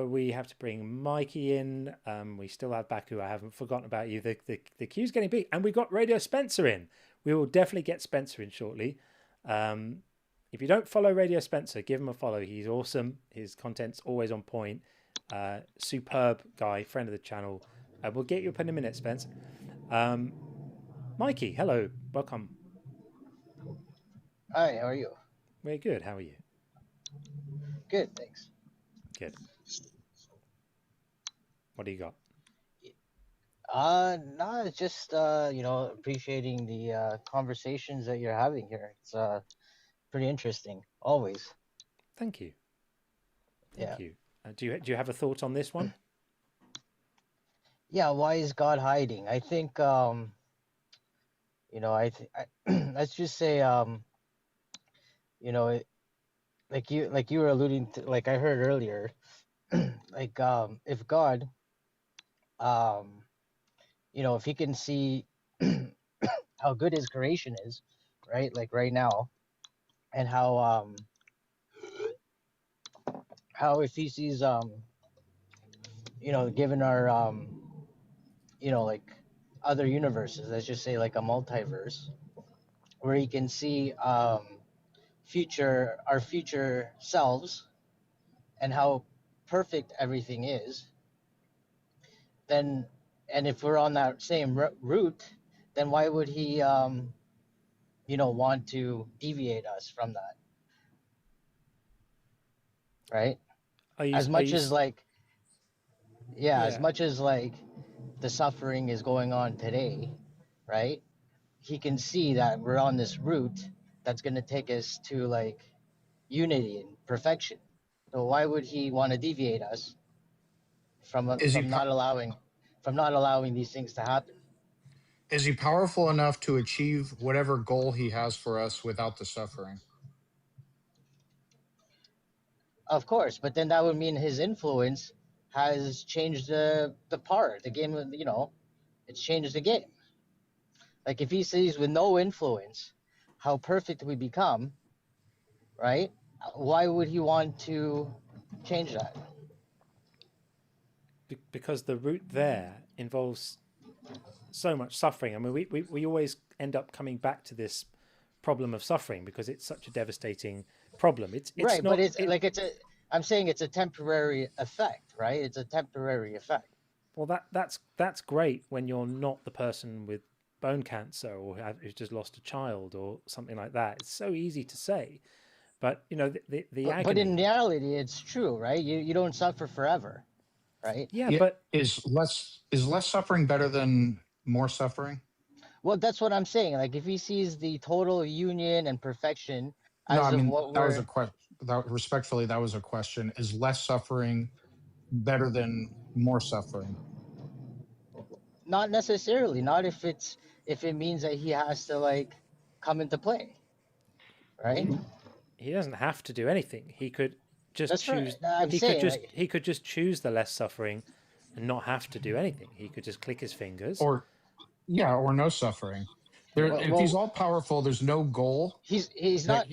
A: we have to bring Mikey in. We still have Baku. I haven't forgotten about you. The queue's getting big, and we got Radio Spencer in. We will definitely get Spencer in shortly. If you don't follow Radio Spencer, give him a follow. He's awesome. His content's always on point. Superb guy, friend of the channel. We'll get you up in a minute, Spence. Mikey, hello, welcome.
S: Hi, how are you?
A: We're good. How are you?
S: Good, thanks.
A: Good. What do you got?
S: No, it's just appreciating the conversations that you're having here. It's pretty interesting, always.
A: Thank you.
S: Yeah.
A: Thank you. Do you have a thought on this one?
S: Yeah, why is God hiding? I think let's just say like you were alluding to, like I heard earlier, like if God if he can see how good his creation is, right? Like right now, and how if he sees given our like other universes, let's just say like a multiverse, where he can see our future selves and how perfect everything is, then, and if we're on that same route, then why would he want to deviate us from that, right? As much as the suffering is going on today, right? He can see that we're on this route that's going to take us to like unity and perfection. So why would he want to deviate us from not allowing these things to happen?
C: Is he powerful enough to achieve whatever goal he has for us without the suffering?
S: Of course, but then that would mean his influence has changed the game. It's changed the game. Like if he sees with no influence how perfect we become, right? Why would he want to change that?
A: Because the route there involves so much suffering. I mean, we always end up coming back to this problem of suffering because it's such a devastating problem. It's
S: right,
A: not,
S: but I'm saying it's a temporary effect, right? It's a temporary effect.
A: Well, that's great when you're not the person with bone cancer or who's just lost a child or something like that. It's so easy to say, but the agony.
S: But in reality, it's true, right? You don't suffer forever, right?
A: Yeah, but
C: is less suffering better than more suffering?
S: Well, that's what I'm saying. Like if he sees the total union and perfection
C: that was a question. Respectfully, that was a question. Is less suffering better than more suffering?
S: Not necessarily. Not if it means that he has to like come into play, right?
A: He doesn't have to do anything. He could just choose.
S: Right.
A: He could just choose the less suffering, and not have to do anything. He could just click his fingers.
C: Or no suffering. If he's all powerful, there's no goal.
S: He's not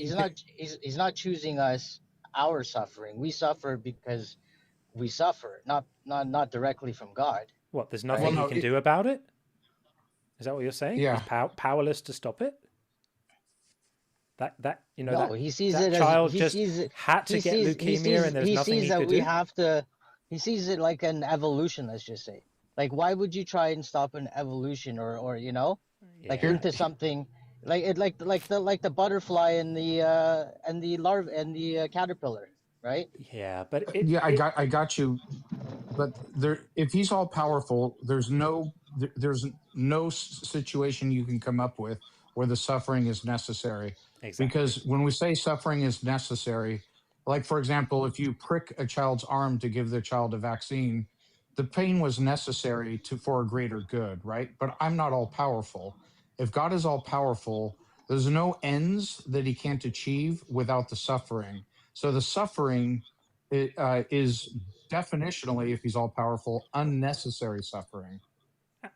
S: choosing our suffering. We suffer because we suffer, not directly from God.
A: What? There's nothing he can do about it? Is that what you're saying?
C: Yeah.
A: He's powerless to stop it.
S: He sees
A: that
S: it
A: child
S: as
A: had to get leukemia, and there's nothing he could do.
S: He sees it like an evolution. Let's just say. Like, why would you try and stop an evolution, or you know, like into something like it, like the butterfly and the larva and the caterpillar, right?
A: Yeah, but
C: Yeah, I got you. But there, if he's all powerful, there's no situation you can come up with where the suffering is necessary.
A: Exactly.
C: Because when we say suffering is necessary, like for example, if you prick a child's arm to give the child a vaccine, the pain was necessary for a greater good, right? But I'm not all powerful. If God is all powerful, there's no ends that he can't achieve without the suffering. So the suffering is definitionally, if he's all powerful, unnecessary suffering.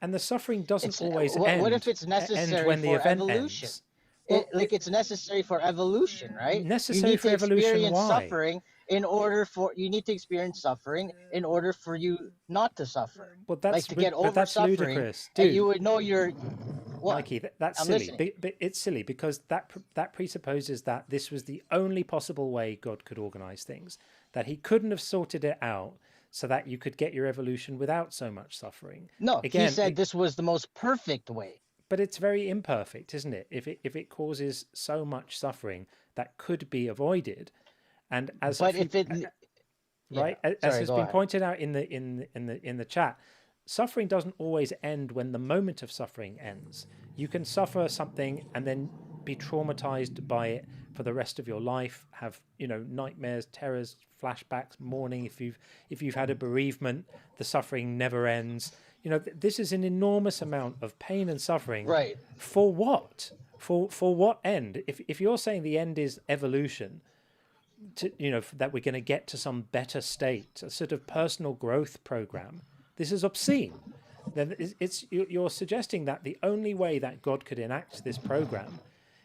A: And the suffering doesn't always end.
S: What if it's necessary
A: when the
S: for
A: event
S: evolution?
A: ends? Well,
S: It's necessary for evolution, right?
A: Necessary
S: you need
A: for
S: to
A: evolution,
S: experience
A: why?
S: suffering in order for you need to experience suffering in order for you not to suffer.
A: Well, that's
S: like to get over
A: that's
S: suffering,
A: ludicrous,
S: and
A: dude.
S: you would know you're. What?
A: Mikey, that's
S: I'm
A: silly.
S: listening.
A: But it's silly because that presupposes that this was the only possible way God could organize things. That he couldn't have sorted it out so that you could get your evolution without so much suffering.
S: No,
A: Again,
S: he said this was the most perfect way.
A: But it's very imperfect, isn't it? If it causes so much suffering that could be avoided, and as
S: But if it,
A: right,
S: yeah.
A: as
S: Sorry,
A: has
S: go
A: been
S: ahead.
A: pointed out in the chat, suffering doesn't always end when the moment of suffering ends. You can suffer something and then be traumatized by it for the rest of your life, have nightmares, terrors, flashbacks, mourning. If you've had a bereavement, the suffering never ends. This is an enormous amount of pain and suffering.
S: Right.
A: For what? For what end? If you're saying the end is evolution, that we're going to get to some better state, a sort of personal growth program, this is obscene. Then you're suggesting that the only way that God could enact this program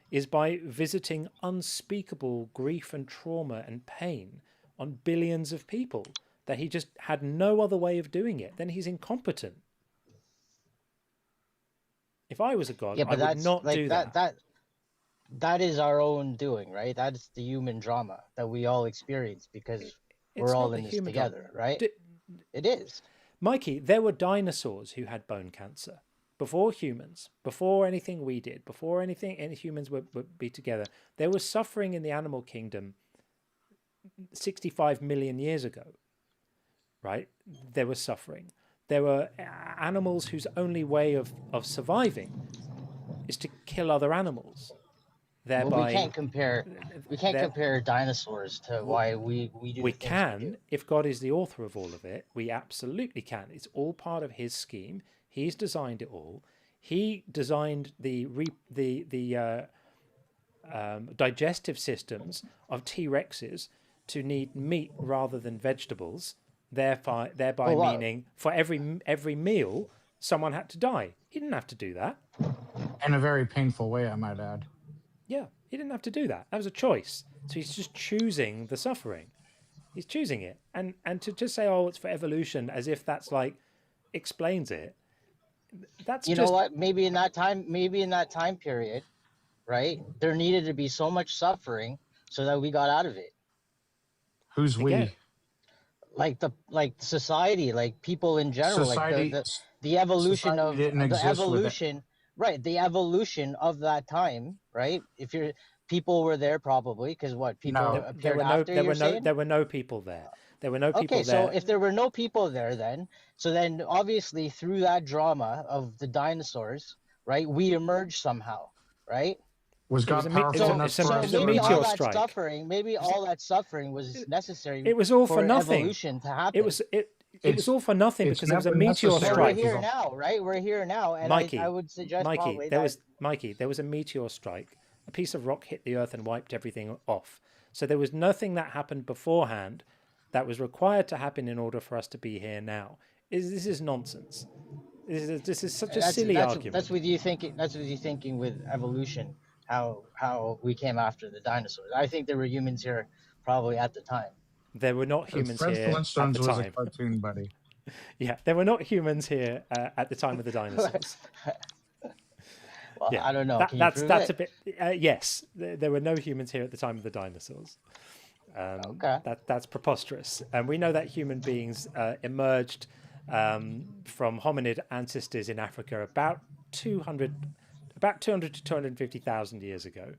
A: is by visiting unspeakable grief and trauma and pain on billions of people, that he just had no other way of doing it. Then he's incompetent. If I was a god, I would not do that.
S: That is our own doing, right? That's the human drama that we all experience because we're all in this together, right? It is.
A: Mikey, there were dinosaurs who had bone cancer before humans, before anything we did, before anything any humans would be together. There was suffering in the animal kingdom 65 million years ago, right? There was suffering. There were animals whose only way of surviving is to kill other animals. Thereby,
S: well, we can't compare dinosaurs to why we do.
A: We can, if God is the author of all of it. We absolutely can. It's all part of his scheme. He's designed it all. He designed the digestive systems of T-Rexes to need meat rather than vegetables. Thereby meaning for every meal, someone had to die. He didn't have to do that.
C: In a very painful way, I might add.
A: Yeah, he didn't have to do that. That was a choice. So he's just choosing the suffering. He's choosing it. And to just say, oh, it's for evolution, as if that's like explains it. That's
S: you know what? Maybe in that time period, right? There needed to be so much suffering so that we got out of it.
C: Who's we?
S: Like society, like people in general,
C: Society,
S: like the evolution of
C: the
S: evolution, right? The evolution of that time, right? If people were there probably because what people appeared after.
A: There were no people there. There were no people there.
S: Okay, so if there were no people there, then obviously through that drama of the dinosaurs, right? We emerged somehow, right?
C: Was God powerful enough for us?
A: So maybe all that
S: suffering, maybe all that suffering was necessary.
A: It was all for nothing.
S: Evolution to happen.
A: It was all for nothing because there was a meteor strike.
S: We're here now, right? We're here now, and
A: Mikey,
S: I would suggest
A: Mikey, there was a meteor strike. A piece of rock hit the earth and wiped everything off. So there was nothing that happened beforehand that was required to happen in order for us to be here now. This is nonsense. This is such a silly argument.
S: That's with you thinking. That's with you thinking with evolution. How we came after the dinosaurs. I think there were humans here probably at the time.
A: There were not humans here at the
C: Flintstones was
A: time.
C: a cartoon, buddy.
A: Yeah, there were not humans here at the time of the dinosaurs.
S: Well,
A: yeah,
S: I don't know.
A: That's a bit. Yes, there were no humans here at the time of the dinosaurs.
S: Okay.
A: That's preposterous, and we know that human beings emerged from hominid ancestors in Africa about 200 to 250,000 years ago,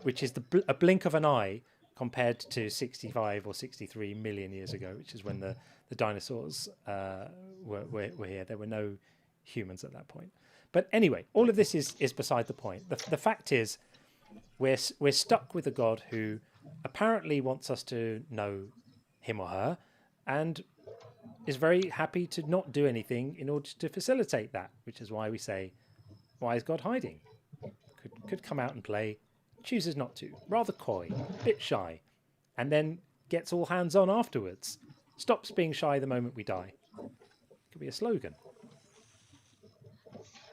A: which is a blink of an eye compared to 65 or 63 million years ago, which is when the dinosaurs were here. There were no humans at that point. But anyway, all of this is beside the point. The fact is, we're stuck with a God who apparently wants us to know him or her, and is very happy to not do anything in order to facilitate that, which is why we say, why is God hiding? Could come out and play, chooses not to, rather coy, a bit shy, and then gets all hands on afterwards. Stops being shy the moment we die. Could be a slogan.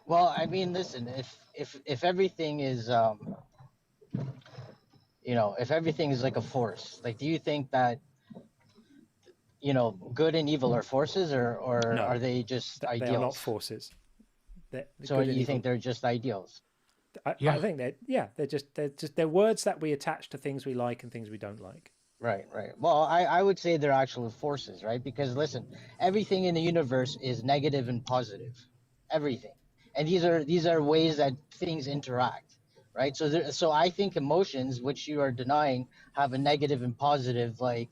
S: Well, I mean, listen, if everything is if everything is like a force, like, do you think that good and evil are forces, or
A: No,
S: are they just ideals?
A: They are not forces.
S: So you think they're just ideals?
A: I think they're words that we attach to things we like and things we don't like.
S: Right. Well, I would say they're actual forces, right? Because listen, everything in the universe is negative and positive, everything, and these are ways that things interact, right? So I think emotions, which you are denying, have a negative and positive like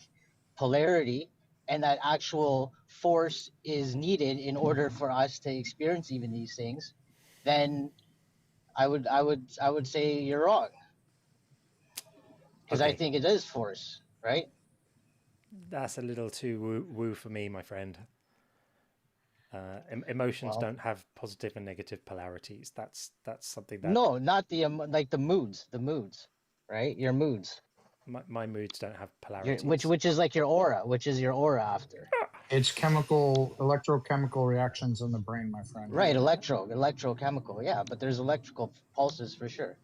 S: polarity, and that actual force is needed in order for us to experience even these things. Then I would say you're wrong, because I think it is force, right?
A: That's a little too woo for me, my friend. Emotions don't have positive and negative polarities. That's something that...
S: No, not the moods, right? Your moods.
A: My moods don't have polarities.
S: Which is like your aura, which is your aura after.
C: It's electrochemical reactions in the brain, my friend.
S: Right, electrochemical, yeah, but there's electrical pulses for sure.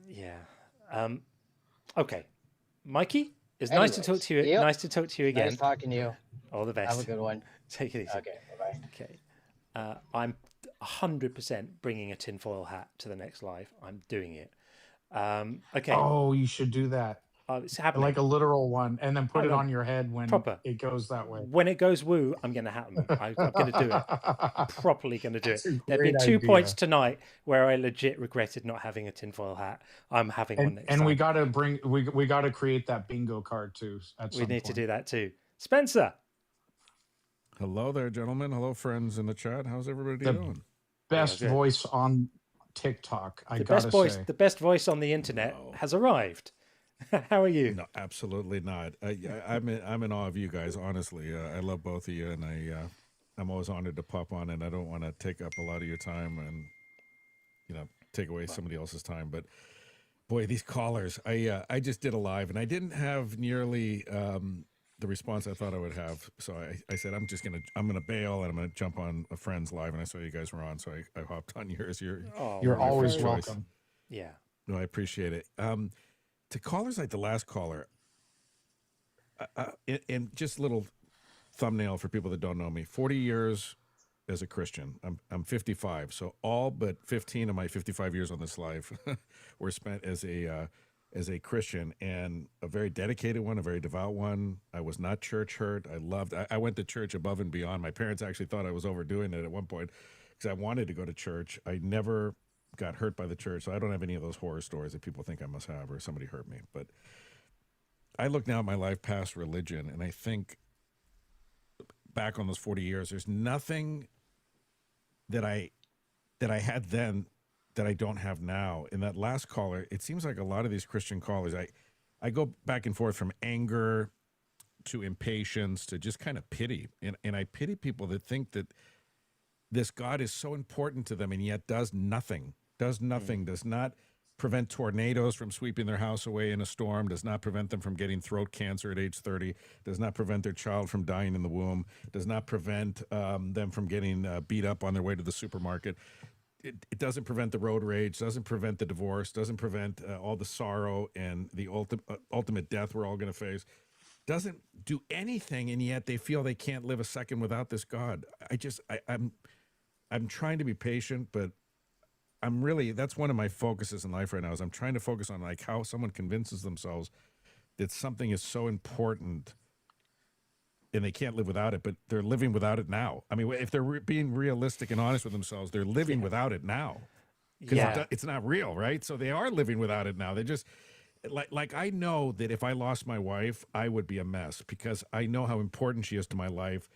A: Yeah. Okay. Mikey, it's nice to talk to you. Yep. Nice to talk to you again.
S: Nice talking to you.
A: All the best.
S: Have a good one.
A: Take it easy.
S: Okay, bye-bye.
A: Okay. I'm 100% bringing a tinfoil hat to the next live. I'm doing it. Okay.
C: Oh, you should do that.
A: It's happening.
C: Like a literal one, and then put it on your head when it goes that way.
A: When it goes woo, I'm going to hat them. I'm going to do it. Properly going to do it. There've been 2 points tonight where I legit regretted not having a tinfoil hat. I'm having one next time.
C: And we got to we got to create that bingo card too.
A: We need to do that too. Spencer.
T: Hello there, gentlemen. Hello, friends in the chat. How's everybody doing?
C: Best voice on TikTok. The
A: best voice on the internet has arrived. How are you?
T: No, absolutely not. I'm in awe of you guys. Honestly, I love both of you, and I'm always honored to pop on. And I don't want to take up a lot of your time and take away somebody else's time. But boy, these callers! I just did a live, and I didn't have nearly the response I thought I would have. So I said I'm gonna bail, and I'm gonna jump on a friend's live. And I saw you guys were on, so I hopped on yours.
C: You're always welcome.
A: Yeah.
T: No, I appreciate it. To callers like the last caller, and just a little thumbnail for people that don't know me, 40 years as a Christian. I'm 55, so all but 15 of my 55 years on this life were spent as a Christian, and a very dedicated one, a very devout one. I was not church hurt. I went to church above and beyond. My parents actually thought I was overdoing it at one point because I wanted to go to church. I never got hurt by the church, so I don't have any of those horror stories that people think I must have or somebody hurt me. But I look now at my life past religion, and I think back on those 40 years, there's nothing that I had then that I don't have now. In that last caller, it seems like a lot of these Christian callers, I go back and forth from anger to impatience to just kind of pity. And I pity people that think that this God is so important to them and yet does nothing, does not prevent tornadoes from sweeping their house away in a storm, does not prevent them from getting throat cancer at age 30, does not prevent their child from dying in the womb, does not prevent them from getting beat up on their way to the supermarket. It doesn't prevent the road rage, doesn't prevent the divorce, doesn't prevent all the sorrow and the ultimate death we're all going to face. Doesn't do anything, and yet they feel they can't live a second without this God. I'm trying to be patient, but that's one of my focuses in life right now is I'm trying to focus on like how someone convinces themselves that something is so important and they can't live without it, but they're living without it now. I mean, if they're being realistic and honest with themselves, they're living without it now because it's not real, right? So they are living without it now. They just like I know that if I lost my wife, I would be a mess because I know how important she is to my life.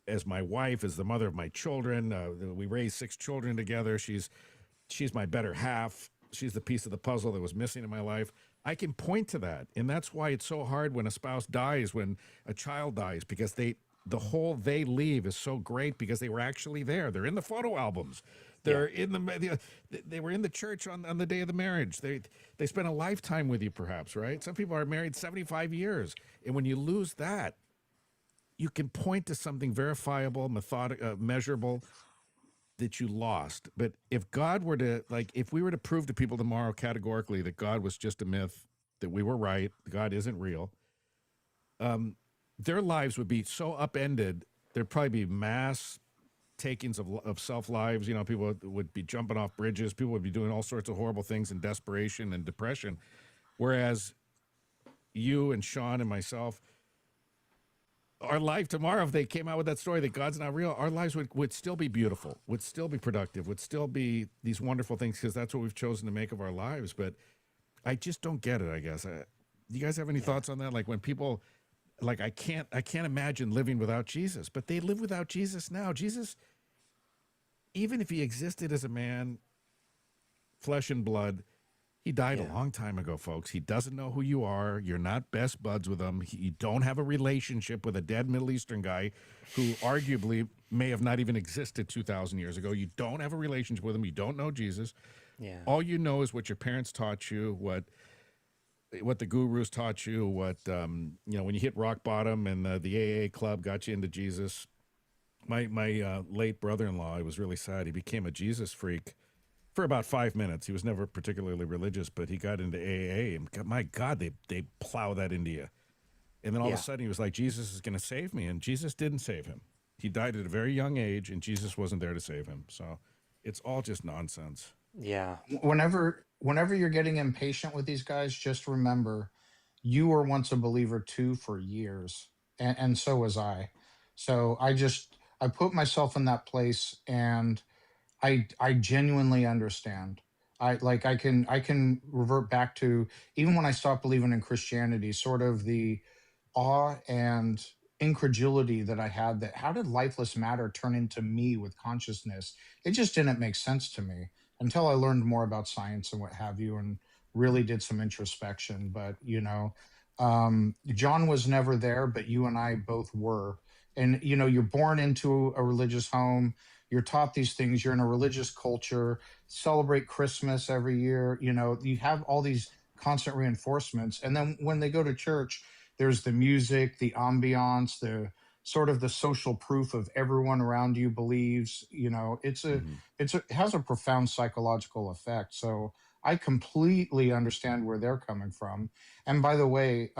T: As my wife, as the mother of my children, we raised 6 children together. She's my better half. She's the piece of the puzzle that was missing in my life. I can point to that, and that's why it's so hard when a spouse dies, when a child dies, because the whole they leave is so great because they were actually there. They're in the photo albums. They're in they were in the church on the day of the marriage. They spent a lifetime with you, perhaps, right? Some people are married 75 years, and when you lose that, you can point to something verifiable, measurable that you lost. But if God were to, if we were to prove to people tomorrow categorically that God was just a myth, that we were right, God isn't real, their lives would be so upended. There'd probably be mass takings of self-lives. You know, people would be jumping off bridges. People would be doing all sorts of horrible things in desperation and depression. Whereas you and Sean and myself, our life tomorrow, if they came out with that story that God's not real, our lives would still be beautiful, would still be productive, would still be these wonderful things because that's what we've chosen to make of our lives. But I just don't get it, I guess. Do you guys have any thoughts on that? Like when people, I can't imagine living without Jesus, but they live without Jesus now. Jesus, even if he existed as a man, flesh and blood, he died a long time ago, folks. He doesn't know who you are. You're not best buds with him. You don't have a relationship with a dead Middle Eastern guy who arguably may have not even existed 2,000 years ago. You don't have a relationship with him. You don't know Jesus.
A: Yeah.
T: All you know is what your parents taught you, what the gurus taught you, what when you hit rock bottom and the AA club got you into Jesus. My late brother-in-law, I was really sad. He became a Jesus freak for about 5 minutes. He was never particularly religious, but he got into AA, and my God, they plow that into you. And then all of a sudden he was like, Jesus is going to save me, and Jesus didn't save him. He died at a very young age, and Jesus wasn't there to save him. So it's all just nonsense.
A: Yeah.
C: Whenever you're getting impatient with these guys, just remember you were once a believer too for years, and so was I. So I put myself in that place, and I genuinely understand. I can revert back to even when I stopped believing in Christianity, sort of the awe and incredulity that I had, that how did lifeless matter turn into me with consciousness? It just didn't make sense to me until I learned more about science and what have you, and really did some introspection. But John was never there, but you and I both were. And you're born into a religious home. You're taught these things. You're in a religious culture. Celebrate Christmas every year. You have all these constant reinforcements. And then when they go to church, there's the music, the ambiance, the sort of the social proof of everyone around you believes. It has a profound psychological effect. So I completely understand where they're coming from. And by the way,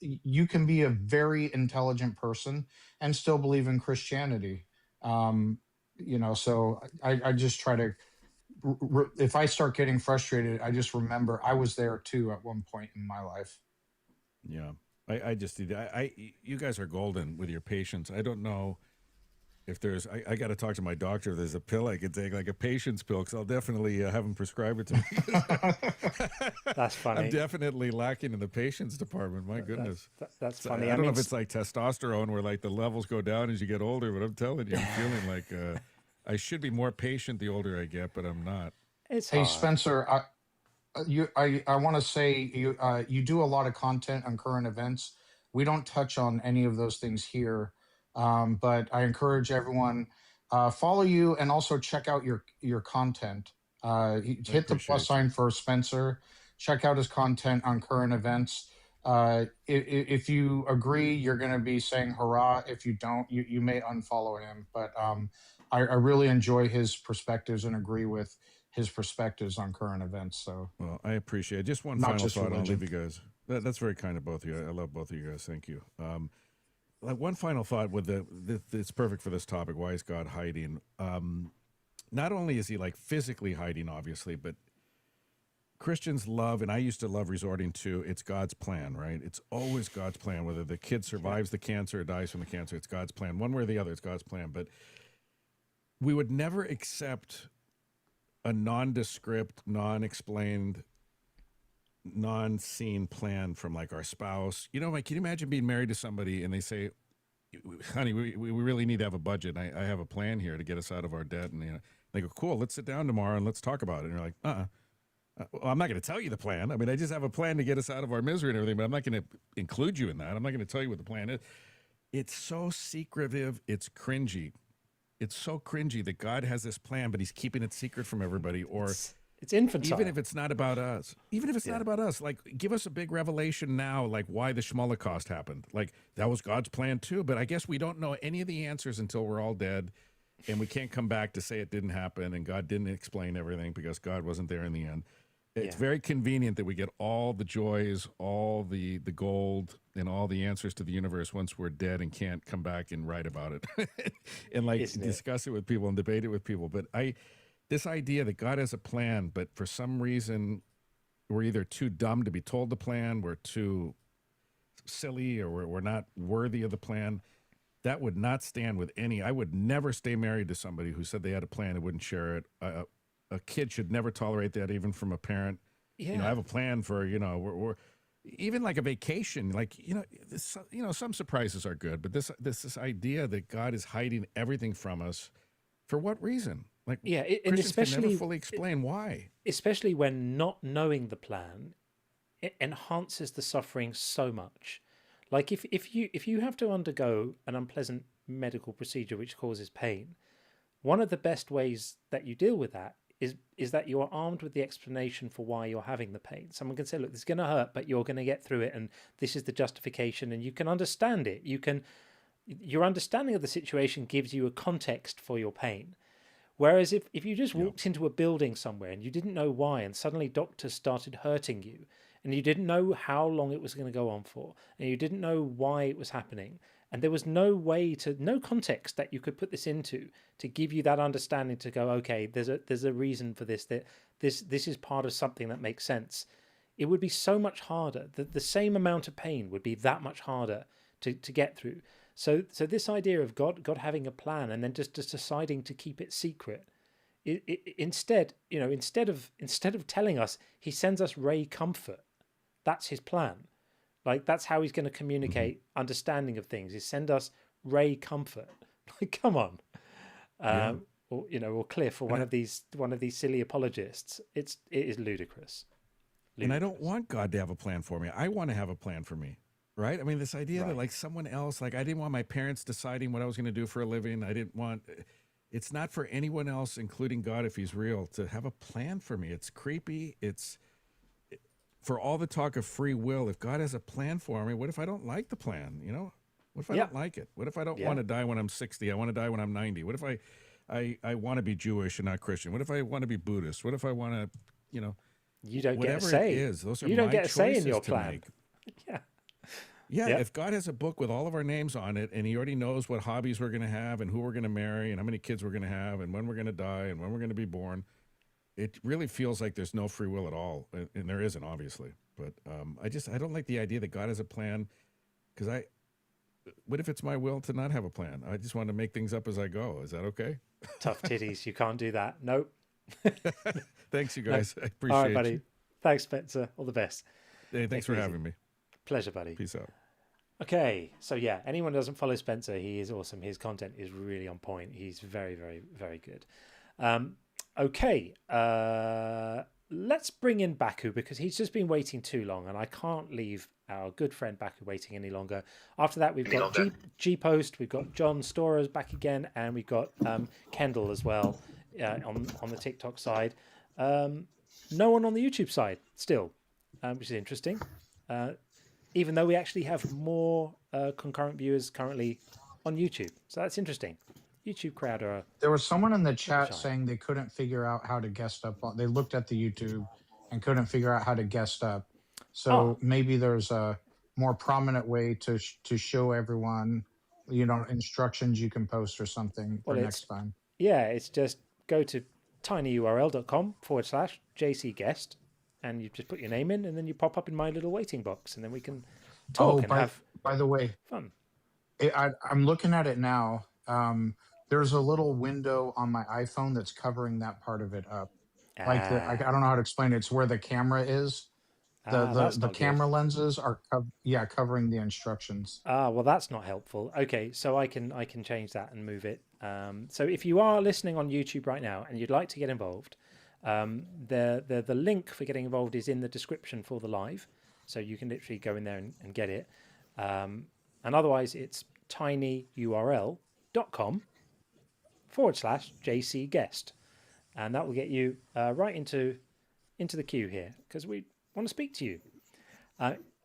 C: you can be a very intelligent person and still believe in Christianity. So I just try to, if I start getting frustrated, I just remember I was there too at one point in my life.
T: Yeah. You guys are golden with your patience. I don't know if there's, I got to talk to my doctor. If there's a pill I could take, like a patience pill, because I'll definitely have him prescribe it to me.
A: That's funny.
T: I'm definitely lacking in the patience department. My goodness.
A: That's funny.
T: I don't know if it's like testosterone where like the levels go down as you get older, but I'm telling you, I'm feeling like I should be more patient the older I get, but I'm not.
A: It's
C: Hey,
A: hard.
C: Spencer, I want to say you do a lot of content on current events. We don't touch on any of those things here. But I encourage everyone follow you and also check out your content. Hit the plus sign for Spencer. Check out his content on current events. If you agree, you're going to be saying hurrah. If you don't, you may unfollow him. But I really enjoy his perspectives and agree with his perspectives on current events. So,
T: well, I appreciate it. Just one
C: Not
T: final
C: just
T: thought. And I'll
C: religion.
T: leave you guys. That's very kind of both of you. I love both of you guys. Thank you. Like one final thought with it's perfect for this topic. Why is God hiding? Not only is he like physically hiding, obviously, but Christians love, and I used to love resorting to, it's God's plan, right? It's always God's plan. Whether the kid survives the cancer or dies from the cancer, it's God's plan. One way or the other, it's God's plan. But we would never accept a nondescript, non-explained, non-seen plan from like our spouse. You know, like, can you imagine being married to somebody and they say, honey, we really need to have a budget. I have a plan here to get us out of our debt. And, you know, they go, cool, let's sit down tomorrow and let's talk about it. And you're like, well, I'm not going to tell you the plan. I mean, I just have a plan to get us out of our misery and everything, but I'm not going to include you in that. I'm not going to tell you what the plan is. It's so secretive. It's cringy. It's so cringy that God has this plan, but he's keeping it secret from everybody. Or
A: it's infantile.
T: Even if it's not about us. Even if it's not about us. Like, give us a big revelation now, like why the Schmolocaust happened. Like, that was God's plan too. But I guess we don't know any of the answers until we're all dead. And we can't come back to say it didn't happen and God didn't explain everything because God wasn't there in the end. It's very convenient that we get all the joys, all the gold, and all the answers to the universe once we're dead and can't come back and write about it and like discuss it with people and debate it with people. But this idea that God has a plan, but for some reason we're either too dumb to be told the plan, we're too silly, or we're not worthy of the plan. That would not stand with any. I would never stay married to somebody who said they had a plan and wouldn't share it. A kid should never tolerate that, even from a parent.
A: Yeah.
T: You know, I have a plan for, you know, we're even like a vacation. Like, you know, some surprises are good, but this idea that God is hiding everything from us, for what reason? Like,
A: and
T: Christians
A: especially
T: can never fully explain why.
A: Especially when not knowing the plan, it enhances the suffering so much. Like if you have to undergo an unpleasant medical procedure which causes pain, one of the best ways that you deal with that is that you're armed with the explanation for why you're having the pain. Someone can say, look, this is going to hurt, but you're going to get through it, and this is the justification, and you can understand it. Your understanding of the situation gives you a context for your pain. Whereas if you just walked into a building somewhere and you didn't know why, and suddenly doctors started hurting you, and you didn't know how long it was going to go on for, and you didn't know why it was happening, and there was no context that you could put this into to give you that understanding to go, okay, there's a reason for this, that this is part of something that makes sense. It would be so much harder. The same amount of pain would be that much harder to get through. So this idea of God having a plan and then just deciding to keep it secret, instead of telling us, he sends us ray comfort. That's his plan. Like, that's how he's going to communicate understanding of things, is send us ray comfort. Like, come on. Or Cliff, or one of these silly apologists. It is ludicrous.
T: And I don't want God to have a plan for me. I want to have a plan for me. Right? I mean, this idea that like someone else, like I didn't want my parents deciding what I was going to do for a living. It's not for anyone else, including God, if he's real, to have a plan for me. It's creepy. For all the talk of free will, if God has a plan for me, what if I don't like the plan? You know, what if I don't like it? What if I don't want to die when I'm 60? I want to die when I'm 90. What if I want to be Jewish and not Christian? What if I want to be Buddhist? What if I want to, you know,
A: you don't
T: whatever
A: get a say.
T: It is, those are
A: you don't
T: my
A: get a say in your
T: to
A: plan.
T: make.
A: Yeah.
T: If God has a book with all of our names on it, and he already knows what hobbies we're going to have and who we're going to marry and how many kids we're going to have and when we're going to die and when we're going to be born, it really feels like there's no free will at all. And there isn't, obviously. But I don't like the idea that God has a plan, because what if it's my will to not have a plan? I just want to make things up as I go. Is that okay?
A: Tough titties. You can't do that. Nope.
T: Thanks, you guys. I appreciate
A: All right, buddy.
T: you.
A: Thanks, Spencer. All the best.
T: Hey, thanks for having me.
A: Pleasure, buddy.
T: Peace out.
A: Okay, so yeah, anyone who doesn't follow Spencer, he is awesome. His content is really on point. He's very, very, very good. Okay, let's bring in Baku, because he's just been waiting too long, and I can't leave our good friend Baku waiting any longer. After that, we've got G-Post, we've got John Storers back again, and we've got Kendall as well on the TikTok side. No one on the YouTube side still, which is interesting. Even though we actually have more concurrent viewers currently on YouTube. So that's interesting. YouTube crowd are...
C: There was someone in the chat saying they couldn't figure out how to guest up. They looked at the YouTube and couldn't figure out how to guest up. So maybe there's a more prominent way to show everyone, you know, instructions you can post or something for next time.
A: Yeah, it's just go to tinyurl.com/JCGuest. and you just put your name in, and then you pop up in my little waiting box, and then we can talk and have
C: by the way,
A: fun.
C: I'm looking at it now. There's a little window on my iPhone that's covering that part of it up. Like I don't know how to explain it. It's where the camera is. The camera lenses are covering the instructions.
A: Well, that's not helpful. Okay, so I can change that and move it. So if you are listening on YouTube right now and you'd like to get involved, the link for getting involved is in the description for the live, so you can literally go in there and get it. And otherwise, it's tinyurl.com/JCGuest, and that will get you right into the queue here, because we want to speak to you.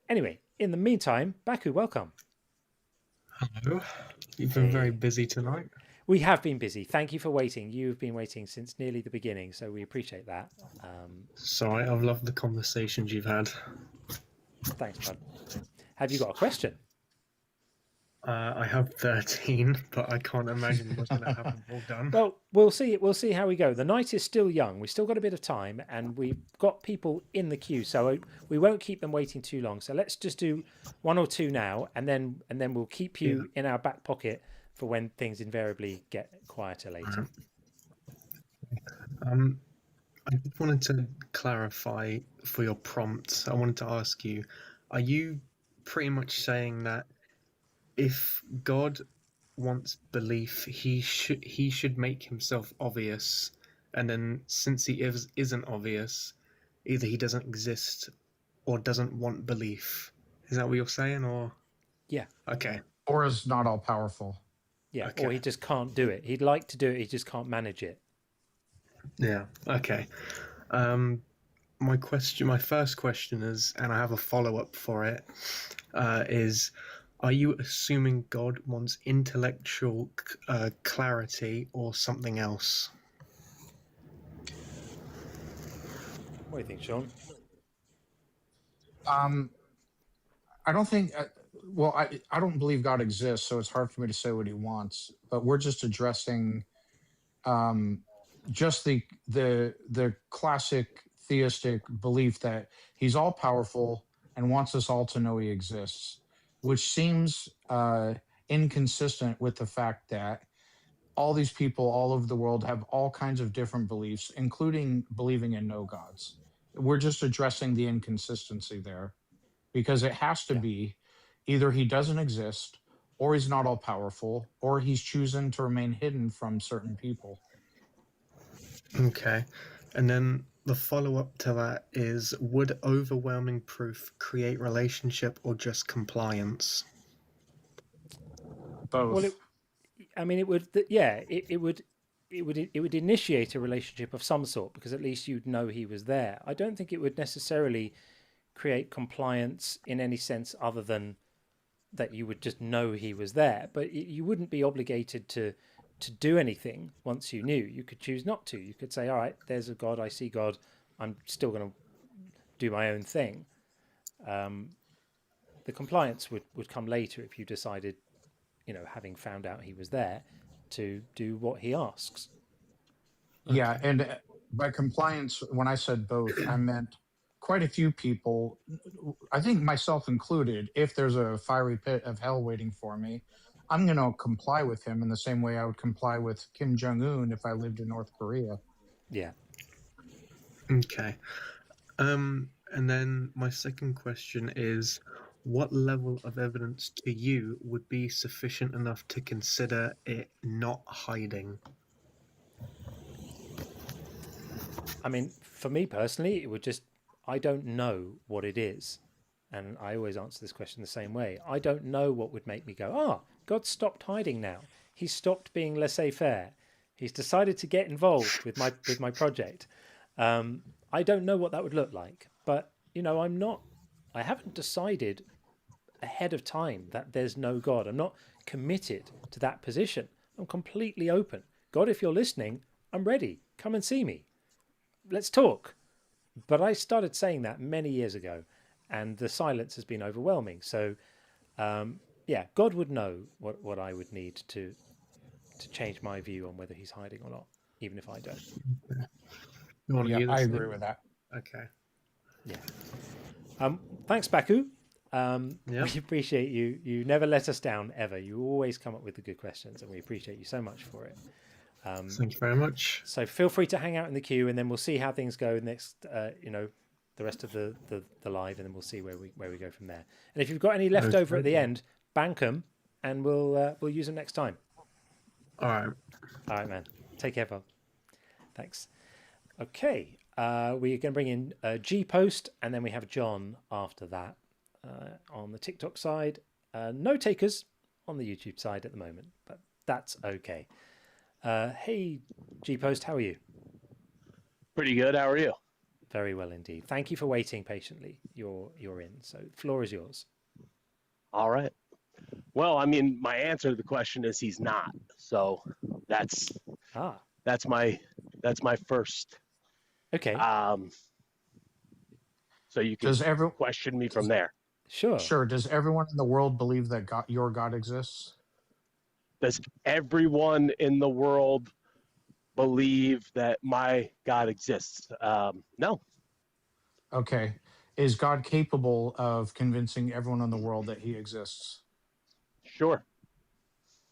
A: Anyway, in the meantime, Baku, welcome.
U: Hello. You've been very busy tonight.
A: We have been busy. Thank you for waiting. You've been waiting since nearly the beginning, so we appreciate that.
U: Sorry, I've loved the conversations you've had.
A: Thanks, bud. Have you got a question?
U: I have 13, but I can't imagine what's going to happen all done.
A: Well, we'll see. We'll see how we go. The night is still young. We've still got a bit of time, and we've got people in the queue, so we won't keep them waiting too long. So let's just do one or two now, and then we'll keep you in our back pocket for when things invariably get quieter later.
U: I just wanted to clarify for your prompts. I wanted to ask you, are you pretty much saying that if God wants belief, he should make himself obvious, and then since he isn't obvious, either he doesn't exist or doesn't want belief? Is that what you're saying, or?
A: Yeah.
U: Okay.
C: Or is not all powerful.
A: Yeah,
U: Okay.
A: or he just can't do it. He'd like to do it, he just can't manage it.
U: Yeah. Okay. My first question is, and I have a follow-up for it, is, are you assuming God wants intellectual clarity or something else?
A: What do you think, Sean?
C: I don't think. I don't believe God exists, so it's hard for me to say what He wants. But we're just addressing just the classic theistic belief that He's all powerful and wants us all to know He exists, which seems inconsistent with the fact that all these people all over the world have all kinds of different beliefs, including believing in no gods. We're just addressing the inconsistency there, because it has to be either He doesn't exist, or He's not all powerful, or He's choosing to remain hidden from certain people.
U: Okay. And then the follow-up to that is, would overwhelming proof create relationship or just compliance?
C: Both.
A: Well, it would. Yeah, it would initiate a relationship of some sort, because at least you'd know He was there. I don't think it would necessarily create compliance in any sense other than that you would just know He was there. But you wouldn't be obligated to do anything once you knew. You could choose not to. You could say, all right, there's a God, I see God, I'm still going to do my own thing. The compliance would come later if you decided, having found out He was there, to do what He asks.
C: Yeah, and by compliance, when I said both, I meant quite a few people, I think myself included. If there's a fiery pit of hell waiting for me, I'm going to comply with him in the same way I would comply with Kim Jong-un if I lived in North Korea.
A: Yeah.
U: Okay. And then my second question is, what level of evidence to you would be sufficient enough to consider it not hiding?
A: I mean, for me personally, it would just, I don't know what it is. And I always answer this question the same way. I don't know what would make me go, God stopped hiding now. He's stopped being laissez-faire. He's decided to get involved with my project. I don't know what that would look like. But, I haven't decided ahead of time that there's no God. I'm not committed to that position. I'm completely open. God, if you're listening, I'm ready. Come and see me. Let's talk. But I started saying that many years ago, and the silence has been overwhelming. So, God would know what I would need to change my view on whether He's hiding or not, even if I don't.
C: I agree with that.
U: Okay.
A: Yeah. Thanks, Baku.
U: Yep.
A: We appreciate you. You never let us down ever. You always come up with the good questions, and we appreciate you so much for it.
U: Thank you very much.
A: So feel free to hang out in the queue, and then we'll see how things go next. The rest of the live, and then we'll see where we go from there. And if you've got any left over at the end, bank them, and we'll use them next time.
U: All
A: right, man. Take care, Bob. Thanks. Okay, we're going to bring in G Post, and then we have John after that on the TikTok side. No takers on the YouTube side at the moment, but that's okay. Hey, G Post, how are you?
D: Pretty good. How are you?
A: Very well indeed. Thank you for waiting patiently. You're in, so the floor is yours.
D: All right. Well, I mean, my answer to the question is he's not. So that's my first.
A: Okay.
C: So you can
D: question me from there.
A: Sure.
C: Sure. Does everyone in the world believe that your God exists?
D: Does everyone in the world believe that my God exists? No.
C: Okay. Is God capable of convincing everyone in the world that he exists?
D: Sure.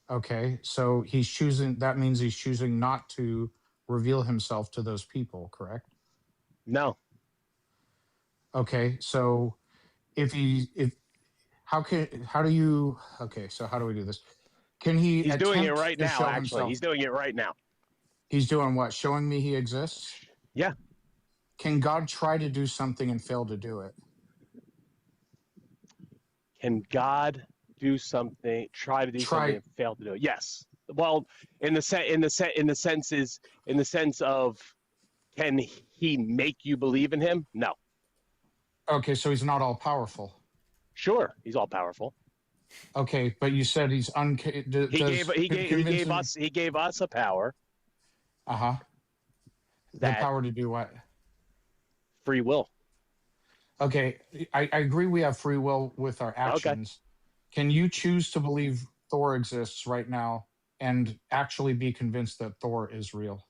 C: Okay. So that means he's choosing not to reveal himself to those people, correct?
D: No.
C: Okay. So how do we do this? Can he?
D: He's doing it right now, actually.
C: Himself?
D: He's doing it right now.
C: He's doing what? Showing me he exists?
D: Yeah.
C: Can God try to do something and fail to do it?
D: Can God do something, try to do something and fail to do it? Yes. Well, in the sense of, can he make you believe in him? No.
C: Okay, so he's not all powerful.
D: Sure, he's all powerful.
C: Okay, but you said he's
D: he gave us a power.
C: The power to do what?
D: Free will.
C: Okay, I agree we have free will with our actions. Okay. Can you choose to believe Thor exists right now and actually be convinced that Thor is real?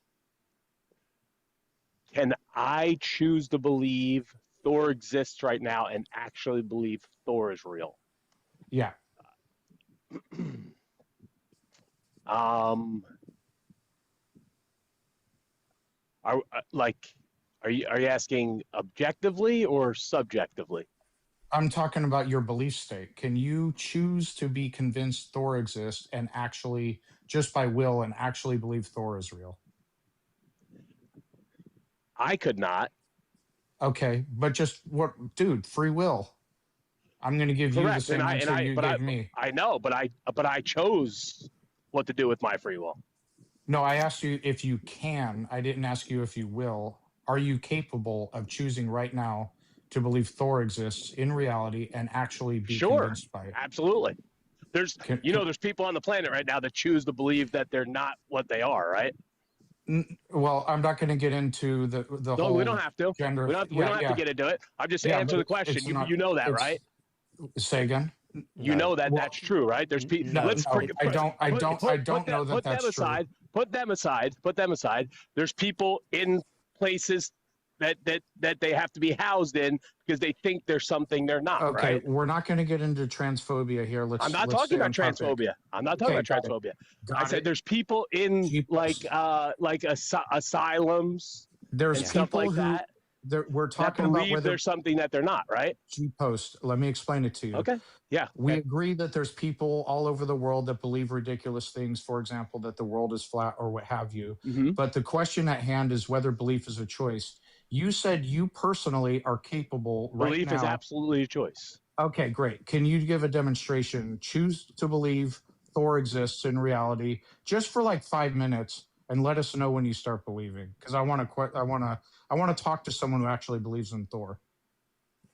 D: Can I choose to believe Thor exists right now and actually believe Thor is real?
C: Yeah.
D: Are you asking objectively or subjectively?
C: I'm talking about your belief state. Can you choose to be convinced Thor exists and actually, just by will, and actually believe Thor is real?
D: I could not.
C: Okay, but dude, free will. I'm going to give you the same answer you gave me.
D: I know, but I chose what to do with my free will.
C: No, I asked you if you can. I didn't ask you if you will. Are you capable of choosing right now to believe Thor exists in reality and actually be convinced by it?
D: Absolutely. There's people on the planet right now that choose to believe that they're not what they are, right?
C: Well, I'm not going to get into the whole.
D: No, we don't have to.
C: Gender.
D: We don't have to get into it. I'm just answering the question. You know that, right?
C: Say again.
D: You know that that's true, right? There's people.
C: I don't know that that's true.
D: Put them aside. There's people in places that they have to be housed in because they think there's something they're not.
C: Okay,
D: right?
C: We're not going to get into transphobia here.
D: I'm not talking about transphobia. I said there's people in asylums.
C: There's
D: and
C: people
D: stuff like that.
C: We're talking about whether
D: there's something that they're not, right?
C: G-Post, let me explain it to you.
D: Okay. Yeah.
C: We agree that there's people all over the world that believe ridiculous things, for example, that the world is flat or what have you.
D: Mm-hmm.
C: But the question at hand is whether belief is a choice. You said you personally are capable
D: Belief
C: right now.
D: is absolutely a choice.
C: Okay, great. Can you give a demonstration? Choose to believe Thor exists in reality just for like 5 minutes and let us know when you start believing. Because I want to talk to someone who actually believes in Thor.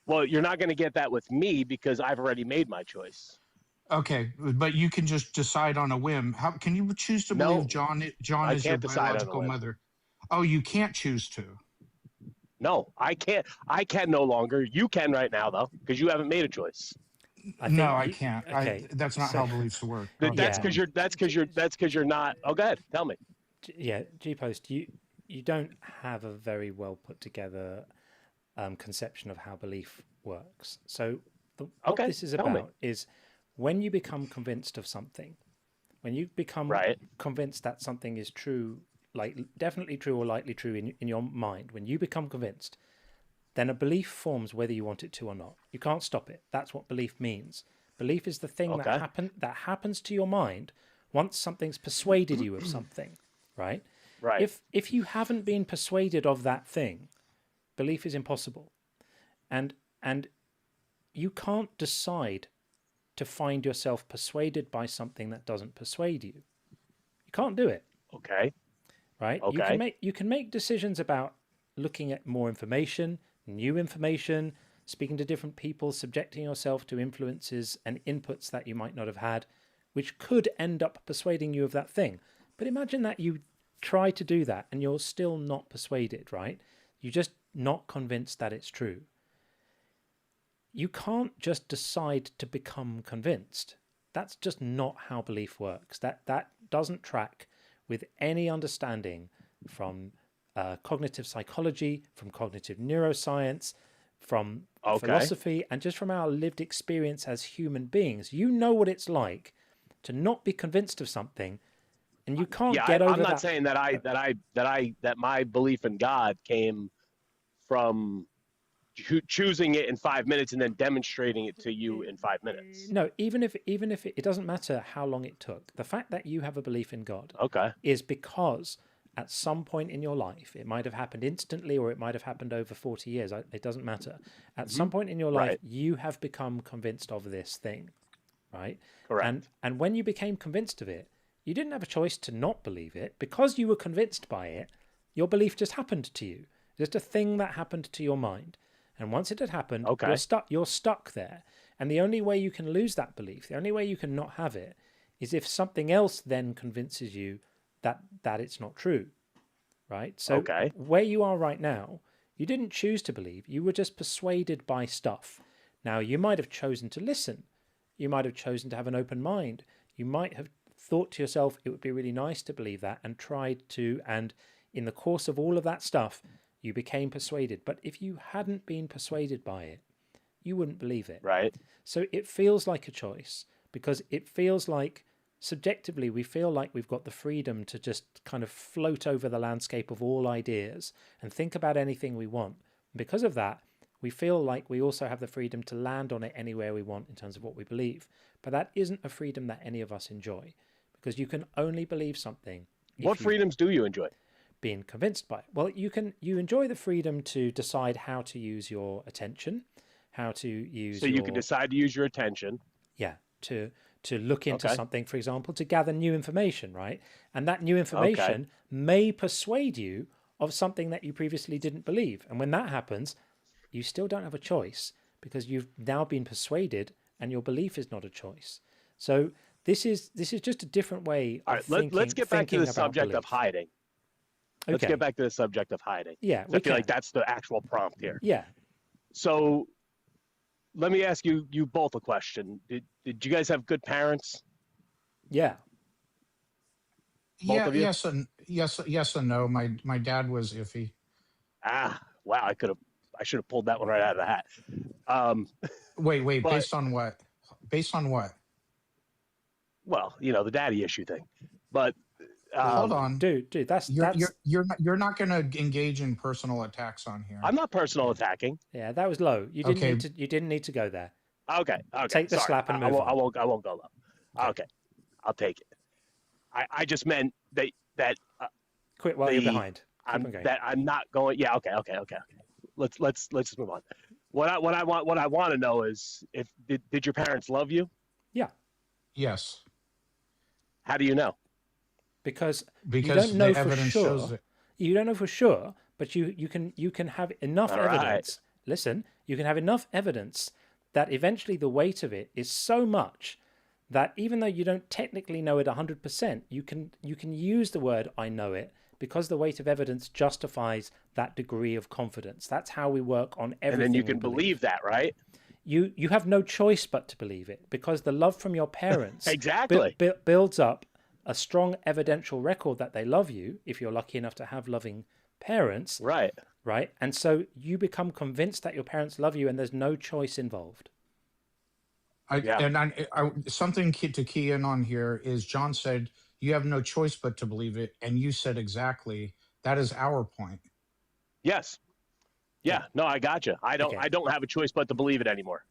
D: Well, you're not going to get that with me because I've already made my choice.
C: Okay, but you can just decide on a whim. How can you choose to believe John is your biological mother? Oh, you can't choose to.
D: No, I can't. I can no longer. You can right now though, because you haven't made a choice.
C: I can't. Okay, that's not how beliefs work.
D: That's because you're not. Oh, go ahead. Tell me.
A: Yeah, G-Post, you don't have a very well put together conception of how belief works. So what
D: Okay,
A: this is
D: tell me.
A: about is when you become convinced of something, when you become convinced that something is true, like definitely true or likely true in your mind, when you become convinced, then a belief forms whether you want it to or not. You can't stop it. That's what belief means. Belief is the thing that happens to your mind once something's persuaded you of something, right?
D: Right.
A: If you haven't been persuaded of that thing, belief is impossible. And you can't decide to find yourself persuaded by something that doesn't persuade you. You can't do it.
D: Okay.
A: Right?
D: Okay.
A: You can make decisions about looking at more information, new information, speaking to different people, subjecting yourself to influences and inputs that you might not have had, which could end up persuading you of that thing. But imagine that you try to do that and you're still not persuaded, right? You're just not convinced that it's true. You can't just decide to become convinced. That's just not how belief works. That doesn't track with any understanding from cognitive psychology, from cognitive neuroscience, from philosophy, and just from our lived experience as human beings. You know what it's like to not be convinced of something, and you can't get over that.
D: I'm not saying that my belief in God came from choosing it in 5 minutes and then demonstrating it to you in 5 minutes.
A: No, even if it doesn't matter how long it took. The fact that you have a belief in God is because at some point in your life, it might have happened instantly or it might have happened over 40 years. It doesn't matter. At some point in your life, you have become convinced of this thing, right?
D: Correct.
A: And when you became convinced of it, you didn't have a choice to not believe it. Because you were convinced by it, your belief just happened to you. Just a thing that happened to your mind. And once it had happened, you're stuck there. And the only way you can lose that belief, the only way you can not have it, is if something else then convinces you that it's not true, right? So where you are right now, you didn't choose to believe. You were just persuaded by stuff. Now, you might have chosen to listen. You might have chosen to have an open mind. You might have thought to yourself, it would be really nice to believe that, and tried to, and in the course of all of that stuff, you became persuaded. But if you hadn't been persuaded by it, you wouldn't believe it.
D: Right.
A: So it feels like a choice, because it feels like, subjectively, we feel like we've got the freedom to just kind of float over the landscape of all ideas and think about anything we want. And because of that, we feel like we also have the freedom to land on it anywhere we want in terms of what we believe. But that isn't a freedom that any of us enjoy, because you can only believe something.
D: What freedoms do you enjoy?
A: Being convinced by it. Well, you enjoy the freedom to decide how to use your attention, how to use.
D: So you can decide to use your attention.
A: Yeah, to look into something, for example, to gather new information, right? And that new information may persuade you of something that you previously didn't believe. And when that happens, you still don't have a choice, because you've now been persuaded, and your belief is not a choice. So this is just a different way of thinking.
D: Let's get back to the subject
A: belief.
D: of hiding. Let's get back to the subject of hiding.
A: Yeah,
D: I feel like that's the actual prompt here.
A: Yeah.
D: So let me ask you both a question. Did you guys have good parents?
A: Yeah.
C: Both of you? Yes and no. My dad was iffy.
D: Wow. I should have pulled that one right out of the hat.
C: Wait. Based on what? Based on what?
D: Well, the daddy issue thing. But
C: hold on,
A: dude.
C: You're not going to engage in personal attacks on here.
D: I'm not personal attacking.
A: Yeah, that was low. You didn't need to go there.
D: Okay.
A: Take the slap and move on.
D: I won't go low. Okay. I'll take it. I just meant that
A: quit while you're behind.
D: That I'm not going. Yeah. Okay. Let's just move on. What I want to know is, did your parents love you?
A: Yeah.
C: Yes.
D: How do you know?
A: Because you don't know
C: the evidence
A: for sure.
C: shows it.
A: You don't know for sure, but you can have enough evidence.
D: Right.
A: Listen, you can have enough evidence that eventually the weight of it is so much that even though you don't technically know it 100%, you can use the word "I know it," because the weight of evidence justifies that degree of confidence. That's how we work on everything.
D: And then you can believe that, right?
A: You have no choice but to believe it, because the love from your parents builds up a strong evidential record that they love you, if you're lucky enough to have loving parents.
D: Right.
A: Right. And so you become convinced that your parents love you and there's no choice involved.
C: Something to key in on here is John said, you have no choice but to believe it. And you said exactly, that is our point.
D: Yes. Yeah. No, I gotcha. I don't have a choice but to believe it anymore.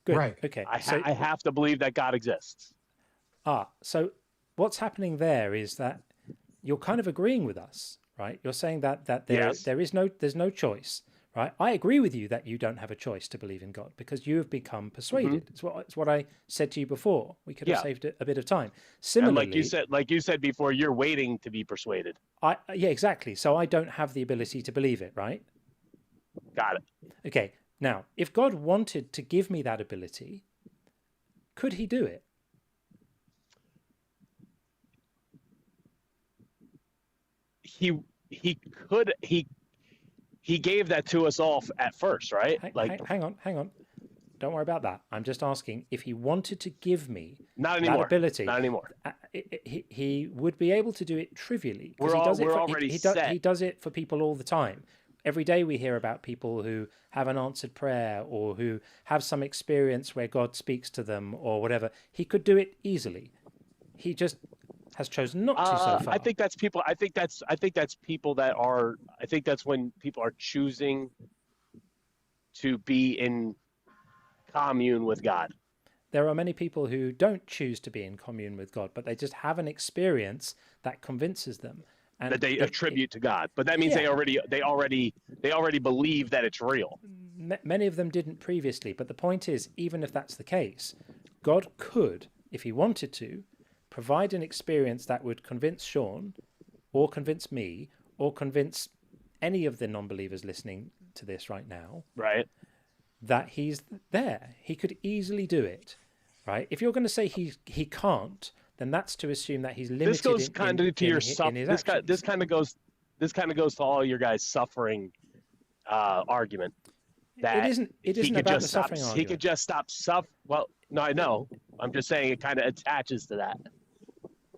A: Good.
C: Right.
A: Okay.
D: I have to believe that God exists.
A: So what's happening there is that you're kind of agreeing with us, right? You're saying that there's no choice, right? I agree with you that you don't have a choice to believe in God because you have become persuaded. It's what I said to you before. We could have saved a bit of time. Similarly,
D: and like you said before, you're waiting to be persuaded.
A: Yeah, exactly. So I don't have the ability to believe it, right?
D: Got it.
A: Okay. Now, if God wanted to give me that ability, could he do it?
D: He could. He gave that to us all at first, right?
A: Hang on. Don't worry about that. I'm just asking if he wanted to give me
D: that ability.
A: Not anymore. He would be able to do it trivially. He does it for people all the time. Every day we hear about people who have an answered prayer or who have some experience where God speaks to them or whatever. He could do it easily. He just has chosen not to so far.
D: I think that's people. I think that's people that are. I think that's when people are choosing to be in commune with God.
A: There are many people who don't choose to be in commune with God, but they just have an experience that convinces them. And
D: that they attribute to God, but that means they already believe that it's real.
A: Many of them didn't previously, but the point is, even if that's the case, God could, if he wanted to, provide an experience that would convince Sean, or convince me, or convince any of the non-believers listening to this right now,
D: right,
A: that he's there. He could easily do it, right? If you're going to say he can't, then that's to assume that he's limited.
D: This goes kind of to your suffering. This kind of goes to all your guys' suffering argument. That
A: it isn't about the suffering
D: He
A: argument.
D: could just stop suffering. Well, no, I know. I'm just saying it kind of attaches to that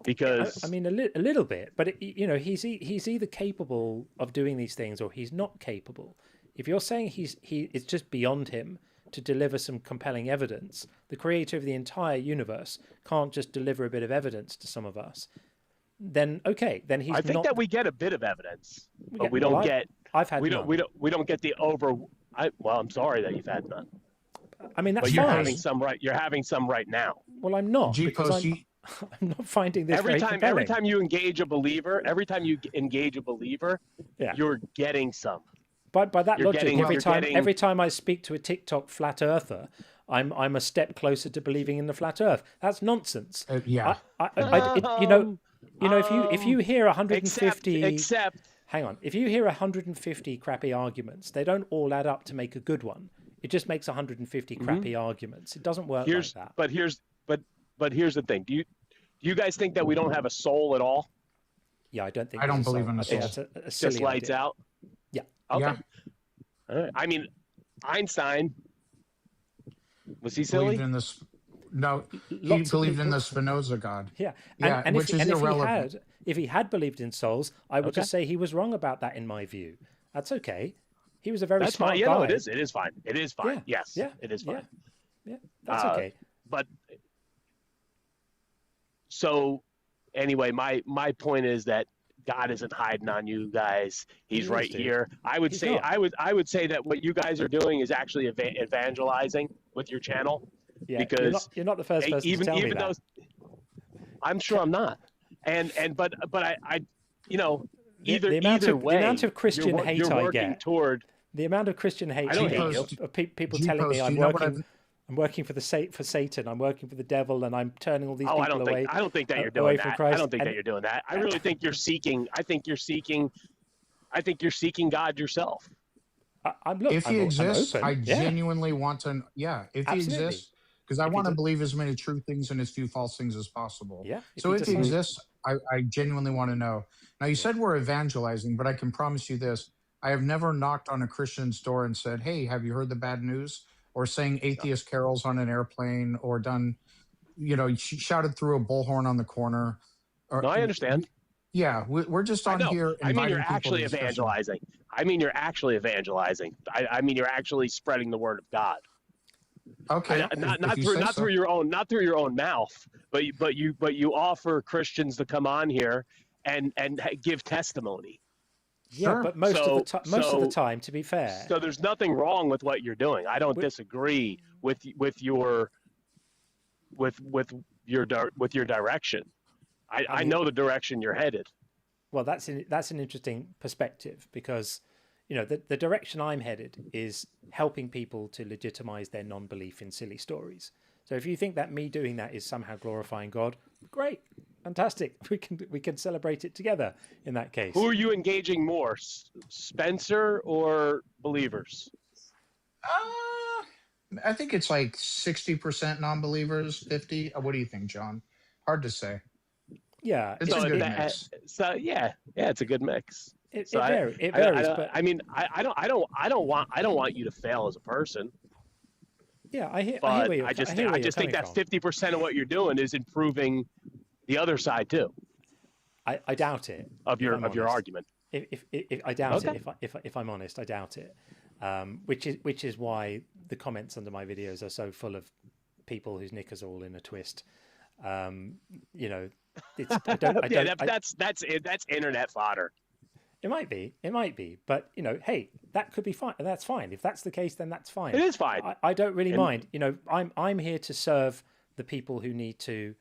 D: because
A: I mean a little bit, but he's either capable of doing these things or he's not capable. If you're saying it's just beyond him to deliver some compelling evidence, the creator of the entire universe can't just deliver a bit of evidence to some of us, then okay, then he's.
D: I think that we get a bit of evidence, but we don't get.
A: I've had.
D: We don't get the over. Well, I'm sorry that you've had none.
A: I mean, that's
D: but you're
A: fine.
D: having some right. You're having some right now.
A: Well, I'm not because I'm not finding this very compelling.
D: Every time you engage a believer, you're getting some.
A: By that logic, every time I speak to a TikTok flat earther, I'm a step closer to believing in the flat Earth. That's nonsense.
C: Yeah.
A: If you hear 150,
D: except
A: hang on, if you hear 150 crappy arguments, they don't all add up to make a good one. It just makes 150 crappy arguments. It doesn't work like that.
D: But here's the thing. Do you guys think that we don't have a soul at all?
A: Yeah, I don't think.
C: I don't believe in a soul.
A: That's a silly
D: just lights
A: idea.
D: out.
A: Yeah.
D: Okay.
C: Yeah.
D: All right. I mean, Einstein, was he silly?
C: Believed in this. No, he believed in the Spinoza God.
A: Yeah.
C: Yeah, which is irrelevant.
A: If he had believed in souls, I would just say he was wrong about that in my view. That's okay. He was a very smart
D: fine. Yeah,
A: guy.
D: no, it is. It is fine. It is fine.
A: Yeah.
D: Yes.
A: Yeah.
D: It is fine.
A: Yeah. That's okay.
D: But so anyway, my point is that God isn't hiding on you guys. He's right here. I would say that what you guys are doing is actually evangelizing with your channel.
A: Yeah,
D: because
A: you're not the first person to tell me that.
D: I'm sure I'm not. But I either
A: the amount of Christian hate
D: you're
A: I get. The amount of Christian hate I get. People telling me I'm working for Satan. I'm working for the devil, and I'm turning all these people away.
D: I don't think that you're doing that.
A: Christ.
D: I don't think that you're doing that. I really think you're seeking. I think you're seeking God yourself.
C: If he exists, I genuinely want to. Yeah, if he exists, because I want to believe as many true things and as few false things as possible.
A: Yeah.
C: So if he exists, I genuinely want to know. Now you said we're evangelizing, but I can promise you this: I have never knocked on a Christian's door and said, "Hey, have you heard the bad news?" Or sang atheist carols on an airplane, or done, shouted through a bullhorn on the corner. Or,
D: no, I understand.
C: Yeah, we're just on here inviting
D: I mean, you're
C: people
D: actually
C: to discussion.
D: evangelizing. I mean, you're actually evangelizing. I mean, you're actually spreading the word of God.
C: Okay,
D: Not through your own mouth, but you offer Christians to come on here and give testimony.
A: Yeah,
C: Sure.
A: but most of the time, to be fair.
D: So there's nothing wrong with what you're doing. I don't disagree with your direction. I know the direction you're headed.
A: Well, that's an interesting perspective, because the direction I'm headed is helping people to legitimize their non-belief in silly stories. So if you think that me doing that is somehow glorifying God, great, fantastic. We can celebrate it together in that case.
D: Who are you engaging more, Spencer or believers?
C: I think it's like 60% non-believers, 50. What do you think, John? Hard to say.
A: Yeah,
C: it's a good mix.
D: So yeah, it's a good mix.
A: It
D: So
A: varies.
D: But I mean, I don't want you to fail as a person.
A: Yeah, I hear
D: But
A: where you're,
D: I just
A: hear where you're
D: think
A: coming
D: that
A: from.
D: 50% of what you're doing is improving the other side too.
A: I doubt it.
D: Of your argument.
A: If I doubt
D: Okay.
A: it, if I'm honest, I doubt it. Which is why the comments under my videos are so full of people whose knickers are all in a twist. It's,
D: That's internet fodder.
A: It might be, but hey, that could be fine. That's fine. If that's the case, then that's fine.
D: It is fine.
A: I don't really mind. I'm here to serve the people who need to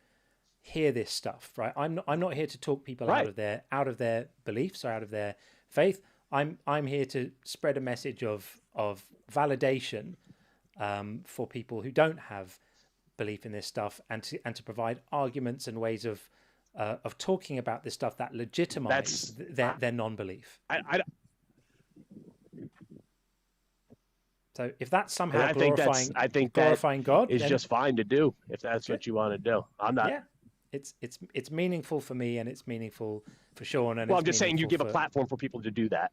A: hear this stuff, right? I'm not here to talk people out of their beliefs or out of their faith. I'm here to spread a message of validation for people who don't have belief in this stuff, and to provide arguments and ways of talking about this stuff that legitimize their non-belief. So if that's somehow glorifying God,
D: is
A: then,
D: just fine to do if that's what you want to do. I'm not.
A: Yeah, it's meaningful for me, and it's meaningful for Sean. And
D: well, I'm just saying you give a platform for people to do that.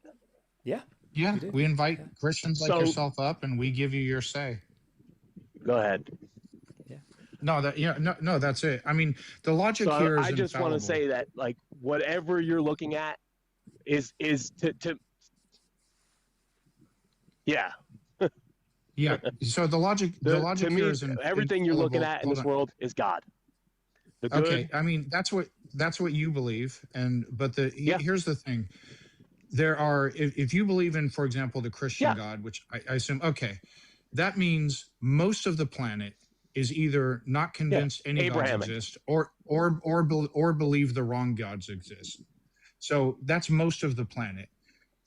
A: Yeah.
C: Yeah, we invite Christians like yourself up, and we give you your say.
D: Go ahead.
C: No, that's it. I mean, the logic here is
D: I just want to
C: infallible.
D: say that, like, whatever you're looking at is to yeah.
C: Yeah. So the logic
D: to me,
C: here is
D: everything you're looking at in this world is God. The good.
C: Okay. I mean, that's what you believe, but here's the thing. There are, if you believe in, for example, the Christian God, which I assume, okay, that means most of the planet is either not convinced any gods exist or believe the wrong gods exist. So that's most of the planet.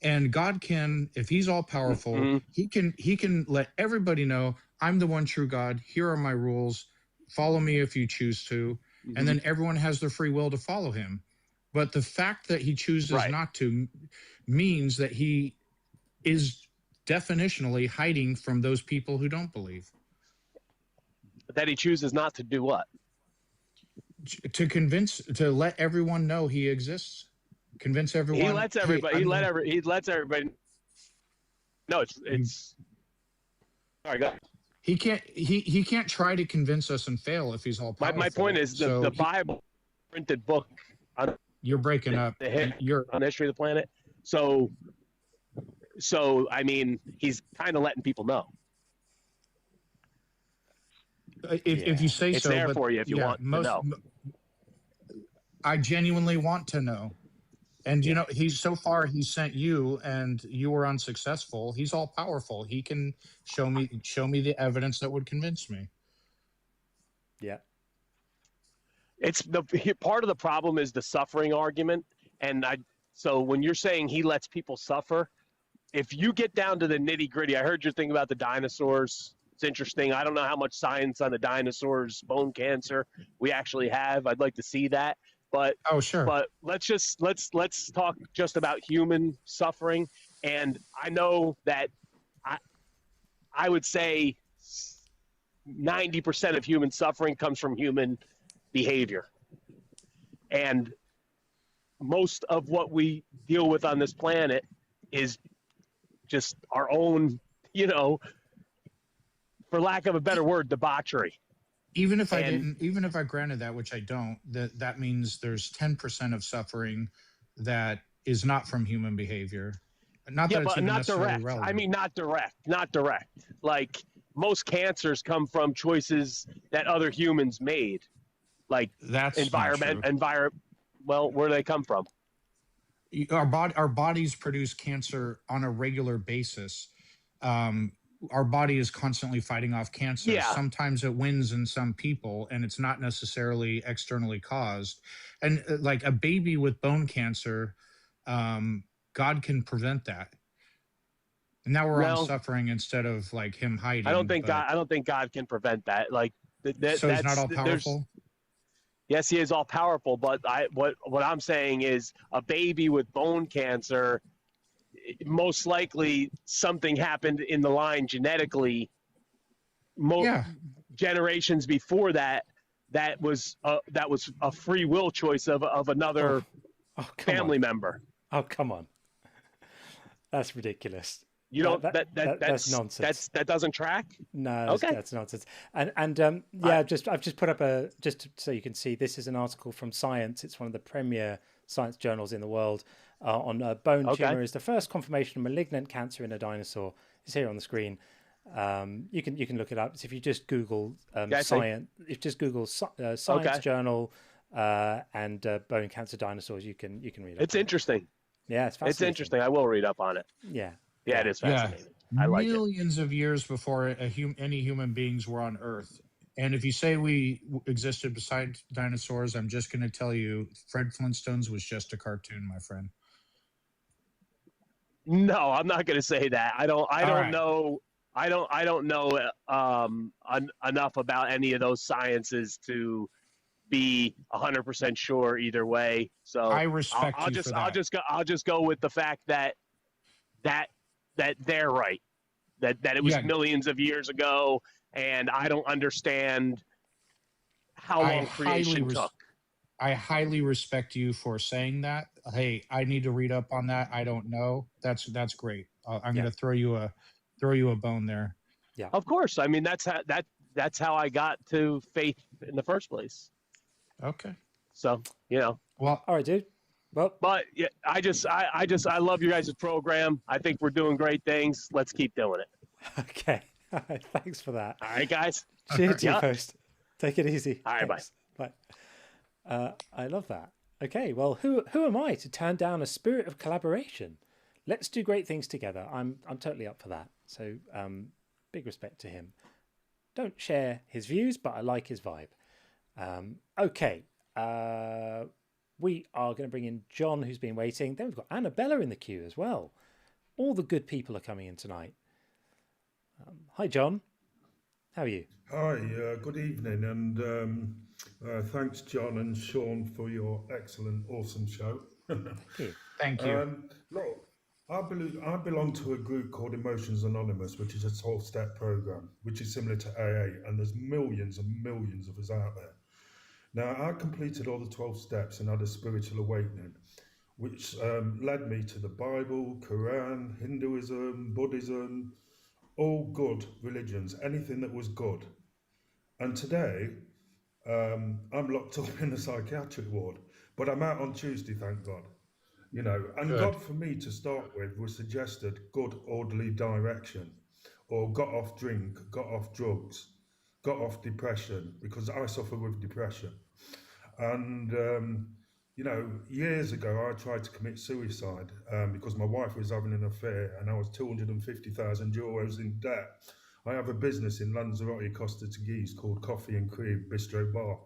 C: And God can, if he's all powerful, he can let everybody know, I'm the one true God. Here are my rules. Follow me if you choose to. And then everyone has the free will to follow him. But the fact that he chooses not to means that he is definitionally hiding from those people who don't believe.
D: That he chooses not to do what?
C: To let everyone know he exists. Convince everyone.
D: He lets everybody.
C: Hey,
D: he lets everybody. No, it's. Sorry, go ahead.
C: He can't try to convince us and fail if he's all powerful.
D: My point is the Bible, printed book.
C: You're breaking up.
D: You're on the history of the planet. So I mean, he's kind of letting people know.
C: If you say
D: it's
C: so,
D: there for you if you want to know.
C: I genuinely want to know. And he's sent you, and you were unsuccessful. He's all powerful. He can show me the evidence that would convince me.
A: Yeah.
D: It's part of the problem is the suffering argument. And so when you're saying he lets people suffer, if you get down to the nitty gritty, I heard your thing about the dinosaurs. It's interesting. I don't know how much science on the dinosaurs' bone cancer we actually have. I'd like to see that. But
C: sure.
D: But let's talk just about human suffering. And I know that I would say 90% of human suffering comes from human behavior. And most of what we deal with on this planet is just our own, for lack of a better word, debauchery.
C: Even if I granted that, which I don't, that means there's 10% of suffering that is not from human behavior. Not
D: Yeah,
C: that it's
D: but
C: even
D: not
C: necessarily
D: direct.
C: relevant.
D: I mean, not direct. Like most cancers come from choices that other humans made, like
C: That's not true.
D: Well, where do they come from?
C: Our bodies produce cancer on a regular basis. Our body is constantly fighting off cancer.
D: Yeah.
C: Sometimes it wins in some people, and it's not necessarily externally caused. And like a baby with bone cancer, God can prevent that. And now we're on suffering instead of like him hiding.
D: I don't think God can prevent that. Like
C: so he's not all powerful.
D: Yes, he is all powerful, but what I'm saying is a baby with bone cancer, most likely something happened in the line genetically. Generations before that was a free will choice of another family member.
A: Oh, come on. That's ridiculous.
D: You don't.
A: That's nonsense.
D: That doesn't track.
A: No, that's nonsense. And I've just put up just so you can see. This is an article from Science. It's one of the premier science journals in the world on bone tumor is the first confirmation of malignant cancer in a dinosaur. It's here on the screen. You can look it up. So if you just Google Science, if you just Google Science Journal and bone cancer dinosaurs, you can read it.
D: It's interesting.
A: Yeah, it's fascinating.
D: It's interesting. I will read up on it.
A: Yeah.
D: Yeah, it is fascinating. I like it.
C: Millions of years before any human beings were on Earth. And if you say we existed besides dinosaurs, I'm just going to tell you, Fred Flintstones was just a cartoon, my friend.
D: No, I'm not going to say that. I don't know. I don't know enough about any of those sciences to be 100% sure either way. So
C: I respect you for that.
D: I'll just go with the fact that they're right, that it was millions of years ago, and I don't understand how long creation took.
C: I highly respect you for saying that. Hey, I need to read up on that. I don't know. That's great. I'm going to throw you a bone there.
A: Yeah,
D: of course. I mean, that's how I got to faith in the first place.
C: Okay.
D: So
C: well,
A: all right, dude. Well,
D: but yeah, I love you guys' program. I think we're doing great things. Let's keep doing it.
A: Okay. Thanks for that.
D: All right, guys.
A: Cheers to you, host. Take it easy.
D: All right,
A: thanks. Bye. I love that. Okay, well, who am I to turn down a spirit of collaboration? Let's do great things together. I'm totally up for that. So big respect to him. Don't share his views, but I like his vibe. Okay. We are going to bring in John, who's been waiting. Then we've got Annabella in the queue as well. All the good people are coming in tonight. Hi, John. How are you?
E: Hi, good evening. And thanks, John and Sean, for your excellent, awesome show.
A: Thank you.
C: Thank you.
E: Look, I belong to a group called Emotions Anonymous, which is a 12-step program, which is similar to AA. And there's millions and millions of us out there. Now, I completed all the 12 steps and had a spiritual awakening, which led me to the Bible, Quran, Hinduism, Buddhism, all good religions, anything that was good. And today, I'm locked up in a psychiatric ward, but I'm out on Tuesday, thank God. You know, and
C: Good.
E: God for me to start with was suggested good, orderly direction, or got off drink, got off drugs, got off depression, because I suffer with depression. And, you know, years ago, I tried to commit suicide because my wife was having an affair and I was 250,000 euros in debt. I have a business in Lanzarote, Costa Teguise called Coffee and Cream Bistro Bar.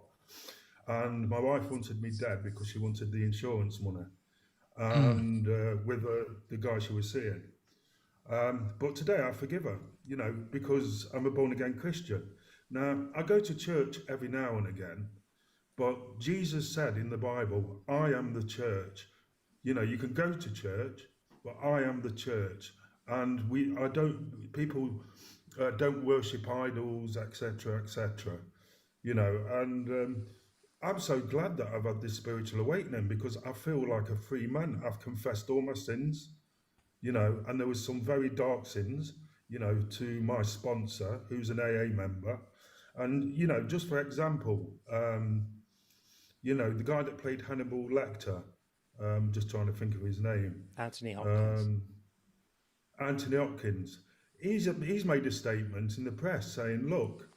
E: And my wife wanted me dead because she wanted the insurance money and with the guy she was seeing. But today I forgive her, you know, because I'm a born-again Christian. Now, I go to church every now and again, but Jesus said in the Bible, I am the church. You know, you can go to church, but I am the church. And people don't worship idols, etc., etc. You know, and I'm so glad that I've had this spiritual awakening because I feel like a free man. I've confessed all my sins, you know, and there was some very dark sins, you know, to my sponsor, who's an AA member. And, you know, just for example, you know, the guy that played Hannibal Lecter, Just trying to think of his name.
A: Anthony Hopkins.
E: Anthony Hopkins. He's made a statement in the press saying, look,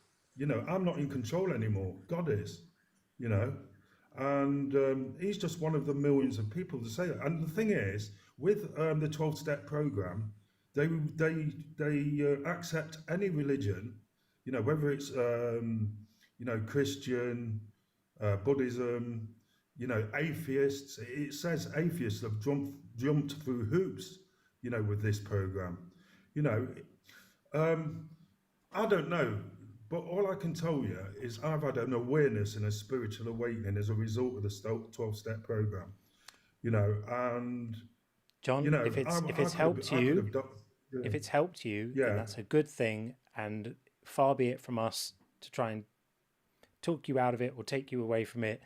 E: I'm not in control anymore. God is, and he's just one of the millions of people to say that. And the thing is, with the 12-step program, they accept any religion, whether it's Christian, Buddhism, atheists. It says atheists have jumped through hoops, with this program. I don't know, but all I can tell you is I've had an awareness and a spiritual awakening as a result of the 12-step program, and
A: John, if it's helped you, then that's a good thing, and far be it from us to try and talk you out of it or take you away from it.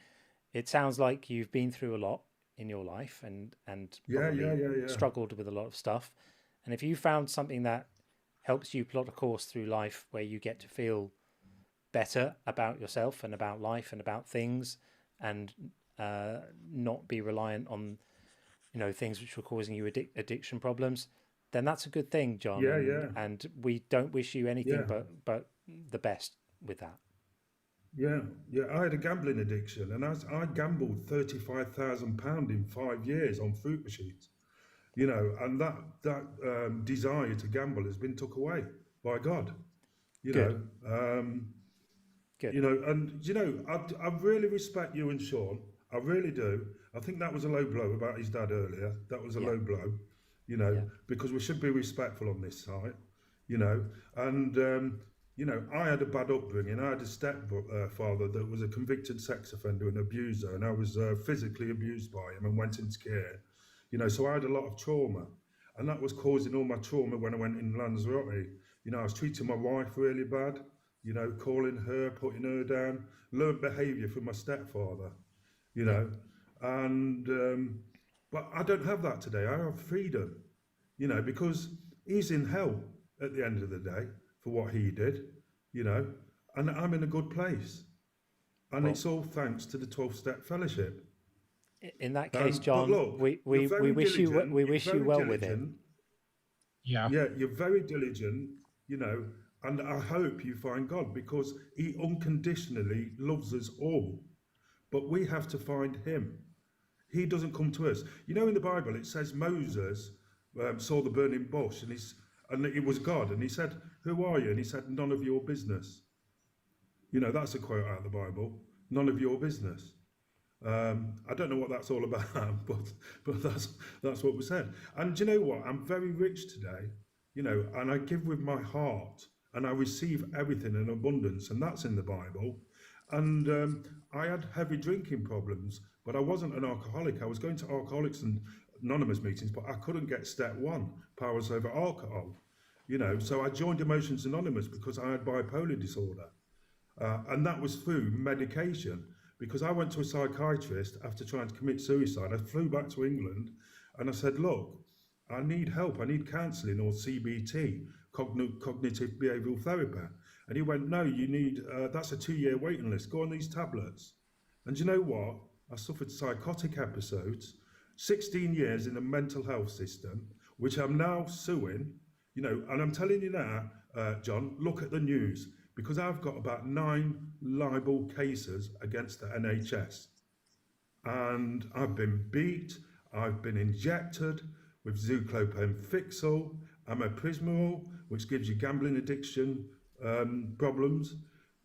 A: It sounds like you've been through a lot in your life and probably struggled with a lot of stuff. And if you found something that helps you plot a course through life where you get to feel better about yourself and about life and about things, and not be reliant on things which were causing you addiction problems, then that's a good thing, John. And we don't wish you anything but the best with that.
E: I had a gambling addiction, and I gambled £35,000 in 5 years on fruit machines, and that desire to gamble has been took away by God,
A: Good.
E: and I really respect you and Sean. I really do. I think that was a low blow about his dad earlier. That was a low blow, because we should be respectful on this side, and I had a bad upbringing. I had a stepfather that was a convicted sex offender and abuser, and I was physically abused by him and went into care. So I had a lot of trauma, and that was causing all my trauma when I went in Lanzarote. I was treating my wife really bad, calling her, putting her down, learned behaviour from my stepfather, and but I don't have that today. I have freedom, because he's in hell at the end of the day for what he did, and I'm in a good place. And it's all thanks to the 12-step fellowship.
A: In that case, John,
E: look,
A: we wish you well with it.
C: Yeah,
E: you're very diligent, and I hope you find God, because he unconditionally loves us all. But we have to find him. He doesn't come to us. In the Bible, it says Moses saw the burning bush, and it was God, and he said, "Who are you?" And he said, "None of your business." That's a quote out of the Bible. None of your business. I don't know what that's all about, but that's what was said. And do you know what? I'm very rich today, and I give with my heart, and I receive everything in abundance, and that's in the Bible. And I had heavy drinking problems, but I wasn't an alcoholic. I was going to Alcoholics Anonymous meetings, but I couldn't get step 1, powers over alcohol. So I joined Emotions Anonymous because I had bipolar disorder, and that was through medication. Because I went to a psychiatrist after trying to commit suicide. I flew back to England, and I said, "Look, I need help. I need counselling or CBT, cognitive behavioural therapy." And he went, "No, you need. That's a 2-year waiting list. Go on these tablets." And do you know what? I suffered psychotic episodes, 16 years in a mental health system, which I'm now suing. And I'm telling you now, John, look at the news, because I've got about 9 libel cases against the NHS. And I've been beat, I've been injected with Zoclopen Fixal, Amiprismol, which gives you gambling addiction problems.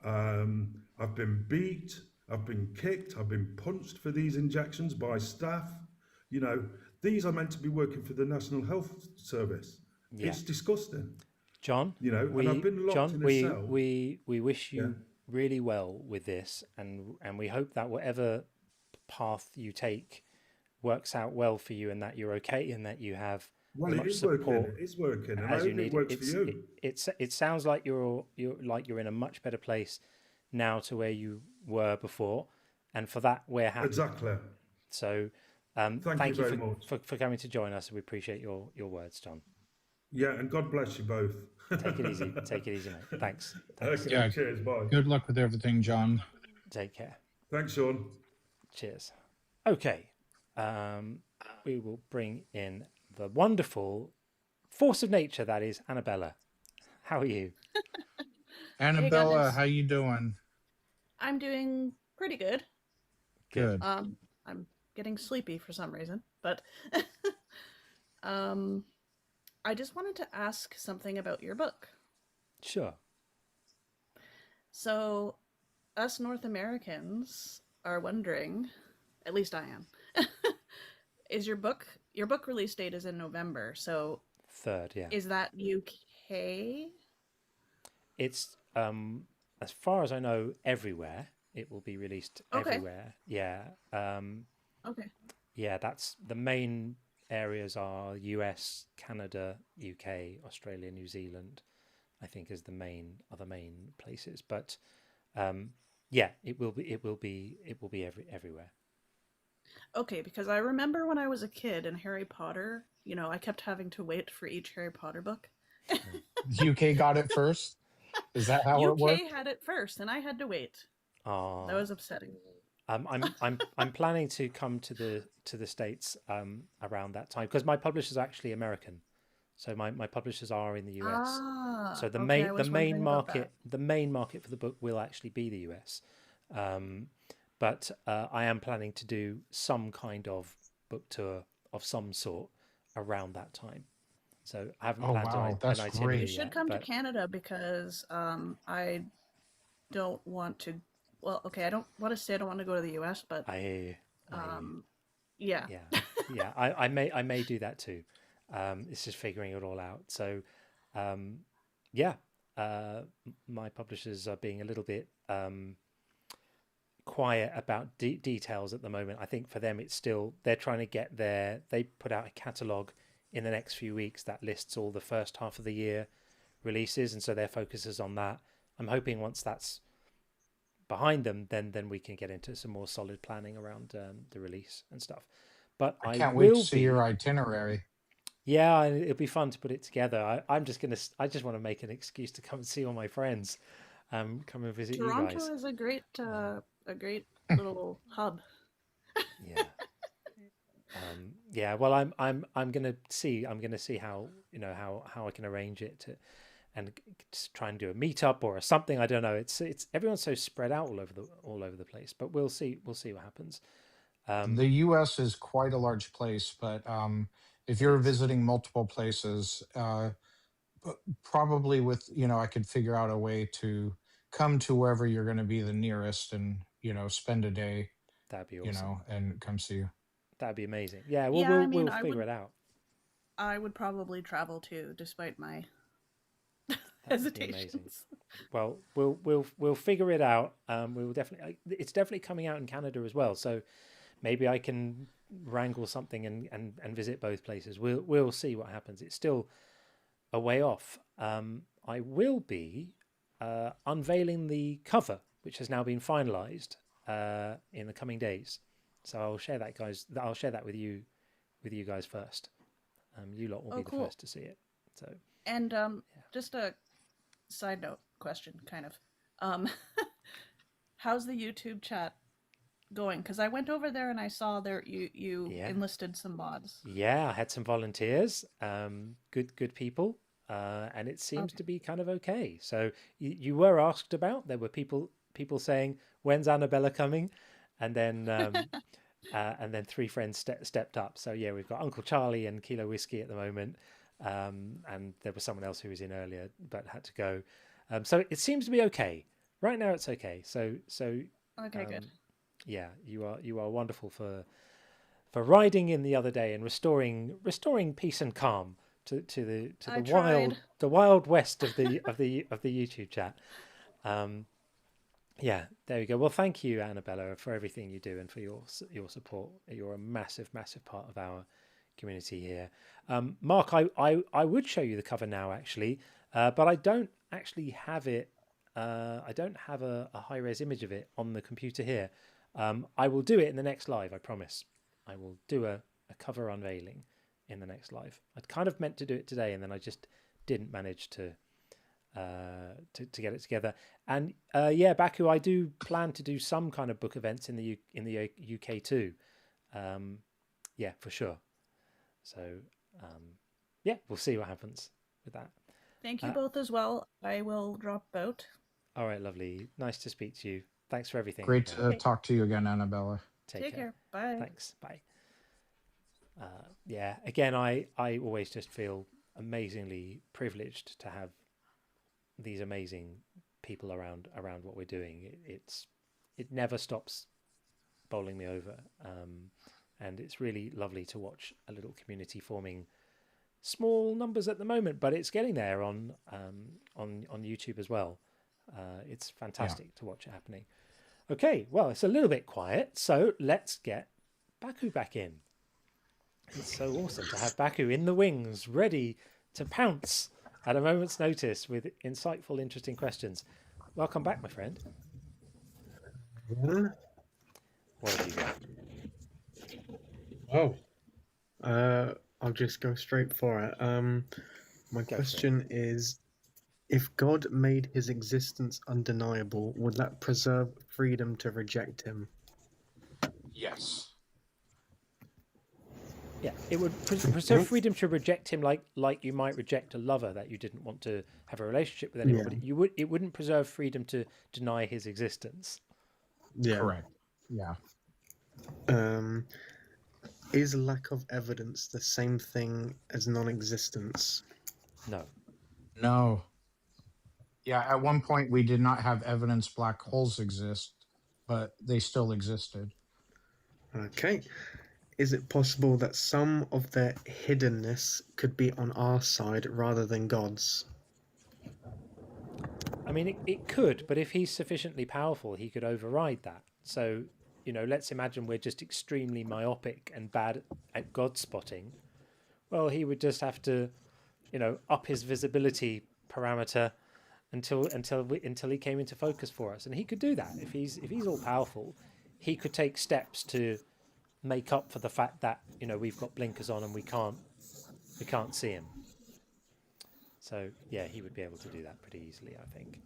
E: I've been beat, I've been kicked, I've been punched for these injections by staff. These are meant to be working for the National Health Service. Yeah. It's disgusting.
A: John,
E: and I've been locked in a cell.
A: we wish you really well with this, and we hope that whatever path you take works out well for you, and that you're okay, and that you have as much support
E: It's working. And
A: as you need.
E: It works for you.
A: It sounds like you're in a much better place now to where you were before, and for that we're happy.
E: Exactly.
A: So thank you very much for coming to join us. We appreciate your words, John.
E: Yeah, and God bless you both.
A: Take it easy. Take it easy, mate. Thanks.
E: Okay, yeah. Cheers. Bye.
C: Good luck with everything, John.
A: Take care.
E: Thanks, Sean.
A: Cheers. Okay. we will bring in the wonderful force of nature that is Annabella. How are you?
C: Annabella,
F: guys.
C: how you doing?
F: I'm doing pretty good.
C: Good.
F: I'm getting sleepy for some reason, but I just wanted to ask something about your book.
A: Sure.
F: So, us North Americans are wondering, at least I am, is your book release date is in November, so
A: 3rd, yeah.
F: is that UK?
A: It's as far as I know, everywhere. It will be released everywhere. Yeah.
F: Okay.
A: Yeah, that's the main areas are US, Canada, UK, Australia, New Zealand, I think is the main places. But yeah, it will be everywhere.
F: Okay, because I remember when I was a kid in Harry Potter, you know, I kept having to wait for each Harry Potter book.
C: UK got it first? Is that how it worked?
F: UK had it first, and I had to wait.
A: Oh,
F: that was upsetting.
A: I'm planning to come to the States around that time because my publisher's actually American, so my publishers are in the US. So the main market for the book will actually be the US, but I am planning to do some kind of book tour of some sort around that time. So I haven't planned an itinerary
F: You should
A: yet,
F: come to Canada because I don't want to. Well, okay, I don't want to say I don't want to go to the US, but
A: I hear you.
F: Yeah.
A: Yeah. I may do that too. It's just figuring it all out. So, yeah, my publishers are being a little bit quiet about details at the moment. I think for them, it's still they're trying to get there. They put out a catalogue in the next few weeks that lists all the first half of the year releases, and so their focus is on that. I'm hoping once that's behind them, then we can get into some more solid planning around the release and stuff. But
C: I can't wait to see your itinerary.
A: Yeah, it'll be fun to put it together. I just want to make an excuse to come and see all my friends, come and visit you guys.
F: Toronto is a great little hub.
A: Yeah. Yeah. Well, I'm gonna see how how I can arrange it to, and just try and do a meetup or something. I don't know. It's everyone's so spread out all over the place. But we'll see what happens.
C: The U.S. is quite a large place, but if you're visiting multiple places, probably I could figure out a way to come to wherever you're going to be the nearest, and spend a day.
A: That'd be awesome.
C: And come see you.
A: That'd be amazing. Yeah. Well, we'll figure it out.
F: I would probably travel too, despite my hesitations.
A: Well, we'll figure it out. We will definitely. It's definitely coming out in Canada as well. So maybe I can wrangle something and visit both places. We'll see what happens. It's still a way off. I will be unveiling the cover, which has now been finalised in the coming days. So I'll share that, guys. I'll share that with you guys first. You lot will be the first to see it. So.
F: And just a side note question, kind of. How's the YouTube chat going? Because I went over there and I saw there you enlisted some mods.
A: Yeah, I had some volunteers. Good people. And it seems to be kind of okay. So you were asked about. There were people saying, "When's Annabella coming?" And then 3 friends stepped up. So yeah, we've got Uncle Charlie and Kilo Whiskey at the moment, and there was someone else who was in earlier but had to go. So it seems to be okay right now. It's okay. So
F: okay, good.
A: Yeah, you are wonderful for riding in the other day and restoring peace and calm to the wild west of the YouTube chat. Yeah, there you go. Well, thank you, Annabella, for everything you do and for your support. You're a massive part of our community here. Mark, I would show you the cover now, actually, but I don't actually have it. I don't have a high-res image of it on the computer here. I will do it in the next live, I promise. I will do a cover unveiling in the next live. I'd kind of meant to do it today, and then I just didn't manage to get it together. And yeah, Baku, I do plan to do some kind of book events in the UK too. Yeah, for sure. So, yeah, we'll see what happens with that.
F: Thank you both as well. I will drop out.
A: All right, lovely. Nice to speak to you. Thanks for everything.
C: Great to talk to you again, Annabella.
A: Take
F: care. Bye.
A: Thanks. Bye. Yeah, again, I always just feel amazingly privileged to have these amazing people around what we're doing. It never stops bowling me over, and it's really lovely to watch a little community forming. Small numbers at the moment, but it's getting there on YouTube as well. It's fantastic to watch it happening. Okay, well, it's a little bit quiet, so let's get Baku back in. It's so awesome to have Baku in the wings, ready to pounce at a moment's notice with insightful, interesting questions. Welcome back, my friend. What have you got?
U: Oh, I'll just go straight for it. My question is, if God made his existence undeniable, would that preserve freedom to reject him?
C: Yes.
A: Yeah, it would preserve freedom to reject him, like you might reject a lover that you didn't want to have a relationship with anymore.
U: Yeah.
A: But it wouldn't preserve freedom to deny his existence.
U: Yeah.
C: Correct. Yeah.
U: Is lack of evidence the same thing as non-existence?
A: No.
C: No. Yeah, at one point we did not have evidence black holes exist, but they still existed.
U: Okay. Is it possible that some of their hiddenness could be on our side rather than God's?
A: I mean, it could, but if he's sufficiently powerful, he could override that. So, let's imagine we're just extremely myopic and bad at God spotting. Well, he would just have to, up his visibility parameter until he came into focus for us, and he could do that. If he's all powerful, he could take steps to make up for the fact that we've got blinkers on and we can't see him. So yeah, he would be able to do that pretty easily, I think.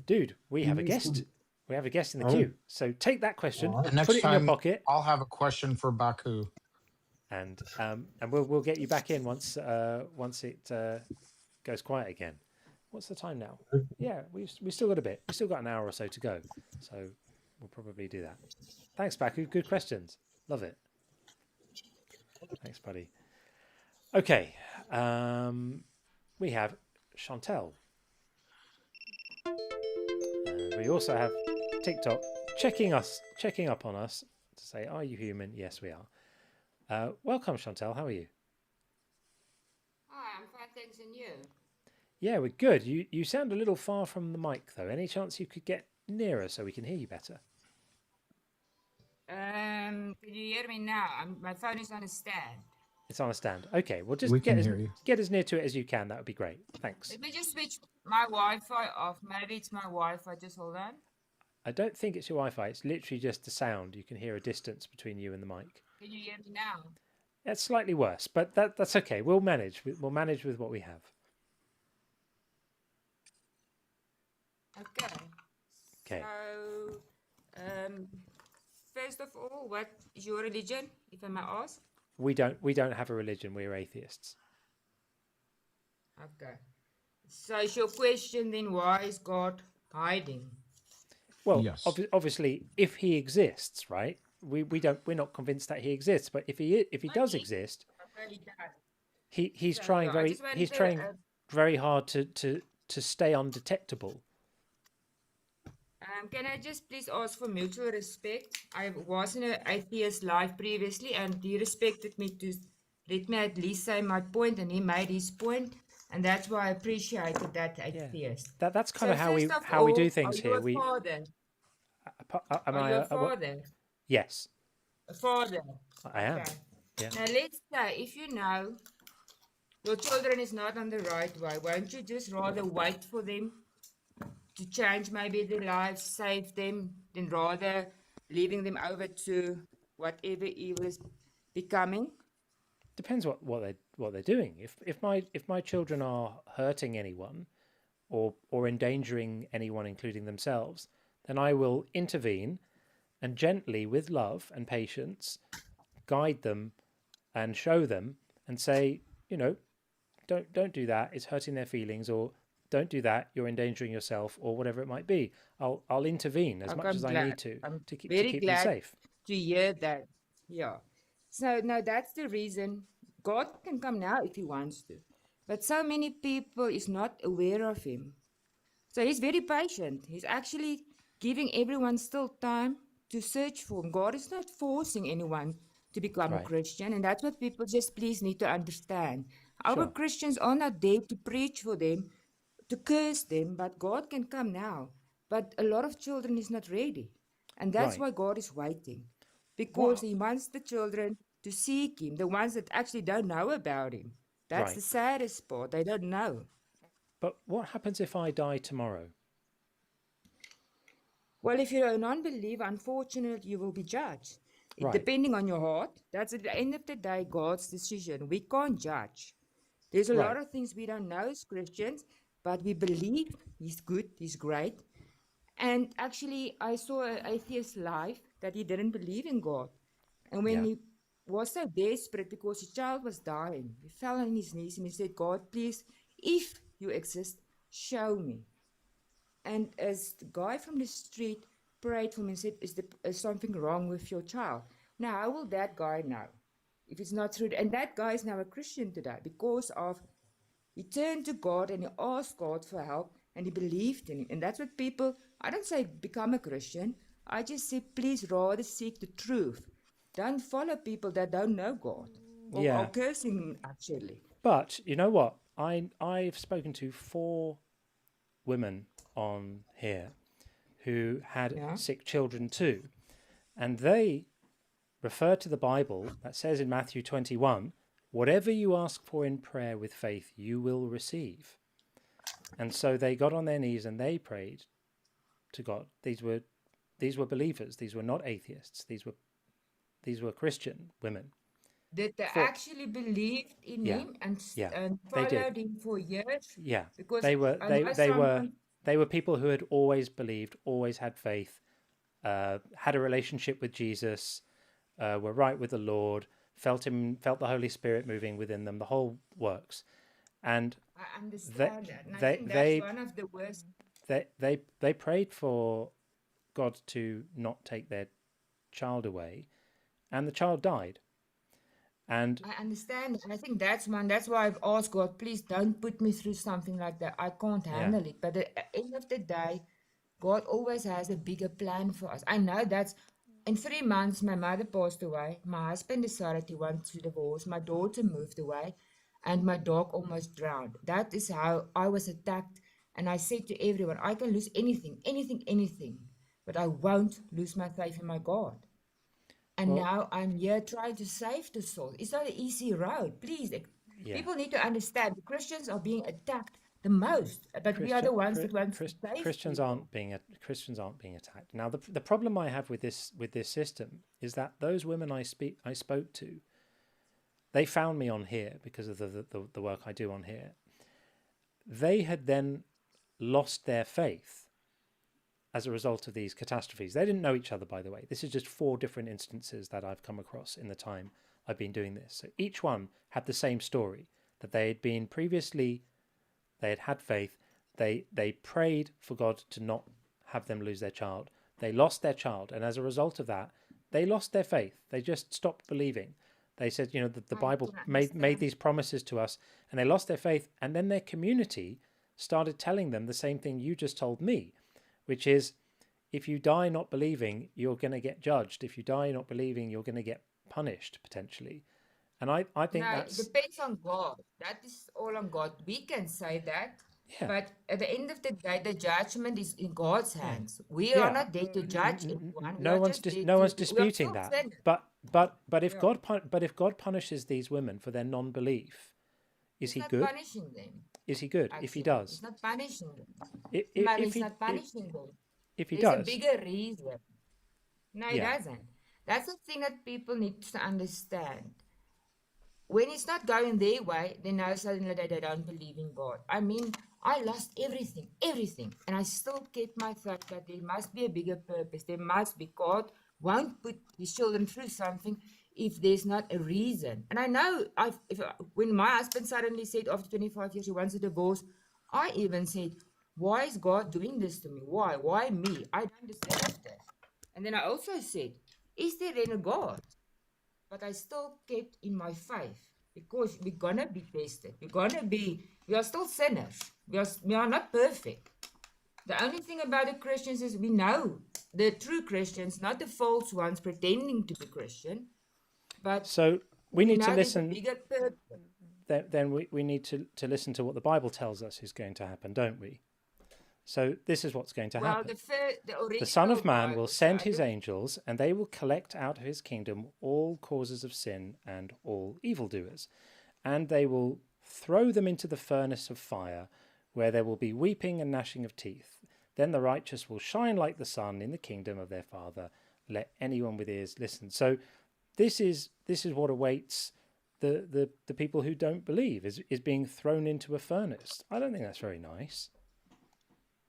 A: Dude, we have a guest. We have a guest in the queue. So take that question, put it in your pocket.
C: I'll have a question for Baku,
A: and we'll get you back in once it goes quiet again. What's the time now? Yeah, we still got a bit. We still got an hour or so to go. So we'll probably do that. Thanks, Baku. Good questions. Love it. Thanks, buddy. Okay. We have Chantel. We also have TikTok checking up on us to say, "Are you human?" Yes, we are. Welcome, Chantel. How are you?
G: Hi, I'm fine, thanks, and you?
A: Yeah, we're good. You sound a little far from the mic, though. Any chance you could get nearer so we can hear you better?
G: Can you hear me now? My phone is on a stand.
A: It's on a stand. Okay, well, just get as near to it as you can. That would be great. Thanks.
G: Let me just switch my Wi-Fi off. Maybe it's my Wi-Fi. Just hold on.
A: I don't think it's your Wi-Fi. It's literally just the sound. You can hear a distance between you and the mic.
G: Can you hear me now?
A: It's slightly worse, but that's okay. We'll manage. We'll manage with what we have.
G: Okay. So, first of all, what is your religion, if I may ask?
A: We don't have a religion. We're atheists.
G: Okay. So is your question then, why is God hiding?
A: Well, yes. Obviously, if he exists, right? We're not convinced that he exists, but if he does exist, he's trying very hard to stay undetectable.
G: Can I just please ask for mutual respect? I was in an atheist live previously, and he respected me to let me at least say my point, and he made his point, and that's why I appreciated that atheist.
A: Yeah. That's kind of how we do things here.
G: Are you a father?
A: Am
G: I a father?
A: Yes.
G: A father.
A: I am.
G: Okay.
A: Yeah.
G: Now let's say if you know your children is not on the right way, won't you just rather wait for them to change maybe their lives, save them, than rather leaving them over to whatever evil is becoming?
A: Depends what they're doing. If my children are hurting anyone or endangering anyone, including themselves, then I will intervene and gently, with love and patience, guide them and show them and say, don't do that, it's hurting their feelings, or don't do that, you're endangering yourself, or whatever it might be. I'll intervene as much as I need to keep them safe.
G: To hear that. Yeah. So no, that's the reason God can come now if he wants to. But so many people is not aware of him. So he's very patient. He's actually giving everyone still time to search for him. God is not forcing anyone to become a Christian. And that's what people just please need to understand. Our Christians are not there to preach for them, to curse them, but God can come now. But a lot of children is not ready. And that's why God is waiting. Because he wants the children to seek him, the ones that actually don't know about him. That's the saddest part. They don't know.
A: But what happens if I die tomorrow?
G: Well, if you're a non-believer, unfortunately, you will be judged. Depending on your heart, that's at the end of the day, God's decision. We can't judge. There's a lot of things we don't know as Christians, but we believe he's good, he's great. And actually, I saw an atheist live that he didn't believe in God. And when he was so desperate because his child was dying, he fell on his knees and he said, God, please, if you exist, show me. And as the guy from the street prayed for me and said, is something wrong with your child? Now, how will that guy know if it's not true? And that guy is now a Christian today because of he turned to God and he asked God for help and he believed in him. And that's what people, I don't say become a Christian. I just say, please rather seek the truth. Don't follow people that don't know God or cursing him, actually.
A: But you know what? I've spoken to 4 women on here who had sick children too. And they refer to the Bible that says in Matthew 21, whatever you ask for in prayer with faith, you will receive. And so they got on their knees and they prayed to God. These were believers. These were not atheists. These were Christian women.
G: That they actually believed in him and followed him for years.
A: Yeah,
G: because
A: they were people who had always believed, always had faith, had a relationship with Jesus, were right with the Lord, felt the Holy Spirit moving within them, the whole works. And
G: I understand that. And I think that's one of the worst.
A: They prayed for God to not take their child away, and the child died. And
G: I understand, and I think that's why I've asked God, please don't put me through something like that. I can't handle it. But at the end of the day, God always has a bigger plan for us. I know that's in 3 months, my mother passed away. My husband decided he wanted to divorce. My daughter moved away, and my dog almost drowned. That is how I was attacked. And I said to everyone, I can lose anything, but I won't lose my faith in my God. And now I'm here trying to save the soul. It's not an easy road. Please, people need to understand the Christians are being attacked the most, but we are the ones that want to save
A: Christians aren't being attacked. Now, the problem I have with this system is that those women I spoke to, they found me on here because of the work I do on here. They had then lost their faith as a result of these catastrophes. They didn't know each other, by the way. This is just 4 different instances that I've come across in the time I've been doing this. So each one had the same story, that they had been previously, they had faith, they prayed for God to not have them lose their child. They lost their child, and as a result of that, they lost their faith. They just stopped believing. They said, the Bible made these promises to us, and they lost their faith, and then their community started telling them the same thing you just told me, which is, if you die not believing, you're going to get judged. If you die not believing, you're going to get punished, potentially. And I think that's...
G: it depends on God. That is all on God. We can say that. Yeah. But at the end of the day, the judgment is in God's hands. We are not there to judge anyone.
A: No one's disputing that. But if God punishes these women for their non-belief, is he good?
G: He's not punishing them.
A: Is he good? Actually, if he does,
G: he's not punishing them.
A: He's
G: not punishing them.
A: If he
G: There's
A: does,
G: a bigger reason. No, he doesn't. That's the thing that people need to understand. When it's not going their way, then now suddenly they don't believe in God. I mean, I lost everything, and I still kept my faith that there must be a bigger purpose. There must be God won't put his children through something if there's not a reason. And I know when my husband suddenly said after 25 years he wants a divorce, I even said, why is God doing this to me? Why? Why me? I don't deserve that. And then I also said, is there then a God? But I still kept in my faith because we're going to be tested. We are still sinners. We are not perfect. The only thing about the Christians is we know the true Christians, not the false ones pretending to be Christian. But
A: so we need to listen.
G: Then
A: we need to listen to what the Bible tells us is going to happen, don't we? So this is what's going to happen. The Son of Man will send his angels, and they will collect out of his kingdom all causes of sin and all evildoers, and they will throw them into the furnace of fire, where there will be weeping and gnashing of teeth. Then the righteous will shine like the sun in the kingdom of their Father. Let anyone with ears listen. So this is what awaits the people who don't believe, is being thrown into a furnace. I don't think that's very nice.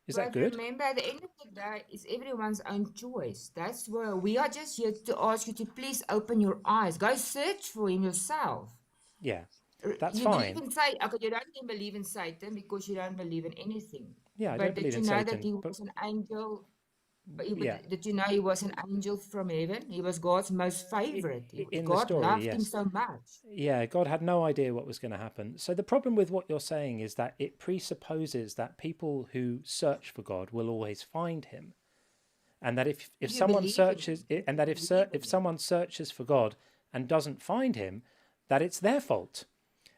A: Is that good?
G: Remember, at the end of the day, it's everyone's own choice. That's where we are just here to ask you to please open your eyes. Go search for him yourself.
A: Yeah, that's
G: you
A: fine.
G: You say, okay, you don't believe in Satan because you don't believe in anything.
A: Yeah, I
G: but
A: don't believe in Satan.
G: That he was an angel? Did you know he was an angel from heaven? He was God's most favorite. God loved him so much.
A: Yeah, God had no idea what was going to happen. So the problem with what you're saying is that it presupposes that people who search for God will always find him, and that if someone searches, and that if someone searches for God and doesn't find him, that it's their fault.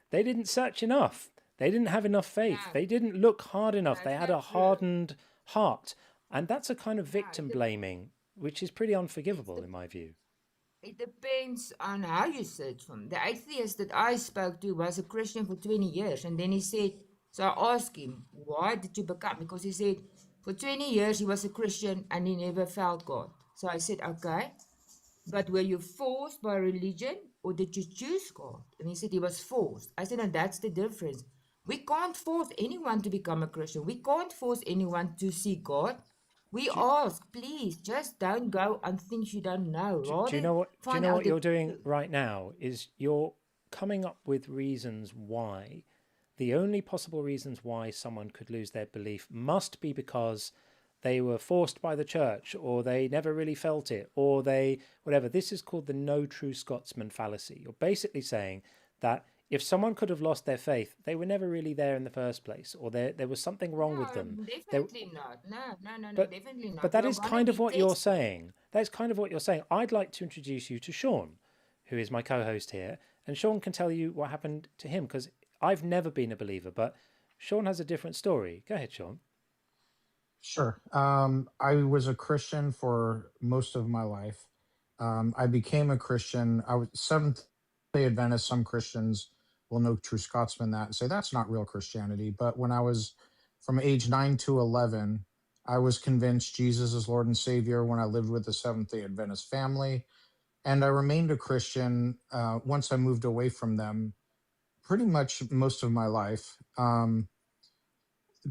A: They didn't search enough. They didn't have enough faith. They didn't look hard enough. They had a hardened heart. And that's a kind of victim blaming, which is pretty unforgivable in my view.
G: It depends on how you search for him. The atheist that I spoke to was a Christian for 20 years. And then he said, so I asked him, why did you become? Because he said, for 20 years he was a Christian and he never felt God. So I said, okay, but were you forced by religion or did you choose God? And he said he was forced. I said, and that's the difference. We can't force anyone to become a Christian. We can't force anyone to see God. We ask, please, just don't go on things you don't know.
A: Do you know what you're doing right now is you're coming up with reasons why. The only possible reasons why someone could lose their belief must be because they were forced by the church, or they never really felt it, or they whatever. This is called the no true Scotsman fallacy. You're basically saying that if someone could have lost their faith, they were never really there in the first place, or there was something wrong with them.
G: Definitely not. No, definitely not.
A: But that is kind of what you're saying. That's kind of what you're saying. I'd like to introduce you to Sean, who is my co-host here, and Sean can tell you what happened to him, because I've never been a believer, but Sean has a different story. Go ahead, Sean.
C: Sure. I was a Christian for most of my life. I became a Christian. I was Seventh-day Adventist. Some Christians will know true Scotsman that and say that's not real Christianity. But when I was from age 9 to 11, I was convinced Jesus is Lord and Savior when I lived with the Seventh-day Adventist family. And I remained a Christian once I moved away from them pretty much most of my life.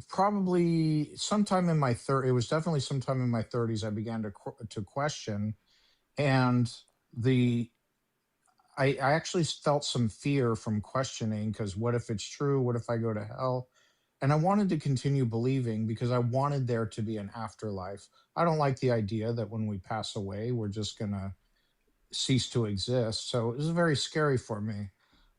C: Probably sometime in my it was definitely sometime in my 30s, I began to question. And I actually felt some fear from questioning, because what if it's true? What if I go to hell? And I wanted to continue believing because I wanted there to be an afterlife. I don't like the idea that when we pass away, we're just going to cease to exist. So it was very scary for me,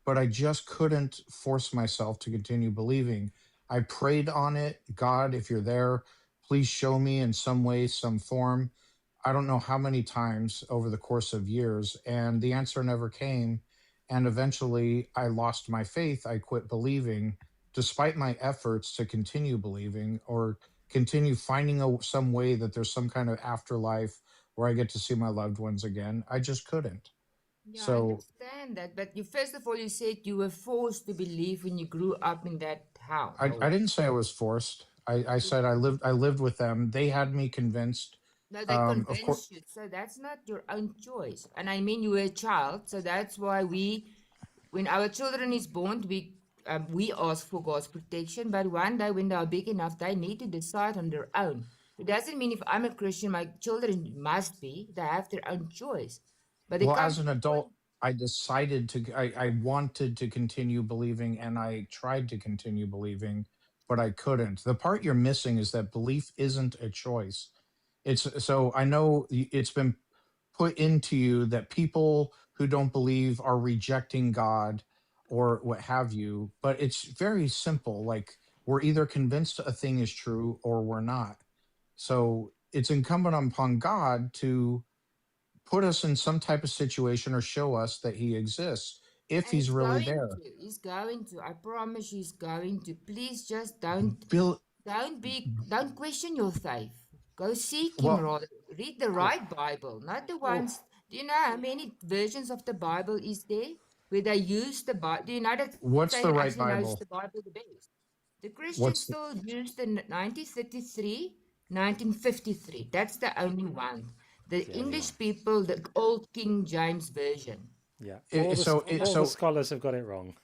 C: but I just couldn't force myself to continue believing. I prayed on it. God, if you're there, please show me in some way, some form. I don't know how many times over the course of years, and the answer never came. And eventually I lost my faith. I quit believing, despite my efforts to continue believing or continue finding some way that there's some kind of afterlife where I get to see my loved ones again. I just couldn't.
G: Yeah, I understand that. But first of all, you said you were forced to believe when you grew up in that house.
C: I didn't say I was forced. I said I lived with them. They had me convinced.
G: No, they convinced you. So that's not your own choice. And I mean, you were a child. So that's why when our children is born, we ask for God's protection. But one day when they are big enough, they need to decide on their own. It doesn't mean if I'm a Christian, my children must be. They have their own choice. But they
C: Well,
G: come
C: as
G: to
C: an
G: the point.
C: adult, I decided to, I wanted to continue believing and I tried to continue believing, but I couldn't. The part you're missing is that belief isn't a choice. It's so I know it's been put into you that people who don't believe are rejecting God or what have you, but it's very simple. Like we're either convinced a thing is true or we're not. So it's incumbent upon God to put us in some type of situation or show us that he exists if
G: And
C: he's
G: he's
C: really
G: going
C: there.
G: to. He's going to. I promise you he's going to. Please just don't
C: Bill,
G: don't question your faith. Go seek him
C: well,
G: rather. Read the right Bible, not the ones. Do you know how many versions of the Bible is there where they use the Bible? Do you know that
C: what's the
G: Satan
C: right
G: actually knows
C: Bible?
G: the Bible the best? The Christians
C: What's the,
G: still use the 1933, 1953. That's the only one. The English people, the old King James version.
A: Yeah.
G: That's
A: All the scholars have got it wrong.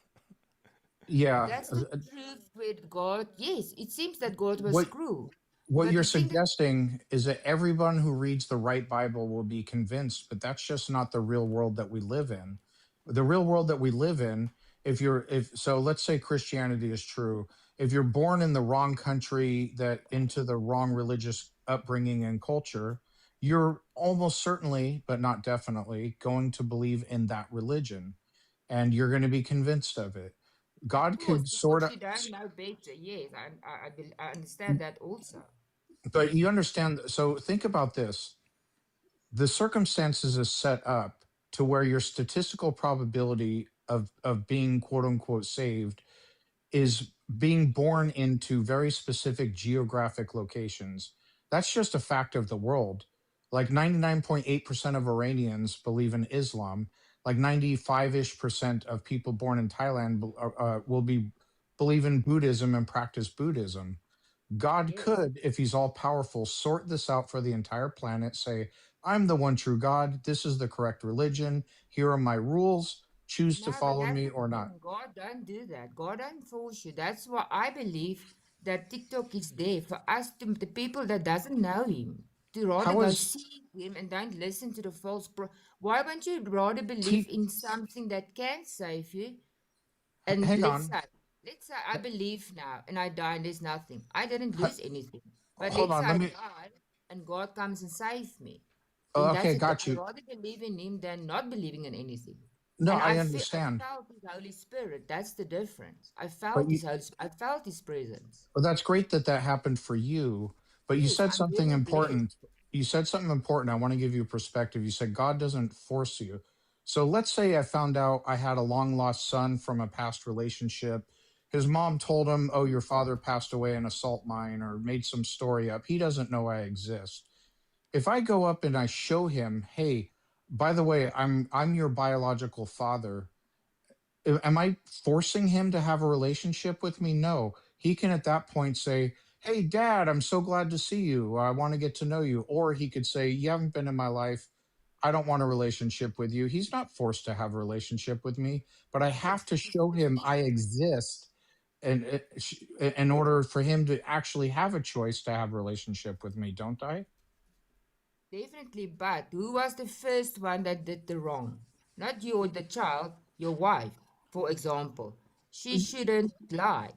C: Yeah.
G: That's the truth with God. Yes, it seems that God was
C: What
G: cruel.
C: what
G: But
C: you're
G: the thing that
C: suggesting is that everyone who reads the right Bible will be convinced, but that's just not the real world that we live in. The real world that we live in, if so let's say Christianity is true. If you're born in the wrong country that into the wrong religious upbringing and culture, you're almost certainly, but not definitely, going to believe in that religion and you're going to be convinced of it.
G: of
C: God
G: course,
C: could sort
G: because
C: of
G: you don't know better. Yes, I understand that also.
C: but you understand, so think about this. The circumstances is set up to where your statistical probability of being quote unquote saved is being born into very specific geographic locations. That's just a fact of the world. Like 99.8% of Iranians believe in Islam. Like 95-ish% of people born in Thailand will be believe in Buddhism and practice Buddhism. God
G: Yes.
C: could, if he's all powerful, sort this out for the entire planet, say, I'm the one true God. This is the correct religion. Here are my rules. Choose to
G: No, but
C: follow
G: that's
C: me
G: the
C: or not.
G: thing. God don't do that. God don't force you. That's why I believe that TikTok is there for us, to the people that doesn't know him, to rather
C: How
G: go
C: is
G: see him and don't listen to the Why won't you rather believe
C: T
G: in something that can save you? And
C: hang on.
G: let's say I believe now and I die and there's nothing. I didn't lose anything. But
C: Hold
G: let's say
C: on,
G: I
C: let me
G: die and God comes and saves me. Then that's
C: okay,
G: it.
C: got
G: I
C: you.
G: rather believe in him than not believing in anything.
C: No,
G: And
C: I
G: I
C: understand.
G: felt his Holy Spirit. That's the difference.
C: But you
G: I felt his presence.
C: well, that's great that that happened for you. But you
G: Yes,
C: said
G: I'm
C: something
G: very blessed.
C: important. You said something important. I want to give you a perspective. You said God doesn't force you. So let's say I found out I had a long lost son from a past relationship. His mom told him, "Oh, your father passed away in a salt mine," or made some story up. He doesn't know I exist. If I go up and I show him, "Hey, by the way, I'm your biological father," am I forcing him to have a relationship with me? No. He can at that point say, "Hey, Dad, I'm so glad to see you. I want to get to know you." Or he could say, "You haven't been in my life. I don't want a relationship with you." He's not forced to have a relationship with me, but I have to show him I exist and in order for him to actually have a choice to have a relationship with me, don't I?
G: Definitely, but who was the first one that did the wrong? Not you or the child, your wife, for example. She shouldn't lie.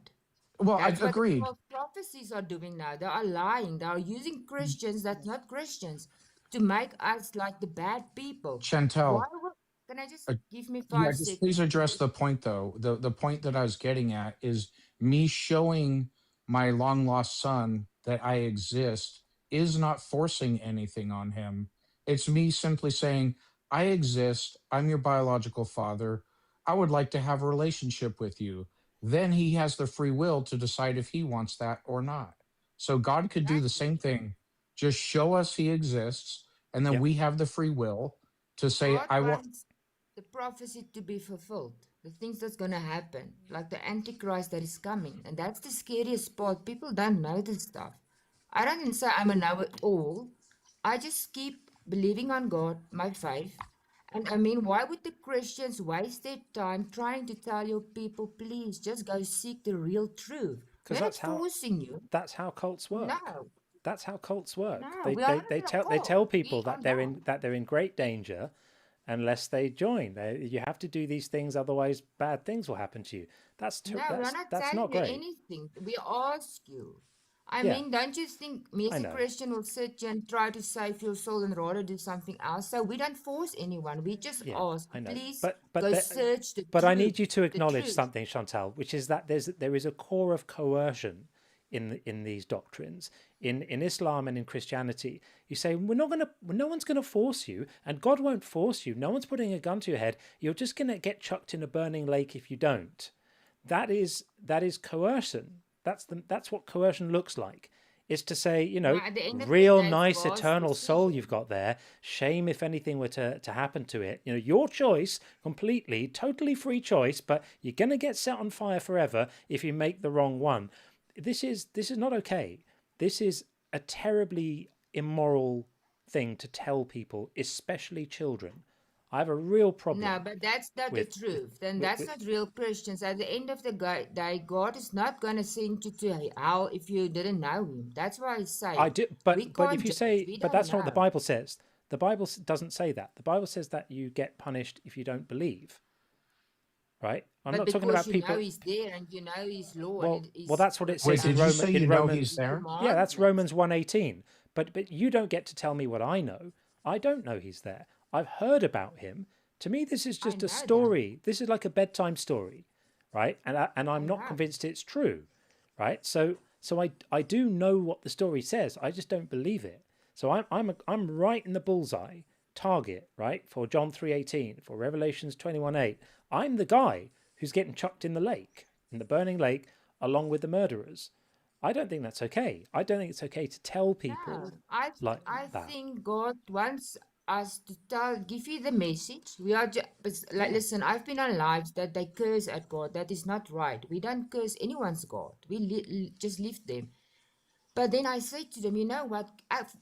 C: Well, I
G: That's what the
C: agreed.
G: false prophecies are doing now. They are lying. They are using Christians that's not Christians to make us like the bad people. Why
C: Chantel,
G: would, can I just
C: uh,
G: give me
C: yeah,
G: 5
C: just
G: seconds,
C: please address
G: please?
C: the point though. The point that I was getting at is me showing my long lost son that I exist is not forcing anything on him. It's me simply saying, I exist, I'm your biological father. I would like to have a relationship with you. Then he has the free will to decide if he wants that or not. So God could do the
G: Exactly.
C: same thing. Just show us he exists, and then we have the free will to say,
G: God
C: I want.
G: wants the prophecy to be fulfilled. The things that's going to happen, like the Antichrist that is coming. And that's the scariest part. People don't know this stuff. I don't say I'm a know it all. I just keep believing on God, my faith. And I mean, why would the Christians waste their time trying to tell your people, please just go seek the real truth?
A: Because
G: We're not forcing you.
A: that's how cults work.
G: No.
A: That's how cults work.
G: No, we are not in a
A: They tell
G: cult.
A: people
G: We are
A: that they're in great danger unless they join. You have to do these things, otherwise bad things will happen to you.
G: No, we're not
A: That's
G: telling
A: not
G: you
A: great.
G: anything. We ask you. I
A: Yeah,
G: mean, don't you think me
A: I
G: as a
A: know.
G: Christian will sit here and try to save your soul and rather do something else? So we don't force anyone. We just
A: Yeah,
G: ask,
A: I know.
G: please
A: But
G: go search the
A: but I
G: truth.
A: need you to
G: The
A: acknowledge
G: truth.
A: something, Chantal, which is that there is a core of coercion in these doctrines. In Islam and in Christianity, you say no one's gonna force you, and God won't force you. No one's putting a gun to your head. You're just gonna get chucked in a burning lake if you don't. That is coercion. That's what coercion looks like. Is to say,
G: At the end of the
A: real
G: day,
A: nice
G: God's
A: eternal soul
G: decision.
A: you've got there. Shame if anything were to happen to it. Your choice, completely, totally free choice, but you're going to get set on fire forever if you make the wrong one. This is not okay. This is a terribly immoral thing to tell people, especially children. I have a real problem.
G: No, but that's not the truth. Then that's not real Christians. At the end of the day, God is not going to send you to hell if you didn't know Him. That's why I say.
A: I do, but if you
G: judge.
A: say,
G: We
A: but
G: don't
A: that's not what the
G: know.
A: Bible says. The Bible doesn't say that. The Bible says that you get punished if you don't believe. Right? I'm
G: But
A: not talking
G: because
A: about
G: you
A: people.
G: know He's there and you know His law.
A: Well,
G: and it is,
A: well, that's what it
C: Wait,
A: says in
C: did you say you know
A: Romans.
C: he's there?
A: Yeah, that's Romans 1:18. But you don't get to tell me what I know. I don't know He's there. I've heard about Him. To me, this is just a story. This is like a bedtime story, right? And I'm not convinced it's true, right? So I do know what the story says. I just don't believe it. So I'm right in the bullseye target, right? For John 3:18, for Revelations 21:8. I'm the guy who's getting chucked in the lake, in the burning lake, along with the murderers. I don't think that's okay. I don't think it's okay to tell people
G: No,
A: like
G: I
A: that.
G: think God wants us to give you the message. We are listen. I've been on lives that they curse at God. That is not right. We don't curse anyone's God. We just lift them. But then I say to them, you know what?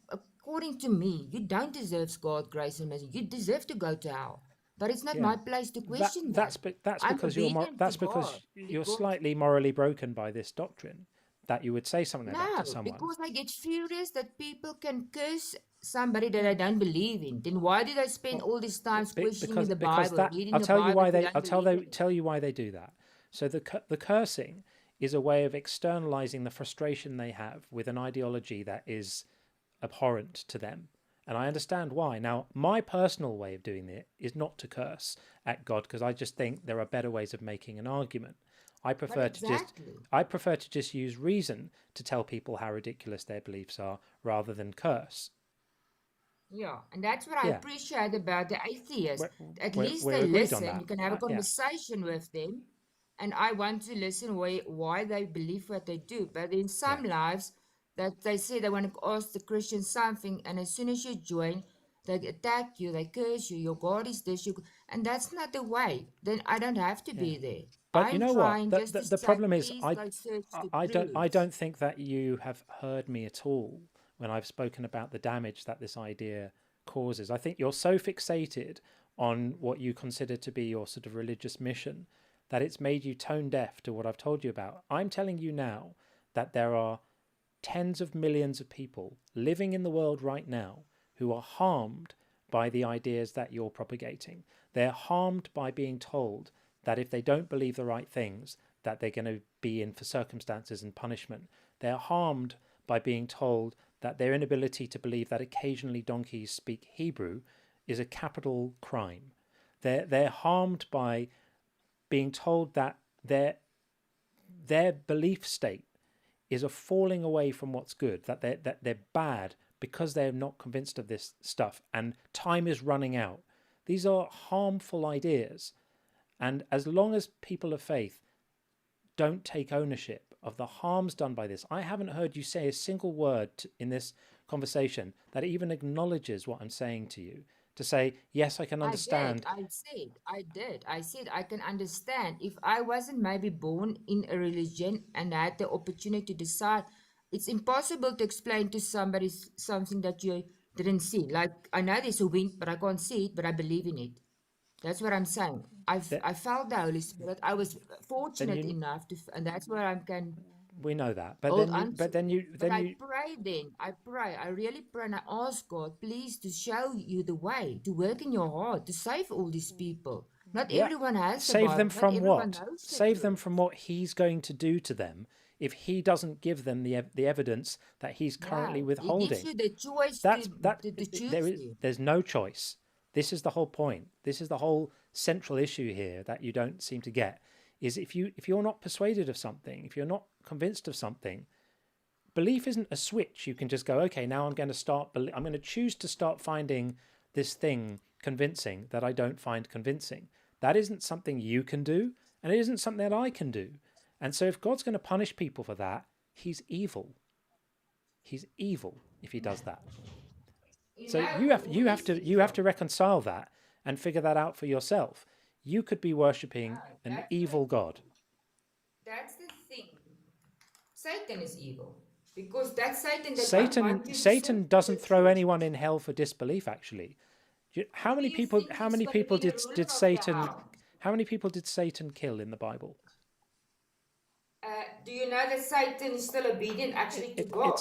G: According to me, you don't deserve God's grace and mercy. You deserve to go to hell. But it's not my place to question that.
A: That's
G: I'm
A: because
G: obedient
A: that's
G: to
A: because
G: God.
A: you're
G: Because
A: slightly morally broken by this doctrine that you would say something like that
G: No,
A: to someone.
G: because I get furious that people can curse somebody that I don't believe in. Then why did I spend all this time questioning the Bible, reading
A: I'll
G: the
A: tell
G: Bible
A: you why
G: if you
A: they
G: don't believe in it?
A: tell you why they do that. So the cursing is a way of externalizing the frustration they have with an ideology that is abhorrent to them. And I understand why. Now, my personal way of doing it is not to curse at God, because I just think there are better ways of making an argument. I prefer to just use reason to tell people how ridiculous their beliefs are rather than curse.
G: Yeah, and that's what I appreciate about the atheists. At least
A: we're
G: they
A: agreed on
G: listen.
A: that.
G: You can have a conversation with them. And I want to listen why they believe what they do. But in some lives, that they say they want to ask the Christians something, and as soon as you join, they attack you, they curse you, your God is this, and that's not the way. Then I don't have to be there.
A: But you know what? The problem is, I don't think that you have heard me at all when I've spoken about the damage that this idea causes. I think you're so fixated on what you consider to be your sort of religious mission that it's made you tone deaf to what I've told you about. I'm telling you now that there are tens of millions of people living in the world right now who are harmed by the ideas that you're propagating. They're harmed by being told that if they don't believe the right things, that they're going to be in for circumstances and punishment. They're harmed by being told that their inability to believe that occasionally donkeys speak Hebrew is a capital crime. They're harmed by being told that their belief state is a falling away from what's good, that they're bad because they're not convinced of this stuff, and time is running out. These are harmful ideas. And as long as people of faith don't take ownership of the harms done by this, I haven't heard you say a single word in this conversation that even acknowledges what I'm saying to you. To say, yes, I can understand.
G: I said I can understand. If I wasn't maybe born in a religion and had the opportunity to decide, it's impossible to explain to somebody something that you didn't see. Like, I know there's a wind, but I can't see it, but I believe in it. That's what I'm saying. I felt the Holy Spirit. I was fortunate enough to, and that's where I can
A: We know that, but
G: Hold
A: then
G: on.
A: I
G: pray then. I pray. I really pray and I ask God, please, to show you the way, to work in your heart, to save all these people. Not everyone has the
A: save
G: Bible.
A: them
G: Not
A: from
G: everyone
A: what?
G: knows the
A: Save them
G: truth.
A: from what he's going to do to them if he doesn't give them the evidence that he's currently
G: No, he
A: withholding.
G: gives you the choice to choose.
A: There's no choice. This is the whole point. This is the whole central issue here that you don't seem to get. Is if you're not persuaded of something, if you're not convinced of something, belief isn't a switch. You can just go, okay, now I'm going to choose to start finding this thing convincing that I don't find convincing. That isn't something you can do, and it isn't something that I can do. And so if God's going to punish people for that, he's evil. He's evil if he does that. So you have to reconcile that and figure that out for yourself. You could be worshipping an evil God.
G: That's the thing. Satan is evil. Because that's Satan.
A: Satan doesn't throw anyone in hell for disbelief. Actually, how many people did Satan kill in the Bible?
G: Do you know that Satan is still obedient actually to God?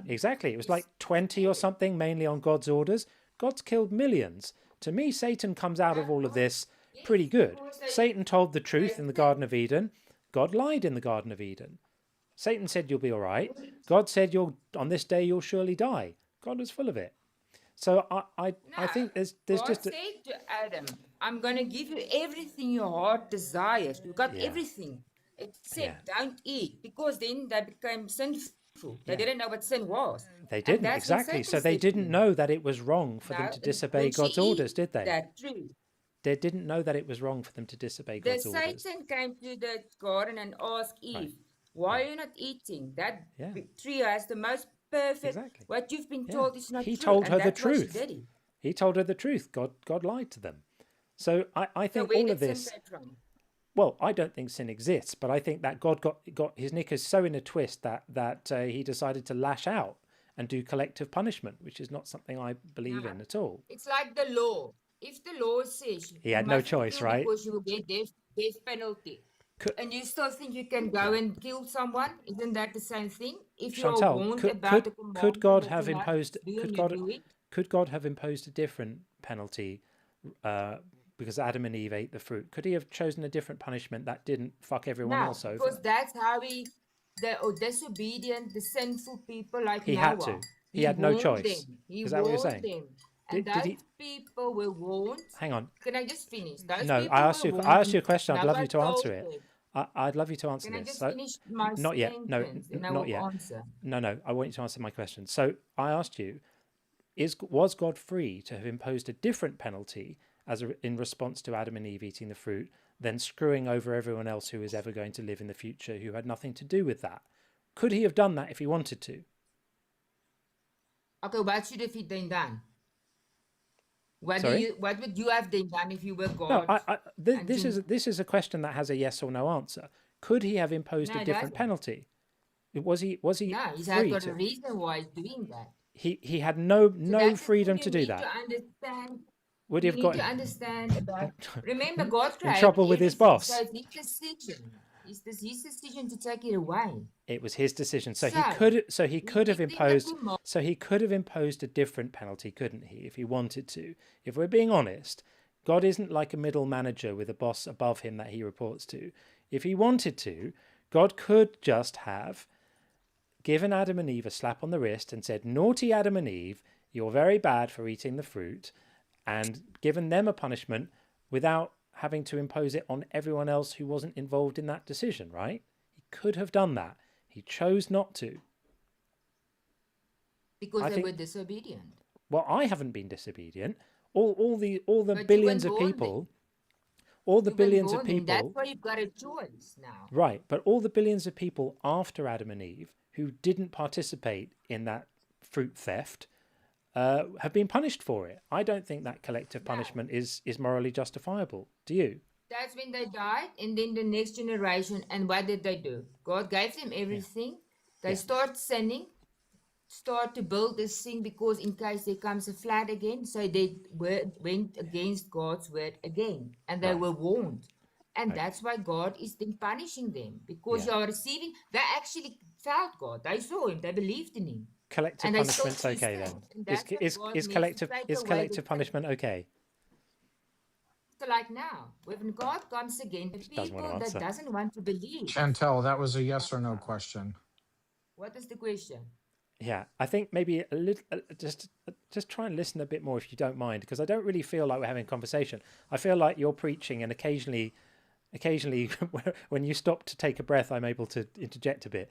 A: Exactly. It was like 20 or something, mainly on God's orders. God's killed millions. To me, Satan comes out of all of this pretty good. Satan told the truth in the Garden of Eden. God lied in the Garden of Eden. Satan said you'll be all right. God said on this day you'll surely die. God was full of it. So I think there's
G: God
A: just
G: said to Adam, I'm going to give you everything your heart desires. You got everything except don't eat, because then they became sinful. They didn't know what sin was.
A: They didn't, exactly. So they didn't know that it was wrong for them to disobey God's orders, did they?
G: That's true.
A: They didn't know that it was wrong for them to disobey God's orders.
G: Satan came to the garden and asked Eve, why are you not eating? That tree has the most perfect, what you've been told is not true.
A: He told her the truth. He told her the truth. God lied to them. So I think all of this... Well, I don't think sin exists, but I think that God got his knickers so in a twist that he decided to lash out and do collective punishment, which is not something I believe in at all.
G: It's like the law. If the law says
A: he had no choice, right?
G: Because you will get death penalty. And you still think you can go and kill someone? Isn't that the same thing? If
A: Chantal, could God have imposed a different penalty because Adam and Eve ate the fruit? Could he have chosen a different punishment that didn't fuck everyone else over?
G: Because that's how the disobedient, the sinful people like
A: he
G: Noah.
A: Had to. He had no choice.
G: Is that what you're saying? And those people were warned.
A: Hang on.
G: Can I just finish?
A: I asked you a question. I'd love you to answer it. I'd love you to answer
G: this.
A: Can I just finish my not yet. No, not yet.
G: Answer.
A: No. I want you to answer my question. So I asked you, was God free to have imposed a different penalty in response to Adam and Eve eating the fruit than screwing over everyone else who is ever going to live in the future who had nothing to do with that? Could he have done that if he wanted to?
G: Okay, what should have he done? What would you have done if you were God?
A: No, this is a question that has a yes or no answer. Could he have imposed a different penalty? Was he?
G: No, he's got a reason why he's doing that.
A: He had no freedom to do that. Would he have got
G: to understand about? Remember, God created
A: in trouble with his boss.
G: So it's his decision. It's his decision to take it away.
A: It was his decision. So he could have imposed a different penalty, couldn't he, if he wanted to? If we're being honest, God isn't like a middle manager with a boss above him that he reports to. If he wanted to, God could just have given Adam and Eve a slap on the wrist and said, naughty Adam and Eve, you're very bad for eating the fruit, and given them a punishment without having to impose it on everyone else who wasn't involved in that decision, right? He could have done that. He chose not to.
G: Because they were disobedient.
A: Well, I haven't been disobedient. All the billions of people,
G: That's why you've got a choice now.
A: Right, but all the billions of people after Adam and Eve who didn't participate in that fruit theft have been punished for it. I don't think that collective punishment is morally justifiable. Do you?
G: That's when they died, and then the next generation. And what did they do? God gave them everything. They start sinning, start to build this thing because in case there comes a flood again. So they went against God's word again, and they were warned. And that's why God is then punishing them, because you are receiving. They actually felt God. They saw Him. They believed in Him.
A: Collective punishment's okay then. Is collective punishment okay?
G: So like now, when God comes again, the people that doesn't want to believe.
C: Chantel, that was a yes or no question.
G: What is the question?
A: Yeah, I think maybe a little, just try and listen a bit more if you don't mind, because I don't really feel like we're having a conversation. I feel like you're preaching, and occasionally when you stop to take a breath, I'm able to interject a bit.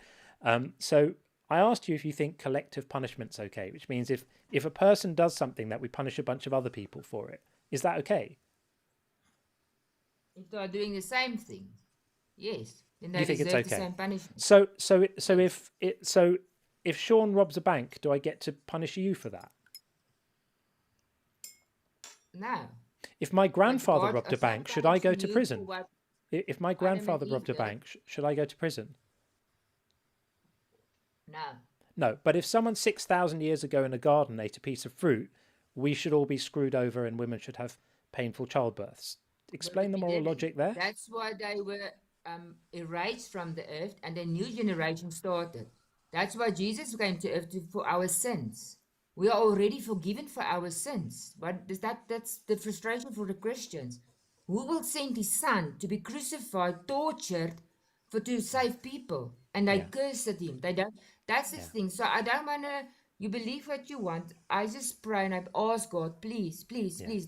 A: So I asked you if you think collective punishment's okay, which means if a person does something that we punish a bunch of other people for it, is that okay?
G: If they are doing the same thing, yes, then they
A: You think it's
G: deserve the
A: okay?
G: same punishment.
A: So if Sean robs a bank, do I get to punish you for that?
G: No.
A: If my grandfather robbed a bank, should I go to prison? If my grandfather robbed a bank, should I go to prison?
G: No.
A: No, but if someone 6,000 years ago in a garden ate a piece of fruit, we should all be screwed over and women should have painful childbirths. Explain the moral logic there.
G: That's why they were erased from the earth, and a new generation started. That's why Jesus came to earth for our sins. We are already forgiven for our sins. But that's the frustration for the Christians. Who will send his son to be crucified, tortured, to save people? And they curse at him. They don't. That's the thing. So I don't want to. You believe what you want. I just pray and I ask God, please,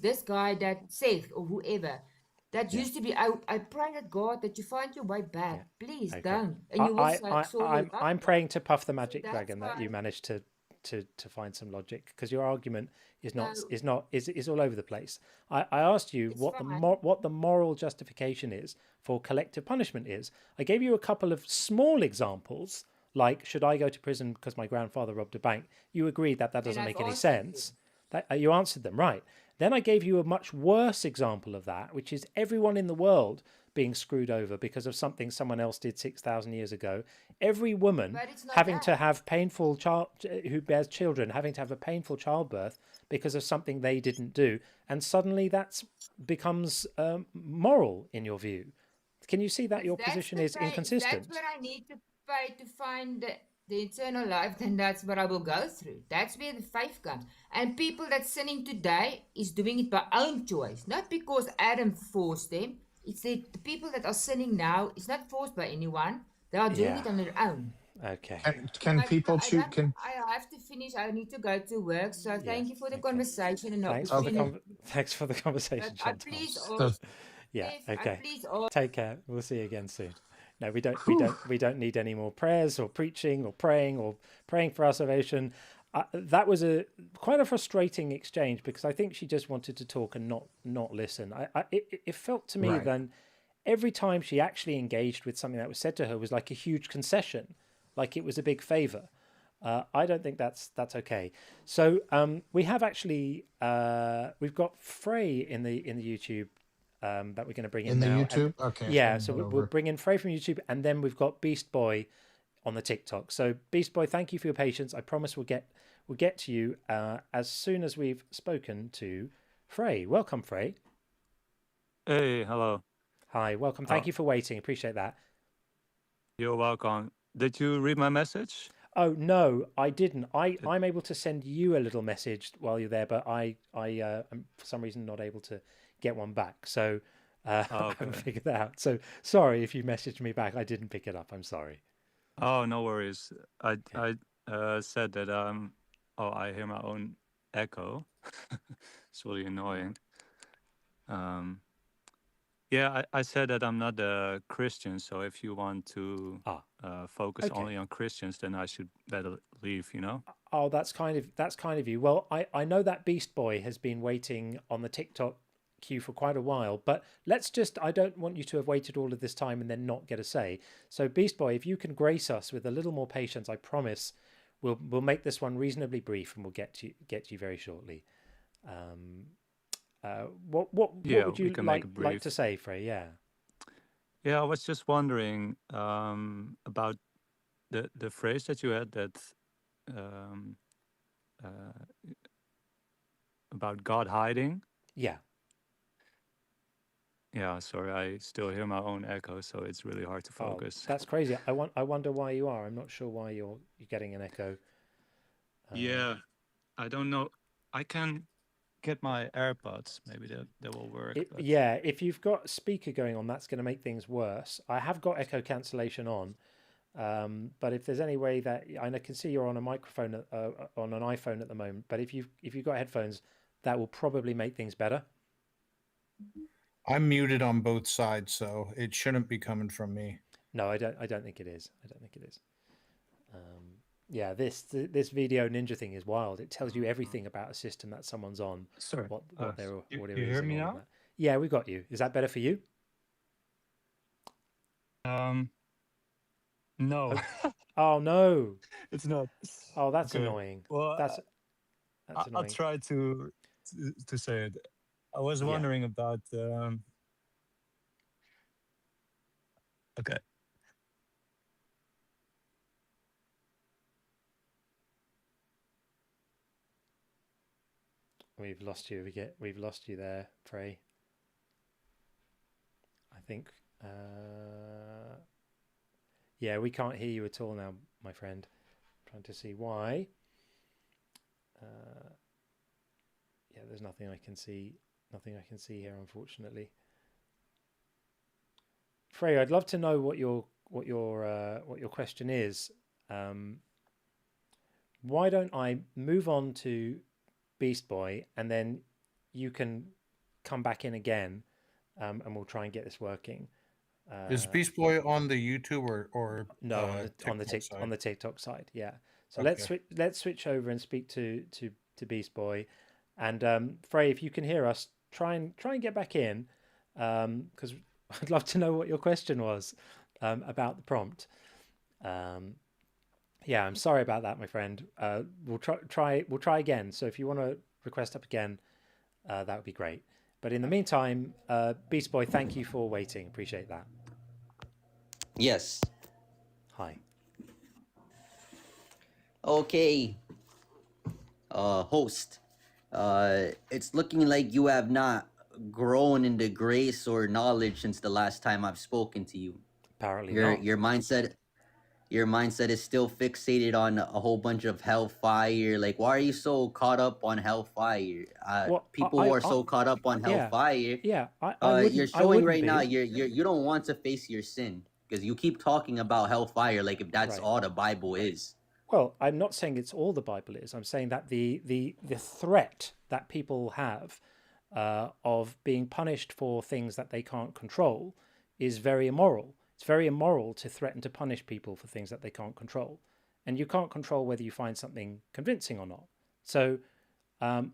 G: this guy that Seth or whoever that used to be. I pray that God that you find your way back. Please don't. And you will.
A: I'm praying to Puff the Magic Dragon that you managed to find some logic, because your argument is all over the place. I asked you what the moral justification is for collective punishment is. I gave you a couple of small examples, like should I go to prison because my grandfather robbed a bank? You agreed that doesn't make any sense. You answered them right. Then I gave you a much worse example of that, which is everyone in the world being screwed over because of something someone else did 6,000 years ago. Every woman having to have who bears children, having to have a painful childbirth because of something they didn't do. And suddenly that becomes moral in your view. Can you see that your position is inconsistent?
G: If that's what I need to pay to find the eternal life, then that's what I will go through. That's where the faith comes. And people that's sinning today is doing it by own choice, not because Adam forced them. It's the people that are sinning now. It's not forced by anyone. They are doing it on their own.
A: Okay.
C: Can people choose?
G: I have to finish. I need to go to work. So thank you for the conversation. And
A: thanks for the conversation.
G: Please,
A: okay. Take care. We'll see you again soon. No, we don't need any more prayers or preaching or praying for our salvation. That was quite a frustrating exchange, because I think she just wanted to talk and not listen. It felt to me then every time she actually engaged with something that was said to her was like a huge concession, like it was a big favor. I don't think that's okay. So we have actually we've got Frey in the YouTube that we're going to bring in now.
C: The YouTube? Okay.
A: Yeah, so we'll bring in Frey from YouTube, and then we've got Beast Boy on the TikTok. So Beast Boy, thank you for your patience. I promise we'll get to you as soon as we've spoken to Frey. Welcome, Frey.
H: Hey, hello.
A: Hi, welcome. Thank you for waiting. Appreciate that.
H: You're welcome. Did you read my message?
A: Oh no, I didn't. I'm able to send you a little message while you're there, but I am for some reason not able to get one back. So I haven't figured that out. So sorry if you messaged me back. I didn't pick it up. I'm sorry.
H: Oh, no worries. I said that I hear my own echo. It's really annoying. Yeah, I said that I'm not a Christian, so if you want to focus only on Christians, then I should better leave, you know?
A: Oh, that's kind of you. Well, I know that Beast Boy has been waiting on the TikTok queue for quite a while, but I don't want you to have waited all of this time and then not get a say. So Beast Boy, if you can grace us with a little more patience, I promise we'll make this one reasonably brief, and we'll get to you very shortly. What would you like to say, Frey?
H: Yeah, I was just wondering about the phrase that you had that about God hiding.
A: Yeah.
H: Yeah, sorry, I still hear my own echo, so it's really hard to focus.
A: That's crazy. I wonder why you are. I'm not sure why you're getting an echo.
H: Yeah, I don't know. I can get my AirPods. Maybe that will work.
A: Yeah, if you've got speaker going on, that's going to make things worse. I have got echo cancellation on, but if there's any way that I can see you're on a microphone on an iPhone at the moment, but if you've got headphones, that will probably make things better.
B: I'm muted on both sides, so it shouldn't be coming from me.
A: No, I don't think it is. I don't think it is. Yeah, this video ninja thing is wild. It tells you everything about a system that someone's on.
H: Sorry,
A: what they're
H: you
A: using.
H: hear me now?
A: Yeah, we got you. Is that better for you?
H: No.
A: Oh no,
H: it's not.
A: Oh, that's
H: Okay.
A: annoying.
H: Well,
A: That's annoying.
H: I'll try to say it. I was wondering about. Okay.
A: We've lost you. We've lost you there, Frey. I think. Yeah, we can't hear you at all now, my friend. I'm trying to see why. Yeah, there's nothing I can see. Nothing I can see here, unfortunately. Frey, I'd love to know what your question is. Why don't I move on to Beast Boy, and then you can come back in again, and we'll try and get this working.
B: Is Beast Boy on the YouTube or
A: no, on the TikTok side? Yeah. So
B: Okay.
A: let's switch over and speak to Beast Boy, and Frey, if you can hear us, try and get back in, because I'd love to know what your question was about the prompt. Yeah, I'm sorry about that, my friend. We'll try again. So if you want to request up again, that would be great. But in the meantime, Beast Boy, thank you for waiting. Appreciate that.
I: Yes.
A: Hi.
I: Okay. Host. It's looking like you have not grown in the grace or knowledge since the last time I've spoken to you.
A: Apparently
I: Your
A: not.
I: your mindset is still fixated on a whole bunch of hellfire. Like, why are you so caught up on hellfire? People who are so caught up on hellfire.
A: Yeah,
I: you're showing right now you don't want to face your sin because you keep talking about hellfire like if that's all the Bible is.
A: Well, I'm not saying it's all the Bible is. I'm saying that the threat that people have of being punished for things that they can't control is very immoral. It's very immoral to threaten to punish people for things that they can't control. And you can't control whether you find something convincing or not. So, I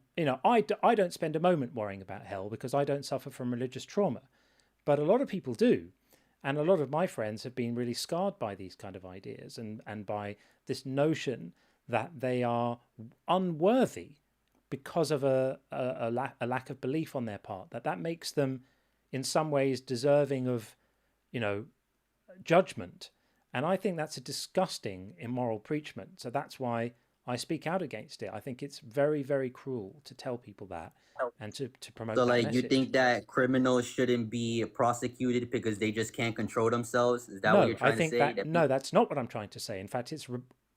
A: don't spend a moment worrying about hell because I don't suffer from religious trauma. But a lot of people do. And a lot of my friends have been really scarred by these kind of ideas and by this notion that they are unworthy because of a lack of belief on their part, that makes them in some ways deserving of, judgment. And I think that's a disgusting, immoral preachment. So that's why I speak out against it. I think it's very, very cruel to tell people that and to promote
I: So,
A: that
I: like,
A: message.
I: you think that criminals shouldn't be prosecuted because they just can't control themselves? Is that what you're trying to say?
A: No, that's not what I'm trying to say. In fact, it's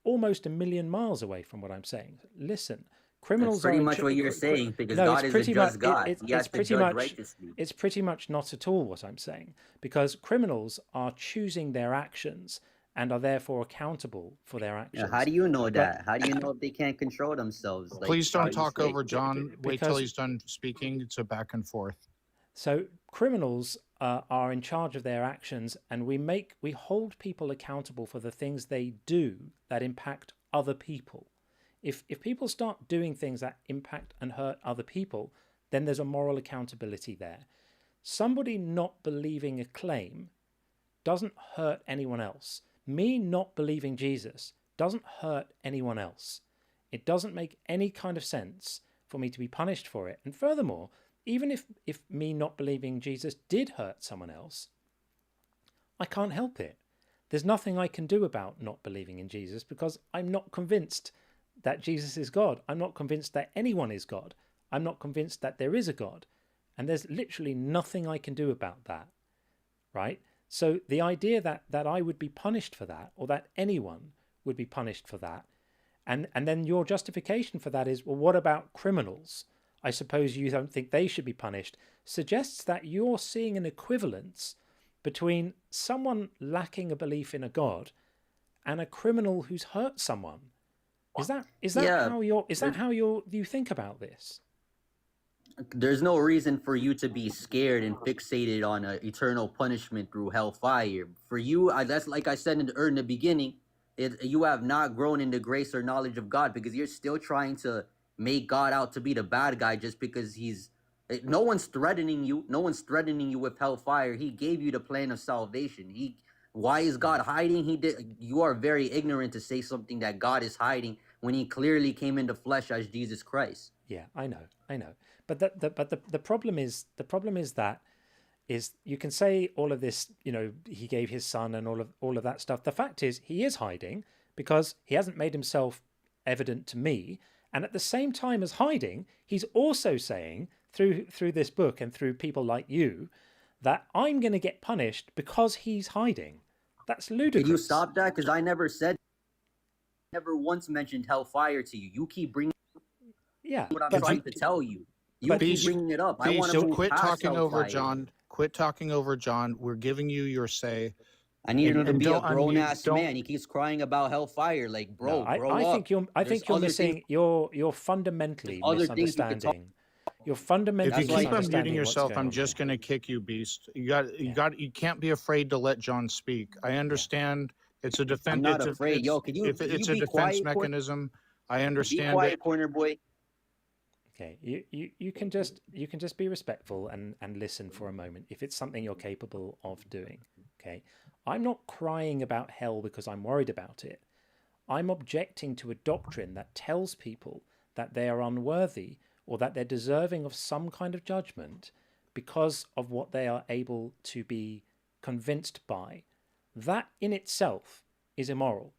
A: almost a million miles away from what I'm saying. Listen, criminals
I: That's pretty
A: are
I: much what you're saying, because God is a just God. He has to judge righteously.
A: It's pretty much not at all what I'm saying, because criminals are choosing their actions and are therefore accountable for their actions.
I: Yeah, how do you know that? How do you know if they can't control themselves? Like,
B: Please
I: how
B: don't
I: do you
B: talk
I: say?
B: over John. Wait till he's done speaking. It's a back and forth.
A: So criminals are in charge of their actions, and we hold people accountable for the things they do that impact other people. If people start doing things that impact and hurt other people, then there's a moral accountability there. Somebody not believing a claim doesn't hurt anyone else. Me not believing Jesus doesn't hurt anyone else. It doesn't make any kind of sense for me to be punished for it. And furthermore, even if me not believing Jesus did hurt someone else, I can't help it. There's nothing I can do about not believing in Jesus because I'm not convinced that Jesus is God. I'm not convinced that anyone is God. I'm not convinced that there is a God. and there's literally nothing I can do about that, right? So the idea that I would be punished for that, or that anyone would be punished for that, and then your justification for that is, well, what about criminals? I suppose you don't think they should be punished, suggests that you're seeing an equivalence between someone lacking a belief in a God and a criminal who's hurt someone. Is that how you think about this?
I: There's no reason for you to be scared and fixated on eternal punishment through hellfire. For you, that's like I said in the beginning, you have not grown in the grace or knowledge of God, because you're still trying to make God out to be the bad guy just because no one's threatening you. No one's threatening you with hellfire. He gave you the plan of salvation. Why is God hiding? You are very ignorant to say something that God is hiding when he clearly came in the flesh as Jesus Christ.
A: Yeah, I know. But the problem is that you can say all of this, he gave his son and all of that stuff. The fact is he is hiding because he hasn't made himself evident to me. And at the same time as hiding, he's also saying through this book and through people like you that I'm going to get punished because he's hiding. That's ludicrous.
I: Can you stop that? Because I never once mentioned hellfire to you. You keep bringing what I'm trying to tell you. You keep bringing it up. I want to
B: quit talking over John. Quit talking over John. We're giving you your say.
I: I need him to be a grown-ass man. He keeps crying about hellfire. Like, bro, grow up.
A: I think you're missing. You're fundamentally misunderstanding. You're fundamentally.
B: If you keep unmuting yourself, I'm just going to kick you, Beast. You can't be afraid to let John speak. I understand. It's a defense.
I: I'm not afraid.
B: It's a defense mechanism. I understand.
I: Be quiet, corner boy.
A: Okay, you can just be respectful and listen for a moment if it's something you're capable of doing. Okay, I'm not crying about hell because I'm worried about it. I'm objecting to a doctrine that tells people that they are unworthy or that they're deserving of some kind of judgment because of what they are able to be convinced by. That in itself is immoral.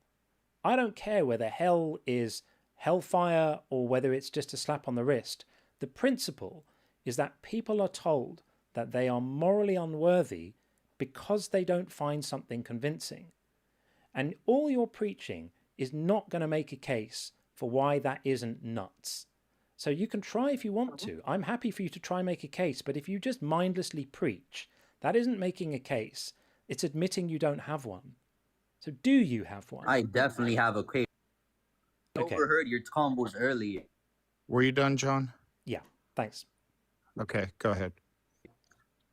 A: I don't care whether hell is hellfire or whether it's just a slap on the wrist. The principle is that people are told that they are morally unworthy because they don't find something convincing. And all your preaching is not going to make a case for why that isn't nuts. So you can try if you want to. I'm happy for you to try and make a case, but if you just mindlessly preach, that isn't making a case. It's admitting you don't have one. So do you have one?
I: I definitely have a case.
A: Okay.
I: Overheard your combos earlier.
B: Were you done, John?
A: Yeah, thanks.
B: Okay, go ahead.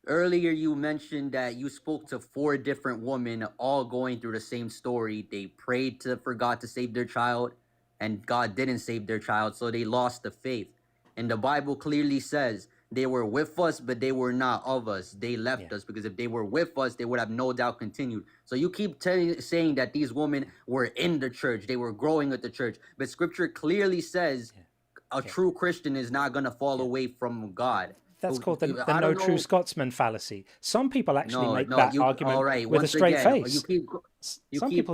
I: Earlier, you mentioned that you spoke to 4 different women, all going through the same story. They prayed for God to save their child, and God didn't save their child, so they lost the faith. And the Bible clearly says they were with us, but they were not of us. They left us, because if they were with us, they would have no doubt continued. So you keep saying that these women were in the church. They were growing at the church. But Scripture clearly says a true Christian is not going to fall away from God.
A: That's called the no true Scotsman fallacy. Some people actually make that argument with a straight face.
I: You keep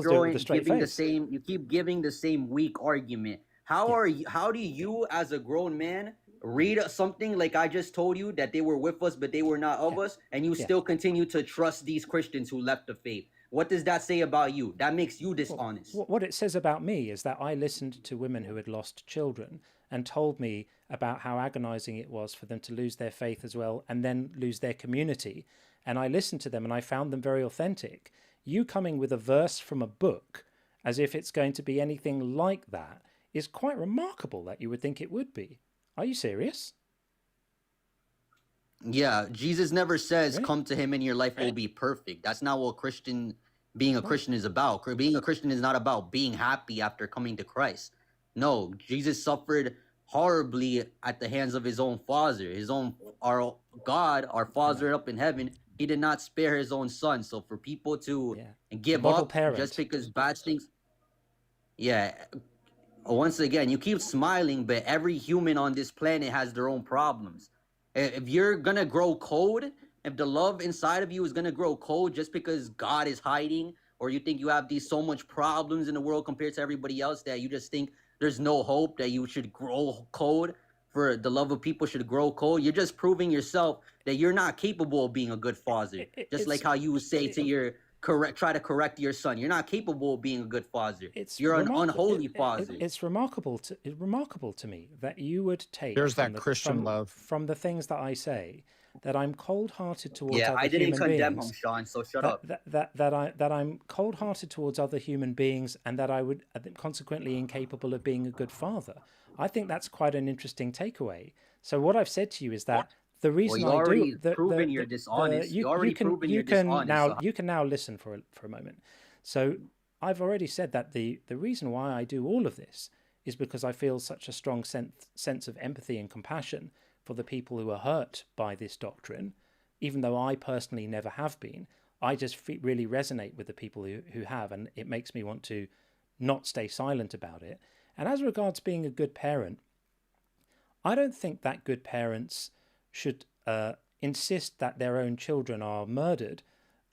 I: giving the same weak argument. How do you, as a grown man, read something like I just told you, that they were with us but they were not of us, and you still continue to trust these Christians who left the faith? What does that say about you? That makes you dishonest.
A: What it says about me is that I listened to women who had lost children and told me about how agonizing it was for them to lose their faith as well and then lose their community. And I listened to them and I found them very authentic. You coming with a verse from a book as if it's going to be anything like that is quite remarkable that you would think it would be. Are you serious?
I: Yeah, Jesus never says, come to him and your life will be perfect. That's not what being a Christian is about. Being a Christian is not about being happy after coming to Christ. No, Jesus suffered horribly at the hands of his own Father. Our God, our Father up in heaven, he did not spare his own son. So for people to give up just because bad things... Yeah, once again, you keep smiling, but every human on this planet has their own problems. If you're going to grow cold, if the love inside of you is going to grow cold just because God is hiding, or you think you have so much problems in the world compared to everybody else that you just think there's no hope, that you should grow cold, for the love of people should grow cold, you're just proving yourself that you're not capable of being a good father. Just like how you say to your try to correct your son, you're not capable of being a good father. You're an unholy father.
A: It's remarkable to me that you would take
B: There's that Christian love
A: from the things that I say, that I'm cold-hearted towards other
I: I didn't
A: human
I: condemn
A: beings.
I: him, Sean, so shut up.
A: That I'm cold-hearted towards other human beings, and that I would consequently incapable of being a good father. I think that's quite an interesting takeaway. So what I've said to you is that the reason
I: you're dishonest.
A: You can now listen for a moment. So I've already said that the reason why I do all of this is because I feel such a strong sense of empathy and compassion for the people who are hurt by this doctrine, even though I personally never have been. I just really resonate with the people who have, and it makes me want to not stay silent about it. And as regards being a good parent, I don't think that good parents should insist that their own children are murdered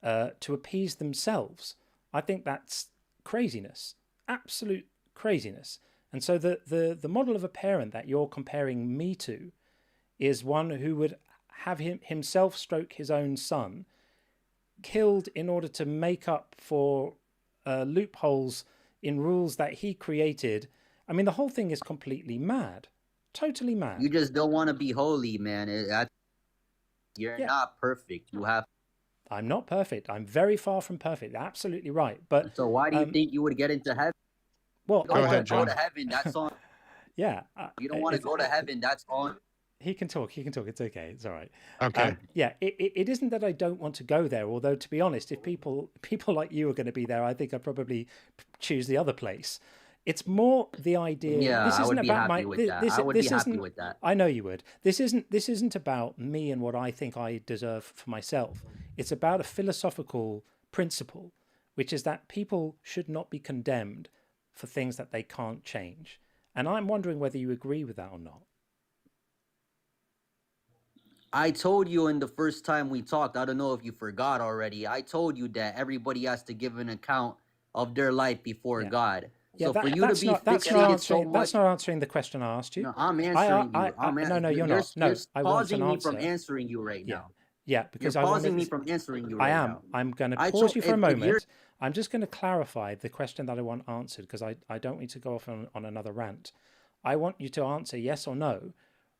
A: to appease themselves. I think that's craziness, absolute craziness. And so the model of a parent that you're comparing me to is one who would have himself stroke his own son, killed in order to make up for loopholes in rules that he created. I mean, the whole thing is completely mad, totally mad.
I: You just don't want to be holy, man. You're not perfect. You have.
A: I'm not perfect. I'm very far from perfect. Absolutely right. But
I: so why do you think you would get into heaven?
A: Well,
I: you don't want to go to heaven. That's on.
A: Yeah.
I: You don't want to go to heaven. That's on.
A: He can talk. It's okay. It's all right.
B: Okay.
A: It isn't that I don't want to go there. Although, to be honest, if people like you are going to be there, I think I'd probably choose the other place. It's more the idea.
I: Yeah,
A: this isn't
I: I would be
A: about
I: happy with that. I would be happy with that.
A: I know you would. This isn't about me and what I think I deserve for myself. It's about a philosophical principle, which is that people should not be condemned for things that they can't change. And I'm wondering whether you agree with that or not.
I: I told you in the first time we talked, I don't know if you forgot already, I told you that everybody has to give an account of their life before God. So for you to be fixated so much...
A: That's not answering the question I asked you.
I: No, I'm answering you.
A: No, you're not. No, I want an
I: answer. You're pausing me from answering you right now.
A: Yeah, because
I: you're pausing me from answering you right now.
A: I'm going to pause you for a moment. I'm just going to clarify the question that I want answered, because I don't need to go off on another rant. I want you to answer yes or no,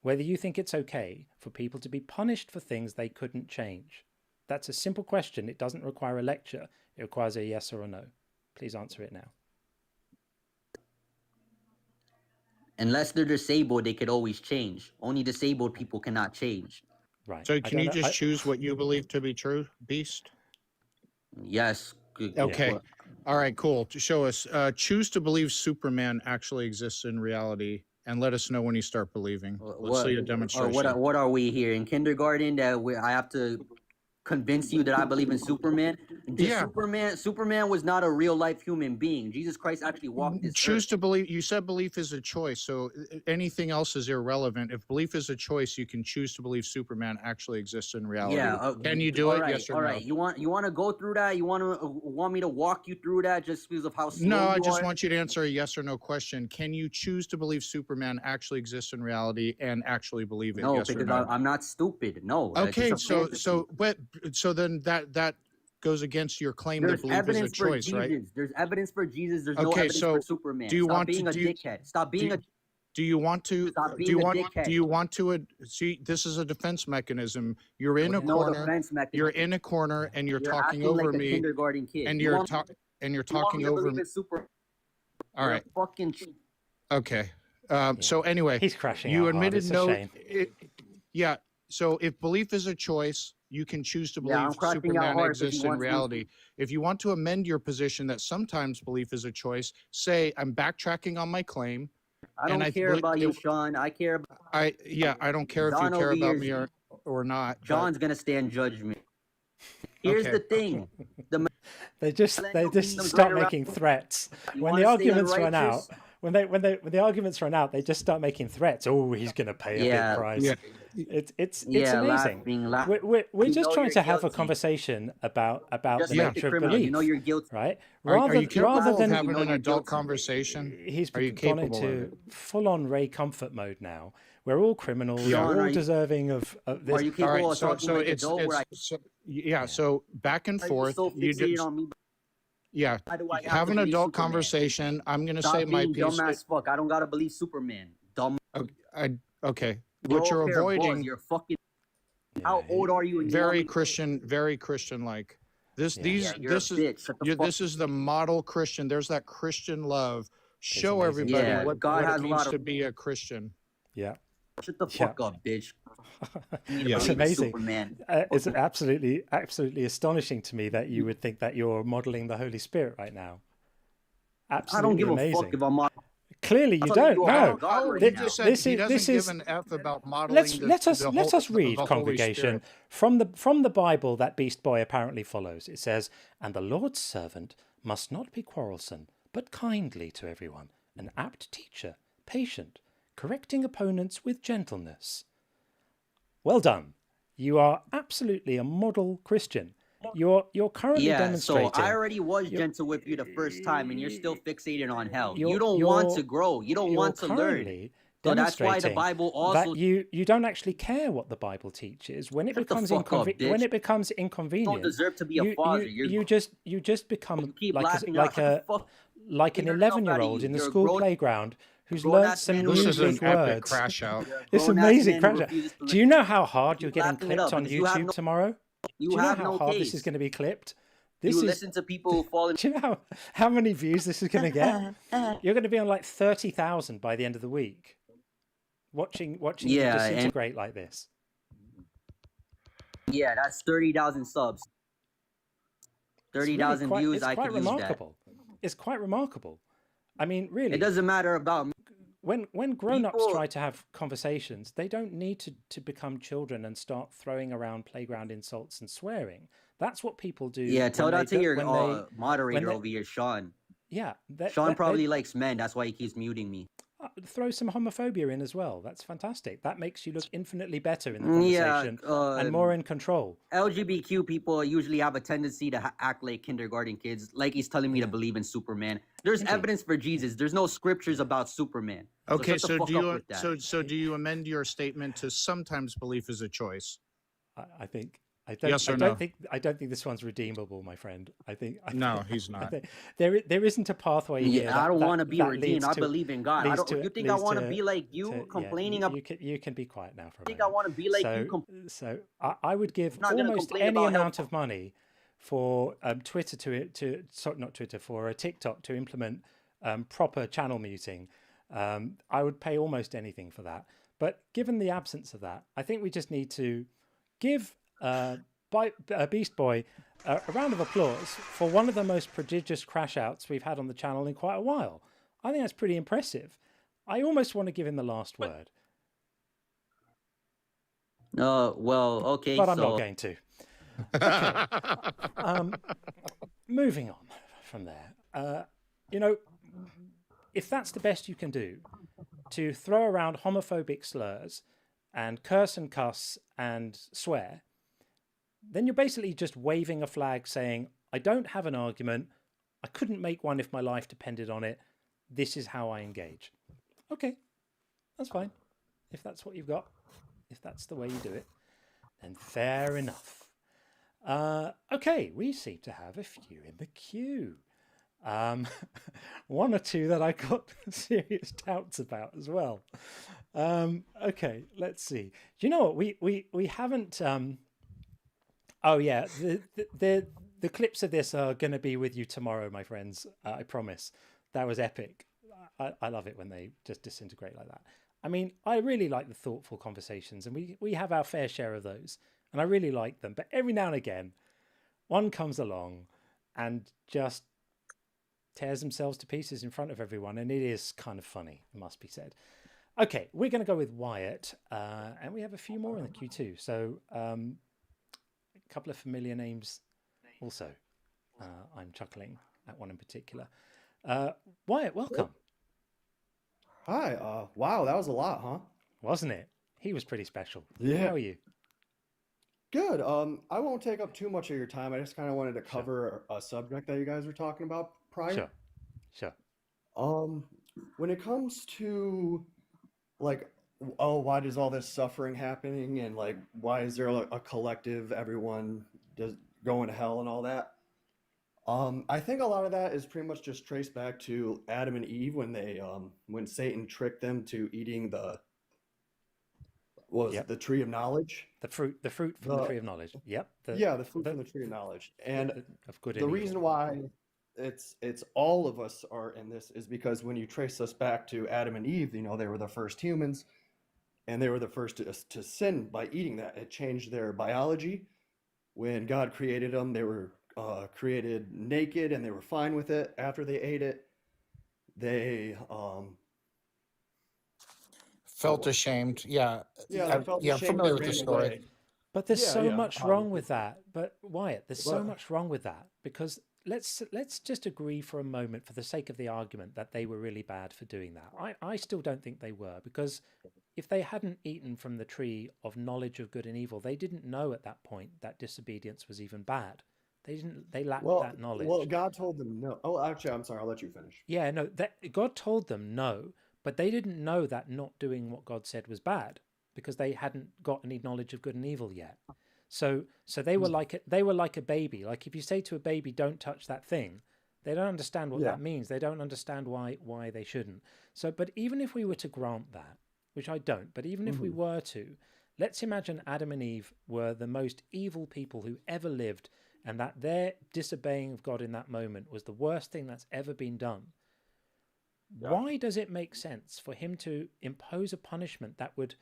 A: whether you think it's okay for people to be punished for things they couldn't change. That's a simple question. It doesn't require a lecture. It requires a yes or a no. Please answer it now.
I: Unless they're disabled, they could always change. Only disabled people cannot change.
A: Right.
B: So can you just choose what you believe to be true, Beast?
I: Yes.
B: Okay. All right, cool. To show us, choose to believe Superman actually exists in reality, and let us know when you start believing. Let's see a demonstration.
I: What are we here in kindergarten that I have to convince you that I believe in Superman? Superman was not a real life human being. Jesus Christ actually walked this
B: earth. To believe. You said belief is a choice, so anything else is irrelevant. If belief is a choice, you can choose to believe Superman actually exists in reality.
I: Yeah.
B: Can you do it?
I: Right,
B: yes or
I: all
B: no?
I: Right. You want to go through that? You want me to walk you through that just because of how slow
B: No, I
I: you
B: just
I: are?
B: want you to answer a yes or no question. Can you choose to believe Superman actually exists in reality and actually believe it?
I: No,
B: yes
I: because
B: or no?
I: I'm not stupid. No.
B: Okay, so then that goes against your claim that belief is a choice, right?
I: There's evidence for Jesus. There's no evidence for Superman.
B: Do you
I: Stop
B: want
I: being
B: to
I: a dickhead? Stop being a.
B: Do you want to?
I: Stop being
B: do you
I: a
B: want?
I: dickhead.
B: Do you want to? See, this is a defense mechanism. You're in a corner. You're in a corner, and you're talking over me.
I: Kindergarten kid.
B: And you're talking over me. All right.
I: Fucking.
B: Okay. So anyway,
A: he's crashing.
B: You admitted no. Yeah. So if belief is a choice, you can choose to believe Superman exists in reality. If you want to amend your position that sometimes belief is a choice, say I'm backtracking on my claim.
I: I don't care about you, Sean. I care about.
B: I don't care if you care about me or not.
I: John's gonna stand judgment. Here's the thing.
A: They just start making threats when the arguments run out. When the arguments run out, they just start making threats. Oh, he's going to pay a big price. Yeah. It's amazing. We're just trying to have a conversation about the nature of belief.
I: You know you're guilty,
A: right?
B: Are you capable of having an adult conversation?
A: He's gone into full-on Ray Comfort mode now, We're all criminals.
B: Yeah.
A: We're all deserving of this.
I: Are you capable of talking like an adult?
B: So back and forth.
I: So fixated on me.
B: Yeah.
I: Why do I
B: Have an
I: believe
B: adult
I: Superman?
B: conversation. I'm gonna
I: Stop
B: say my
I: being
B: piece.
I: dumb as fuck. I don't gotta believe Superman. Dumb.
B: Okay.
I: We're
B: What
I: all
B: you're
I: fair balls.
B: avoiding.
I: You're fucking. How old are you? And
B: Very Christian. Very Christian-like. This is the model Christian. There's that Christian love. Show everybody what it means to be a Christian.
A: Yeah.
I: Shut the fuck up, bitch.
A: It's amazing. It's absolutely astonishing to me that you would think that you're modeling the Holy Spirit right now. Absolutely
I: I don't give
A: amazing.
I: a fuck if I'm modeling.
A: Clearly, you don't. No,
B: He doesn't give an F about modeling.
A: Let us read, congregation, from the Bible that Beast Boy apparently follows. It says, "And the Lord's servant must not be quarrelsome, but kindly to everyone, an apt teacher, patient, correcting opponents with gentleness." Well done. You are absolutely a model Christian. You're currently demonstrating.
I: So I already was gentle with you the first time, and you're still fixated on hell. You don't want to grow. You don't want to learn. So that's why the Bible also.
A: That you don't actually care what the Bible teaches. When it becomes inconvenient,
I: you don't deserve to be a father.
A: You just become like an 11-year-old in the school playground who's learned some new big words.
B: Crash out.
A: It's amazing crash out. Do you know how hard you're getting clipped on YouTube tomorrow? Do you know how hard this is going to be clipped?
I: Listen to people falling.
A: Do you know how many views this is going to get? You're going to be on like 30,000 by the end of the week. Watching you disintegrate like this.
I: Yeah, that's 30,000 subs. 30,000 views. I could use that.
A: It's quite remarkable. I mean, really.
I: It doesn't matter about me.
A: When grown-ups try to have conversations, they don't need to become children and start throwing around playground insults and swearing. That's what people do.
I: Yeah, tell that to your moderator over here, Sean.
A: Yeah.
I: Sean probably likes men. That's why he keeps muting me.
A: Throw some homophobia in as well. That's fantastic. That makes you look infinitely better in the conversation and more in control.
I: LGBTQ people usually have a tendency to act like kindergarten kids, like he's telling me to believe in Superman. There's evidence for Jesus. There's no scriptures about Superman.
B: Okay, so do you amend your statement to sometimes belief is a choice?
A: I don't think this one's redeemable, my friend.
B: No, he's not.
A: There isn't a pathway here.
I: I don't want to be redeemed. I believe in God. You think I want to be like you, complaining about?
A: You can be quiet now for a minute.
I: I think I want to be like you.
A: So I would give almost any amount of money for Twitter for TikTok to implement proper channel muting. I would pay almost anything for that. But given the absence of that, I think we just need to give Beast Boy a round of applause for one of the most prodigious crash outs we've had on the channel in quite a while. I think that's pretty impressive. I almost want to give him the last word.
I: Well, okay.
A: But I'm not going to. Okay. Moving on from there. If that's the best you can do, to throw around homophobic slurs and curse and cuss and swear, then you're basically just waving a flag saying, I don't have an argument. I couldn't make one if my life depended on it. This is how I engage. Okay, that's fine. If that's what you've got, if that's the way you do it, then fair enough. Okay, we seem to have a few in the queue. One or two that I got serious doubts about as well. Okay, let's see. Do you know what we haven't? Oh yeah, the clips of this are going to be with you tomorrow, my friends. I promise. That was epic. I love it when they just disintegrate like that. I mean, I really like the thoughtful conversations, and we have our fair share of those, and I really like them. But every now and again, one comes along and just tears themselves to pieces in front of everyone, and it is kind of funny, it must be said. Okay, we're going to go with Wyatt, and we have a few more in the queue too. So a couple of familiar names also. I'm chuckling at one in particular. Wyatt, welcome.
J: Hi. Wow, that was a lot, huh?
A: Wasn't it? He was pretty special.
J: Yeah.
A: How are you?
J: Good. I won't take up too much of your time. I just kind of wanted to cover a subject that you guys were talking about prior.
A: Sure.
J: When it comes to like oh, why does all this suffering happening, and like why is there a collective, everyone does going to hell and all that? I think a lot of that is pretty much just traced back to Adam and Eve when they when Satan tricked them to eating the the tree of knowledge.
A: The fruit from the tree of knowledge. Yep.
J: The fruit from the tree of knowledge. And
A: of good
J: the
A: and
J: reason
A: evil.
J: why it's all of us are in this is because when you trace us back to Adam and Eve, you know, they were the first humans and they were the first to sin by eating that. It changed their biology. When God created them, they were created naked and they were fine with it. After they ate it, they
B: felt ashamed. Yeah.
J: They felt
B: I'm
J: ashamed
B: familiar
J: and
B: with the
J: ran
B: story.
J: away.
A: But there's so
J: Yeah,
A: much wrong with that. But Wyatt, there's so
J: Well-
A: much wrong with that, because let's just agree for a moment, for the sake of the argument, that they were really bad for doing that. I still don't think they were, because if they hadn't eaten from the tree of knowledge of good and evil, they didn't know at that point that disobedience was even bad. They lacked that knowledge.
J: Well, God told them no. Oh, actually, I'm sorry. I'll let you finish.
A: Yeah, no, God told them no, but they didn't know that not doing what God said was bad, because they hadn't got any knowledge of good and evil yet. So they were like a baby. Like if you say to a baby, "Don't touch that thing," they don't understand what that means. They don't understand why they shouldn't. So, but even if we were to grant that, which I don't, but even if we were to, let's imagine Adam and Eve were the most evil people who ever lived, and that their disobeying of God in that moment was the worst thing that's ever been done. Why does it make sense for him to impose a punishment that would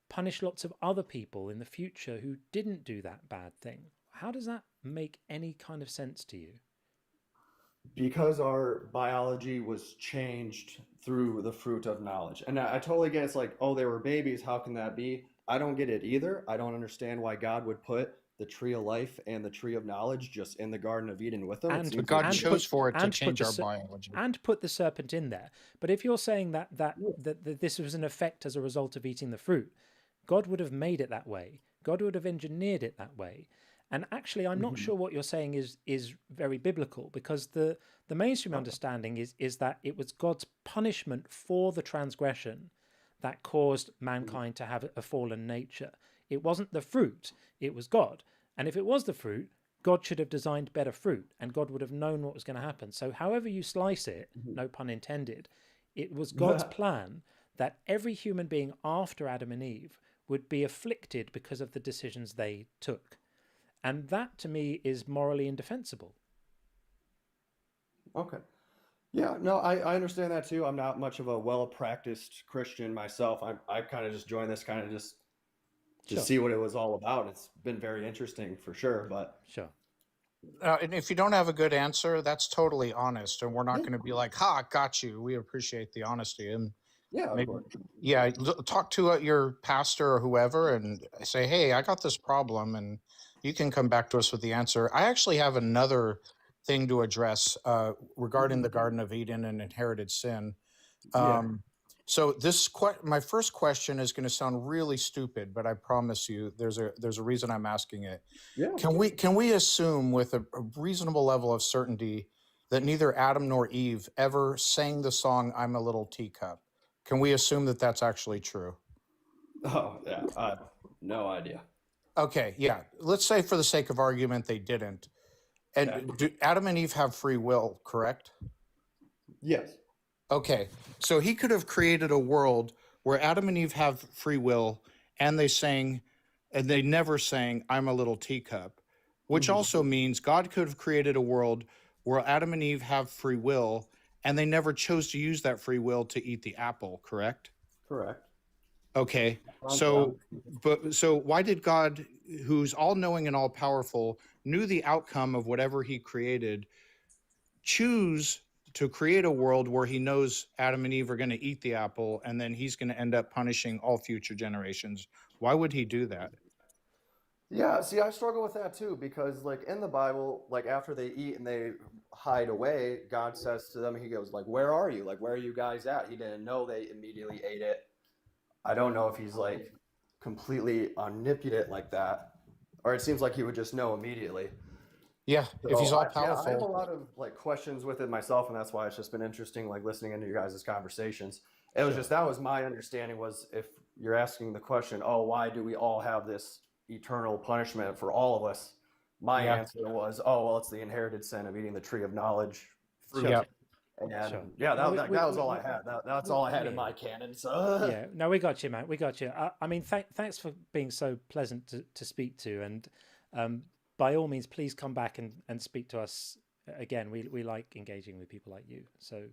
A: punish lots of other people in the future who didn't do that bad thing? How does that make any kind of sense to you?
J: Because our biology was changed through the fruit of knowledge. And I totally get it's like, oh, they were babies. How can that be? I don't get it either. I don't understand why God would put the tree of life and the tree of knowledge just in the Garden of Eden with them.
B: But God chose for it to change our biology.
A: And put the serpent in there. But if you're saying that this was an effect as a result of eating the fruit, God would have made it that way. God would have engineered it that way. And actually, I'm not sure what you're saying is very biblical, because the mainstream understanding is that it was God's punishment for the transgression that caused mankind to have a fallen nature. It wasn't the fruit, it was God. And if it was the fruit, God should have designed better fruit, and God would have known what was going to happen. So however you slice it, no pun intended, it was God's plan that every human being after Adam and Eve would be afflicted because of the decisions they took. And that, to me, is morally indefensible.
J: Okay. Yeah, no, I understand that too. I'm not much of a well-practiced Christian myself. I kind of just joined this kind of just to see what it was all about. It's been very interesting for sure, but...
A: Sure.
B: And if you don't have a good answer, that's totally honest. And we're not going to be like, ha, got you. We appreciate the honesty. And talk to your pastor or whoever and say, hey, I got this problem, and you can come back to us with the answer. I actually have another thing to address regarding the Garden of Eden and inherited sin. So my first question is going to sound really stupid, but I promise you there's a reason I'm asking it.
J: Yeah.
B: Can we assume with a reasonable level of certainty that neither Adam nor Eve ever sang the song "I'm a Little Teacup"? Can we assume that that's actually true?
J: Oh, yeah. I have no idea.
B: Okay, yeah. Let's say for the sake of argument they didn't. And do Adam and Eve have free will, correct?
J: Yes.
B: Okay, so he could have created a world where Adam and Eve have free will, and they never sang "I'm a Little Teacup," which also means God could have created a world where Adam and Eve have free will, and they never chose to use that free will to eat the apple, correct?
J: Correct.
B: Okay, so why did God, who's all-knowing and all-powerful, knew the outcome of whatever he created, choose to create a world where he knows Adam and Eve are going to eat the apple, and then he's going to end up punishing all future generations? Why would he do that?
J: Yeah, see, I struggle with that too, because like in the Bible, like after they eat and they hide away, God says to them, he goes like, where are you? Like, where are you guys at? He didn't know they immediately ate it. I don't know if he's like completely omnipotent like that, or it seems like he would just know immediately.
B: Yeah, if he's all powerful.
J: I have a lot of like questions with it myself, and that's why it's just been interesting like listening into you guys' conversations. It was just, that was my understanding, was if you're asking the question, oh, why do we all have this eternal punishment for all of us? My answer was, oh, well, it's the inherited sin of eating the tree of knowledge fruit.
A: Sure.
J: And
A: Sure.
J: yeah,
A: No,
J: that was all I had. That's all I had in my canon. So
A: yeah, no, we got you, man. We got you. I mean, thanks for being so pleasant to speak to, and by all means, please come back and speak to us again. We like engaging with people like you. So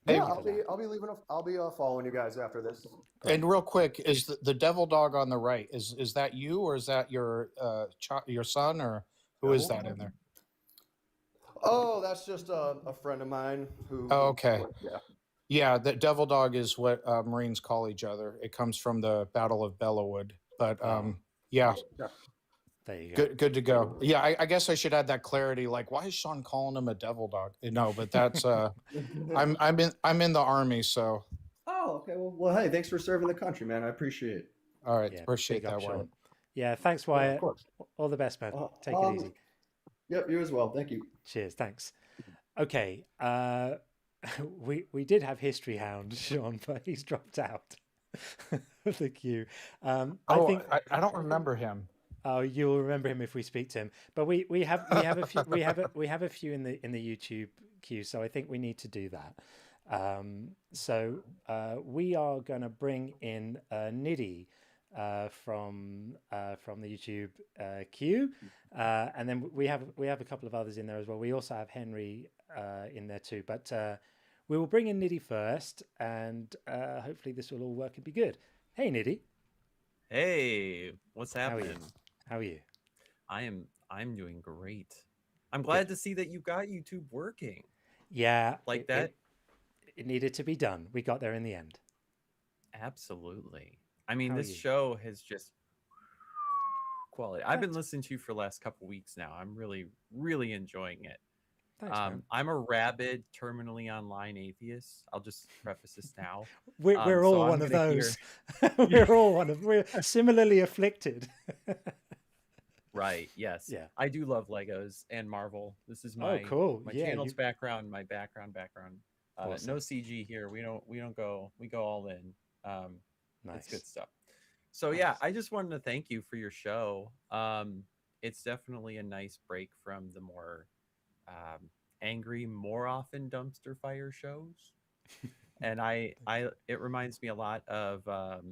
J: yeah, I'll be leaving. I'll be following you guys after this.
B: And real quick, is the devil dog on the right? Is that you, or is that your son, or who is that in there?
J: Oh, that's just a friend of mine who.
B: Oh, okay.
J: Yeah.
B: Yeah, the devil dog is what Marines call each other. It comes from the Battle of Bellawood. But yeah.
A: There you go.
B: Good to go. Yeah, I guess I should add that clarity. Like, why is Sean calling him a devil dog? No, but that's I'm in the Army, so.
J: Oh, okay. Well, hey, thanks for serving the country, man. I appreciate it.
B: All right, appreciate that, Wyatt.
A: Yeah, thanks, Wyatt.
J: Of course.
A: All the best, man. Take it easy.
J: Yep, you as well. Thank you.
A: Cheers. Thanks. Okay. We did have History Hound, Sean, but he's dropped out of the queue. I
B: don't remember him.
A: Oh, you'll remember him if we speak to him. But we have a few we have a few in the YouTube queue, so I think we need to do that. So we are going to bring in Nidhi from the YouTube queue, and then we have a couple of others in there as well. We also have Henry in there too, but we will bring in Nidhi first, and hopefully this will all work and be good. Hey, Nidhi.
K: Hey, what's happening?
A: How are you?
K: I'm doing great. I'm glad to see that you got YouTube working.
A: Yeah,
K: like that.
A: It needed to be done. We got there in the end.
K: Absolutely. I mean, this show has just quality. I've been listening to you for the last couple weeks now. I'm really, really enjoying it.
A: Thanks, man.
K: I'm a rabid, terminally online atheist. I'll just preface this now.
A: We're all one of those. We're similarly afflicted.
K: Right. Yes.
A: Yeah.
K: I do love Legos and Marvel. This is my my channel's background, my background.
A: Awesome.
K: No CG here. We go all in.
A: Nice.
K: It's good stuff. So yeah, I just wanted to thank you for your show. It's definitely a nice break from the more angry, more often dumpster fire shows. And it reminds me a lot of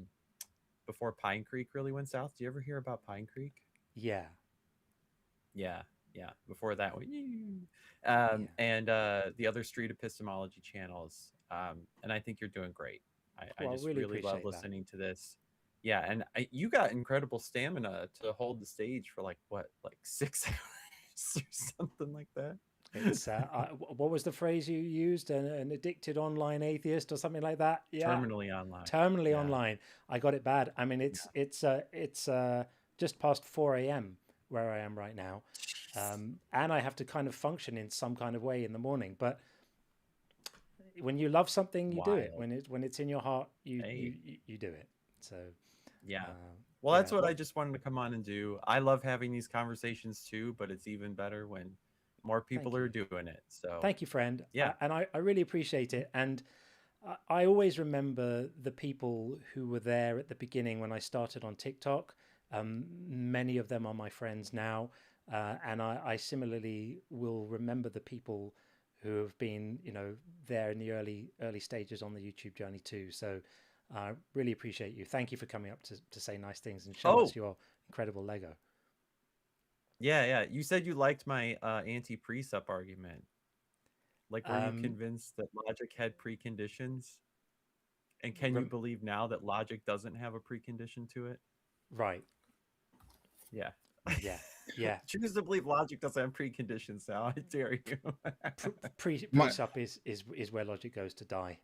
K: before Pine Creek really went south. Do you ever hear about Pine Creek?
A: Yeah.
K: Before that one, and the other street epistemology channels. And I think you're doing great. I just really love listening to this. Yeah, and you got incredible stamina to hold the stage for like 6 hours or something like that.
A: It's what was the phrase you used? An addicted online atheist or something like that? Yeah.
K: Terminally online.
A: Terminally online. I got it bad. I mean, it's just past 4 a.m. where I am right now, and I have to kind of function in some kind of way in the morning. But when you love something, you do it. When it's in your heart, you do it. So
K: yeah. Well, that's what I just wanted to come on and do. I love having these conversations too, but it's even better when more people are doing it. So
A: thank you, friend.
K: Yeah,
A: and I really appreciate it. And I always remember the people who were there at the beginning when I started on TikTok. Many of them are my friends now, and I similarly will remember the people who have been, there in the early stages on the YouTube journey too. So I really appreciate you. Thank you for coming up to say nice things and show us your incredible Lego.
K: Yeah. You said you liked my anti-precept argument. Like, were you convinced that logic had preconditions? And can you believe now that logic doesn't have a precondition to it?
A: Right.
K: Yeah.
A: Yeah.
K: Choose to believe logic doesn't have preconditions now. I dare you.
A: Precept is where logic goes to die.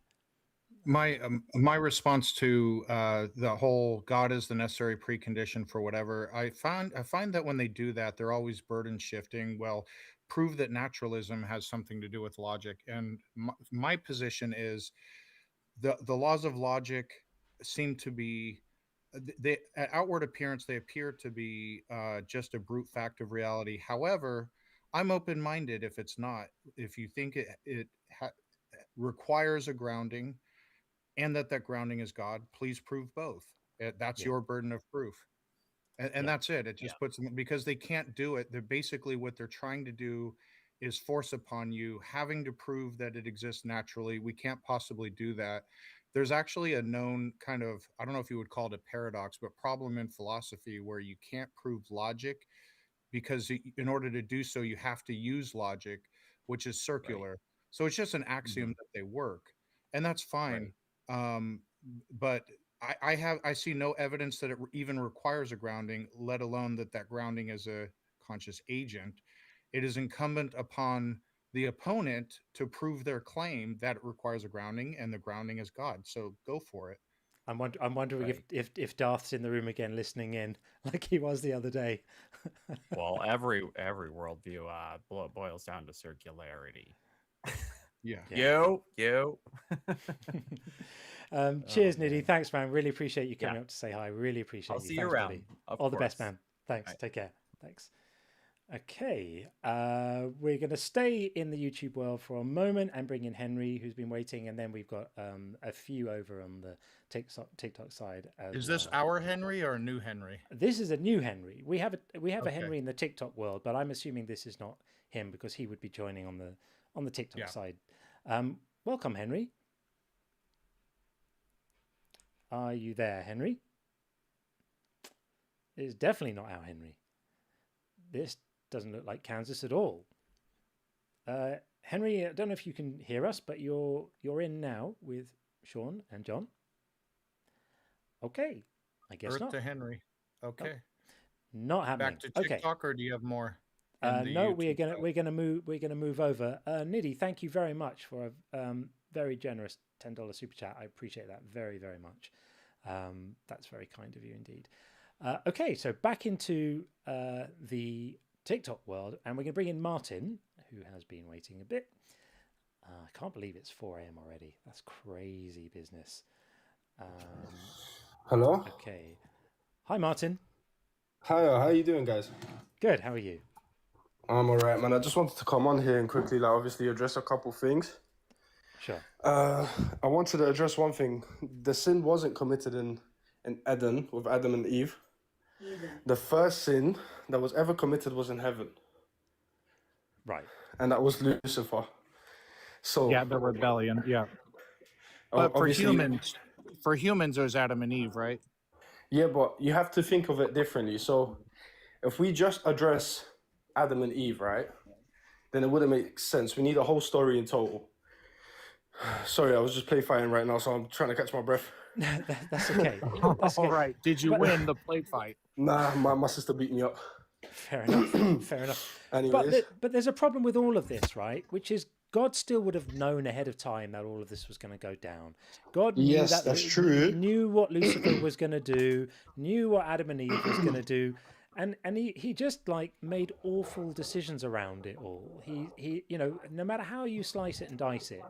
B: My response to the whole God is the necessary precondition for whatever, I find that when they do that, they're always burden shifting. Well, prove that naturalism has something to do with logic. And my position is the laws of logic seem to be, at outward appearance, they appear to be just a brute fact of reality. However, I'm open-minded if it's not. If you think it requires a grounding, and that grounding is God, please prove both. That's
A: Yeah.
B: your burden of proof. And that's it. It just puts them, because they can't do it. They're basically, what they're trying to do is force upon you having to prove that it exists naturally. We can't possibly do that. There's actually a known kind of, I don't know if you would call it a paradox, but problem in philosophy where you can't prove logic, because in order to do so, you have to use logic, which is circular.
P: Right.
B: So it's just an axiom that they work, and that's fine. But I see no evidence that it even requires a grounding, let alone that grounding is a conscious agent. It is incumbent upon the opponent to prove their claim that it requires a grounding, and the grounding is God. So go for it.
A: I'm wondering if Darth's in the room again, listening in, like he was the other day.
K: Well, every worldview boils down to circularity.
B: Yeah.
K: You.
A: Cheers, Nidhi. Thanks, man. Really appreciate you coming up to say hi. Really appreciate
K: I'll
A: you.
K: see you
A: Thanks,
K: around.
A: buddy.
K: Of
A: All the best,
K: course.
A: man. Thanks.
K: Right.
A: Take care. Thanks. Okay, we're going to stay in the YouTube world for a moment and bring in Henry, who's been waiting, and then we've got a few over on the TikTok side.
B: Is this our Henry or a new Henry?
A: This is a new Henry. We have a Henry in the TikTok world, but I'm assuming this is not him because he would be joining on the TikTok side. Welcome, Henry. Are you there, Henry? It's definitely not our Henry. This doesn't look like Kansas at all. Henry, I don't know if you can hear us, but you're in now with Sean and John. Okay, I guess
B: Earth
A: not.
B: to Henry. Okay.
A: Not happening.
B: Back to TikTok, or do you have more?
A: No, we're gonna move over. Nidhi, thank you very much for a very generous $10 super chat. I appreciate that very, very much. That's very kind of you indeed. Okay, so back into the TikTok world, and we're going to bring in Martin, who has been waiting a bit. I can't believe it's 4 a.m. already. That's crazy business.
L: Hello?
A: Okay. Hi, Martin.
L: Hi, how you doing, guys?
A: Good, how are you?
L: I'm all right, man. I just wanted to come on here and quickly, obviously address a couple things.
A: Sure.
L: I wanted to address one thing. The sin wasn't committed in Eden with Adam and Eve. The first sin that was ever committed was in heaven.
A: Right.
L: And that was Lucifer. So
B: yeah, the rebellion. Yeah. But for humans, there's Adam and Eve, right?
L: Yeah, but you have to think of it differently. So if we just address Adam and Eve, right, then it wouldn't make sense. We need a whole story in total. Sorry, I was just play fighting right now, so I'm trying to catch my breath.
A: That's okay. That's
B: All
A: okay.
B: right. Did you win the play fight?
L: Nah, my sister beat me up.
A: Fair enough. Fair enough.
L: Anyways.
A: But there's a problem with all of this, right? Which is God still would have known ahead of time that all of this was going to go down. God knew
L: that's true.
A: Knew what Lucifer was going to do, knew what Adam and Eve was going to do, and he just like made awful decisions around it all. He no matter how you slice it and dice it,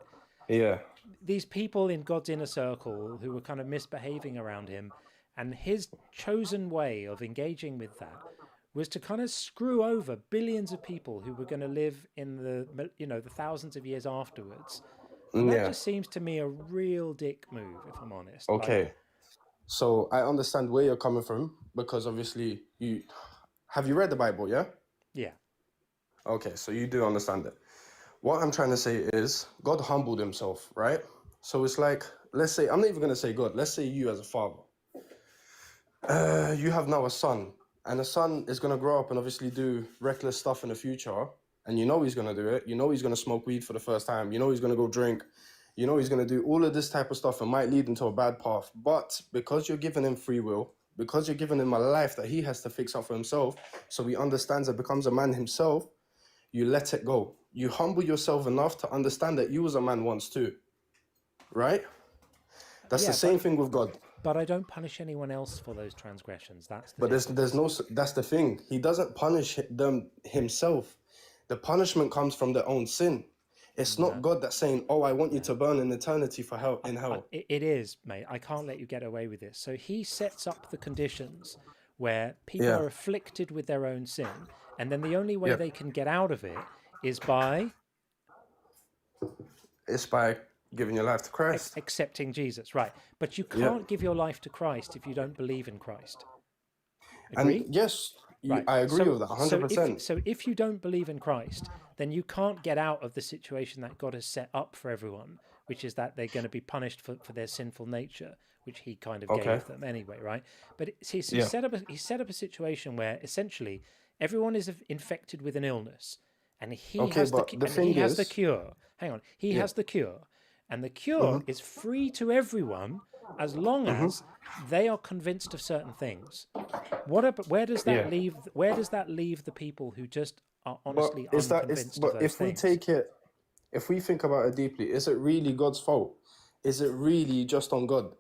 L: yeah,
A: these people in God's inner circle who were kind of misbehaving around him, and his chosen way of engaging with that was to kind of screw over billions of people who were going to live in the thousands of years afterwards. And that just seems to me a real dick move, if I'm honest.
L: Okay. So I understand where you're coming from, because obviously have you read the Bible, yeah?
A: Yeah.
L: Okay, so you do understand it. What I'm trying to say is God humbled himself, right? So it's like, let's say, I'm not even going to say God, let's say you as a father. You have now a son, and the son is going to grow up and obviously do reckless stuff in the future, and you know he's going to do it. You know he's going to smoke weed for the first time. You know he's going to go drink. You know he's going to do all of this type of stuff and might lead into a bad path. But because you're giving him free will, because you're giving him a life that he has to fix up for himself, so he understands and becomes a man himself, you let it go. You humble yourself enough to understand that you was a man once too, right? That's the same thing with God.
A: But I don't punish anyone else for those transgressions. That's the
L: But there's no, that's the thing. He doesn't punish them himself. The punishment comes from their own sin. It's not God that's saying, "Oh, I want you to burn in eternity for hell in hell."
A: It is, mate. I can't let you get away with this. So he sets up the conditions where people are afflicted with their own sin, and then the only way they can get out of it is by
L: giving your life to Christ.
A: Accepting Jesus, right. But you can't give your life to Christ if you don't believe in Christ. Agree?
L: And yes,
A: Right.
L: I agree with that 100%.
A: So if you don't believe in Christ, then you can't get out of the situation that God has set up for everyone, which is that they're going to be punished for their sinful nature, which he kind of gave them anyway, right? But he set up a situation where essentially everyone is infected with an illness, and he has the cure. Hang on, he has the cure, and the cure is free to everyone as long as they are convinced of certain things. Where does that leave? Where does that leave the people who just are honestly unconvinced of those things?
L: If we think about it deeply, is it really God's fault? Is it really just on God?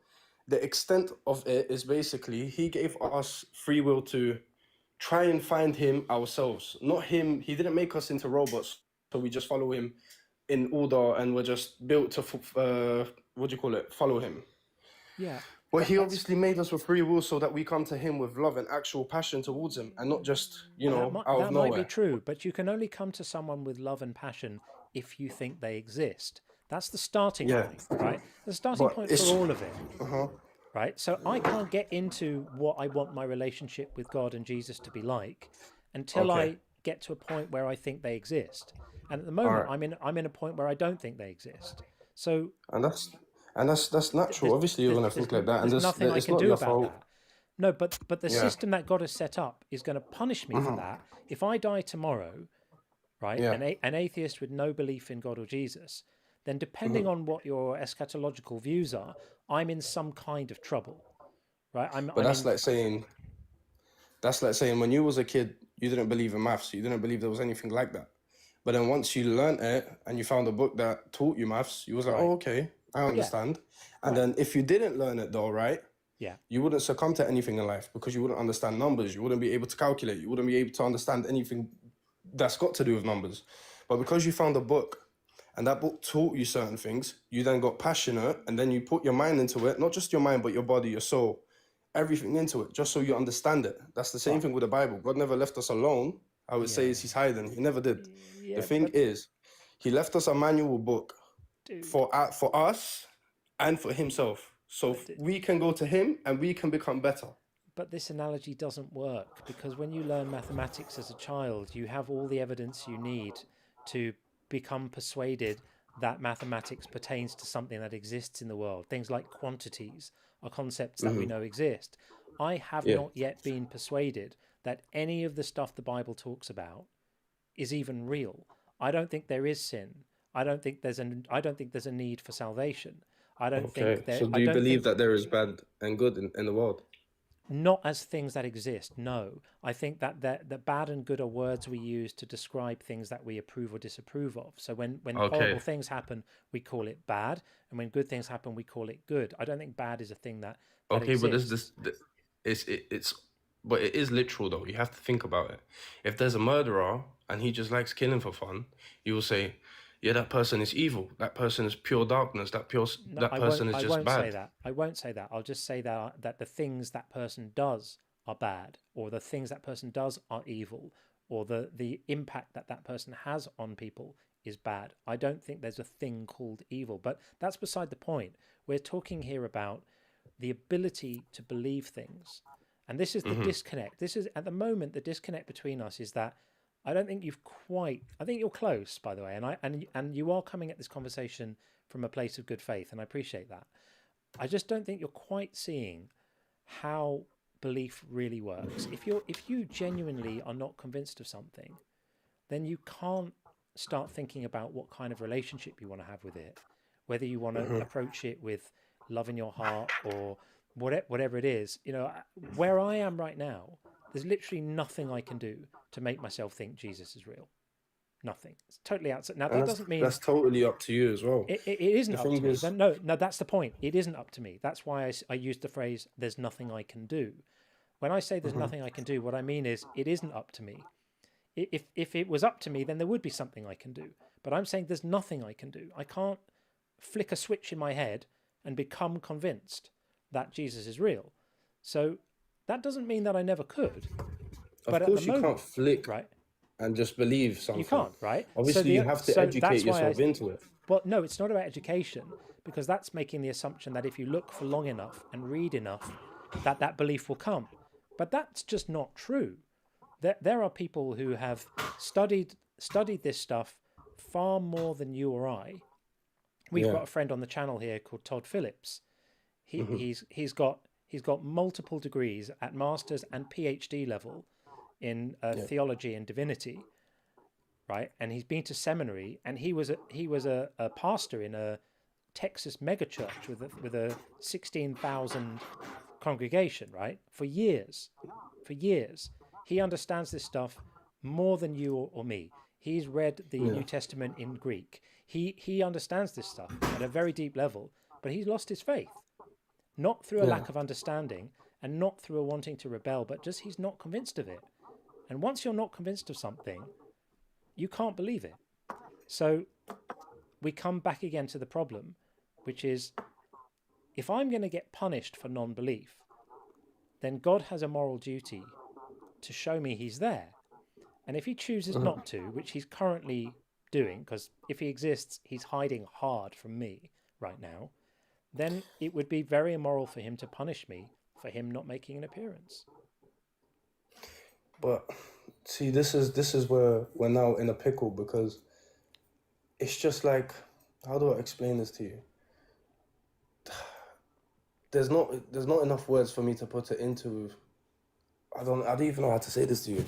L: The extent of it is basically he gave us free will to try and find him ourselves, not him. He didn't make us into robots, so we just follow him in order and we're just built to follow him.
A: Yeah.
L: Well, he obviously made us with free will so that we come to him with love and actual passion towards him, and not just, out of nowhere. That
A: might be true, but you can only come to someone with love and passion if you think they exist. That's the starting point, right? The starting point for all of it, right? So I can't get into what I want my relationship with God and Jesus to be like until I get to a point where I think they exist. And at the moment, I'm in a point where I don't think they exist. So
L: And that's natural. Obviously, you're going to think like that, and
A: there's nothing I can do about that. No, but the
L: Yeah.
A: system that God has set up is going to punish me for that. If I die tomorrow, right, an atheist with no belief in God or Jesus, then depending on what your eschatological views are, I'm in some kind of trouble, right?
L: That's like saying when you was a kid, you didn't believe in maths. You didn't believe there was anything like that. But then once you learned it and you found a book that taught you maths, you was like, oh, okay, I understand. And then if you didn't learn it though, right?
A: Yeah.
L: You wouldn't succumb to anything in life because you wouldn't understand numbers. You wouldn't be able to calculate. You wouldn't be able to understand anything that's got to do with numbers. But because you found a book and that book taught you certain things, you then got passionate and then you put your mind into it, not just your mind, but your body, your soul, everything into it, just so you understand it. That's the same thing with the Bible. God never left us alone. I would say he's hiding. He never did. The thing is, he left us a manual book for us and for himself. So we can go to him and we can become better.
A: But this analogy doesn't work because when you learn mathematics as a child, you have all the evidence you need to become persuaded that mathematics pertains to something that exists in the world. Things like quantities are concepts that we know exist. I have not yet been persuaded that any of the stuff the Bible talks about is even real. I don't think there is sin. I don't think there's a need for salvation. I don't think that.
L: So do you believe that there is bad and good in the world?
A: Not as things that exist, no. I think that the bad and good are words we use to describe things that we approve or disapprove of. So when horrible things happen, we call it bad, and when good things happen, we call it good. I don't think bad is a thing that exists.
L: But but it is literal though. You have to think about it. If there's a murderer and he just likes killing for fun, you will say, yeah, that person is evil. That person is pure darkness. That person is just bad.
A: I won't say that. I'll just say that the things that person does are bad, or the things that person does are evil, or the impact that person has on people is bad. I don't think there's a thing called evil, but that's beside the point. We're talking here about the ability to believe things. And this is the disconnect. This is, at the moment, the disconnect between us is that I don't think I think you're close, by the way, and you are coming at this conversation from a place of good faith, and I appreciate that. I just don't think you're quite seeing how belief really works. If you genuinely are not convinced of something, then you can't start thinking about what kind of relationship you want to have with it, whether you want to approach it with love in your heart or whatever it is. Where I am right now, there's literally nothing I can do to make myself think Jesus is real. Nothing. It's totally outside. Now, that doesn't mean...
L: That's totally up to you as well.
A: It isn't up to me. No, that's the point. It isn't up to me. That's why I used the phrase, there's nothing I can do. When I say there's nothing I can do, what I mean is it isn't up to me. If it was up to me, then there would be something I can do. But I'm saying there's nothing I can do. I can't flick a switch in my head and become convinced that Jesus is real. So that doesn't mean that I never could.
L: Of course you can't flick and just believe something.
A: You can't, right?
L: Obviously, you have to educate yourself into it.
A: Well, no, it's not about education, because that's making the assumption that if you look for long enough and read enough, that belief will come. But that's just not true. There are people who have studied this stuff far more than you or I. We've got a friend on the channel here called Todd Phillips. He's got multiple degrees at master's and PhD level in theology and divinity, right? And he's been to seminary, and he was a pastor in a Texas megachurch with a 16,000 congregation, right? For years. He understands this stuff more than you or me. He's read the New Testament in Greek. He understands this stuff at a very deep level, but he's lost his faith. Not through a lack of understanding and not through a wanting to rebel, but just he's not convinced of it. And once you're not convinced of something, you can't believe it. So we come back again to the problem, which is, if I'm going to get punished for non-belief, then God has a moral duty to show me he's there. And if he chooses not to, which he's currently doing, because if he exists, he's hiding hard from me right now, then it would be very immoral for him to punish me for him not making an appearance.
L: But see, this is where we're now in a pickle, because it's just like, how do I explain this to you? There's not enough words for me to put it into. I don't even know how to say this to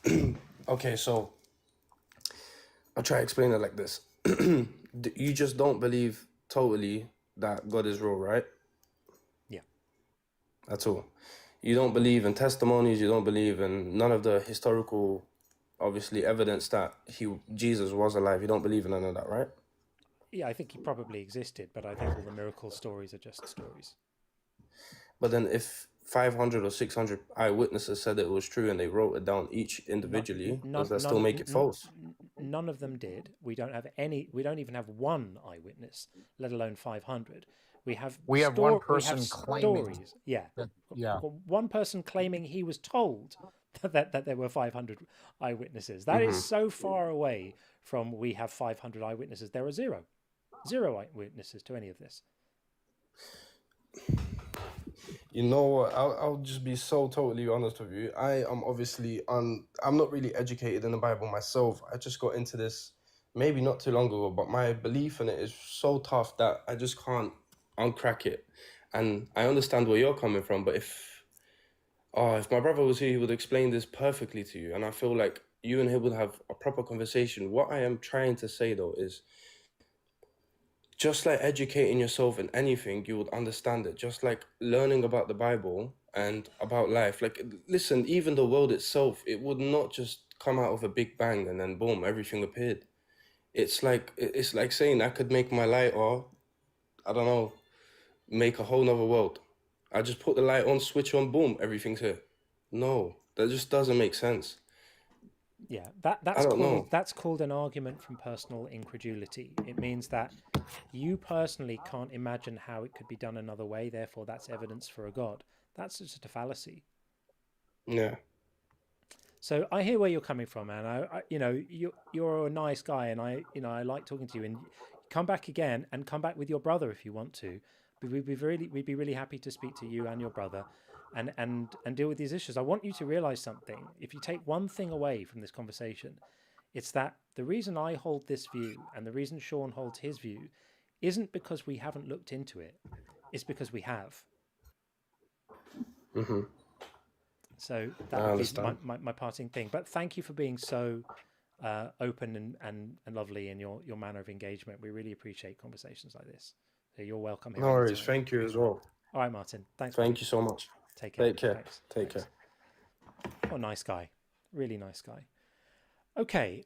L: you. Okay, so I'll try to explain it like this. You just don't believe totally that God is real, right?
A: Yeah.
L: That's all. You don't believe in testimonies. You don't believe in none of the historical, obviously, evidence that Jesus was alive. You don't believe in none of that, right?
A: Yeah, I think he probably existed, but I think all the miracle stories are just stories.
L: But then if 500 or 600 eyewitnesses said it was true and they wrote it down each individually, does that still make it false?
A: None of them did. We don't even have one eyewitness, let alone 500. We have
C: one person claiming
A: stories. Yeah. One person claiming he was told that there were 500 eyewitnesses. That is so far away from we have 500 eyewitnesses. There are zero eyewitnesses to any of this.
L: You know what? I'll just be so totally honest with you. I am obviously I'm not really educated in the Bible myself. I just got into this maybe not too long ago, but my belief in it is so tough that I just can't uncrack it. And I understand where you're coming from, but if my brother was here, he would explain this perfectly to you. And I feel like you and him would have a proper conversation. What I am trying to say though is, just like educating yourself in anything, you would understand it. Just like learning about the Bible and about life. Like, listen, even the world itself, it would not just come out of a big bang and then boom, everything appeared. It's like saying I could make my light, or I don't know, make a whole nother world. I just put the light on, switch on, boom, everything's here. No, that just doesn't make sense.
A: Yeah, that's called an argument from personal incredulity. It means that you personally can't imagine how it could be done another way, therefore that's evidence for a God. That's just a fallacy.
L: Yeah.
A: So I hear where you're coming from, man. You're a nice guy, and I like talking to you. And come back again, and come back with your brother if you want to. We'd be really happy to speak to you and your brother, and deal with these issues. I want you to realize something. If you take one thing away from this conversation, it's that the reason I hold this view and the reason Sean holds his view isn't because we haven't looked into it. It's because we have.
L: Mm-hmm.
A: So that would be my parting thing. But thank you for being so open and lovely in your manner of engagement. We really appreciate conversations like this. So you're welcome here.
L: No worries. Thank you as well.
A: All right, Martin. Thanks.
L: Thank you so much.
A: Take care.
L: Take care.
A: Thanks.
L: Take care.
A: Oh, nice guy. Really nice guy. Okay.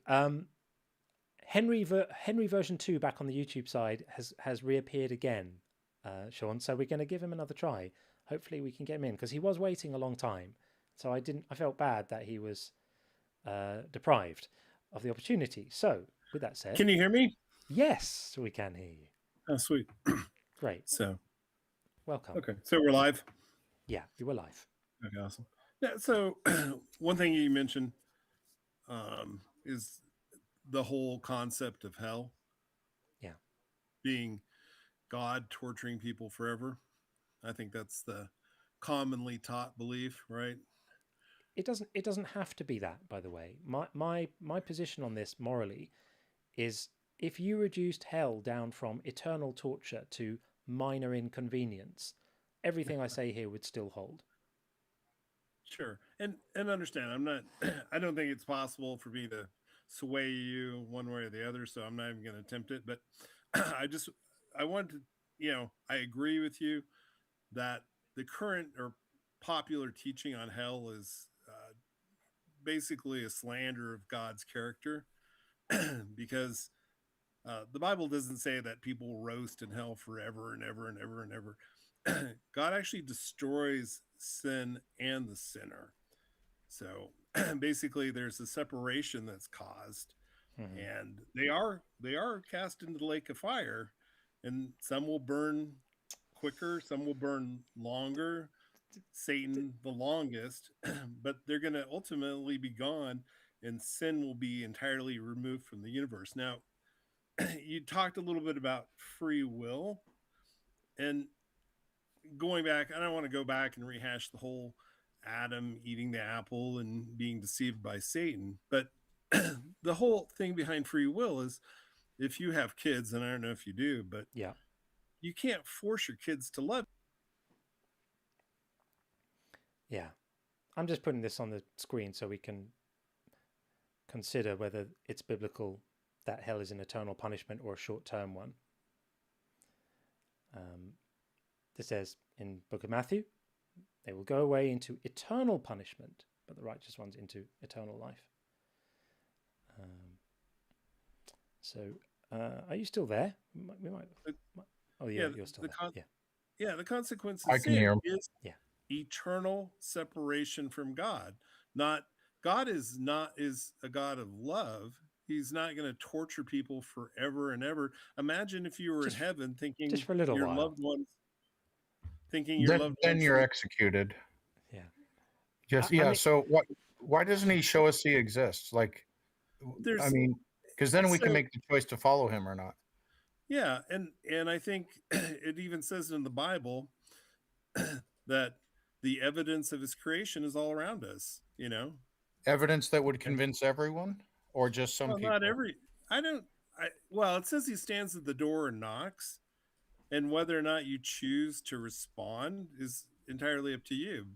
A: Henry version 2 back on the YouTube side has reappeared again, Sean. So we're going to give him another try. Hopefully we can get him in, because he was waiting a long time. So I felt bad that he was deprived of the opportunity. So with that said,
M: can you hear me?
A: Yes, we can hear you.
M: Oh, sweet.
A: Great.
M: So
A: welcome.
M: Okay. So we're live?
A: Yeah, you were live.
M: Okay, awesome. Yeah, so one thing you mentioned is the whole concept of hell.
A: Yeah.
M: Being God torturing people forever. I think that's the commonly taught belief, right?
A: It doesn't have to be that, by the way. My position on this morally is, if you reduced hell down from eternal torture to minor inconvenience, everything I say here would still hold.
M: Sure. And understand, I'm not I don't think it's possible for me to sway you one way or the other, so I'm not even going to attempt it, but I want to, I agree with you that the current or popular teaching on hell is basically a slander of God's character, because the Bible doesn't say that people roast in hell forever and ever and ever and ever. God actually destroys sin and the sinner. So basically there's a separation that's caused, and they are cast into the lake of fire, and some will burn quicker, some will burn longer, Satan the longest, but they're going to ultimately be gone, and sin will be entirely removed from the universe. Now, you talked a little bit about free will, and going back, I don't want to go back and rehash the whole Adam eating the apple and being deceived by Satan, but the whole thing behind free will is, if you have kids, and I don't know if you do, but
A: yeah,
M: you can't force your kids to love.
A: Yeah. I'm just putting this on the screen so we can consider whether it's biblical that hell is an eternal punishment or a short-term one. This says in Book of Matthew, they will go away into eternal punishment, but the righteous ones into eternal life. Are you still there? We might. Oh yeah, you're still there.
M: Yeah, the consequence
C: I
M: of
C: can hear
M: sin
C: him.
M: is eternal separation from God. God is a God of love. He's not going to torture people forever and ever. Imagine if you were in heaven thinking
A: just for a little
M: your
A: while.
M: loved ones,
C: then you're executed.
A: Yeah.
C: Just So why doesn't he show us he exists? Like, because then we can make the choice to follow him or not.
M: Yeah, and I think it even says in the Bible that the evidence of his creation is all around us,
C: Evidence that would convince everyone, or just some people?
M: Not every. It says he stands at the door and knocks, and whether or not you choose to respond is entirely up to you.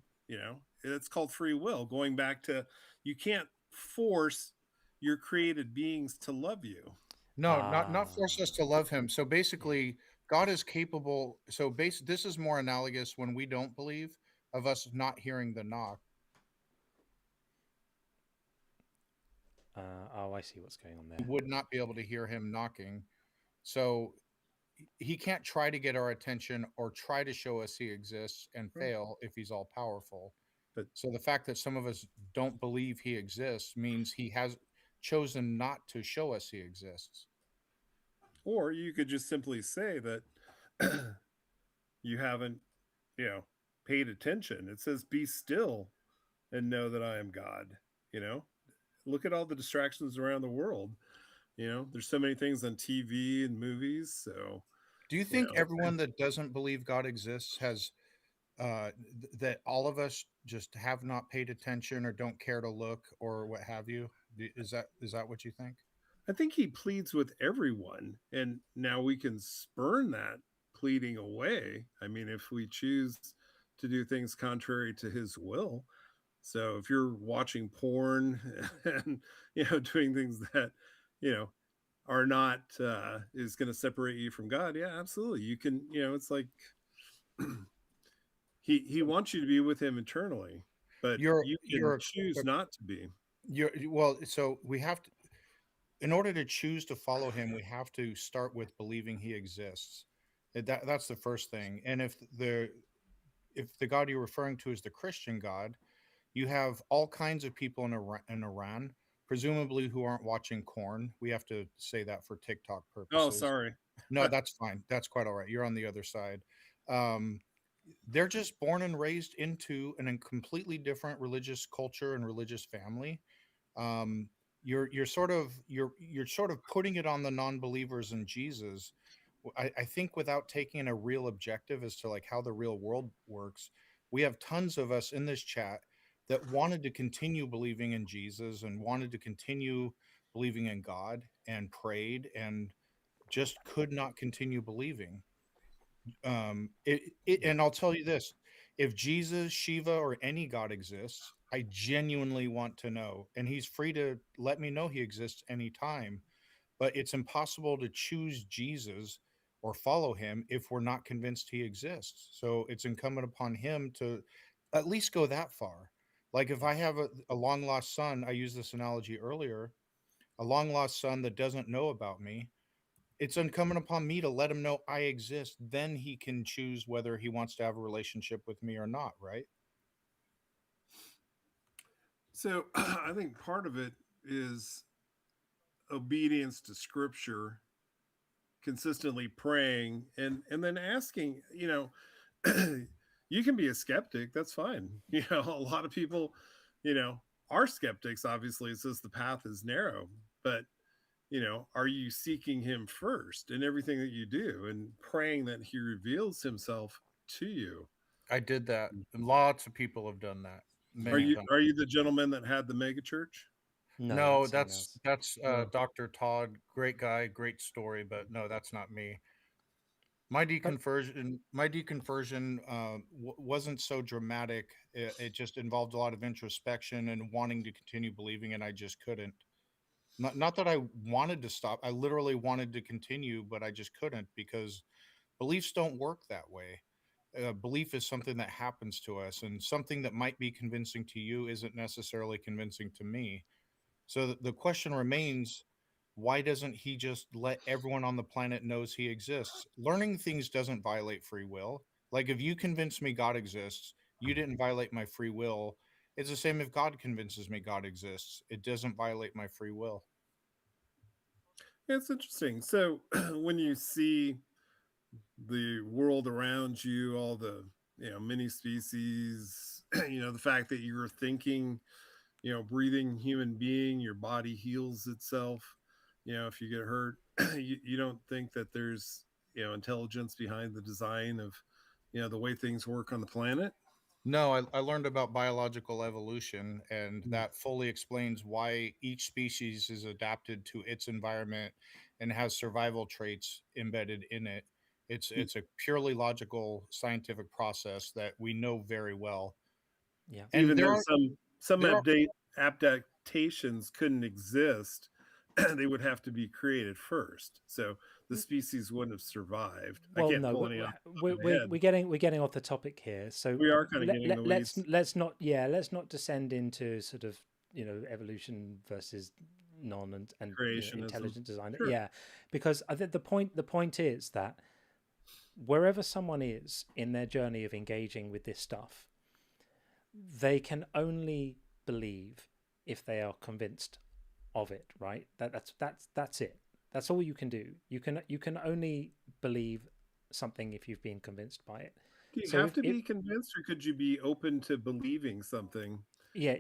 M: It's called free will. Going back to, you can't force your created beings to love you.
C: No, not force us to love him. So basically, God is capable. So this is more analogous when we don't believe, of us not hearing the knock.
A: I see what's going on there.
C: We would not be able to hear him knocking. So he can't try to get our attention or try to show us he exists and fail if he's all powerful.
M: But
C: so the fact that some of us don't believe he exists means he has chosen not to show us he exists.
M: Or you could just simply say that you haven't, paid attention. It says, be still and know that I am God. Look at all the distractions around the world. There's so many things on TV and movies. So
C: do you think everyone that doesn't believe God exists has that all of us just have not paid attention or don't care to look or what have you? Is that what you think?
M: I think he pleads with everyone, and now we can spurn that pleading away. I mean, if we choose to do things contrary to his will. So if you're watching porn and, doing things that, are not, is going to separate you from God. Yeah, absolutely. You can, it's like, he wants you to be with him eternally, but you can choose not to be.
C: So we have to, in order to choose to follow him, we have to start with believing he exists. That's the first thing. And if the God you're referring to is the Christian God, you have all kinds of people in Iran, presumably who aren't watching porn. We have to say that for TikTok purposes.
M: Oh, sorry.
C: No, that's fine. That's quite all right. You're on the other side. They're just born and raised into a completely different religious culture and religious family.
B: you're sort of putting it on the non-believers in Jesus. I think without taking a real objective as to like how the real world works, we have tons of us in this chat that wanted to continue believing in Jesus and wanted to continue believing in God and prayed and just could not continue believing. And I'll tell you this, if Jesus, Shiva, or any God exists, I genuinely want to know, and he's free to let me know he exists anytime, but it's impossible to choose Jesus or follow him if we're not convinced he exists. So it's incumbent upon him to at least go that far. Like if I have a long lost son, I used this analogy earlier, a long lost son that doesn't know about me, it's incumbent upon me to let him know I exist. Then he can choose whether he wants to have a relationship with me or not, right?
M: So I think part of it is obedience to scripture, consistently praying, and then asking, you can be a skeptic, that's fine. A lot of people, are skeptics. Obviously, it says the path is narrow, but are you seeking him first in everything that you do and praying that he reveals himself to you?
B: I did that. Lots of people have done that.
M: Are you the gentleman that had the mega church?
B: No, that's Dr. Todd. Great guy, great story, but no, that's not me. My deconversion wasn't so dramatic. It just involved a lot of introspection and wanting to continue believing, and I just couldn't. Not that I wanted to stop. I literally wanted to continue, but I just couldn't because beliefs don't work that way. Belief is something that happens to us, and something that might be convincing to you isn't necessarily convincing to me. So the question remains, why doesn't he just let everyone on the planet knows he exists? Learning things doesn't violate free will. Like if you convince me God exists, you didn't violate my free will. It's the same if God convinces me God exists. It doesn't violate my free will.
M: It's interesting. So when you see the world around you, all the many species, the fact that you're thinking, breathing human being, your body heals itself. If you get hurt, you don't think that there's intelligence behind the design of the way things work on the planet?
B: No, I learned about biological evolution, and that fully explains why each species is adapted to its environment and has survival traits embedded in it. It's a purely logical scientific process that we know very well.
A: Yeah.
M: And even though some adaptations couldn't exist, they would have to be created first. So the species wouldn't have survived.
A: Well,
M: I can't
A: no,
M: pull any off the top of my head.
A: we're getting off the topic here. So
M: we are kind of getting the weeds.
A: let's not descend into sort of evolution versus non and intelligent design.
M: Sure.
A: Yeah, because I think the point is that wherever someone is in their journey of engaging with this stuff, they can only believe if they are convinced of it, right? That's it. That's all you can do. You can only believe something if you've been convinced by it.
M: Do you have to be convinced, or could you be open to believing something?
A: Yeah,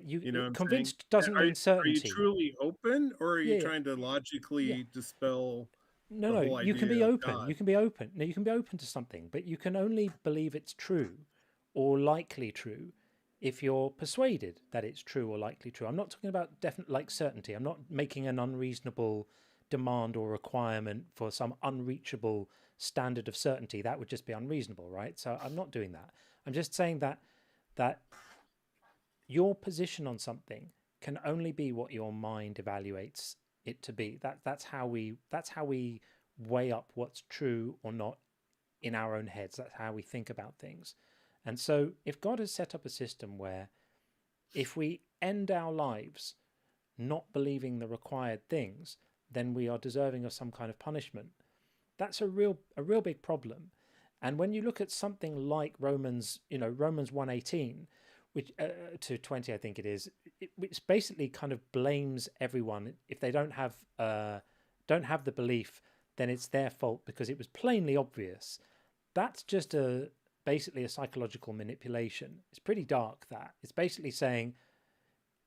A: convinced doesn't mean certainty.
M: Are you truly open, or are you trying to logically dispel?
A: No, you can be open. You can be open. No, you can be open to something, but you can only believe it's true or likely true if you're persuaded that it's true or likely true. I'm not talking about definite certainty. I'm not making an unreasonable demand or requirement for some unreachable standard of certainty. That would just be unreasonable, right? So I'm not doing that. I'm just saying that your position on something can only be what your mind evaluates it to be. That's how we weigh up what's true or not in our own heads. That's how we think about things. And so if God has set up a system where if we end our lives not believing the required things, then we are deserving of some kind of punishment, that's a real big problem. And when you look at something like Romans 1:18, which to 20, I think it is, which basically kind of blames everyone. If they don't have the belief, then it's their fault because it was plainly obvious. That's just basically a psychological manipulation. It's pretty dark. That it's basically saying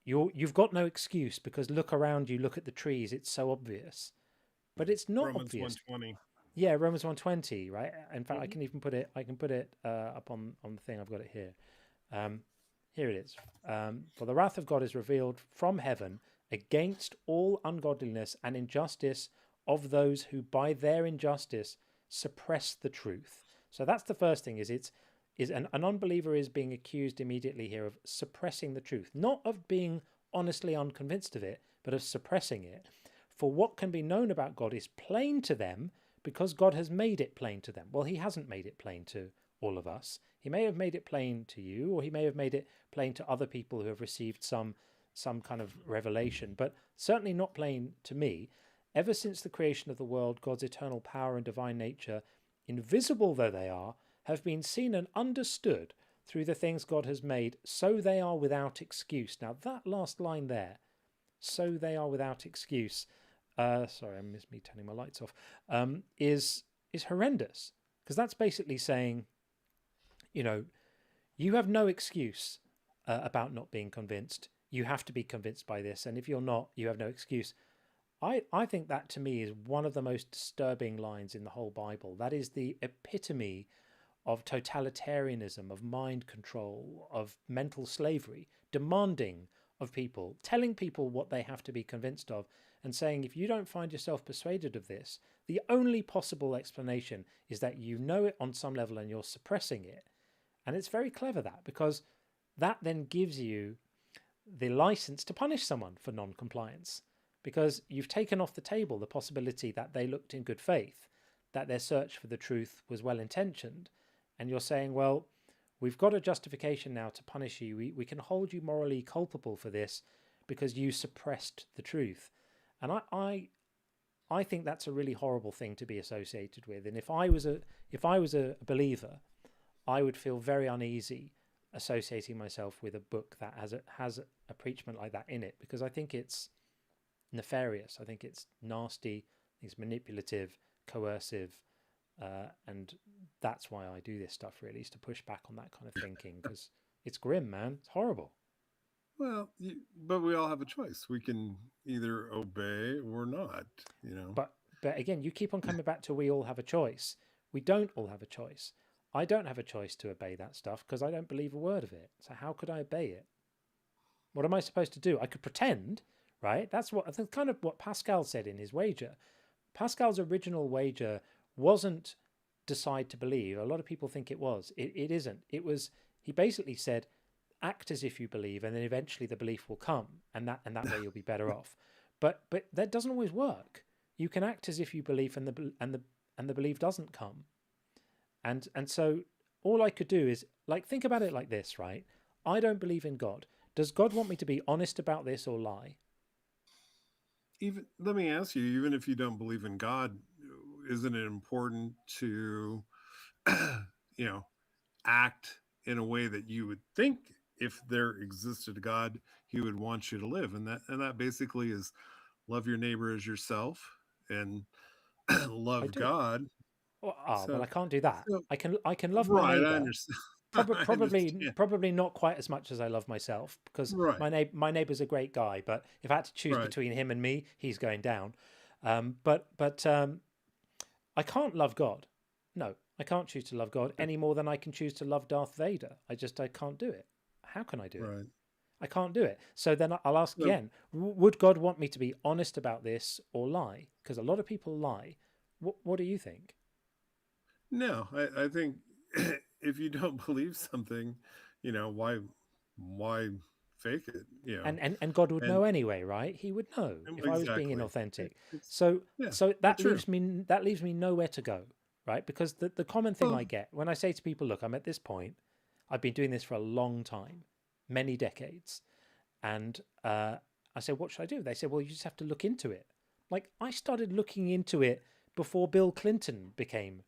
A: you've got no excuse because look around you, look at the trees, it's so obvious. But it's not
M: Romans
A: obvious.
M: 1:20.
A: Yeah, Romans 1:20, right? In fact, I can even put it. I can put it up on the thing. I've got it here. Here it is. For the wrath of God is revealed from heaven against all ungodliness and injustice of those who by their injustice suppress the truth. So that's the first thing. An unbeliever is being accused immediately here of suppressing the truth, not of being honestly unconvinced of it, but of suppressing it. For what can be known about God is plain to them because God has made it plain to them. Well, he hasn't made it plain to all of us. He may have made it plain to you, or he may have made it plain to other people who have received some kind of revelation, but certainly not plain to me. Ever since the creation of the world, God's eternal power and divine nature, invisible though they are, have been seen and understood through the things God has made, so they are without excuse. Now that last line there, so they are without excuse, sorry, I missed me turning my lights off, is horrendous. Because that's basically saying, you have no excuse about not being convinced. You have to be convinced by this. And if you're not, you have no excuse. I think that to me is one of the most disturbing lines in the whole Bible. That is the epitome of totalitarianism, of mind control, of mental slavery, demanding of people, telling people what they have to be convinced of, and saying, if you don't find yourself persuaded of this, the only possible explanation is that you know it on some level and you're suppressing it. And it's very clever, that, because that then gives you the license to punish someone for non-compliance, because you've taken off the table the possibility that they looked in good faith, that their search for the truth was well-intentioned, and you're saying, well, we've got a justification now to punish you. We can hold you morally culpable for this because you suppressed the truth. And I think that's a really horrible thing to be associated with. And if I was a believer, I would feel very uneasy associating myself with a book that has a preachment like that in it, because I think it's nefarious. I think it's nasty. I think it's manipulative, coercive. And that's why I do this stuff, really, is to push back on that kind of thinking, because it's grim, man. It's horrible.
M: Well, but we all have a choice. We can either obey or not,
A: But again, you keep on coming back to we all have a choice. We don't all have a choice. I don't have a choice to obey that stuff because I don't believe a word of it. So how could I obey it? What am I supposed to do? I could pretend, right? That's kind of what Pascal said in his wager. Pascal's original wager wasn't decide to believe. A lot of people think it was. It isn't. It was, he basically said, act as if you believe, and then eventually the belief will come, and that way you'll be better off. But that doesn't always work. You can act as if you believe, and the belief doesn't come. And so all I could do is, think about it like this, right? I don't believe in God. Does God want me to be honest about this or lie?
M: Let me ask you, even if you don't believe in God, isn't it important to, act in a way that you would think if there existed a God, he would want you to live? And that basically is love your neighbor as yourself and love God.
A: Well, I can't do that.
M: So,
A: I can love my neighbor. I understand. Probably not quite as much as I love myself, because my neighbor's a great guy. But if I had to choose between him and me, he's going down. But I can't love God. No, I can't choose to love God any more than I can choose to love Darth Vader. I can't do it. How can I do it? I can't do it. So then I'll ask again, would God want me to be honest about this or lie? Because a lot of people lie. What do you think?
M: No, I think if you don't believe something, why fake it?
A: And God would know anyway, right? He would know if I was being inauthentic. So that leaves me nowhere to go, right? Because the common thing I get when I say to people, look, I'm at this point, I've been doing this for a long time, many decades, and I say, what should I do? They say, well, you just have to look into it. Like, I started looking into it before Bill Clinton became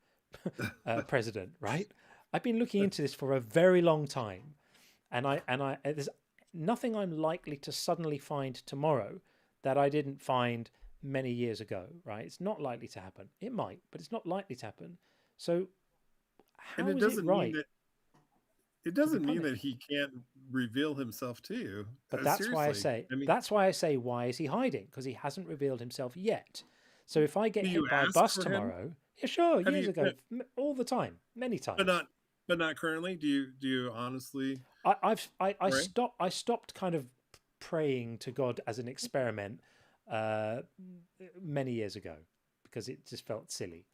A: president, right? I've been looking into this for a very long time, and there's nothing I'm likely to suddenly find tomorrow that I didn't find many years ago, right? It's not likely to happen. It might, but it's not likely to happen. So how is it right?
M: it doesn't mean that he can't reveal himself to you.
A: But that's why I say, why is he hiding? Because he hasn't revealed himself yet. So if I get hit by a bus tomorrow, yeah, sure, years ago, all the time, many times.
M: But not currently. Do you honestly?
A: I stopped kind of praying to God as an experiment many years ago because it just felt silly.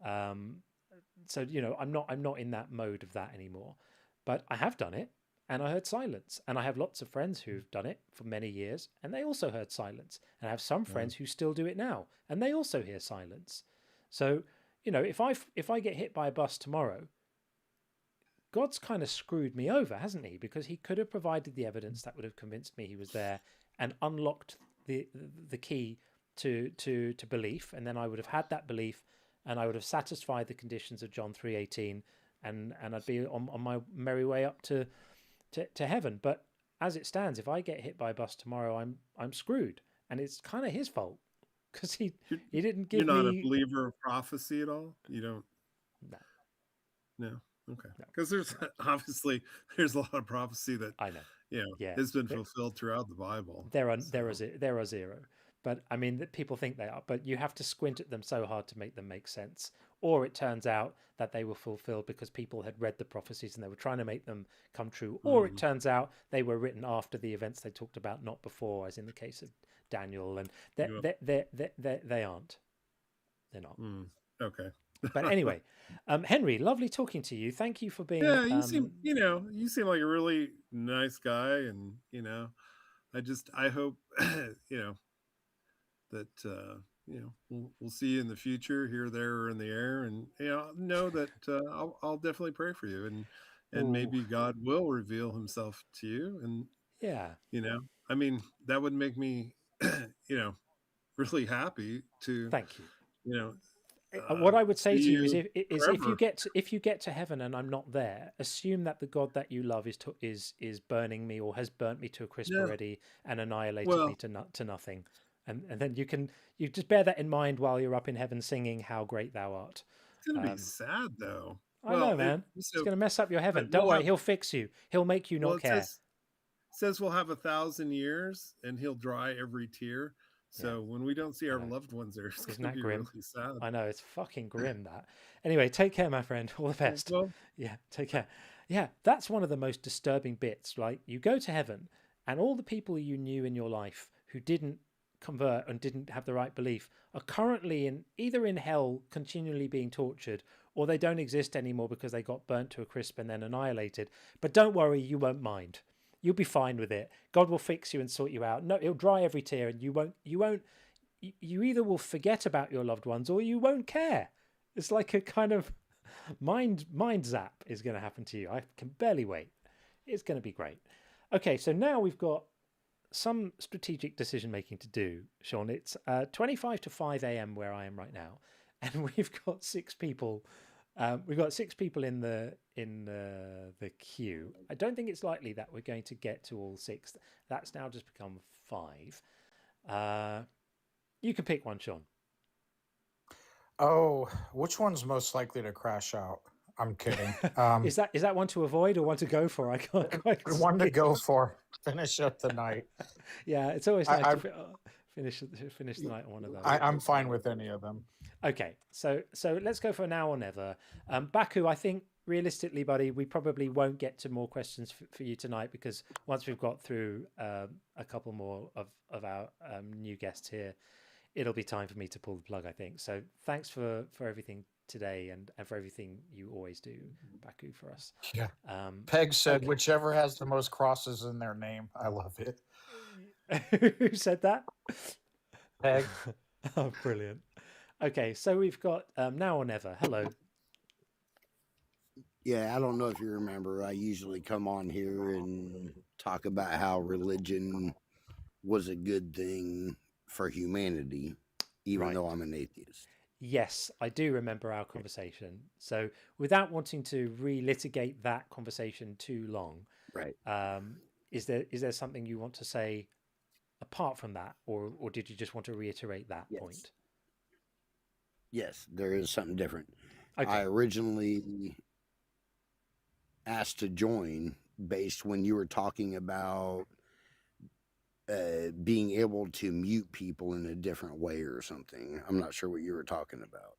A: So I'm not in that mode of that anymore. But I have done it, and I heard silence. And I have lots of friends who've done it for many years, and they also heard silence. And I have some friends who still do it now, and they also hear silence. So, if I get hit by a bus tomorrow, God's kind of screwed me over, hasn't he? Because he could have provided the evidence that would have convinced me he was there and unlocked the key to belief, and then I would have had that belief, and I would have satisfied the conditions of John 3:18. And I'd be on my merry way up to heaven. But as it stands, if I get hit by a bus tomorrow, I'm screwed, and it's kind of his fault because he didn't give me.
M: You're not a believer of prophecy at all. You don't. No. Okay. Because there's a lot of prophecy that
A: I know.
M: Has been fulfilled throughout the Bible.
A: There are zero. But I mean, people think they are, but you have to squint at them so hard to make them make sense. Or it turns out that they were fulfilled because people had read the prophecies and they were trying to make them come true. Or it turns out they were written after the events they talked about, not before, as in the case of Daniel. And they aren't. They're not.
M: Okay.
A: But anyway, Henry, lovely talking to you. Thank you for being.
M: Yeah, you seem like a really nice guy, and I hope that we'll see you in the future, here, there, or in the air, and know that I'll definitely pray for you, and maybe God will reveal Himself to you, and I mean, that would make me really happy to.
A: Thank you. What I would say to you is, if you get to heaven and I'm not there, assume that the God that you love is burning me or has burnt me to a crisp already and annihilated me to nothing. And then you just bear that in mind while you're up in heaven singing "How Great Thou Art."
M: It's gonna be sad though.
A: I know, man. It's gonna mess up your heaven. Don't worry, He'll fix you. He'll make you not care.
M: It says we'll have 1,000 years, and He'll dry every tear. So when we don't see our loved ones there, it's going to be really sad.
A: I know, it's fucking grim, that. Anyway, take care, my friend. All the best.
M: Well,
A: yeah, take care. Yeah, that's one of the most disturbing bits. Like, you go to heaven, and all the people you knew in your life who didn't convert and didn't have the right belief are currently either in hell continually being tortured, or they don't exist anymore because they got burnt to a crisp and then annihilated. But don't worry, you won't mind. You'll be fine with it. God will fix you and sort you out. No, He'll dry every tear, and you either will forget about your loved ones or you won't care. It's like a kind of mind zap is going to happen to you. I can barely wait. It's going to be great. Okay, so now we've got some strategic decision making to do, Sean. It's 25 to 5 a.m. where I am right now, and we've got 6 people. We've got 6 people in the queue. I don't think it's likely that we're going to get to all 6. That's now just become 5. You can pick one, Sean.
C: Oh, which one's most likely to crash out? I'm kidding.
A: Is that one to avoid or one to go for? I can't quite see.
C: One to go for. Finish up the night.
A: Yeah, it's always nice to finish the night on one of those.
C: I'm fine with any of them.
A: Okay, so let's go for now or never. Baku, I think realistically, buddy, we probably won't get to more questions for you tonight, because once we've got through a couple more of our new guests here, it'll be time for me to pull the plug, I think. So thanks for everything today and for everything you always do, Baku, for us.
C: Yeah. Peg said, whichever has the most crosses in their name. I love it.
A: Who said that?
C: Peg.
A: Oh, brilliant. Okay, so we've got now or never. Hello.
N: Yeah, I don't know if you remember, I usually come on here and talk about how religion was a good thing for humanity, even though I'm an atheist.
A: Yes, I do remember our conversation. So without wanting to relitigate that conversation too long,
N: right?
A: Is there something you want to say apart from that, or did you just want to reiterate that point?
N: Yes, there is something different.
A: Okay.
N: I originally asked to join based when you were talking about being able to mute people in a different way or something. I'm not sure what you were talking about.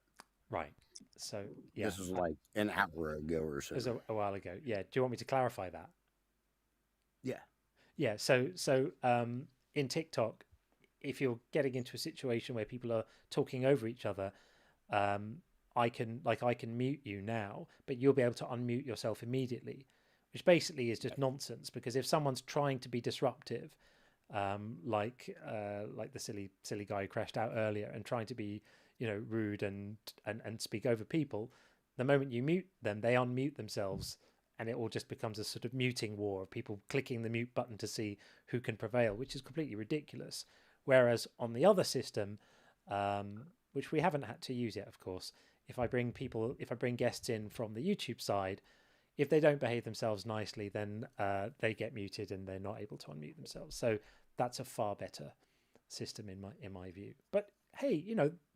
A: Right. So yeah,
N: this was like an hour ago or so.
A: It was a while ago. Yeah. Do you want me to clarify that?
N: Yeah.
A: Yeah. So in TikTok, if you're getting into a situation where people are talking over each other, I can mute you now, but you'll be able to unmute yourself immediately, which basically is just nonsense. Because if someone's trying to be disruptive, like the silly guy who crashed out earlier and trying to be, rude and speak over people, the moment you mute them, they unmute themselves, and it all just becomes a sort of muting war of people clicking the mute button to see who can prevail, which is completely ridiculous. Whereas on the other system, which we haven't had to use yet, of course, if I bring guests in from the YouTube side, if they don't behave themselves nicely, then they get muted and they're not able to unmute themselves. So that's a far better system in my view. But hey,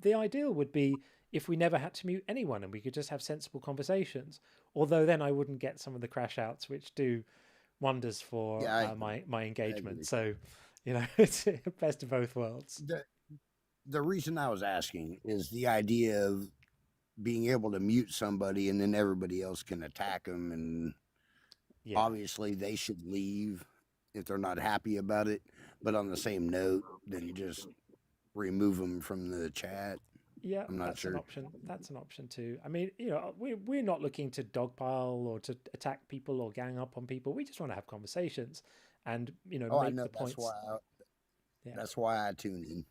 A: the ideal would be if we never had to mute anyone and we could just have sensible conversations. Although then I wouldn't get some of the crash outs, which do wonders for my engagement. So, it's best of both worlds.
N: The reason I was asking is the idea of being able to mute somebody and then everybody else can attack them, and obviously they should leave if they're not happy about it. But on the same note, then just remove them from the chat.
A: Yeah,
N: I'm not sure.
A: That's an option too. I mean, we're not looking to dogpile or to attack people or gang up on people. We just want to have conversations and make the points.
N: That's why I tune in.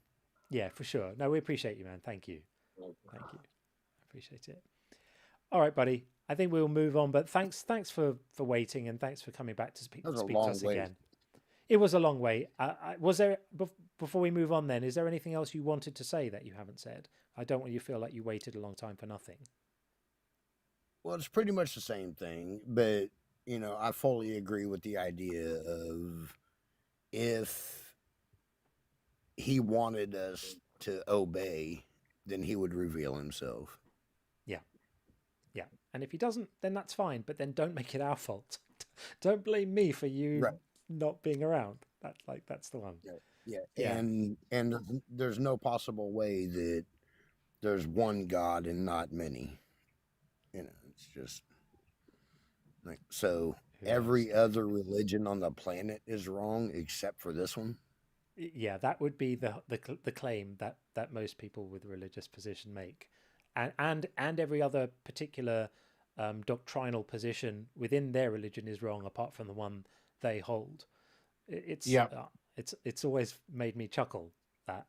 A: Yeah, for sure. No, we appreciate you, man. Thank you. Thank you. I appreciate it. All right, buddy. I think we'll move on. But thanks for waiting, and thanks for coming back to speak to us again. It was a long way. Was there, before we move on then, is there anything else you wanted to say that you haven't said? I don't want you to feel like you waited a long time for nothing.
N: Well, it's pretty much the same thing, but, I fully agree with the idea of if he wanted us to obey, then he would reveal himself.
A: Yeah. Yeah. And if he doesn't, then that's fine, but then don't make it our fault. Don't blame me for you not being around. That's the one.
N: Yeah. And there's no possible way that there's one God and not many. It's just like, so every other religion on the planet is wrong except for this one.
A: Yeah, that would be the claim that most people with a religious position make, and every other particular doctrinal position within their religion is wrong apart from the one they hold. It's always made me chuckle that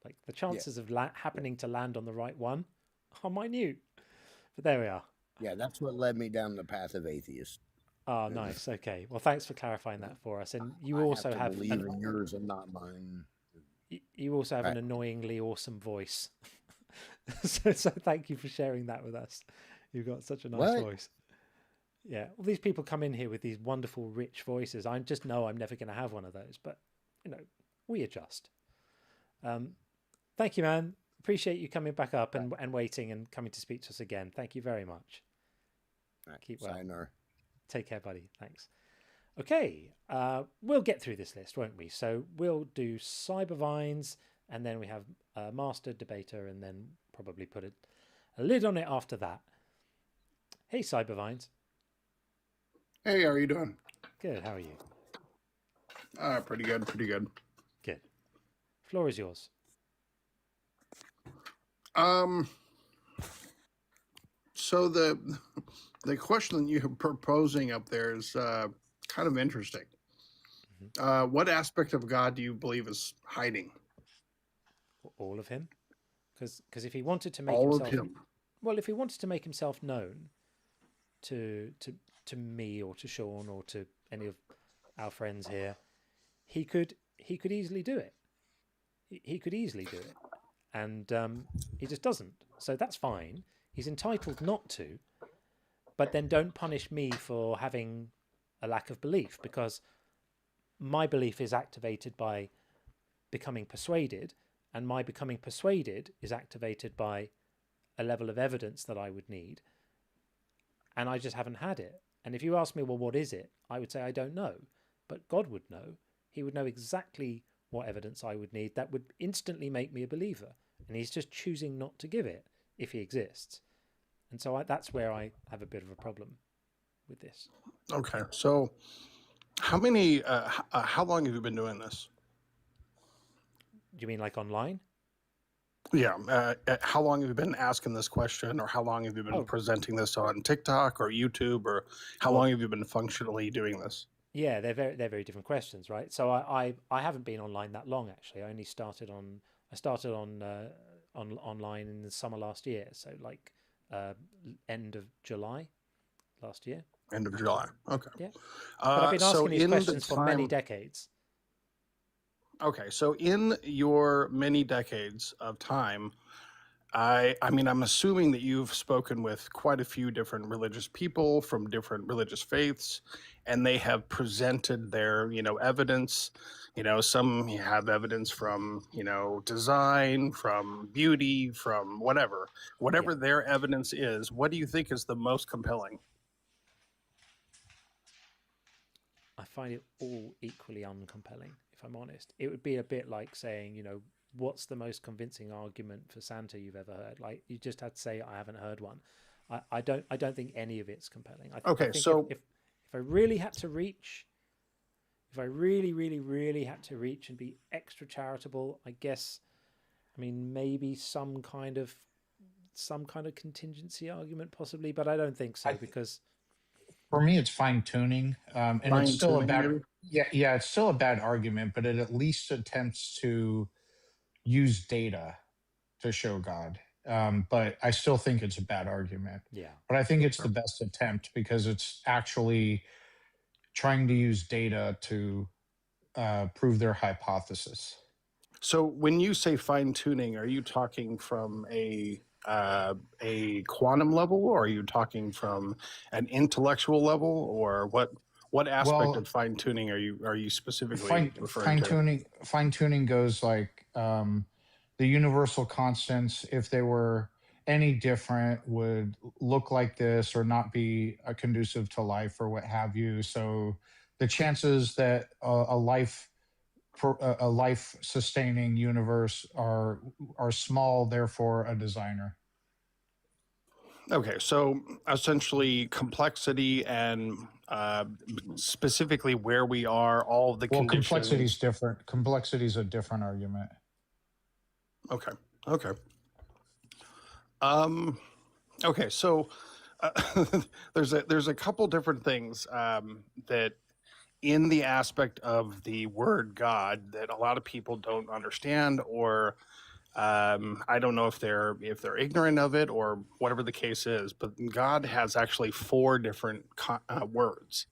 A: like the chances of happening to land on the right one are minute, but there we are.
N: Yeah, that's what led me down the path of atheist.
A: Oh, nice. Okay. Well, thanks for clarifying that for us. And you also have
N: believe in yours and not mine.
A: You also have an annoyingly awesome voice. so thank you for sharing that with us. You've got such a nice voice. Yeah. All these people come in here with these wonderful, rich voices. I just know I'm never going to have one of those, but we adjust. Thank you, man. Appreciate you coming back up and waiting and coming to speak to us again. Thank you very much. Keep well.
N: Sayonara.
A: Take care, buddy. Thanks. Okay, we'll get through this list, won't we? So we'll do Cybervines, and then we have Master Debater, and then probably put a lid on it after that. Hey, Cybervines.
O: Hey, how are you doing?
A: Good. How are you?
O: Pretty good.
A: Good. Floor is yours.
O: So the question that you're proposing up there is kind of interesting. Mm-hmm. What aspect of God do you believe is hiding?
A: All of him, because if he wanted to make if he wanted to make himself known to me or to Sean or to any of our friends here, he could easily do it. He could easily do it, and he just doesn't. So that's fine. He's entitled not to, but then don't punish me for having a lack of belief, because my belief is activated by becoming persuaded, and my becoming persuaded is activated by a level of evidence that I would need, and I just haven't had it. And if you ask me, well, what is it? I would say I don't know, but God would know. He would know exactly what evidence I would need that would instantly make me a believer. And he's just choosing not to give it if he exists. And so that's where I have a bit of a problem with this.
O: Okay. So how long have you been doing this?
A: Do you mean like online?
O: Yeah. How long have you been asking this question, or how long have you been presenting this on TikTok or YouTube, or how long have you been functionally doing this?
A: Yeah, they're very different questions, right? So I haven't been online that long, actually. I only started on online in the summer last year, so like end of July last year.
O: End of July. Okay.
A: Yeah. But I've been asking these questions for many decades.
O: Okay, so in your many decades of time, I mean, I'm assuming that you've spoken with quite a few different religious people from different religious faiths, and they have presented their, evidence. Some have evidence from, design, from beauty, from whatever their evidence is. What do you think is the most compelling?
A: I find it all equally uncompelling, if I'm honest. It would be a bit like saying, what's the most convincing argument for Santa you've ever heard? Like, you just had to say, I haven't heard one. I don't think any of it's compelling. I think
O: so
A: if I really had to reach, if I really, really, really had to reach and be extra charitable, I guess, maybe some kind of contingency argument possibly, but I don't think so, because
C: for me, it's fine tuning, and it's still a bad. Yeah, it's still a bad argument, but it at least attempts to use data to show God. But I still think it's a bad argument.
A: Yeah.
C: But I think it's the best attempt because it's actually trying to use data to prove their hypothesis.
O: So when you say fine tuning, are you talking from a quantum level, or are you talking from an intellectual level, or what aspect of fine tuning are you specifically referring to?
C: Fine tuning goes like the universal constants, if they were any different, would look like this or not be conducive to life or what have you. So the chances that a life sustaining universe are small, therefore a designer.
O: Okay, so essentially complexity and specifically where we are, all of the conditions.
C: Complexity is different. Complexity is a different argument.
O: Okay. Okay, so there's a couple different things that in the aspect of the word God that a lot of people don't understand, or I don't know if they're ignorant of it or whatever the case is, but God has actually 4 different words.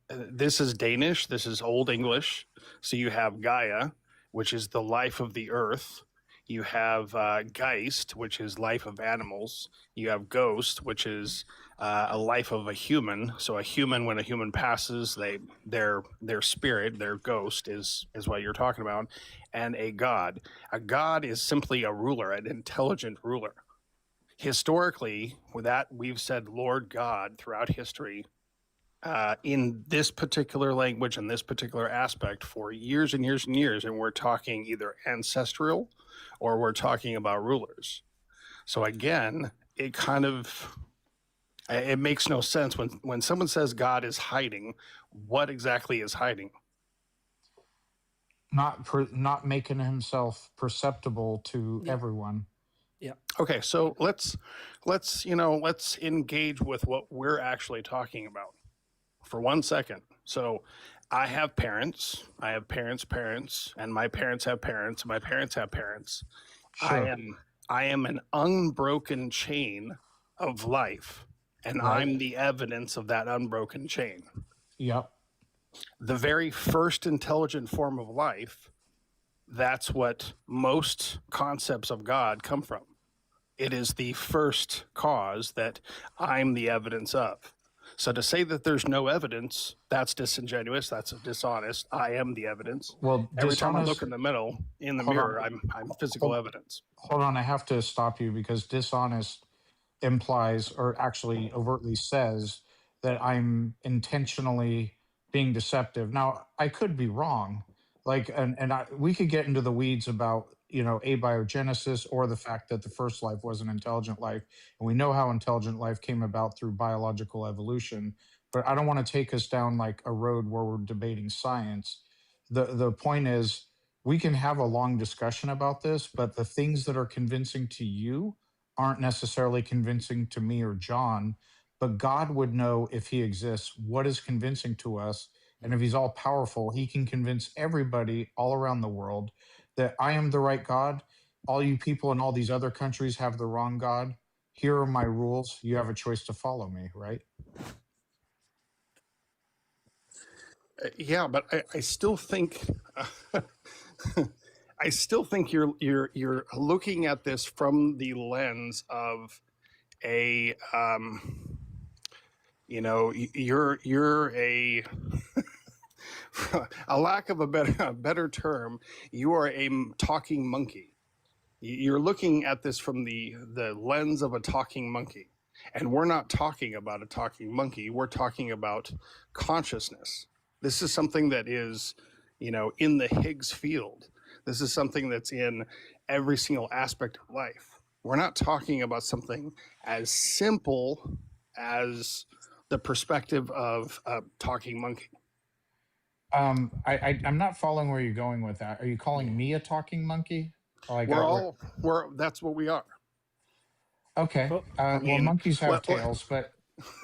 O: This is Danish. This is Old English. So you have Gaia, which is the life of the earth. You have Geist, which is life of animals. You have Ghost, which is a life of a human. So a human, when a human passes, their spirit, their ghost is what you're talking about. And a god. A god is simply a ruler, an intelligent ruler. Historically, with that, we've said Lord God throughout history in this particular language and this particular aspect for years and years and years. And we're talking either ancestral or we're talking about rulers. So again, it makes no sense when someone says God is hiding. What exactly is hiding?
C: Not making himself perceptible to everyone.
A: Yeah.
O: Okay, so let's engage with what we're actually talking about for 1 second. So I have parents, parents, and my parents have parents, my parents have parents.
C: Sure.
O: I am an unbroken chain of life, and
C: Right.
O: I'm the evidence of that unbroken chain.
C: Yep.
O: The very first intelligent form of life, that's what most concepts of God come from. It is the first cause that I'm the evidence of. So to say that there's no evidence, that's disingenuous, that's dishonest. I am the evidence.
C: Well,
O: every time I
C: dishonest-
O: look in the middle, in the
C: Hold
O: mirror,
C: on.
O: I'm physical evidence.
C: Hold on, I have to stop you because dishonest implies or actually overtly says that I'm intentionally being deceptive. Now, I could be wrong. Like, we could get into the weeds about, abiogenesis, or the fact that the first life was an intelligent life. And we know how intelligent life came about through biological evolution. But I don't want to take us down like a road where we're debating science. The point is, we can have a long discussion about this, but the things that are convincing to you aren't necessarily convincing to me or John. But God would know, if he exists, what is convincing to us. And if he's all powerful, he can convince everybody all around the world that I am the right God. All you people in all these other countries have the wrong God. Here are my rules. You have a choice to follow me, right?
O: Yeah, but I still think I still think you're looking at this from the lens of a you're a a lack of a better term, you are a talking monkey. You're looking at this from the lens of a talking monkey. And we're not talking about a talking monkey. We're talking about consciousness. This is something that is, in the Higgs field. This is something that's in every single aspect of life. We're not talking about something as simple as the perspective of a talking monkey.
C: I'm not following where you're going with that. Are you calling me a talking monkey?
O: That's what we are.
C: Okay. Well, monkeys have tails, but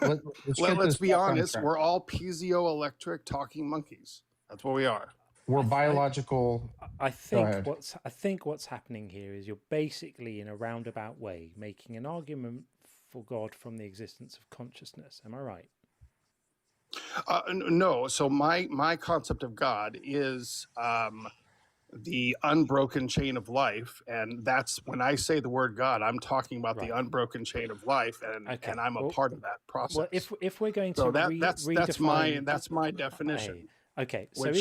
O: let's be honest. We're all piezoelectric talking monkeys. That's what we are.
C: We're biological.
A: I think what's happening here is you're basically, in a roundabout way, making an argument for God from the existence of consciousness. Am I right?
O: No. So my concept of God is the unbroken chain of life, and that's when I say the word God, I'm talking about the unbroken chain of life, and I'm a part of that process.
A: Well, if we're going to
O: redefine, that's my definition.
A: Okay, so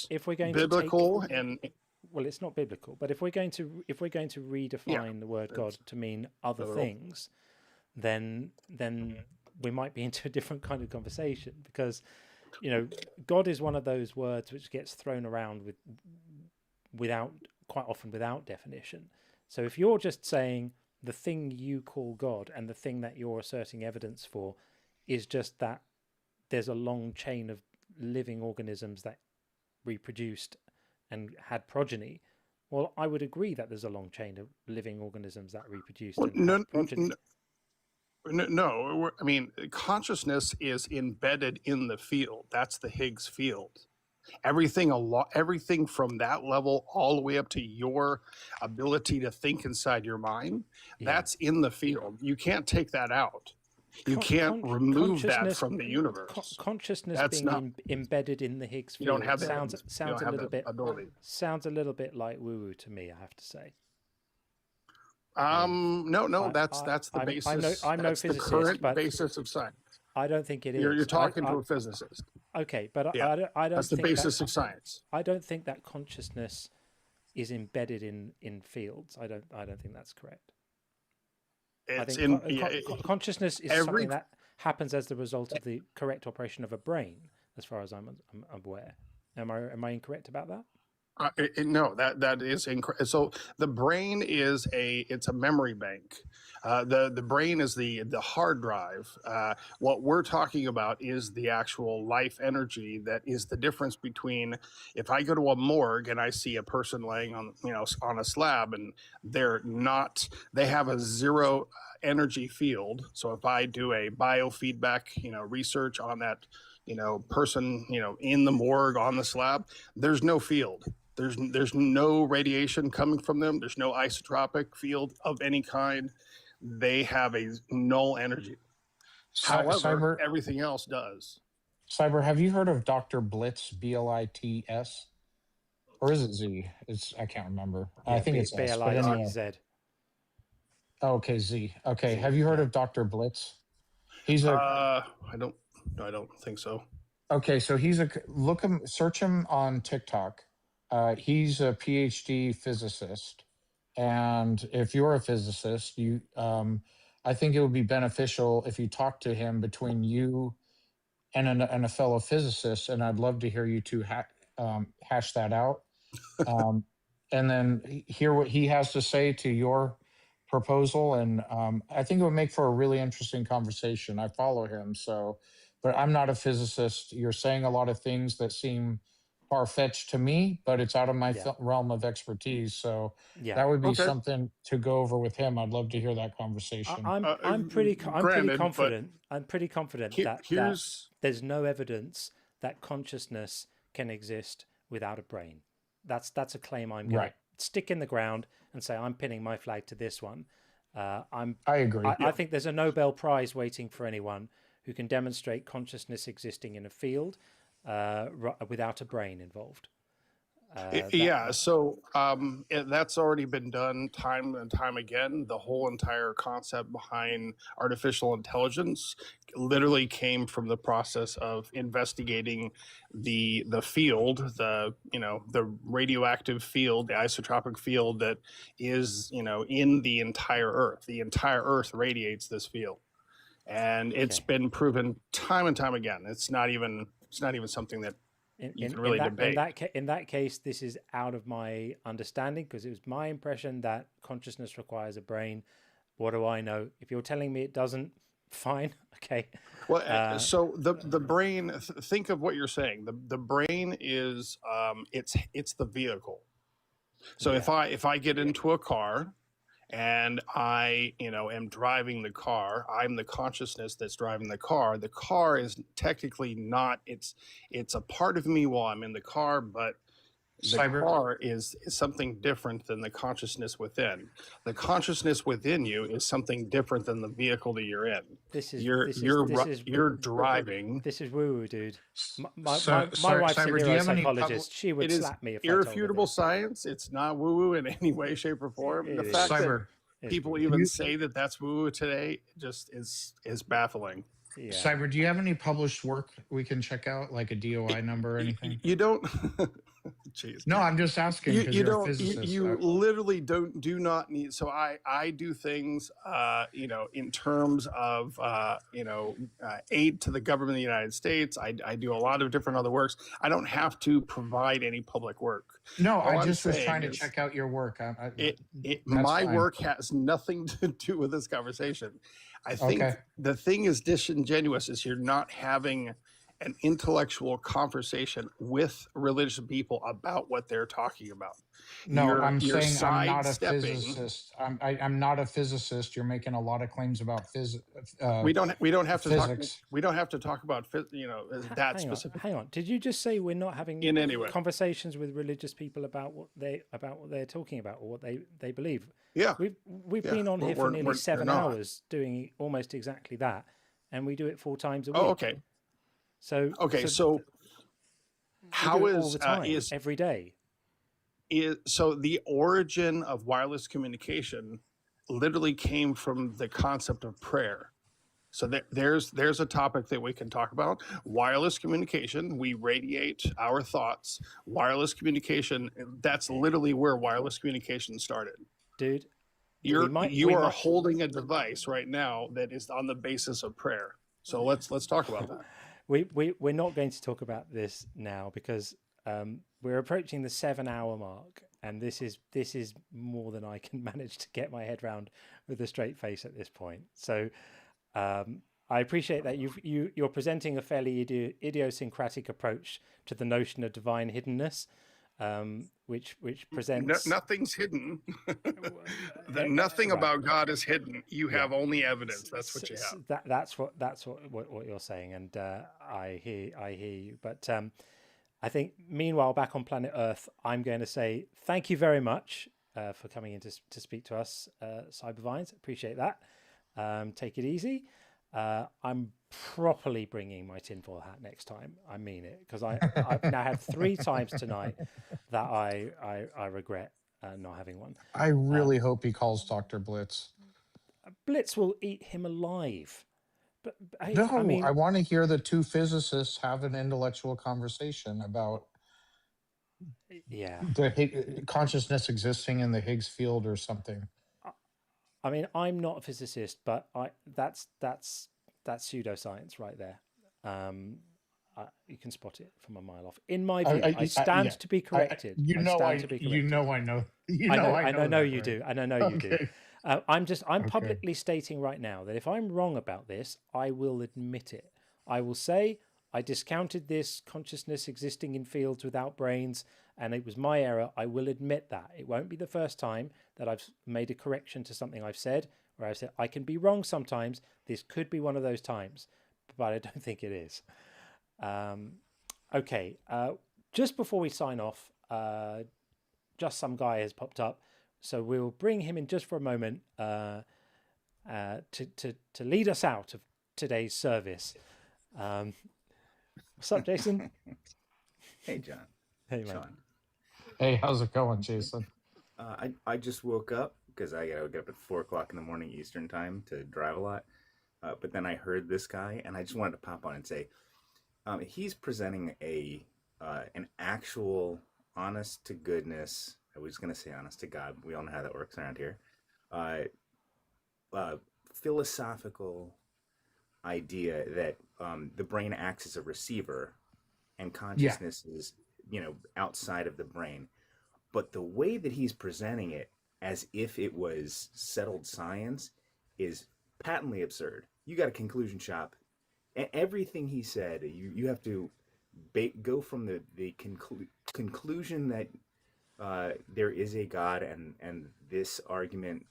A: if we're going
O: biblical
A: to take, well, it's not biblical, but if we're going to redefine the word God to mean other things, then we might be into a different kind of conversation, because God is one of those words which gets thrown around quite often without definition. So if you're just saying the thing you call God and the thing that you're asserting evidence for is just that there's a long chain of living organisms that reproduced and had progeny, well, I would agree that there's a long chain of living organisms that reproduced and had progeny.
O: No, I mean, consciousness is embedded in the field. That's the Higgs field. Everything from that level all the way up to your ability to think inside your mind, that's in the field. You can't take that out. You can't remove that from the universe.
A: Consciousness embedded in the Higgs field.
O: You don't have that.
A: Sounds a little bit like woo-woo to me, I have to say.
O: No, that's the basis.
A: I'm no physicist,
O: the current
A: but
O: basis of science.
A: I don't think it is.
O: You're talking to a physicist.
A: Okay, but I don't.
O: That's the basis of science.
A: I don't think that consciousness is embedded in fields. I don't think that's correct. Consciousness is something that happens as the result of the correct operation of a brain, as far as I'm aware. Am I incorrect about that?
O: No, that is incorrect. So the brain is a memory bank. The brain is the hard drive. What we're talking about is the actual life energy that is the difference between, if I go to a morgue and I see a person laying on a slab and they have a zero energy field. So if I do a biofeedback, research on that, person, in the morgue on the slab, there's no field. There's no radiation coming from them. There's no isotropic field of any kind. They have a null energy. However, everything else does.
C: Cyber, have you heard of Dr. Blitz, B-L-I-T-S? Or is it Z? I can't remember.
A: Yeah,
C: I think it's
A: B-L-I-T-Z.
C: Oh, okay, Z. Okay, have you heard of Dr. Blitz? He's
O: I don't think so.
C: Okay, so search him on TikTok. He's a PhD physicist, and if you're a physicist, I think it would be beneficial if you talk to him between you and a fellow physicist, and I'd love to hear you two hash that out, and then hear what he has to say to your proposal. And I think it would make for a really interesting conversation. I follow him, but I'm not a physicist. You're saying a lot of things that seem far-fetched to me, but it's out of my realm of expertise. So that would be something to go over with him. I'd love to hear that conversation.
A: I'm pretty confident. I'm pretty confident that there's no evidence that consciousness can exist without a brain. That's a claim I'm going to stick in the ground and say I'm pinning my flag to this one. I
C: agree.
A: I think there's a Nobel Prize waiting for anyone who can demonstrate consciousness existing in a field without a brain involved.
O: So that's already been done time and time again. The whole entire concept behind artificial intelligence literally came from the process of investigating the field, the radioactive field, the isotropic field that is in the entire Earth. The entire Earth radiates this field, and it's been proven time and time again. It's not even something that you can really debate.
A: In that case, this is out of my understanding, because it was my impression that consciousness requires a brain. What do I know? If you're telling me it doesn't, fine, okay.
O: Well, so the brain. Think of what you're saying. The brain is it's the vehicle. So if I get into a car, and I, am driving the car, I'm the consciousness that's driving the car. The car is technically not, it's a part of me while I'm in the car, but the car is something different than the consciousness within. The consciousness within you is something different than the vehicle that you're in. You're driving.
A: This is woo-woo, dude. My wife's a neuropsychologist. She would slap me if I told her
O: irrefutable science. It's not woo-woo in any way, shape, or form. The fact that people even say that that's woo-woo today just is baffling.
C: Yeah. Cyber, do you have any published work we can check out, like a DOI number or anything?
O: You don't. Jeez.
C: No, I'm just asking.
O: You don't. A physicist. You literally do not need. So I do things, in terms of aid to the government of the United States. I do a lot of different other works. I don't have to provide any public work.
C: No, I just was trying to check out your work.
O: My work has nothing to do with this conversation. I think the thing is disingenuous is you're not having an intellectual conversation with religious people about what they're talking about.
C: No, I'm saying I'm not a physicist. I'm not a physicist. You're making a lot of claims about physics.
O: We don't have to talk. We don't have to talk about that specific.
A: Hang on. Did you just say we're not having conversations with religious people about what they're talking about or what they believe?
O: Yeah,
A: we've been on here for nearly 7 hours doing almost exactly that, and we do it 4 times a week.
O: Oh, okay.
A: So
O: how
A: is every day?
O: So the origin of wireless communication literally came from the concept of prayer. So there's a topic that we can talk about. Wireless communication, we radiate our thoughts. Wireless communication, that's literally where wireless communication started.
A: Dude,
O: you are holding a device right now that is on the basis of prayer. So let's talk about that.
A: We're not going to talk about this now because we're approaching the 7-hour mark, and this is more than I can manage to get my head around with a straight face at this point. So I appreciate that you're presenting a fairly idiosyncratic approach to the notion of divine hiddenness, which presents
O: nothing's hidden. Nothing about God is hidden. You have only evidence. That's what you have.
A: That's what you're saying, and I hear you. But I think meanwhile, back on planet Earth, I'm going to say thank you very much for coming in to speak to us, Cybervines. Appreciate that. Take it easy. I'm properly bringing my tinfoil hat next time. I mean it, because I've now had 3 times tonight that I regret not having one.
C: I really hope he calls Dr. Blitz.
A: Blitz will eat him alive. But hey,
C: no, I want to hear the 2 physicists have an intellectual conversation about the consciousness existing in the Higgs field or something.
A: I mean, I'm not a physicist, but that's pseudoscience right there. You can spot it from a mile off. In my view, I stand to be corrected. I stand to be corrected.
C: I know.
A: I know you
C: right?
A: do, and I know you do.
C: Okay.
A: I'm
C: Okay.
A: publicly stating right now that if I'm wrong about this, I will admit it. I will say I discounted this consciousness existing in fields without brains, and it was my error. I will admit that. It won't be the first time that I've made a correction to something I've said, where I've said I can be wrong sometimes. This could be one of those times, but I don't think it is. Okay, just before we sign off, just some guy has popped up, so we'll bring him in just for a moment to lead us out of today's service. What's up, Jason?
Q: Hey, John.
A: Hey, man.
Q: Sean.
C: Hey, how's it going, Jason?
Q: I just woke up because I gotta get up at 4 o'clock in the morning Eastern time to drive a lot. But then I heard this guy, and I just wanted to pop on and say, he's presenting an actual honest to goodness. I was gonna say honest to God. We all know how that works around here. Philosophical idea that the brain acts as a receiver, and consciousness is, outside of the brain. But the way that he's presenting it, as if it was settled science, is patently absurd. You got a conclusion shop. Everything he said, you have to go from the conclusion that there is a God and this argument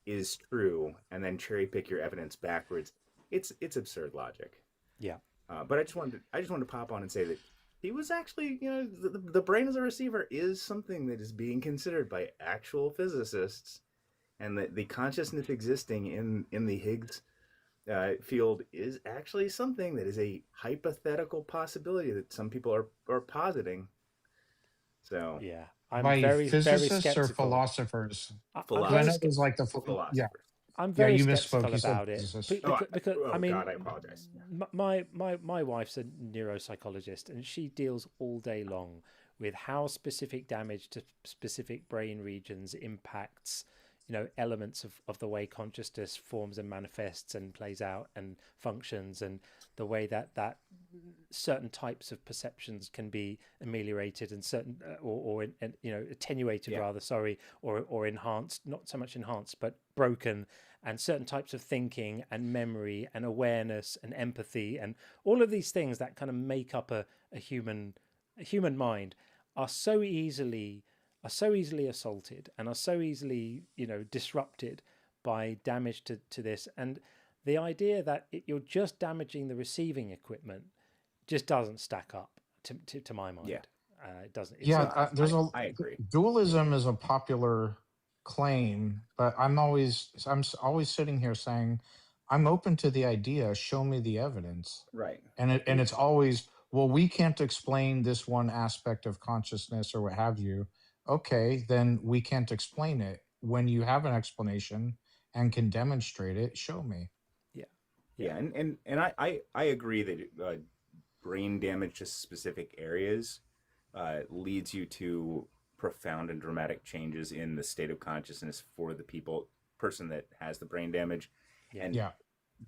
Q: is true, and then cherry pick your evidence backwards. It's absurd logic.
A: Yeah.
Q: But I just wanted to pop on and say that he was actually, the brain as a receiver is something that is being considered by actual physicists, and that the consciousness existing in the Higgs field is actually something that is a hypothetical possibility that some people are positing. So
A: yeah, I'm
C: by
A: very
C: physicists
A: skeptical.
C: or philosophers?
Q: Philosophers.
C: Like the
Q: philosophers.
C: Yeah.
A: I'm very
C: you misspoke.
A: skeptical
C: You said
A: about it
C: physicists.
A: because I mean,
Q: God, I apologize.
A: My wife's a neuropsychologist, and she deals all day long with how specific damage to specific brain regions impacts, elements of the way consciousness forms and manifests and plays out and functions, and the way that certain types of perceptions can be ameliorated and certain or attenuated,
Q: Yeah.
A: rather, sorry, or enhanced, not so much enhanced, but broken, and certain types of thinking and memory and awareness and empathy and all of these things that kind of make up a human mind are so easily assaulted and are so easily disrupted by damage to this. And the idea that you're just damaging the receiving equipment just doesn't stack up to my mind.
Q: Yeah.
A: It doesn't.
Q: I agree.
C: Dualism is a popular claim, but I'm always sitting here saying I'm open to the idea. Show me the evidence.
Q: Right.
C: And it's always, well, we can't explain this one aspect of consciousness or what have you. Okay, then we can't explain it. When you have an explanation and can demonstrate it, show me.
Q: Yeah, and I agree that brain damage to specific areas leads you to profound and dramatic changes in the state of consciousness for the person that has the brain damage, and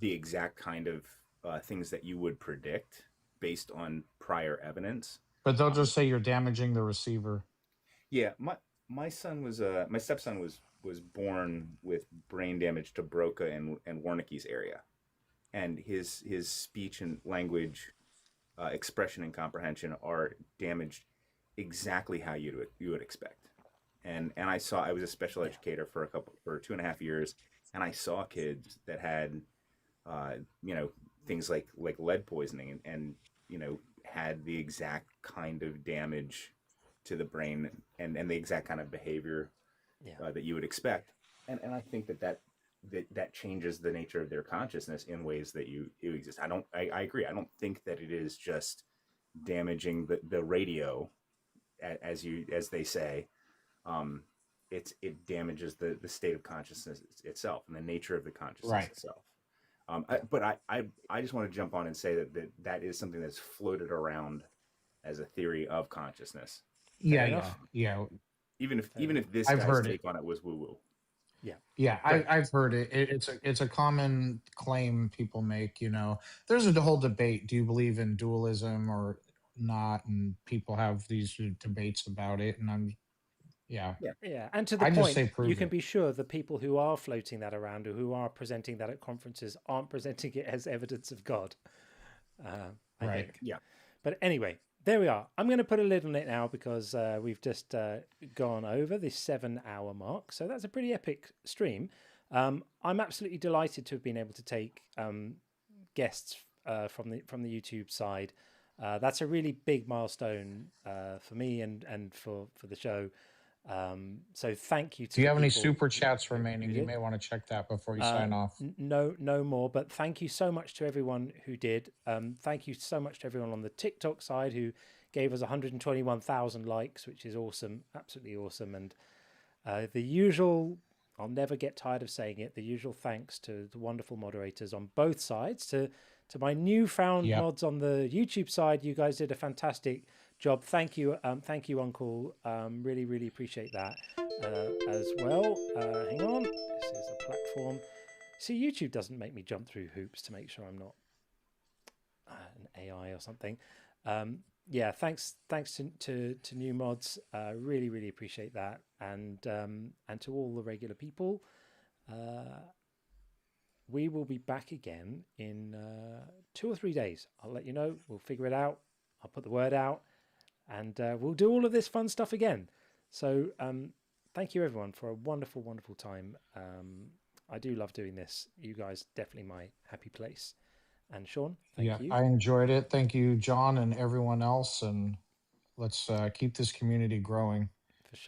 Q: the exact kind of things that you would predict based on prior evidence.
C: But they'll just say you're damaging the receiver.
Q: Yeah, my stepson was born with brain damage to Broca and Wernicke's area, and his speech and language, expression and comprehension are damaged exactly how you would expect. And I was a special educator for 2.5 years, and I saw kids that had things like lead poisoning and had the exact kind of damage to the brain and the exact kind of behavior that you would expect. And I think that changes the nature of their consciousness in ways that you exist. I agree. I don't think that it is just damaging the radio, as they say. It damages the state of consciousness itself and the nature of the consciousness itself. But I just want to jump on and say that is something that's floated around as a theory of consciousness.
C: Yeah.
Q: Even if this
C: I've
Q: guy's
C: heard
Q: take on it was woo woo.
C: Yeah, I've heard it. It's a common claim people make. There's a whole debate. Do you believe in dualism or not? And people have these debates about it. And yeah.
A: And to the
C: I just say
A: point,
C: prove
A: you can
C: it.
A: be sure the people who are floating that around or who are presenting that at conferences aren't presenting it as evidence of God. I think.
B: Yeah.
A: But anyway, there we are. I'm going to put a lid on it now because we've just gone over this 7-hour mark. So that's a pretty epic stream. I'm absolutely delighted to have been able to take guests from the YouTube side. That's a really big milestone for me and for the show. So thank you to
C: Do you
A: the
C: have any
A: people
C: super chats
A: who
C: remaining? You
A: did.
C: may want to check that before you sign off.
A: No more. But thank you so much to everyone who did. Thank you so much to everyone on the TikTok side who gave us 121,000 likes, which is awesome, absolutely awesome. And the usual, I'll never get tired of saying it, the usual thanks to the wonderful moderators on both sides, to my newfound mods on the YouTube side. You guys did a fantastic job. Thank you, Uncle. Really, really appreciate that as well. Hang on, this is a platform. See, YouTube doesn't make me jump through hoops to make sure I'm not an AI or something. Thanks to new mods. Really, really appreciate that, and to all the regular people. We will be back again in 2 or 3 days. I'll let you know. We'll figure it out. I'll put the word out, and we'll do all of this fun stuff again. So thank you, everyone, for a wonderful, wonderful time. I do love doing this. You guys definitely my happy place. And Sean, thank you.
C: I enjoyed it. Thank you, John, and everyone else. And let's keep this community growing.
A: For sure.